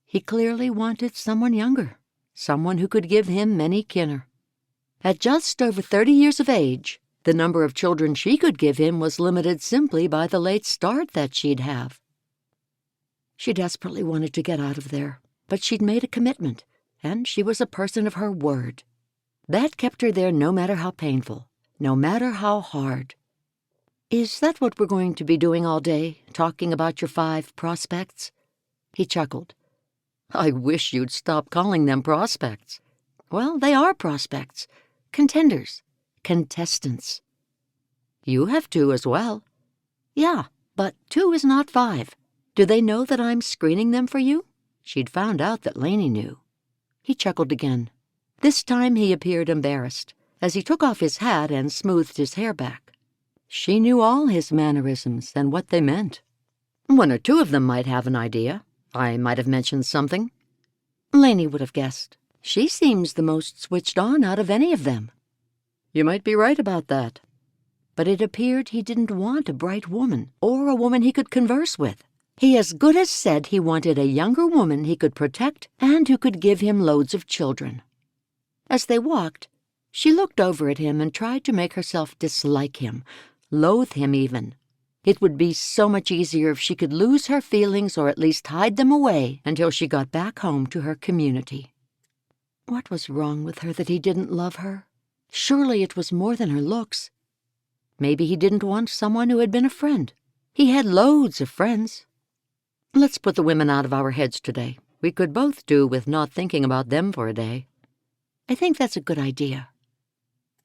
He clearly wanted someone younger, someone who could give him many kinner. At just over 30 years of age, the number of children she could give him was limited simply by the late start that she'd have. She desperately wanted to get out of there, but she'd made a commitment, and she was a person of her word. That kept her there no matter how painful, no matter how hard. Is that what we're going to be doing all day, talking about your 5 prospects? He chuckled. I wish you'd stop calling them prospects. Well, they are prospects. Contenders. Contestants. You have 2 as well. Yeah, but 2 is not 5. Do they know that I'm screening them for you? She'd found out that Lainey knew. He chuckled again. This time he appeared embarrassed, as he took off his hat and smoothed his hair back. She knew all his mannerisms and what they meant. 1 or 2 of them might have an idea. I might have mentioned something. Lainey would have guessed. She seems the most switched on out of any of them. You might be right about that. But it appeared he didn't want a bright woman, or a woman he could converse with. He as good as said he wanted a younger woman he could protect and who could give him loads of children. As they walked, she looked over at him and tried to make herself dislike him, loathe him even. It would be so much easier if she could lose her feelings or at least hide them away until she got back home to her community. What was wrong with her that he didn't love her? Surely it was more than her looks. Maybe he didn't want someone who had been a friend. He had loads of friends. Let's put the women out of our heads today. We could both do with not thinking about them for a day. I think that's a good idea.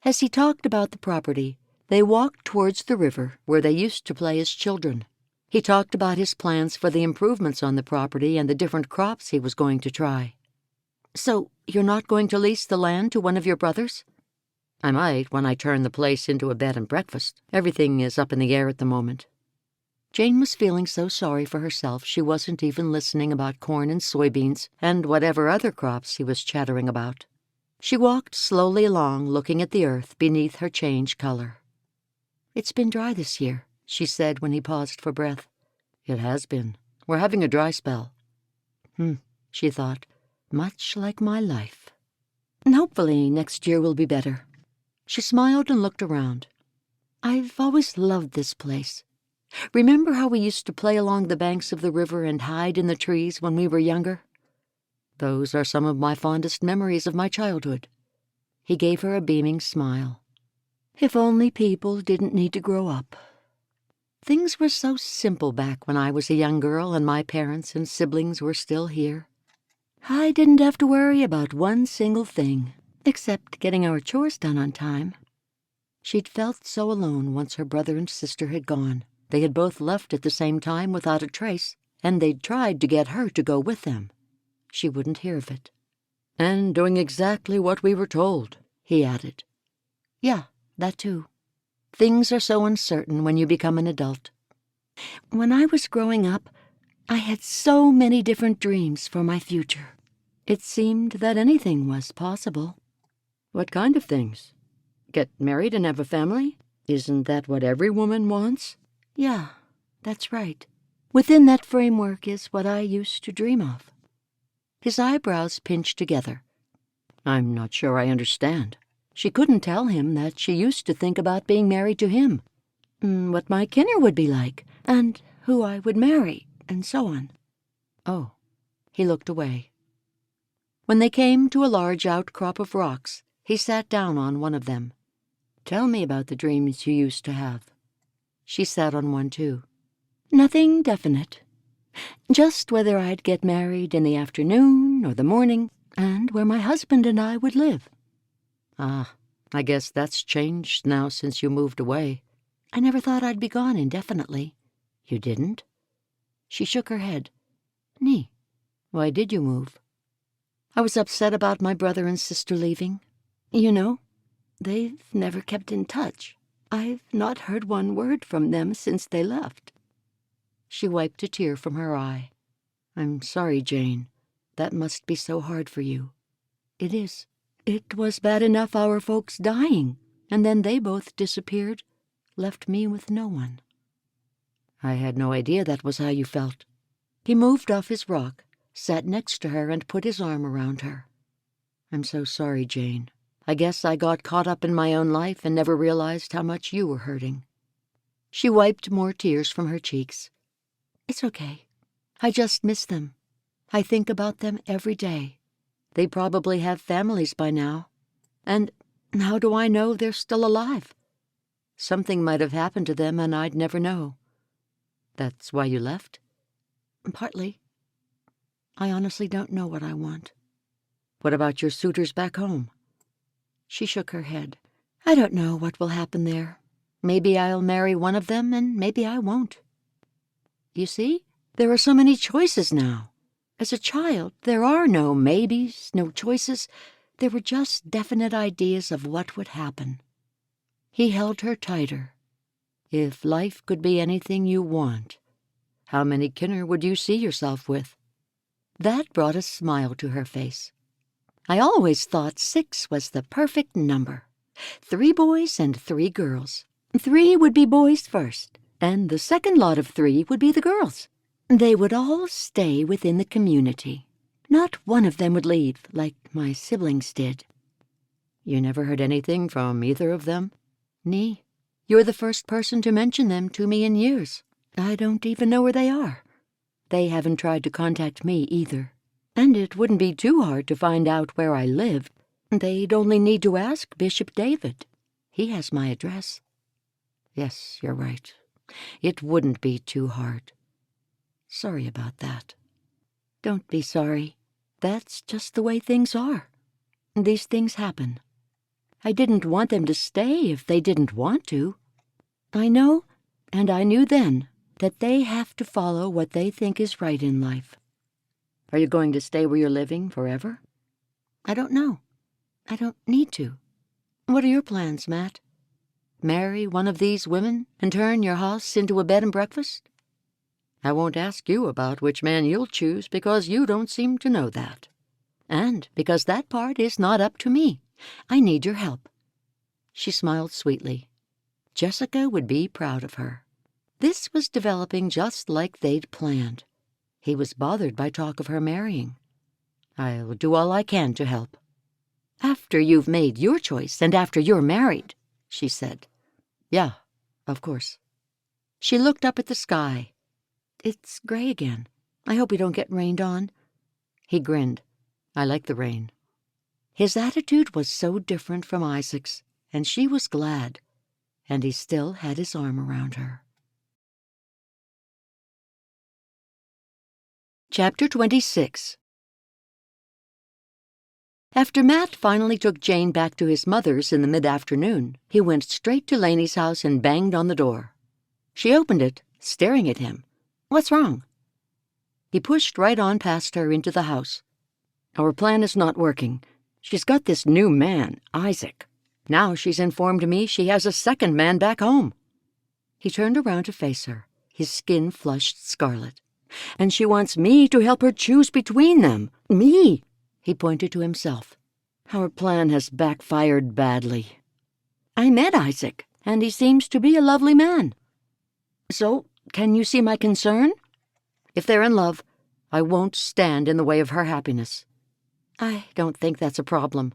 As he talked about the property, they walked towards the river where they used to play as children. He talked about his plans for the improvements on the property and the different crops he was going to try. So, you're not going to lease the land to one of your brothers? I might when I turn the place into a bed and breakfast. Everything is up in the air at the moment. Jane was feeling so sorry for herself she wasn't even listening about corn and soybeans and whatever other crops he was chattering about. She walked slowly along, looking at the earth beneath her change color. It's been dry this year, she said when he paused for breath. It has been. We're having a dry spell. She thought, much like my life. And hopefully next year will be better. She smiled and looked around. I've always loved this place. Remember how we used to play along the banks of the river and hide in the trees when we were younger? Those are some of my fondest memories of my childhood. He gave her a beaming smile. If only people didn't need to grow up. Things were so simple back when I was a young girl and my parents and siblings were still here. I didn't have to worry about one single thing, except getting our chores done on time. She'd felt so alone once her brother and sister had gone. They had both left at the same time without a trace, and they'd tried to get her to go with them. She wouldn't hear of it. And doing exactly what we were told, he added. Yeah, that too. Things are so uncertain when you become an adult. When I was growing up, I had so many different dreams for my future. It seemed that anything was possible. What kind of things? Get married and have a family? Isn't that what every woman wants? Yeah, that's right. Within that framework is what I used to dream of. His eyebrows pinched together. I'm not sure I understand. She couldn't tell him that she used to think about being married to him, what my kinner would be like, and who I would marry, and so on. Oh, he looked away. When they came to a large outcrop of rocks, he sat down on one of them. Tell me about the dreams you used to have. She sat on one too. Nothing definite. Just whether I'd get married in the afternoon or the morning, and where my husband and I would live. Ah, I guess that's changed now since you moved away. I never thought I'd be gone indefinitely. You didn't? She shook her head. Nee, why did you move? I was upset about my brother and sister leaving. You know, they've never kept in touch. I've not heard one word from them since they left. She wiped a tear from her eye. I'm sorry, Jane. That must be so hard for you. It is. It was bad enough our folks dying, and then they both disappeared, left me with no one. I had no idea that was how you felt. He moved off his rock, sat next to her, and put his arm around her. I'm so sorry, Jane. I guess I got caught up in my own life and never realized how much you were hurting. She wiped more tears from her cheeks. It's okay. I just miss them. I think about them every day. They probably have families by now. And how do I know they're still alive? Something might have happened to them and I'd never know. That's why you left? Partly. I honestly don't know what I want. What about your suitors back home? She shook her head. I don't know what will happen there. Maybe I'll marry one of them and maybe I won't. You see, there are so many choices now. As a child, there are no maybes, no choices. There were just definite ideas of what would happen. He held her tighter. If life could be anything you want, how many kinner would you see yourself with? That brought a smile to her face. I always thought 6 was the perfect number. 3 boys and 3 girls. 3 would be boys first, and the second lot of 3 would be the girls. They would all stay within the community. Not one of them would leave, like my siblings did. You never heard anything from either of them? Nee. You're the first person to mention them to me in years. I don't even know where they are. They haven't tried to contact me either. And it wouldn't be too hard to find out where I lived. They'd only need to ask Bishop David. He has my address. Yes, you're right. It wouldn't be too hard. Sorry about that. Don't be sorry. That's just the way things are. These things happen. I didn't want them to stay if they didn't want to. I know, and I knew then, that they have to follow what they think is right in life. Are you going to stay where you're living forever? I don't know. I don't need to. What are your plans, Matt? Marry one of these women and turn your house into a bed and breakfast? I won't ask you about which man you'll choose because you don't seem to know that. And because that part is not up to me. I need your help. She smiled sweetly. Jessica would be proud of her. This was developing just like they'd planned. He was bothered by talk of her marrying. I'll do all I can to help. After you've made your choice and after you're married, she said. Yeah, of course. She looked up at the sky. It's gray again. I hope we don't get rained on. He grinned. I like the rain. His attitude was so different from Isaac's, and she was glad. And he still had his arm around her. Chapter 26. After Matt finally took Jane back to his mother's in the mid-afternoon, he went straight to Laney's house and banged on the door. She opened it, staring at him. What's wrong? He pushed right on past her into the house. Our plan is not working. She's got this new man, Isaac. Now she's informed me she has a second man back home." He turned around to face her, his skin flushed scarlet. "And she wants me to help her choose between them. Me!" He pointed to himself. "Our plan has backfired badly. I met Isaac, and he seems to be a lovely man. So, can you see my concern? If they're in love, I won't stand in the way of her happiness." "I don't think that's a problem."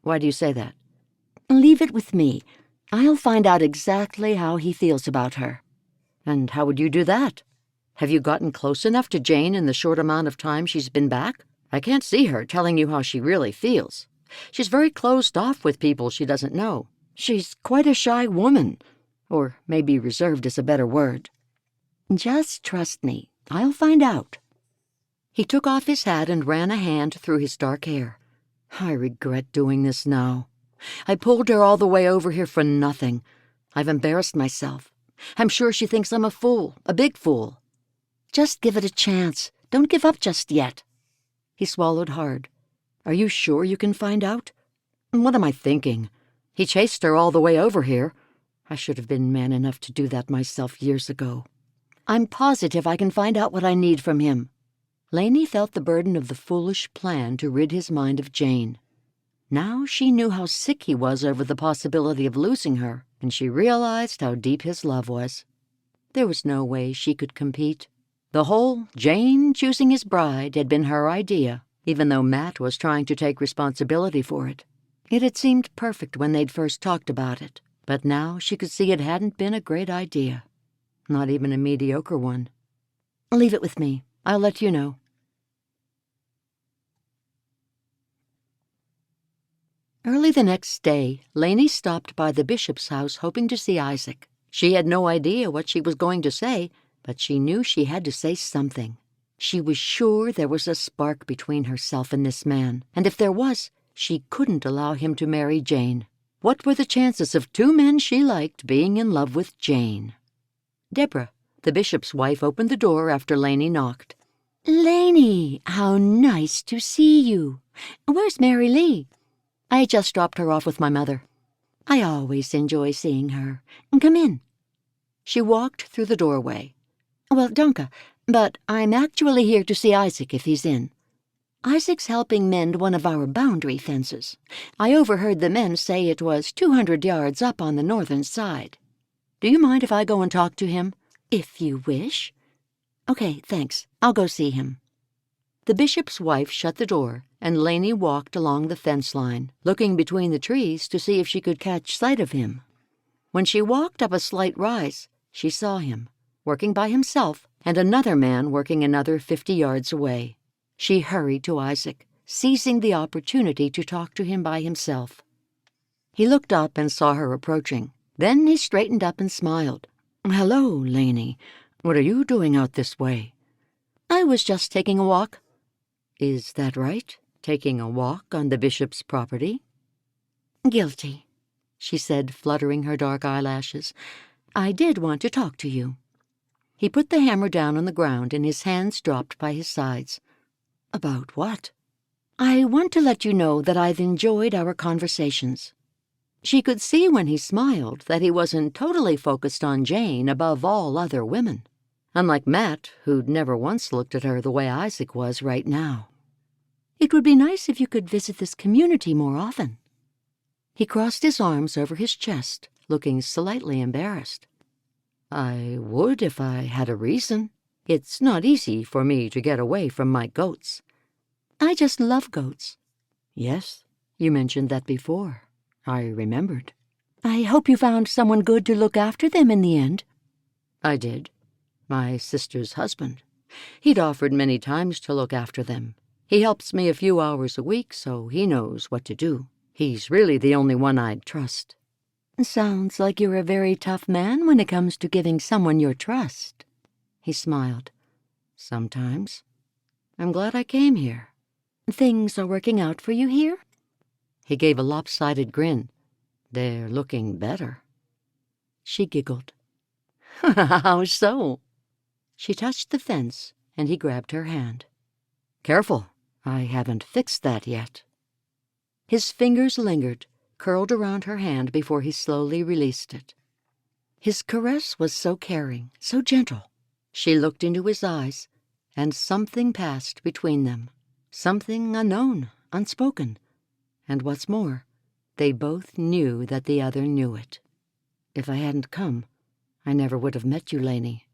"Why do you say that?" "Leave it with me. I'll find out exactly how he feels about her." "And how would you do that? Have you gotten close enough to Jane in the short amount of time she's been back? I can't see her telling you how she really feels. She's very closed off with people she doesn't know. She's quite a shy woman, or maybe reserved is a better word." "Just trust me. I'll find out." He took off his hat and ran a hand through his dark hair. "I regret doing this now. I pulled her all the way over here for nothing. I've embarrassed myself. I'm sure she thinks I'm a fool, a big fool." "Just give it a chance. Don't give up just yet." He swallowed hard. "Are you sure you can find out? What am I thinking? He chased her all the way over here. I should have been man enough to do that myself years ago. I'm positive I can find out what I need from him." Lainey felt the burden of the foolish plan to rid his mind of Jane. Now she knew how sick he was over the possibility of losing her, and she realized how deep his love was. There was no way she could compete. The whole Jane choosing his bride had been her idea, even though Matt was trying to take responsibility for it. It had seemed perfect when they'd first talked about it, but now she could see it hadn't been a great idea. Not even a mediocre one. "Leave it with me. I'll let you know." Early the next day, Lainey stopped by the bishop's house hoping to see Isaac. She had no idea what she was going to say, but she knew she had to say something. She was sure there was a spark between herself and this man, and if there was, she couldn't allow him to marry Jane. What were the chances of two men she liked being in love with Jane? Deborah, the bishop's wife, opened the door after Lainey knocked. "Lainey, how nice to see you. Where's Mary Lee?" "I just dropped her off with my mother." "I always enjoy seeing her. Come in." She walked through the doorway. "Well, danke, but I'm actually here to see Isaac if he's in. Isaac's helping mend one of our boundary fences. I overheard the men say it was 200 yards up on the northern side." "Do you mind if I go and talk to him?" "If you wish." "Okay, thanks. I'll go see him." The bishop's wife shut the door, and Lainey walked along the fence line, looking between the trees to see if she could catch sight of him. When she walked up a slight rise, she saw him, working by himself, and another man working another 50 yards away. She hurried to Isaac, seizing the opportunity to talk to him by himself. He looked up and saw her approaching. Then he straightened up and smiled. "Hello, Lainey. What are you doing out this way?" "I was just taking a walk." "Is that right? Taking a walk on the bishop's property?" "Guilty," she said, fluttering her dark eyelashes. "I did want to talk to you." He put the hammer down on the ground and his hands dropped by his sides. "About what?" "I want to let you know that I've enjoyed our conversations." She could see when he smiled that he wasn't totally focused on Jane above all other women. Unlike Matt, who'd never once looked at her the way Isaac was right now. "It would be nice if you could visit this community more often." He crossed his arms over his chest, looking slightly embarrassed. "I would if I had a reason. It's not easy for me to get away from my goats." "I just love goats." "Yes, you mentioned that before. I remembered." "I hope you found someone good to look after them in the end." "I did. My sister's husband. He'd offered many times to look after them. He helps me a few hours a week, so he knows what to do. He's really the only one I'd trust." "Sounds like you're a very tough man when it comes to giving someone your trust." He smiled. "Sometimes. I'm glad I came here." "Things are working out for you here?" He gave a lopsided grin. "They're looking better." She giggled. "How so?" She touched the fence, and he grabbed her hand. "Careful. I haven't fixed that yet." His fingers lingered, curled around her hand before he slowly released it. His caress was so caring, so gentle. She looked into his eyes, and something passed between them. Something unknown, unspoken. And what's more, they both knew that the other knew it. "If I hadn't come, I never would have met you, Lainey."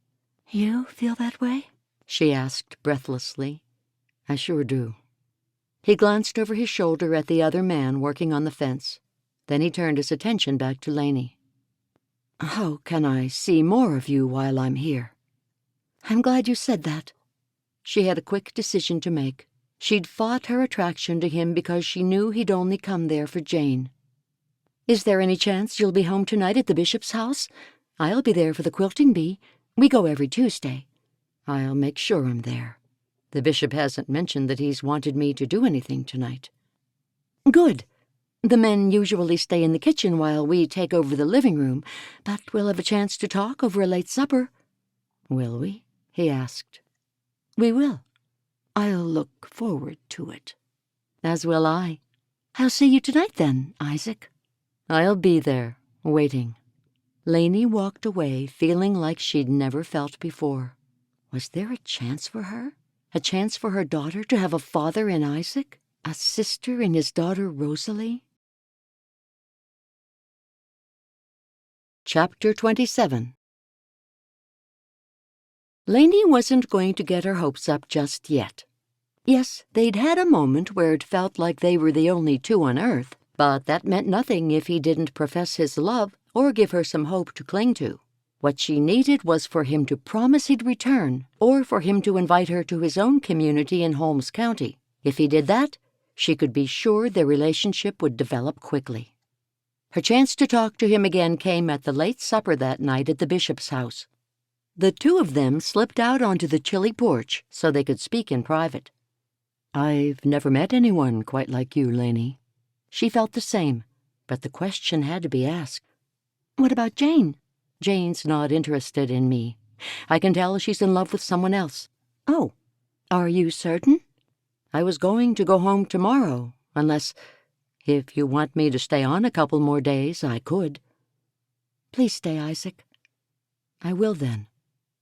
You feel that way? She asked breathlessly. "I sure do." He glanced over his shoulder at the other man working on the fence. Then he turned his attention back to Lainey. "How can I see more of you while I'm here?" "I'm glad you said that." She had a quick decision to make. She'd fought her attraction to him because she knew he'd only come there for Jane. "Is there any chance you'll be home tonight at the bishop's house? I'll be there for the quilting bee. We go every Tuesday." "I'll make sure I'm there. The bishop hasn't mentioned that he's wanted me to do anything tonight." "Good. The men usually stay in the kitchen while we take over the living room, but we'll have a chance to talk over a late supper." "Will we?" he asked. "We will. I'll look forward to it." "As will I." "I'll see you tonight then, Isaac." "I'll be there, waiting." Lainey walked away feeling like she'd never felt before. Was there a chance for her? A chance for her daughter to have a father in Isaac? A sister in his daughter Rosalie? Chapter 27. Lainey wasn't going to get her hopes up just yet. Yes, they'd had a moment where it felt like they were the only two on earth, but that meant nothing if he didn't profess his love or give her some hope to cling to. What she needed was for him to promise he'd return, or for him to invite her to his own community in Holmes County. If he did that, she could be sure their relationship would develop quickly. Her chance to talk to him again came at the late supper that night at the bishop's house. The two of them slipped out onto the chilly porch so they could speak in private. "I've never met anyone quite like you, Lainey." She felt the same, but the question had to be asked. "What about Jane?" "Jane's not interested in me. I can tell she's in love with someone else." "Oh, are you certain?" "I was going to go home tomorrow, unless, if you want me to stay on a couple more days, I could." "Please stay, Isaac." "I will then.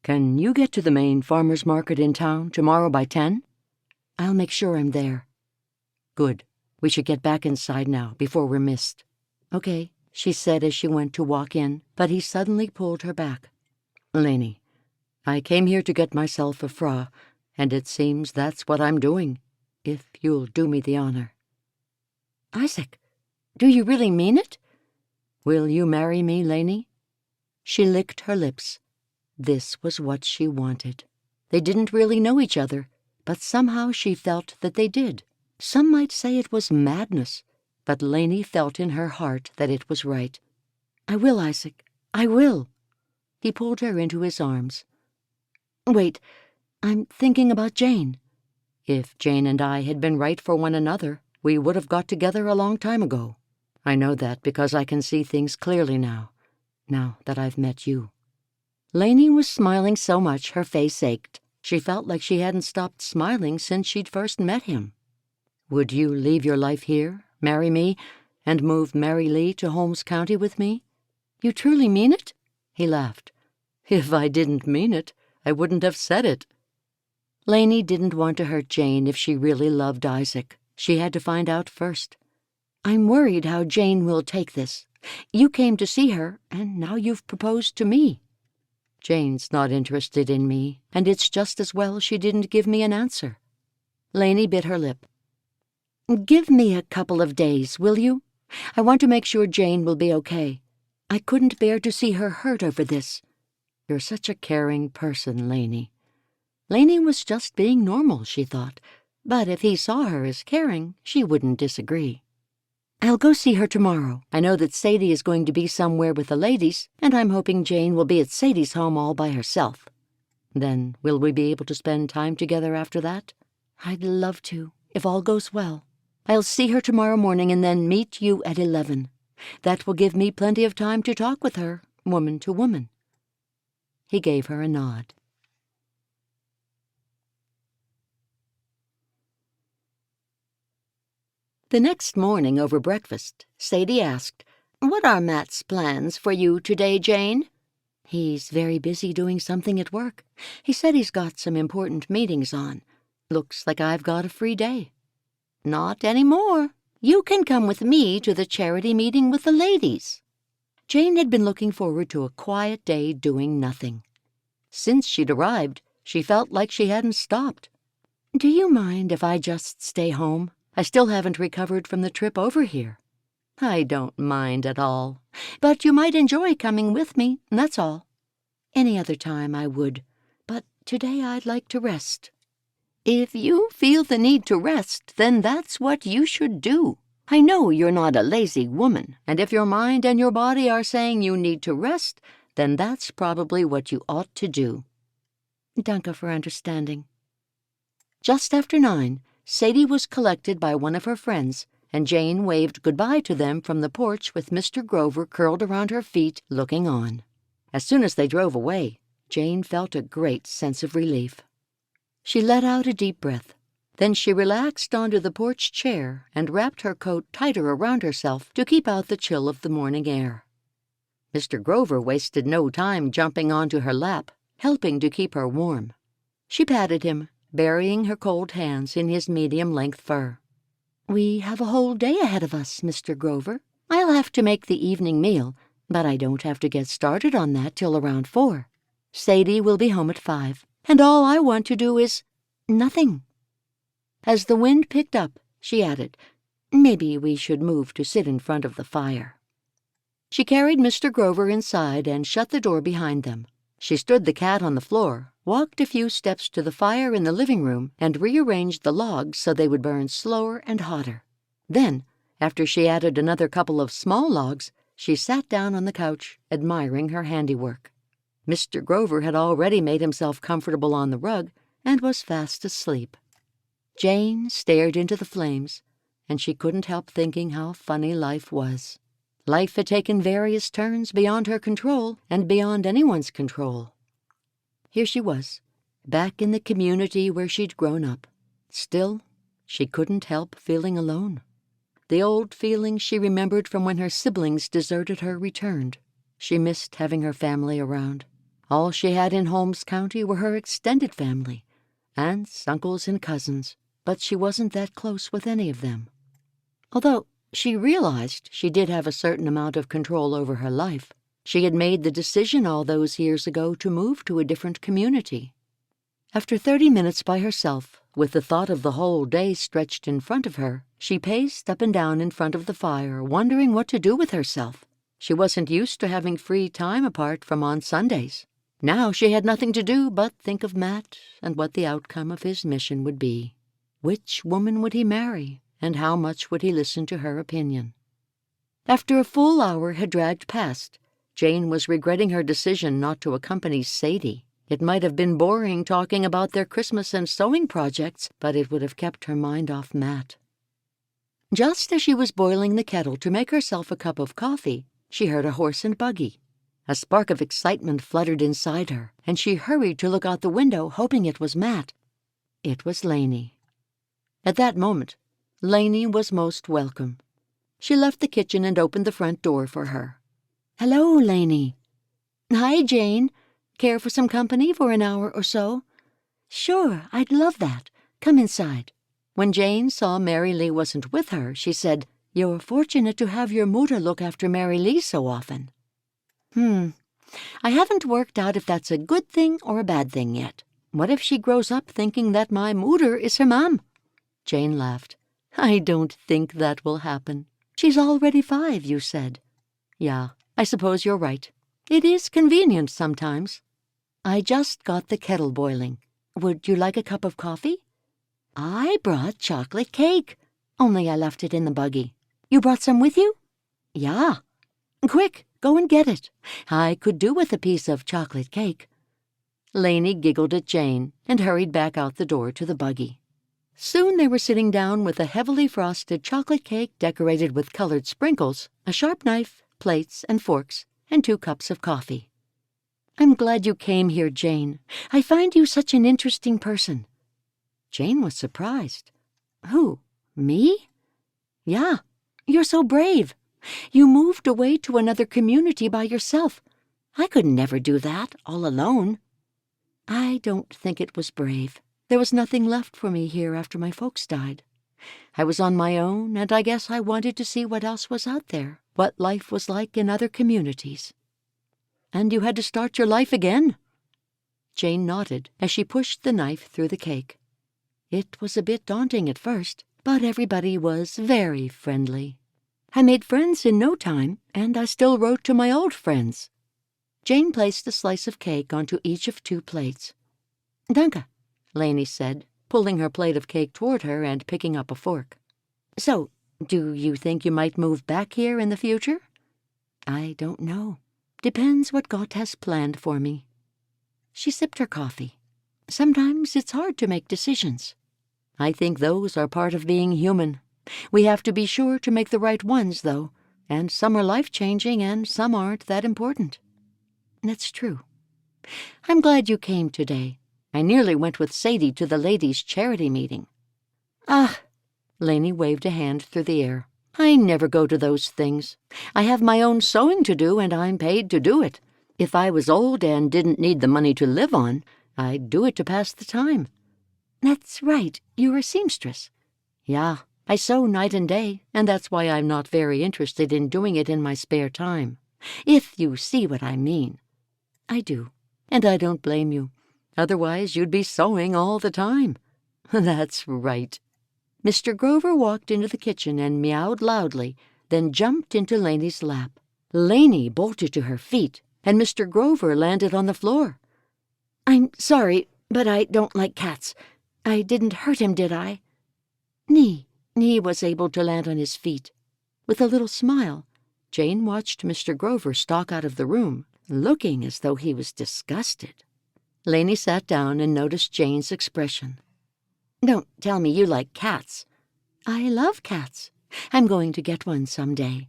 Can you get to the main farmer's market in town tomorrow by 10? "I'll make sure I'm there." "Good. We should get back inside now, before we're missed." "Okay," she said as she went to walk in, but he suddenly pulled her back. "Lainey, I came here to get myself a fra, and it seems that's what I'm doing, if you'll do me the honor." "Isaac, do you really mean it?" "Will you marry me, Lainey?" She licked her lips. This was what she wanted. They didn't really know each other, but somehow she felt that they did. Some might say it was madness, but Lainey felt in her heart that it was right. "I will, Isaac, I will." He pulled her into his arms. "Wait, I'm thinking about Jane." "If Jane and I had been right for one another, we would have got together a long time ago. I know that because I can see things clearly now that I've met you." Lainey was smiling so much her face ached. She felt like she hadn't stopped smiling since she'd first met him. "Would you leave your life here, marry me, and move Mary Lee to Holmes County with me?" "You truly mean it?" He laughed. "If I didn't mean it, I wouldn't have said it." Lainey didn't want to hurt Jane if she really loved Isaac. She had to find out first. "I'm worried how Jane will take this. You came to see her, and now you've proposed to me." "Jane's not interested in me, and it's just as well she didn't give me an answer." Lainey bit her lip. "Give me a couple of days, will you? I want to make sure Jane will be okay. I couldn't bear to see her hurt over this." "You're such a caring person, Lainey." Lainey was just being normal, she thought, but if he saw her as caring, she wouldn't disagree. "I'll go see her tomorrow. I know that Sadie is going to be somewhere with the ladies, and I'm hoping Jane will be at Sadie's home all by herself." "Then will we be able to spend time together after that?" "I'd love to, if all goes well. I'll see her tomorrow morning and then meet you at 11. That will give me plenty of time to talk with her, woman to woman." He gave her a nod. The next morning over breakfast, Sadie asked, "What are Matt's plans for you today, Jane?" "He's very busy doing something at work. He said he's got some important meetings on. Looks like I've got a free day." "Not any more. You can come with me to the charity meeting with the ladies." Jane had been looking forward to a quiet day doing nothing. Since she'd arrived, she felt like she hadn't stopped. "Do you mind if I just stay home? I still haven't recovered from the trip over here." "I don't mind at all. But you might enjoy coming with me, that's all." "Any other time I would, but today I'd like to rest." "If you feel the need to rest, then that's what you should do. I know you're not a lazy woman, and if your mind and your body are saying you need to rest, then that's probably what you ought to do." "Danke for understanding." Just after 9, Sadie was collected by one of her friends, and Jane waved goodbye to them from the porch with Mr. Grover curled around her feet, looking on. As soon as they drove away, Jane felt a great sense of relief. She let out a deep breath. Then she relaxed onto the porch chair and wrapped her coat tighter around herself to keep out the chill of the morning air. Mr. Grover wasted no time jumping onto her lap, helping to keep her warm. She patted him, burying her cold hands in his medium-length fur. "We have a whole day ahead of us, Mr. Grover. I'll have to make the evening meal, but I don't have to get started on that till around 4. Sadie will be home at 5, and all I want to do is nothing." As the wind picked up, she added, "Maybe we should move to sit in front of the fire." She carried Mr. Grover inside and shut the door behind them. She stood the cat on the floor, walked a few steps to the fire in the living room, and rearranged the logs so they would burn slower and hotter. Then, after she added another couple of small logs, she sat down on the couch, admiring her handiwork. Mr. Grover had already made himself comfortable on the rug and was fast asleep. Jane stared into the flames, and she couldn't help thinking how funny life was. Life had taken various turns beyond her control and beyond anyone's control. Here she was, back in the community where she'd grown up. Still, she couldn't help feeling alone. The old feeling she remembered from when her siblings deserted her returned. She missed having her family around. All she had in Holmes County were her extended family, aunts, uncles, and cousins, but she wasn't that close with any of them. Although she realized she did have a certain amount of control over her life. She had made the decision all those years ago to move to a different community. After 30 minutes by herself, with the thought of the whole day stretched in front of her, she paced up and down in front of the fire, wondering what to do with herself. She wasn't used to having free time apart from on Sundays. Now she had nothing to do but think of Matt and what the outcome of his mission would be. Which woman would he marry, and how much would he listen to her opinion? After a full hour had dragged past, Jane was regretting her decision not to accompany Sadie. It might have been boring talking about their Christmas and sewing projects, but it would have kept her mind off Matt. Just as she was boiling the kettle to make herself a cup of coffee, she heard a horse and buggy. A spark of excitement fluttered inside her, and she hurried to look out the window, hoping it was Matt. It was Lainey. At that moment, Lainey was most welcome. She left the kitchen and opened the front door for her. "Hello, Lainey." "Hi, Jane. Care for some company for an hour or so?" "Sure, I'd love that. Come inside." When Jane saw Mary Lee wasn't with her, she said, "You're fortunate to have your mutter look after Mary Lee so often." I haven't worked out if that's a good thing or a bad thing yet. What if she grows up thinking that my mutter is her mom?" Jane laughed. "I don't think that will happen. She's already 5, you said." "Yeah, I suppose you're right. It is convenient sometimes." "I just got the kettle boiling. Would you like a cup of coffee?" "I brought chocolate cake, only I left it in the buggy. You brought some with you?" "Yeah." "Quick, go and get it. I could do with a piece of chocolate cake." Lainey giggled at Jane and hurried back out the door to the buggy. Soon they were sitting down with a heavily frosted chocolate cake decorated with colored sprinkles, a sharp knife, plates and forks, and 2 cups of coffee. "I'm glad you came here, Jane. I find you such an interesting person." Jane was surprised. "Who, me?" Yeah, you're so brave. You moved away to another community by yourself. I could never do that, all alone. I don't think it was brave. There was nothing left for me here after my folks died. I was on my own, and I guess I wanted to see what else was out there, what life was like in other communities. And you had to start your life again? Jane nodded as she pushed the knife through the cake. It was a bit daunting at first, but everybody was very friendly. I made friends in no time, and I still wrote to my old friends. Jane placed a slice of cake onto each of 2 plates. "Danke," Lainey said, pulling her plate of cake toward her and picking up a fork. "So, do you think you might move back here in the future?" "I don't know. Depends what God has planned for me." She sipped her coffee. "Sometimes it's hard to make decisions. I think those are part of being human. We have to be sure to make the right ones, though, and some are life-changing and some aren't that important." "That's true. I'm glad you came today. I nearly went with Sadie to the ladies' charity meeting." "Ah," Lainey waved a hand through the air. "I never go to those things. I have my own sewing to do, and I'm paid to do it. If I was old and didn't need the money to live on, I'd do it to pass the time." "That's right. You're a seamstress." "Yeah, I sew night and day, and that's why I'm not very interested in doing it in my spare time. If you see what I mean." "I do, and I don't blame you. Otherwise you'd be sewing all the time." "That's right." Mr. Grover walked into the kitchen and meowed loudly, then jumped into Lainey's lap. Lainey bolted to her feet, and Mr. Grover landed on the floor. "I'm sorry, but I don't like cats. I didn't hurt him, did I?" He was able to land on his feet. With a little smile, Jane watched Mr. Grover stalk out of the room, looking as though he was disgusted. Lainey sat down and noticed Jane's expression. "Don't tell me you like cats." "I love cats. I'm going to get one someday."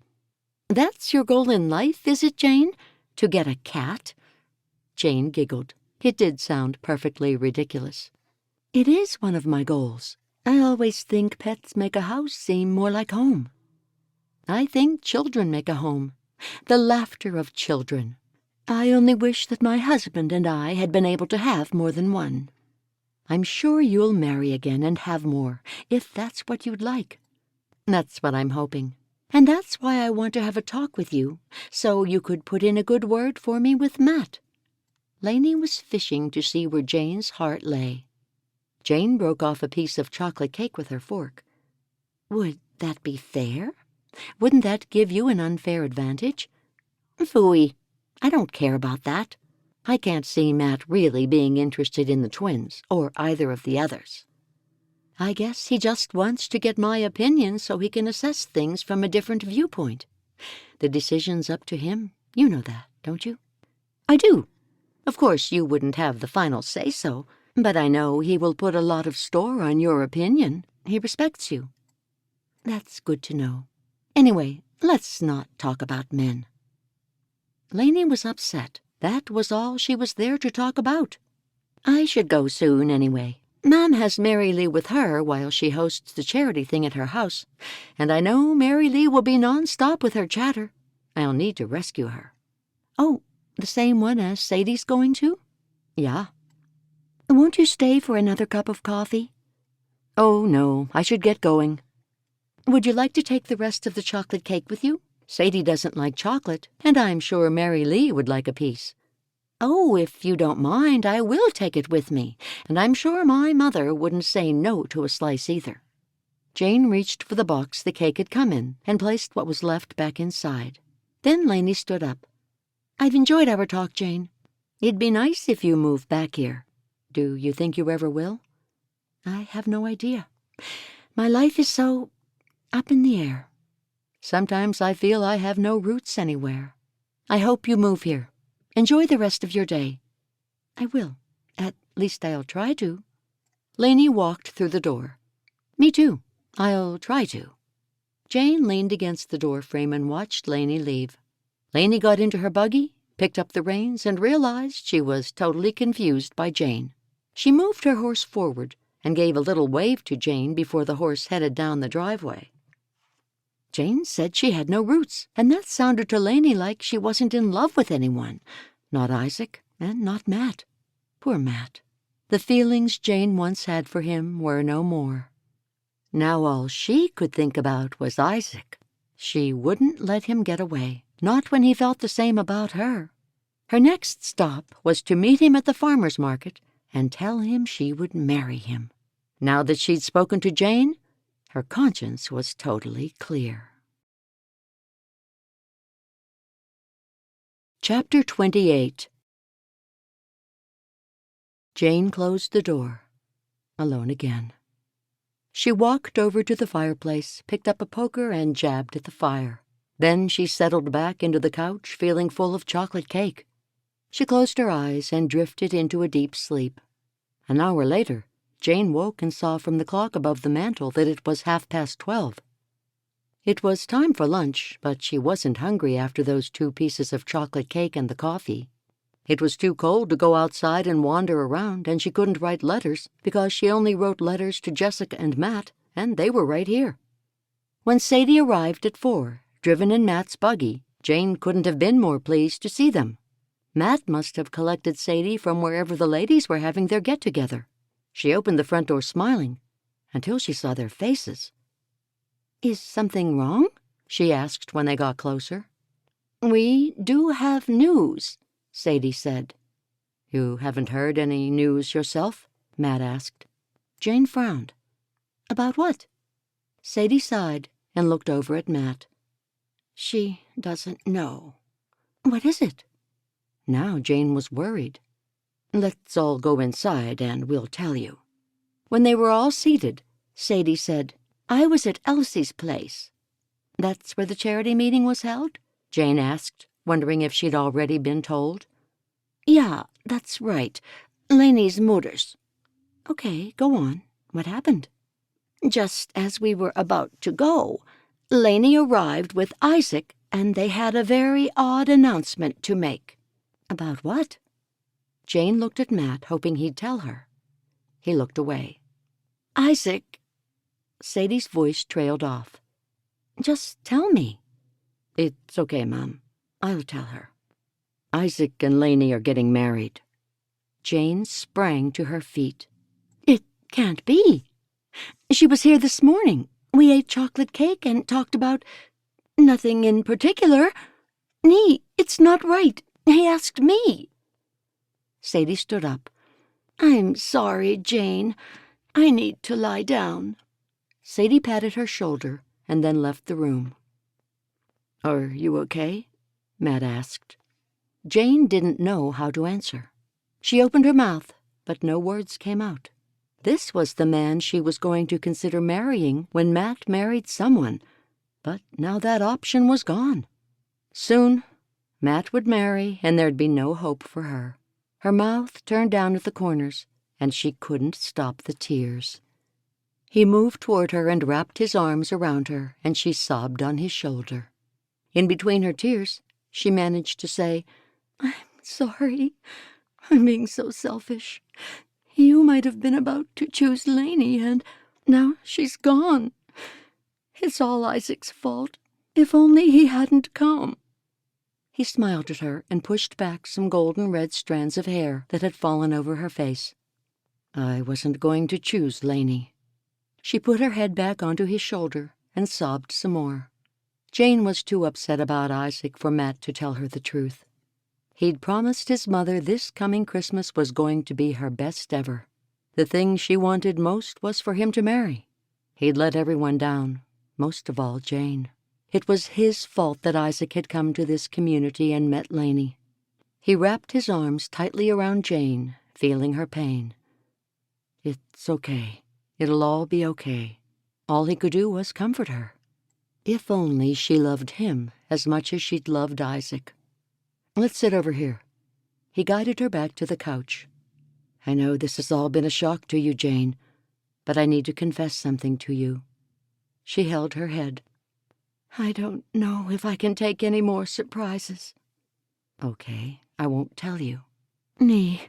"That's your goal in life, is it, Jane? To get a cat?" Jane giggled. It did sound perfectly ridiculous. "It is one of my goals. I always think pets make a house seem more like home." "I think children make a home. The laughter of children. I only wish that my husband and I had been able to have more than one." "I'm sure you'll marry again and have more, if that's what you'd like." "That's what I'm hoping. And that's why I want to have a talk with you, so you could put in a good word for me with Matt." Lainey was fishing to see where Jane's heart lay. Jane broke off a piece of chocolate cake with her fork. "Would that be fair? Wouldn't that give you an unfair advantage?" "Phooey. I don't care about that. I can't see Matt really being interested in the twins, or either of the others. I guess he just wants to get my opinion so he can assess things from a different viewpoint. The decision's up to him. You know that, don't you?" "I do. Of course you wouldn't have the final say-so, but I know he will put a lot of store on your opinion. He respects you." "That's good to know. Anyway, let's not talk about men." Lainey was upset. That was all she was there to talk about. "I should go soon, anyway. Mom has Mary Lee with her while she hosts the charity thing at her house, and I know Mary Lee will be non-stop with her chatter. I'll need to rescue her." "Oh, the same one as Sadie's going to?" "Yeah." "Won't you stay for another cup of coffee?" "Oh, no, I should get going." "Would you like to take the rest of the chocolate cake with you? Sadie doesn't like chocolate, and I'm sure Mary Lee would like a piece." "Oh, if you don't mind, I will take it with me, and I'm sure my mother wouldn't say no to a slice either." Jane reached for the box the cake had come in and placed what was left back inside. Then Lainey stood up. "I've enjoyed our talk, Jane. It'd be nice if you moved back here. Do you think you ever will?" "I have no idea. My life is so up in the air. Sometimes I feel I have no roots anywhere. I hope you move here. Enjoy the rest of your day." "I will. At least I'll try to." Lainey walked through the door. "Me too. I'll try to." Jane leaned against the door frame and watched Lainey leave. Lainey got into her buggy, picked up the reins, and realized she was totally confused by Jane. She moved her horse forward and gave a little wave to Jane before the horse headed down the driveway. Jane said she had no roots, and that sounded to Laney like she wasn't in love with anyone. Not Isaac, and not Matt. Poor Matt. The feelings Jane once had for him were no more. Now all she could think about was Isaac. She wouldn't let him get away, not when he felt the same about her. Her next stop was to meet him at the farmer's market and tell him she would marry him. Now that she'd spoken to Jane, her conscience was totally clear. Chapter 28. Jane closed the door, alone again. She walked over to the fireplace, picked up a poker, and jabbed at the fire. Then she settled back into the couch, feeling full of chocolate cake. She closed her eyes and drifted into a deep sleep. An hour later, Jane woke and saw from the clock above the mantel that it was 12:30. It was time for lunch, but she wasn't hungry after those 2 pieces of chocolate cake and the coffee. It was too cold to go outside and wander around, and she couldn't write letters because she only wrote letters to Jessica and Matt, and they were right here. When Sadie arrived at 4, driven in Matt's buggy, Jane couldn't have been more pleased to see them. Matt must have collected Sadie from wherever the ladies were having their get-together. She opened the front door smiling, until she saw their faces. "Is something wrong?" she asked when they got closer. "We do have news," Sadie said. "You haven't heard any news yourself?" Matt asked. Jane frowned. "About what?" Sadie sighed and looked over at Matt. "She doesn't know." "What is it?" Now Jane was worried. "Let's all go inside and we'll tell you." When they were all seated, Sadie said, "I was at Elsie's place." "That's where the charity meeting was held?" Jane asked, wondering if she'd already been told. "Yeah, that's right. Laney's motors." "Okay, go on. What happened?" "Just as we were about to go, Laney arrived with Isaac, and they had a very odd announcement to make." "About what?" Jane looked at Matt, hoping he'd tell her. He looked away. "Isaac—" Sadie's voice trailed off. "Just tell me." "It's okay, Mom. I'll tell her. Isaac and Laney are getting married." Jane sprang to her feet. "It can't be. She was here this morning. We ate chocolate cake and talked about nothing in particular. Nee, it's not right. He asked me." Sadie stood up. "I'm sorry, Jane. I need to lie down." Sadie patted her shoulder and then left the room. "Are you okay?" Matt asked. Jane didn't know how to answer. She opened her mouth, but no words came out. This was the man she was going to consider marrying when Matt married someone, but now that option was gone. Soon, Matt would marry, and there'd be no hope for her. Her mouth turned down at the corners, and she couldn't stop the tears. He moved toward her and wrapped his arms around her, and she sobbed on his shoulder. In between her tears, she managed to say, "I'm sorry. I'm being so selfish. You might have been about to choose Laney, and now she's gone. It's all Isaac's fault. If only he hadn't come." He smiled at her and pushed back some golden red strands of hair that had fallen over her face. "I wasn't going to choose Laney." She put her head back onto his shoulder and sobbed some more. Jane was too upset about Isaac for Matt to tell her the truth. He'd promised his mother this coming Christmas was going to be her best ever. The thing she wanted most was for him to marry. He'd let everyone down, most of all Jane. It was his fault that Isaac had come to this community and met Laney. He wrapped his arms tightly around Jane, feeling her pain. "It's okay. It'll all be okay." All he could do was comfort her. If only she loved him as much as she'd loved Isaac. "Let's sit over here." He guided her back to the couch. "I know this has all been a shock to you, Jane, but I need to confess something to you." She held her head. "I don't know if I can take any more surprises." "Okay, I won't tell you." "Nee,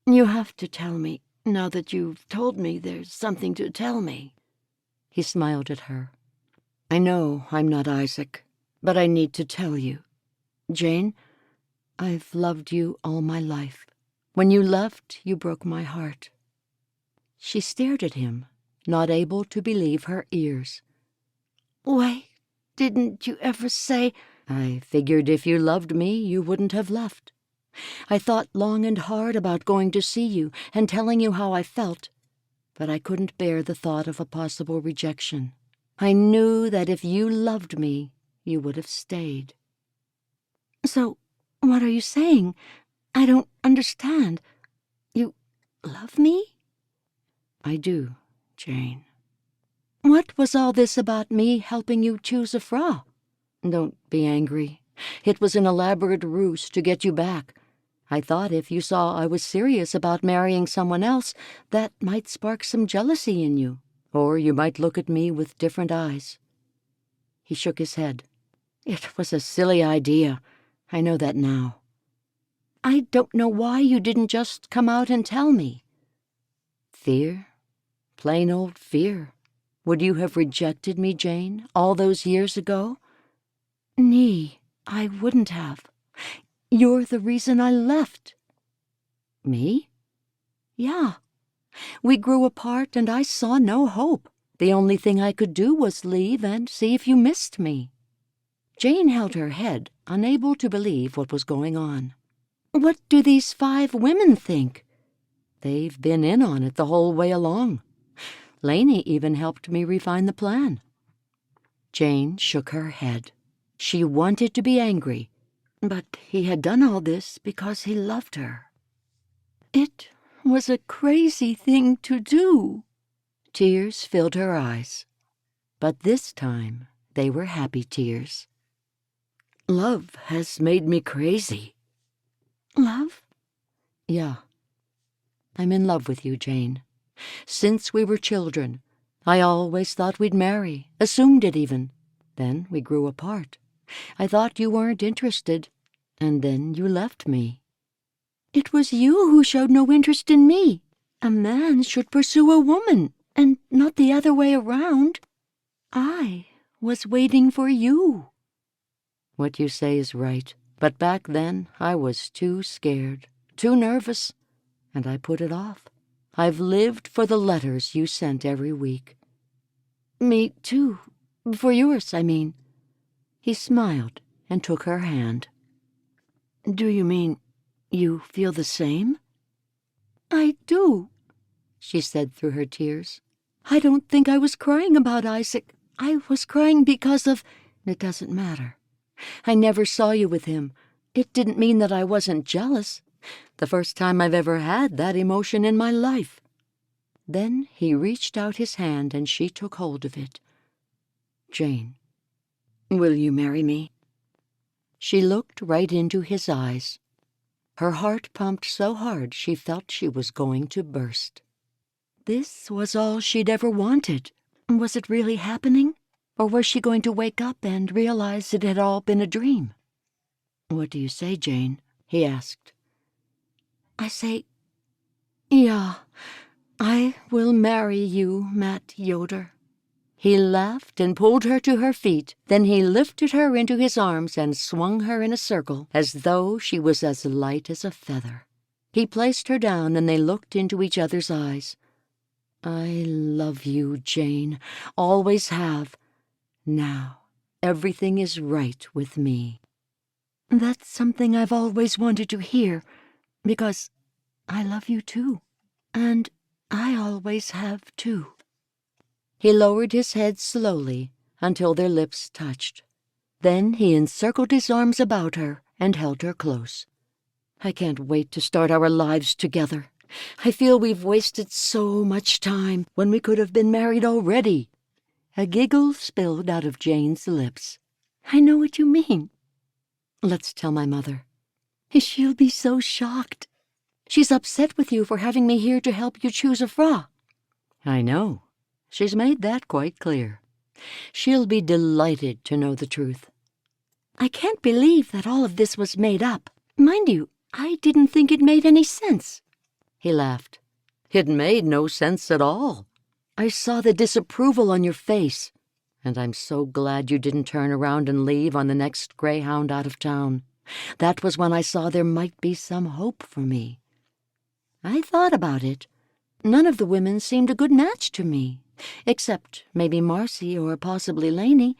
you have to tell me, now that you've told me there's something to tell me." He smiled at her. I know I'm not Isaac, but I need to tell you. Jane, I've loved you all my life. When you left, you broke my heart." She stared at him, not able to believe her ears. "Why didn't you ever say—" "I figured if you loved me, you wouldn't have left. I thought long and hard about going to see you and telling you how I felt, but I couldn't bear the thought of a possible rejection. I knew that if you loved me, you would have stayed." "So, what are you saying? I don't understand. You love me?" "I do, Jane." "What was all this about me helping you choose a frock?" "Don't be angry. It was an elaborate ruse to get you back. I thought if you saw I was serious about marrying someone else, that might spark some jealousy in you, or you might look at me with different eyes." He shook his head. "It was a silly idea. I know that now." "I don't know why you didn't just come out and tell me." "Fear. Plain old fear. Would you have rejected me, Jane, all those years ago?" "Nee, I wouldn't have. You're the reason I left." "Me?" "Yeah. We grew apart and I saw no hope. The only thing I could do was leave and see if you missed me." Jane held her head, unable to believe what was going on. "What do these 5 women think?" "They've been in on it the whole way along. Lainey even helped me refine the plan." Jane shook her head. She wanted to be angry, but he had done all this because he loved her. "It was a crazy thing to do." Tears filled her eyes, but this time they were happy tears. "Love has made me crazy." "Love?" "Yeah. I'm in love with you, Jane. Since we were children, I always thought we'd marry, assumed it even. Then we grew apart. I thought you weren't interested, and then you left me." "It was you who showed no interest in me. A man should pursue a woman, and not the other way around. I was waiting for you." "What you say is right, but back then I was too scared, too nervous, and I put it off. I've lived for the letters you sent every week." "Me too. For yours, I mean." He smiled and took her hand. "Do you mean you feel the same?" "I do," she said through her tears. "I don't think I was crying about Isaac. I was crying because of— It doesn't matter. I never saw you with him. It didn't mean that I wasn't jealous. The first time I've ever had that emotion in my life." Then he reached out his hand and she took hold of it. "Jane, will you marry me?" She looked right into his eyes. Her heart pumped so hard she felt she was going to burst. This was all she'd ever wanted. Was it really happening? Or was she going to wake up and realize it had all been a dream? "What do you say, Jane?" he asked. "I say, yeah, I will marry you, Matt Yoder." He laughed and pulled her to her feet. Then he lifted her into his arms and swung her in a circle as though she was as light as a feather. He placed her down and they looked into each other's eyes. "I love you, Jane. Always have. Now, everything is right with me." "That's something I've always wanted to hear, because I love you too. And I always have too." He lowered his head slowly until their lips touched. Then he encircled his arms about her and held her close. "I can't wait to start our lives together. I feel we've wasted so much time when we could have been married already." A giggle spilled out of Jane's lips. "I know what you mean." "Let's tell my mother." "She'll be so shocked. She's upset with you for having me here to help you choose a frock." "I know. She's made that quite clear. She'll be delighted to know the truth." "I can't believe that all of this was made up. Mind you, I didn't think it made any sense." He laughed. "It made no sense at all. I saw the disapproval on your face. And I'm so glad you didn't turn around and leave on the next Greyhound out of town. That was when I saw there might be some hope for me. I thought about it. None of the women seemed a good match to me, except maybe Marcy or possibly Laney.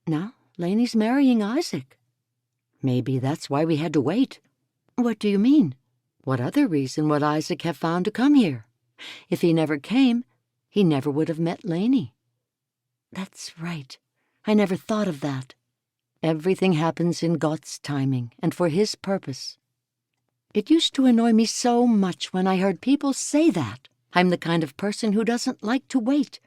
Now, Laney's marrying Isaac. Maybe that's why we had to wait. What do you mean? What other reason would Isaac have found to come here? If he never came, he never would have met Laney. That's right. I never thought of that. Everything happens in God's timing and for His purpose. It used to annoy me so much when I heard people say that. I'm the kind of person who doesn't like to wait.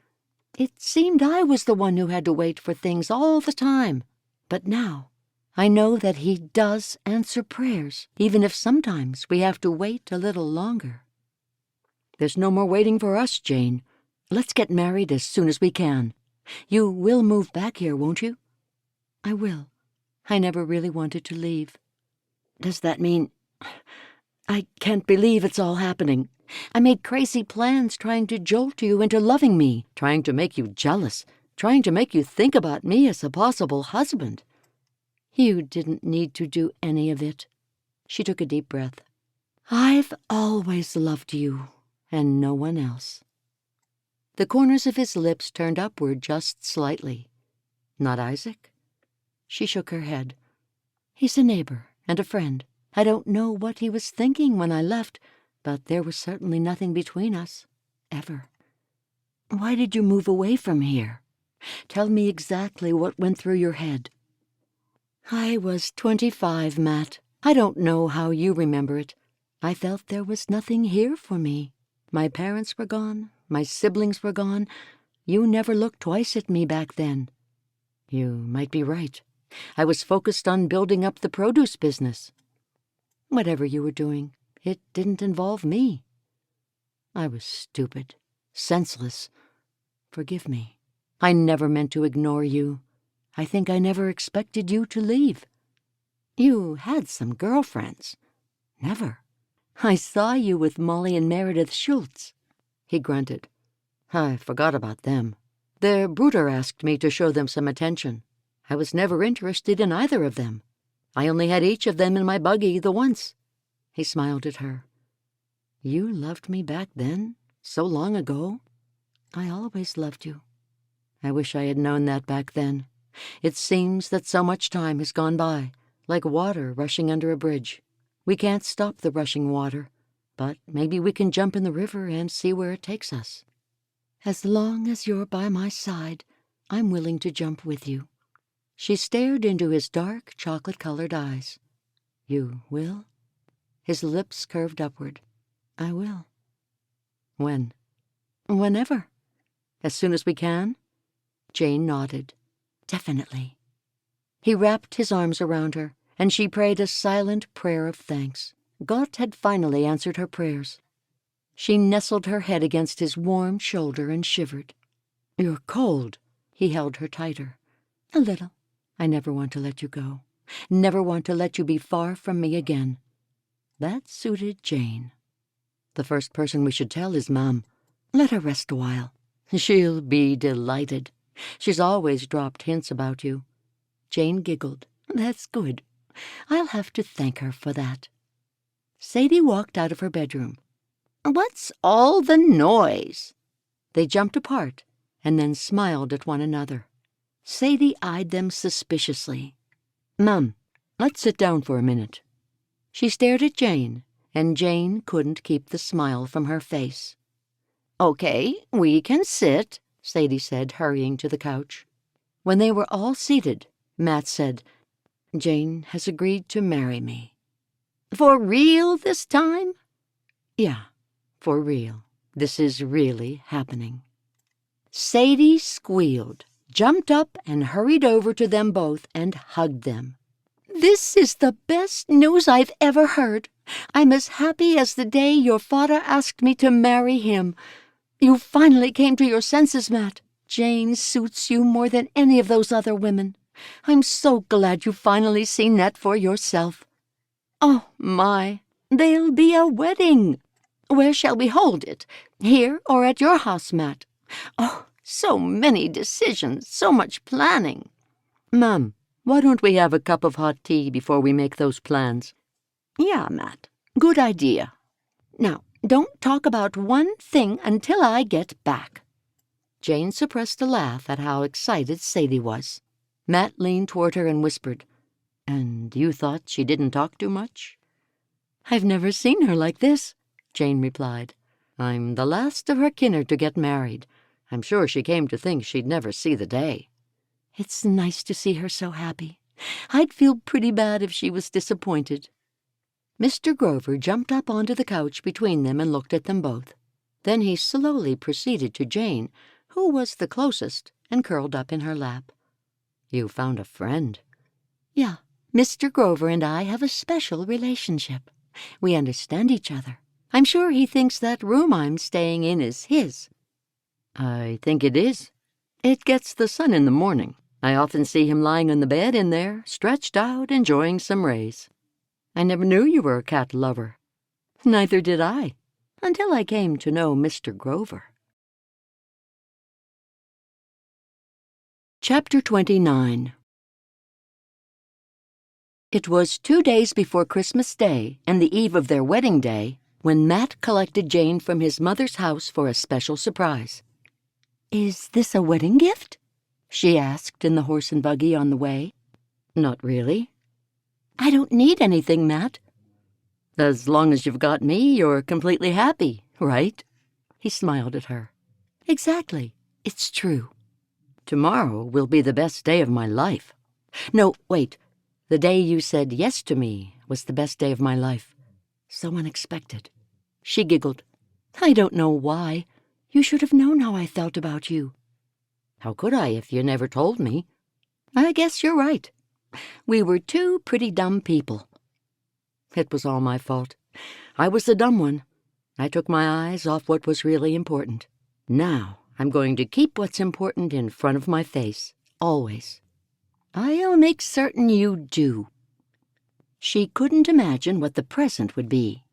It seemed I was the one who had to wait for things all the time. But now, I know that He does answer prayers, even if sometimes we have to wait a little longer. There's no more waiting for us, Jane. Let's get married as soon as we can. You will move back here, won't you? I will. I never really wanted to leave. Does that mean... I can't believe it's all happening. I made crazy plans trying to jolt you into loving me, trying to make you jealous, trying to make you think about me as a possible husband. You didn't need to do any of it. She took a deep breath. I've always loved you, and no one else. The corners of his lips turned upward just slightly. Not Isaac? She shook her head. He's a neighbor and a friend. I don't know what he was thinking when I left, but there was certainly nothing between us, ever. Why did you move away from here? Tell me exactly what went through your head. I was 25, Matt. I don't know how you remember it. I felt there was nothing here for me. My parents were gone. My siblings were gone. You never looked twice at me back then. You might be right. I was focused on building up the produce business. Whatever you were doing, it didn't involve me. I was stupid, senseless. Forgive me. I never meant to ignore you. I think I never expected you to leave. You had some girlfriends. Never. I saw you with Molly and Meredith Schultz. He grunted. I forgot about them. Their brooder asked me to show them some attention. I was never interested in either of them. I only had each of them in my buggy the once. He smiled at her. You loved me back then, so long ago. I always loved you. I wish I had known that back then. It seems that so much time has gone by, like water rushing under a bridge. We can't stop the rushing water, but maybe we can jump in the river and see where it takes us. As long as you're by my side, I'm willing to jump with you. She stared into his dark, chocolate-colored eyes. You will? His lips curved upward. I will. When? Whenever. As soon as we can? Jane nodded. Definitely. He wrapped his arms around her, and she prayed a silent prayer of thanks. God had finally answered her prayers. She nestled her head against his warm shoulder and shivered. You're cold. He held her tighter. A little. I never want to let you go. Never want to let you be far from me again. That suited Jane. The first person we should tell is Mom. Let her rest a while. She'll be delighted. She's always dropped hints about you. Jane giggled. That's good. I'll have to thank her for that. Sadie walked out of her bedroom. What's all the noise? They jumped apart and then smiled at one another. Sadie eyed them suspiciously. Mom, let's sit down for a minute. She stared at Jane, and Jane couldn't keep the smile from her face. Okay, we can sit, Sadie said, hurrying to the couch. When they were all seated, Matt said, Jane has agreed to marry me. For real this time? Yeah, for real. This is really happening. Sadie squealed, jumped up and hurried over to them both and hugged them. This is the best news I've ever heard. I'm as happy as the day your father asked me to marry him. You finally came to your senses, Matt. Jane suits you more than any of those other women. I'm so glad you've finally seen that for yourself. Oh, my, there'll be a wedding. Where shall we hold it? Here or at your house, Matt? Oh, So many decisions, so much planning. Mom, why don't we have a cup of hot tea before we make those plans? Yeah, Matt. Good idea. Now, don't talk about one thing until I get back. Jane suppressed a laugh at how excited Sadie was. Matt leaned toward her and whispered, "And you thought she didn't talk too much?" "I've never seen her like this," Jane replied. "I'm the last of her kinner to get married. I'm sure she came to think she'd never see the day." "It's nice to see her so happy. I'd feel pretty bad if she was disappointed." Mr. Grover jumped up onto the couch between them and looked at them both. Then he slowly proceeded to Jane, who was the closest, and curled up in her lap. "You found a friend." "Yeah, Mr. Grover and I have a special relationship. We understand each other. I'm sure he thinks that room I'm staying in is his." "I think it is. It gets the sun in the morning. I often see him lying on the bed in there, stretched out, enjoying some rays. I never knew you were a cat lover." "Neither did I, until I came to know Mr. Grover." Chapter 29. It was 2 days before Christmas Day and the eve of their wedding day when Matt collected Jane from his mother's house for a special surprise. "Is this a wedding gift?" she asked in the horse and buggy on the way. "Not really." "I don't need anything, Matt." "As long as you've got me, you're completely happy, right?" He smiled at her. "Exactly. It's true. Tomorrow will be the best day of my life. No, wait. The day you said yes to me was the best day of my life. So unexpected." She giggled. "I don't know why. You should have known how I felt about you." "How could I if you never told me?" "I guess you're right. We were two pretty dumb people." "It was all my fault. I was the dumb one. I took my eyes off what was really important. Now I'm going to keep what's important in front of my face, always." "I'll make certain you do." She couldn't imagine what the present would be.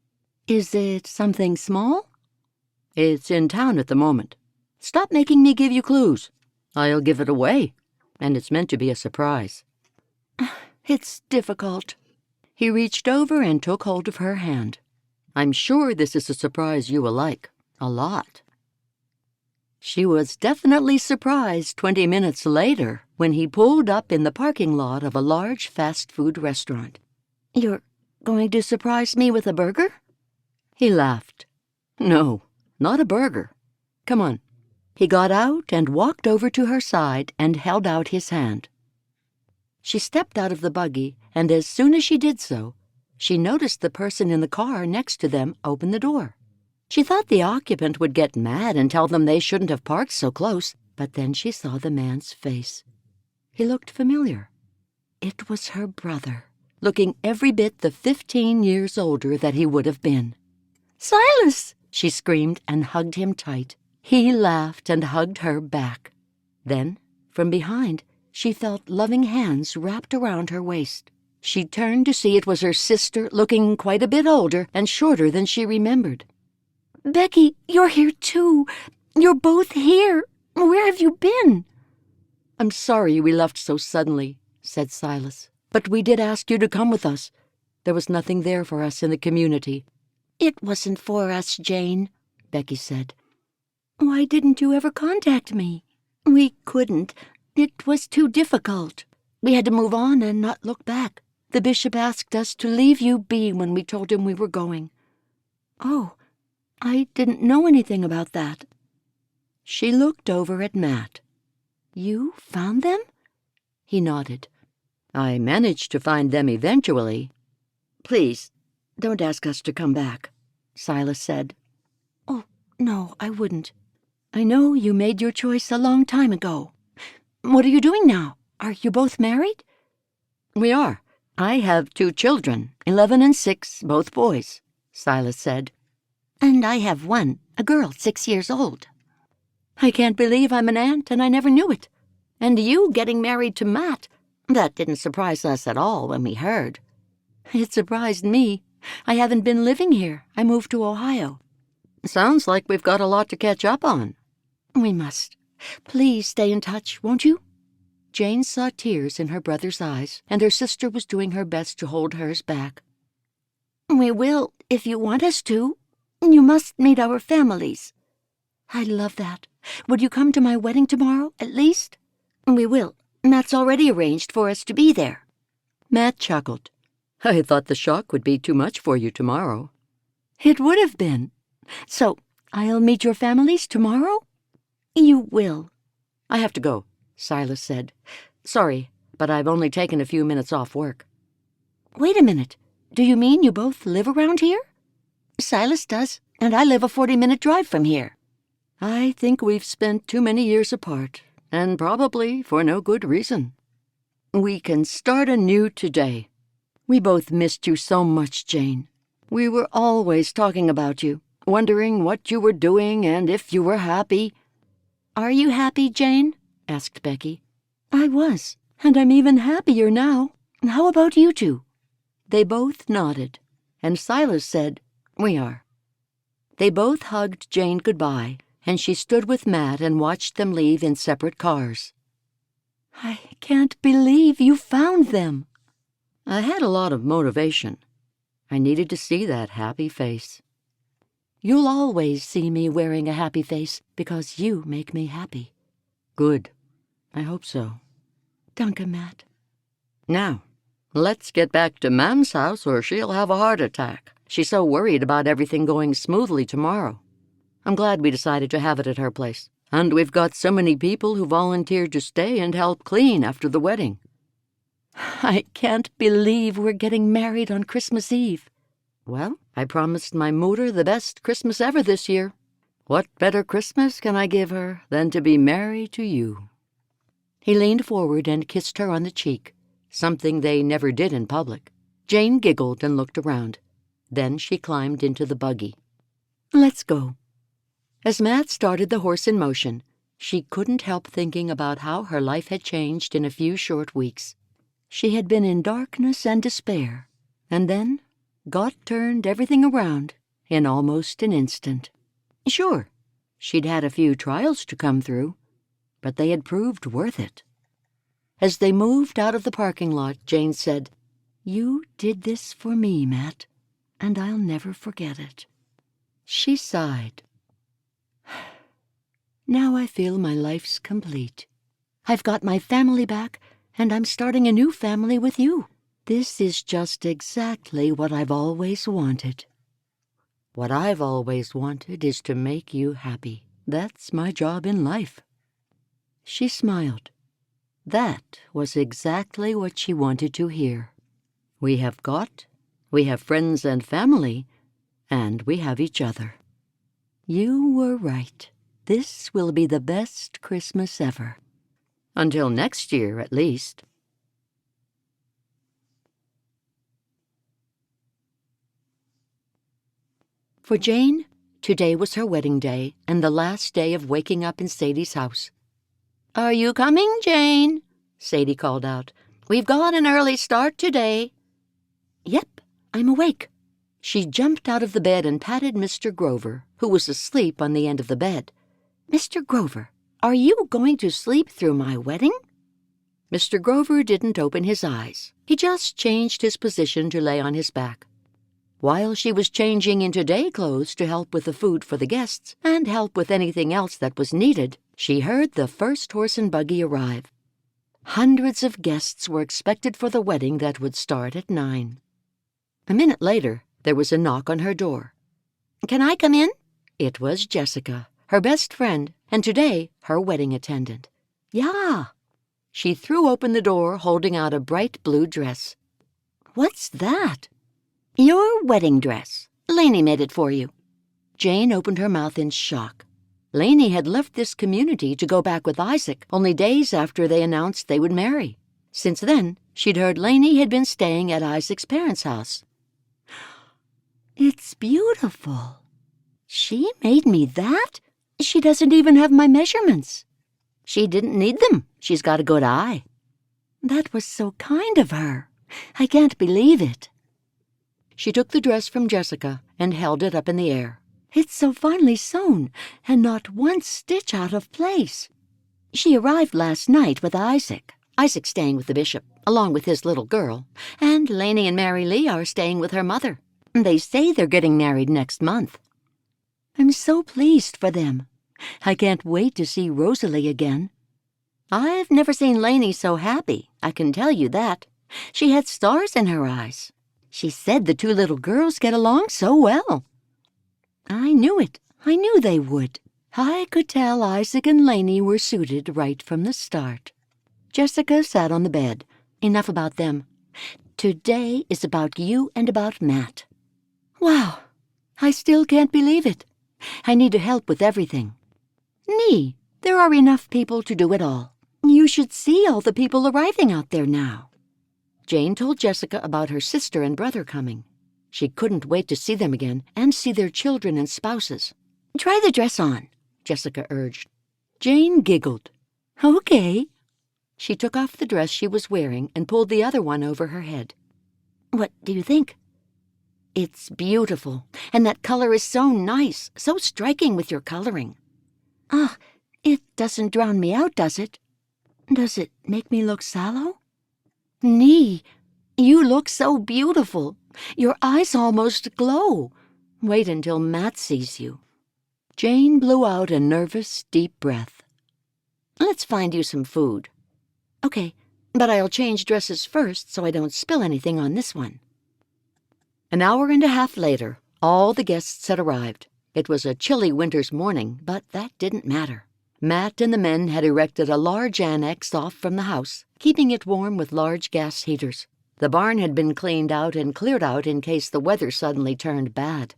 "Is it something small?" "It's in town at the moment. Stop making me give you clues. I'll give it away, and it's meant to be a surprise." "It's difficult." He reached over and took hold of her hand. "I'm sure this is a surprise you will like, a lot." She was definitely surprised 20 minutes later when he pulled up in the parking lot of a large fast food restaurant. "You're going to surprise me with a burger?" He laughed. "No, not a burger. Come on." He got out and walked over to her side and held out his hand. She stepped out of the buggy, and as soon as she did so, she noticed the person in the car next to them open the door. She thought the occupant would get mad and tell them they shouldn't have parked so close, but then she saw the man's face. He looked familiar. It was her brother, looking every bit the 15 years older that he would have been. "Silas!" she screamed and hugged him tight. He laughed and hugged her back. Then, from behind, she felt loving hands wrapped around her waist. She turned to see it was her sister, looking quite a bit older and shorter than she remembered. "Becky, you're here too. You're both here. Where have you been?" "I'm sorry we left so suddenly," said Silas. "But we did ask you to come with us. There was nothing there for us in the community." "It wasn't for us, Jane," Becky said. "Why didn't you ever contact me?" "We couldn't. It was too difficult. We had to move on and not look back. The bishop asked us to leave you be when we told him we were going." "Oh, I didn't know anything about that." She looked over at Matt. "You found them?" He nodded. "I managed to find them eventually." "Please, don't ask us to come back," Silas said. "Oh, no, I wouldn't. I know you made your choice a long time ago. What are you doing now? Are you both married?" "We are. I have 2 children, 11 and 6, both boys," Silas said. "And I have one, a girl 6 years old." "I can't believe I'm an aunt and I never knew it. And you getting married to Matt, that didn't surprise us at all when we heard." "It surprised me. I haven't been living here. I moved to Ohio." "Sounds like we've got a lot to catch up on." "We must. Please stay in touch, won't you?" Jane saw tears in her brother's eyes, and her sister was doing her best to hold hers back. "We will, if you want us to. You must meet our families." "I'd love that. Would you come to my wedding tomorrow, at least?" "We will. Matt's already arranged for us to be there." Matt chuckled. "I thought the shock would be too much for you tomorrow." "It would have been. So, I'll meet your families tomorrow?" "You will." "I have to go," Silas said. "Sorry, but I've only taken a few minutes off work." "Wait a minute. Do you mean you both live around here?" "Silas does, and I live a 40-minute drive from here." "I think we've spent too many years apart, and probably for no good reason. We can start anew today. We both missed you so much, Jane. We were always talking about you, wondering what you were doing and if you were happy." "Are you happy, Jane?" asked Becky. "I was, "And I'm even happier now." How about you two?" They both nodded, and Silas said, "We are." They both hugged Jane goodbye, and she stood with Matt and watched them leave in separate cars. "I can't believe you found them." I had a lot of motivation. I needed to see that happy face. You'll always see me wearing a happy face because you make me happy. Good. I hope so. Danke, Matt. Now, let's get back to Mam's house or she'll have a heart attack. She's so worried about everything going smoothly tomorrow. I'm glad we decided to have it at her place. And we've got so many people who volunteered to stay and help clean after the wedding. I can't believe we're getting married on Christmas Eve. Well, I promised my Mutter the best Christmas ever this year. What better Christmas can I give her than to be married to you?" He leaned forward and kissed her on the cheek, something they never did in public. Jane giggled and looked around. Then she climbed into the buggy. "Let's go." As Matt started the horse in motion, she couldn't help thinking about how her life had changed in a few short weeks. She had been in darkness and despair, and then God turned everything around in almost an instant. Sure, she'd had a few trials to come through, but they had proved worth it. As they moved out of the parking lot, Jane said, "You did this for me, Matt, and I'll never forget it." She sighed. "Now I feel my life's complete. I've got my family back, and I'm starting a new family with you. This is just exactly what I've always wanted." "What I've always wanted is to make you happy. That's my job in life." She smiled. That was exactly what she wanted to hear. We have friends and family, and we have each other. You were right. This will be the best Christmas ever. Until next year, at least. For Jane, today was her wedding day and the last day of waking up in Sadie's house. "Are you coming, Jane?" Sadie called out. "We've got an early start today." "Yep, I'm awake." She jumped out of the bed and patted Mr. Grover, who was asleep on the end of the bed. "Mr. Grover, are you going to sleep through my wedding?" Mr. Grover didn't open his eyes. He just changed his position to lay on his back. While she was changing into day clothes to help with the food for the guests and help with anything else that was needed, she heard the first horse and buggy arrive. Hundreds of guests were expected for the wedding that would start at 9. A minute later, there was a knock on her door. "Can I come in?" It was Jessica, her best friend, and today her wedding attendant. "Yeah." She threw open the door, holding out a bright blue dress. "What's that?" "Your wedding dress. Lainey made it for you." Jane opened her mouth in shock. Lainey had left this community to go back with Isaac only days after they announced they would marry. Since then, she'd heard Lainey had been staying at Isaac's parents' house. "It's beautiful." "She made me that? She doesn't even have my measurements." "She didn't need them. She's got a good eye." "That was so kind of her. I can't believe it." She took the dress from Jessica and held it up in the air. "It's so finely sewn, and not one stitch out of place." She arrived last night with Isaac. Isaac's staying with the bishop, along with his little girl, and Lainey and Mary Lee are staying with her mother. They say they're getting married next month. I'm so pleased for them. I can't wait to see Rosalie again. I've never seen Lainey so happy, I can tell you that. She had stars in her eyes. She said the two little girls get along so well. I knew it. I knew they would. I could tell Isaac and Lainey were suited right from the start. Jessica sat on the bed. Enough about them. Today is about you and about Matt. Wow, I still can't believe it. I need to help with everything. Nee, there are enough people to do it all. You should see all the people arriving out there now. Jane told Jessica about her sister and brother coming. She couldn't wait to see them again and see their children and spouses. Try the dress on, Jessica urged. Jane giggled. Okay. She took off the dress she was wearing and pulled the other one over her head. What do you think? It's beautiful, and that color is so nice, so striking with your coloring. Ah, it doesn't drown me out, does it? Does it make me look sallow? Nee, you look so beautiful. Your eyes almost glow. Wait until Matt sees you. Jane blew out a nervous, deep breath. Let's find you some food. Okay, but I'll change dresses first so I don't spill anything on this one. An hour and a half later, all the guests had arrived. It was a chilly winter's morning, but that didn't matter. Matt and the men had erected a large annex off from the house, keeping it warm with large gas heaters. The barn had been cleaned out and cleared out in case the weather suddenly turned bad.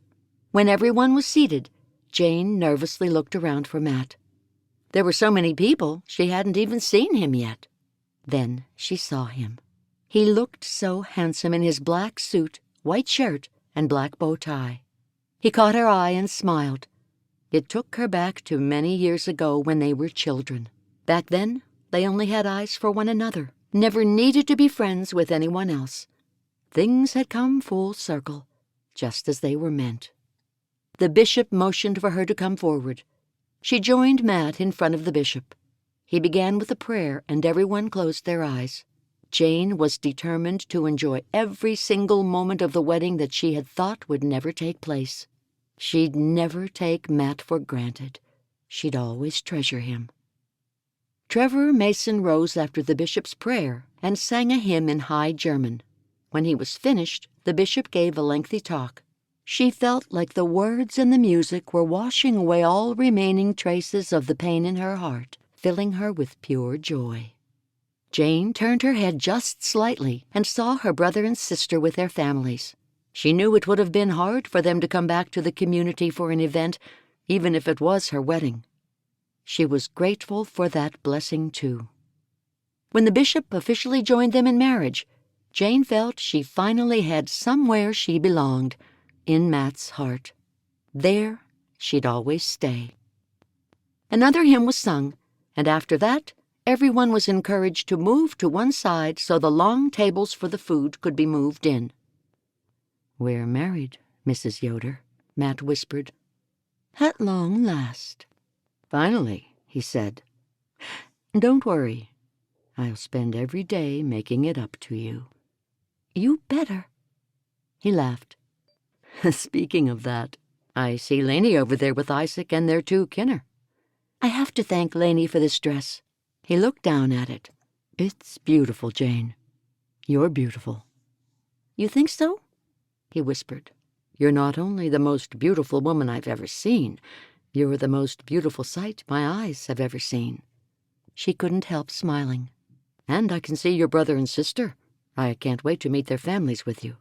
When everyone was seated, Jane nervously looked around for Matt. There were so many people, she hadn't even seen him yet. Then she saw him. He looked so handsome in his black suit, white shirt, and black bow tie. He caught her eye and smiled. It took her back to many years ago when they were children. Back then, they only had eyes for one another, never needed to be friends with anyone else. Things had come full circle, just as they were meant. The bishop motioned for her to come forward. She joined Matt in front of the bishop. He began with a prayer, and everyone closed their eyes. Jane was determined to enjoy every single moment of the wedding that she had thought would never take place. She'd never take Matt for granted. She'd always treasure him. Trevor Mason rose after the bishop's prayer and sang a hymn in High German. When he was finished, the bishop gave a lengthy talk. She felt like the words and the music were washing away all remaining traces of the pain in her heart, filling her with pure joy. Jane turned her head just slightly and saw her brother and sister with their families. She knew it would have been hard for them to come back to the community for an event, even if it was her wedding. She was grateful for that blessing, too. When the bishop officially joined them in marriage, Jane felt she finally had somewhere she belonged, in Matt's heart. There she'd always stay. Another hymn was sung, and after that, everyone was encouraged to move to one side so the long tables for the food could be moved in. "We're married, Mrs. Yoder," Matt whispered. "At long last." "Finally," he said. "Don't worry. I'll spend every day making it up to you." "You better." He laughed. "Speaking of that, I see Lainey over there with Isaac and their two kinner." "I have to thank Lainey for this dress." He looked down at it. "It's beautiful, Jane. You're beautiful." "You think so?" he whispered. "You're not only the most beautiful woman I've ever seen, you're the most beautiful sight my eyes have ever seen." She couldn't help smiling. "And I can see your brother and sister. I can't wait to meet their families with you."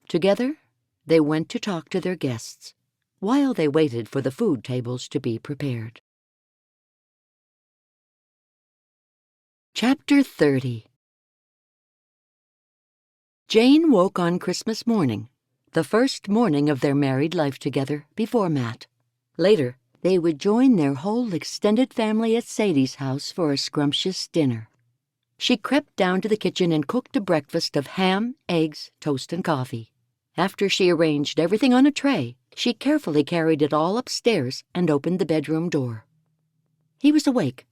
Together, they went to talk to their guests, while they waited for the food tables to be prepared. Chapter 30. Jane woke on Christmas morning, the first morning of their married life together before Matt. Later, they would join their whole extended family at Sadie's house for a scrumptious dinner. She crept down to the kitchen and cooked a breakfast of ham, eggs, toast, and coffee. After she arranged everything on a tray, she carefully carried it all upstairs and opened the bedroom door. He was awake.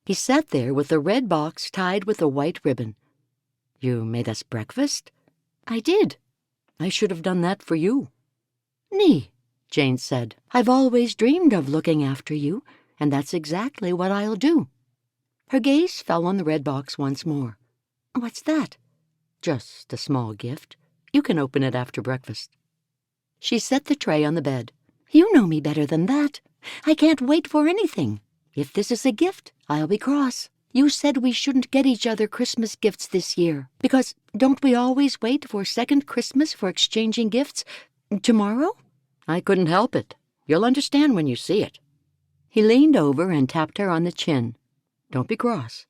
He sat there with the red box tied with a white ribbon. "You made us breakfast?" "I did. I should have done that for you." "Nee," Jane said. "I've always dreamed of looking after you, and that's exactly what I'll do." Her gaze fell on the red box once more. "What's that?" "Just a small gift. You can open it after breakfast." She set the tray on the bed. "You know me better than that. I can't wait for anything. If this is a gift, I'll be cross. You said we shouldn't get each other Christmas gifts this year, because don't we always wait for second Christmas for exchanging gifts? Tomorrow?" "I couldn't help it. You'll understand when you see it." He leaned over and tapped her on the chin. "Don't be cross."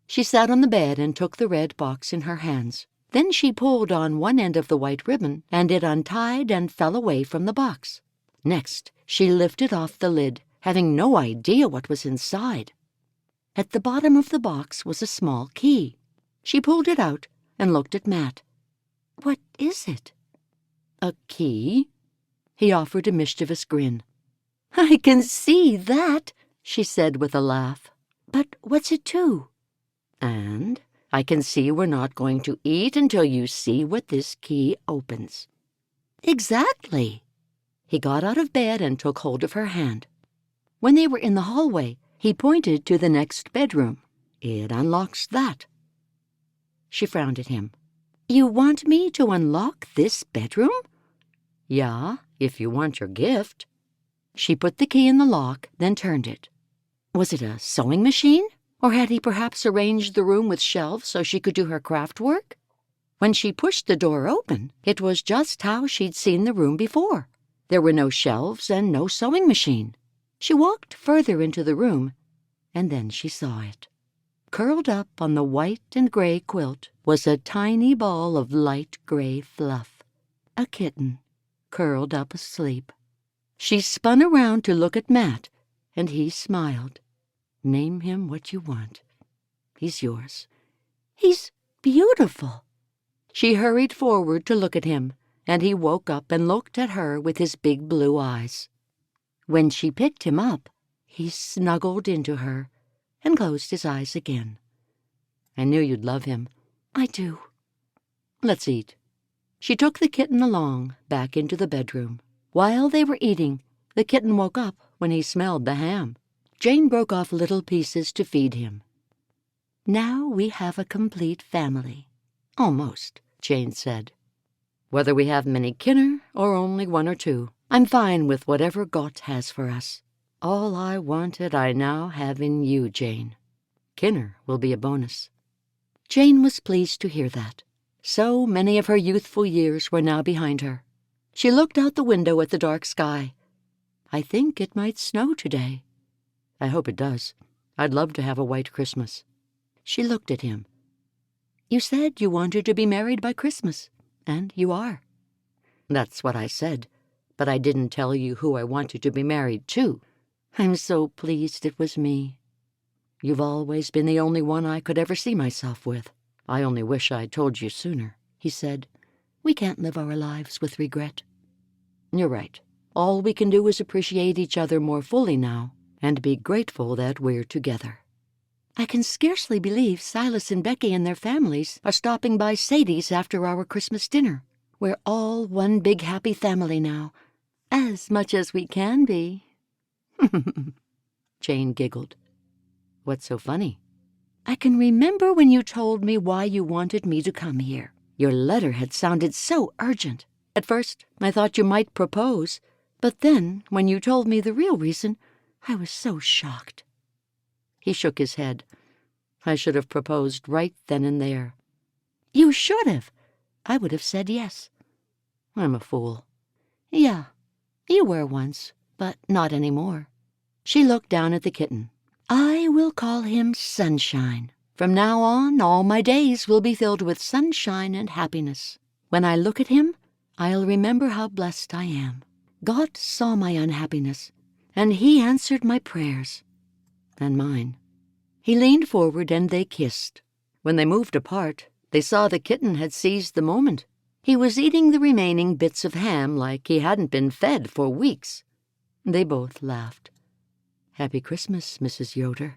She sat on the bed and took the red box in her hands. Then she pulled on one end of the white ribbon, and it untied and fell away from the box. Next, she lifted off the lid, having no idea what was inside. At the bottom of the box was a small key. She pulled it out and looked at Matt. "What is it?" "A key?" He offered a mischievous grin. "I can see that," she said with a laugh. "But what's it to?" "And I can see we're not going to eat until you see what this key opens." "Exactly." He got out of bed and took hold of her hand. When they were in the hallway, he pointed to the next bedroom. "It unlocks that." She frowned at him. "You want me to unlock this bedroom?" "Yeah, if you want your gift." She put the key in the lock, then turned it. Was it a sewing machine? Or had he perhaps arranged the room with shelves so she could do her craft work? When she pushed the door open, it was just how she'd seen the room before. There were no shelves and no sewing machine. She walked further into the room, and then she saw it. Curled up on the white and gray quilt was a tiny ball of light gray fluff. A kitten, curled up asleep. She spun around to look at Matt, and he smiled. "Name him what you want. He's yours." "He's beautiful." She hurried forward to look at him, and he woke up and looked at her with his big blue eyes. When she picked him up, he snuggled into her and closed his eyes again. "I knew you'd love him." "I do." "Let's eat." She took the kitten along, back into the bedroom. While they were eating, the kitten woke up when he smelled the ham. Jane broke off little pieces to feed him. "Now we have a complete family." "Almost," Jane said. "Whether we have many kinner or only one or two, I'm fine with whatever Gott has for us. All I wanted I now have in you, Jane. Kinner will be a bonus." Jane was pleased to hear that. So many of her youthful years were now behind her. She looked out the window at the dark sky. "I think it might snow today." "I hope it does. I'd love to have a white Christmas." She looked at him. "You said you wanted to be married by Christmas, and you are." "That's what I said, but I didn't tell you who I wanted to be married to." "I'm so pleased it was me." "You've always been the only one I could ever see myself with. I only wish I'd told you sooner," he said. "We can't live our lives with regret." "You're right. All we can do is appreciate each other more fully now, and be grateful that we're together." "I can scarcely believe Silas and Becky and their families are stopping by Sadie's after our Christmas dinner. We're all one big happy family now, as much as we can be." Jane giggled. "What's so funny?" "I can remember when you told me why you wanted me to come here. Your letter had sounded so urgent. At first, I thought you might propose, but then, when you told me the real reason, I was so shocked." He shook his head. "I should have proposed right then and there." "You should have. I would have said yes." "I'm a fool." "Yeah, you were once, but not anymore." She looked down at the kitten. "I will call him Sunshine. From now on, all my days will be filled with sunshine and happiness. When I look at him, I'll remember how blessed I am. God saw my unhappiness, and He answered my prayers." "And mine." He leaned forward and they kissed. When they moved apart, they saw the kitten had seized the moment. He was eating the remaining bits of ham like he hadn't been fed for weeks. They both laughed. "Happy Christmas, Mrs. Yoder."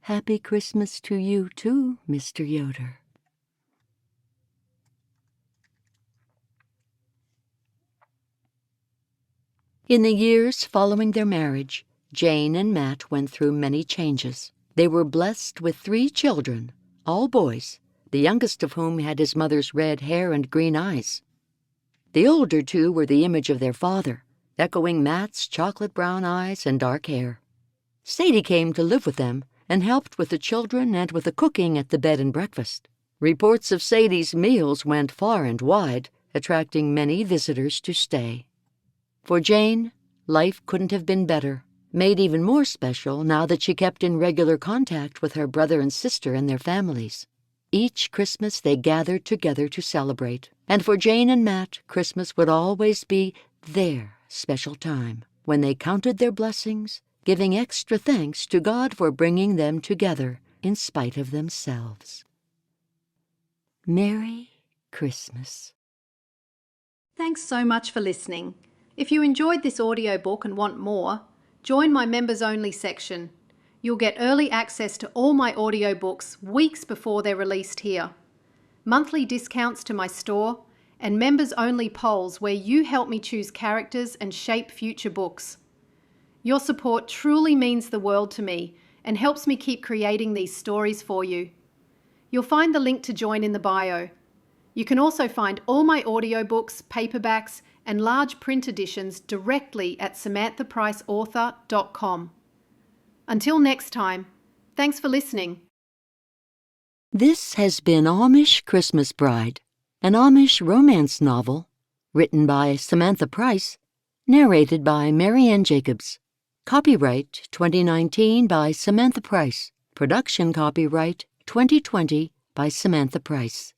Happy Christmas to you too, Mr. Yoder. In the years following their marriage, Jane and Matt went through many changes. They were blessed with 3 children, all boys, the youngest of whom had his mother's red hair and green eyes. The older 2 were the image of their father, echoing Matt's chocolate brown eyes and dark hair. Sadie came to live with them and helped with the children and with the cooking at the bed and breakfast. Reports of Sadie's meals went far and wide, attracting many visitors to stay. For Jane, life couldn't have been better, made even more special now that she kept in regular contact with her brother and sister and their families. Each Christmas they gathered together to celebrate, and for Jane and Matt, Christmas would always be their special time, when they counted their blessings, giving extra thanks to God for bringing them together in spite of themselves. Merry Christmas. Thanks so much for listening. If you enjoyed this audiobook and want more, join my members-only section. You'll get early access to all my audiobooks weeks before they're released here, monthly discounts to my store, and members-only polls where you help me choose characters and shape future books. Your support truly means the world to me and helps me keep creating these stories for you. You'll find the link to join in the bio. You can also find all my audiobooks, paperbacks, and large print editions directly at samanthapriceauthor.com. Until next time, thanks for listening. This has been Amish Christmas Bride, an Amish romance novel, written by Samantha Price, narrated by Marianne Jacobs. Copyright 2019 by Samantha Price. Production copyright 2020 by Samantha Price.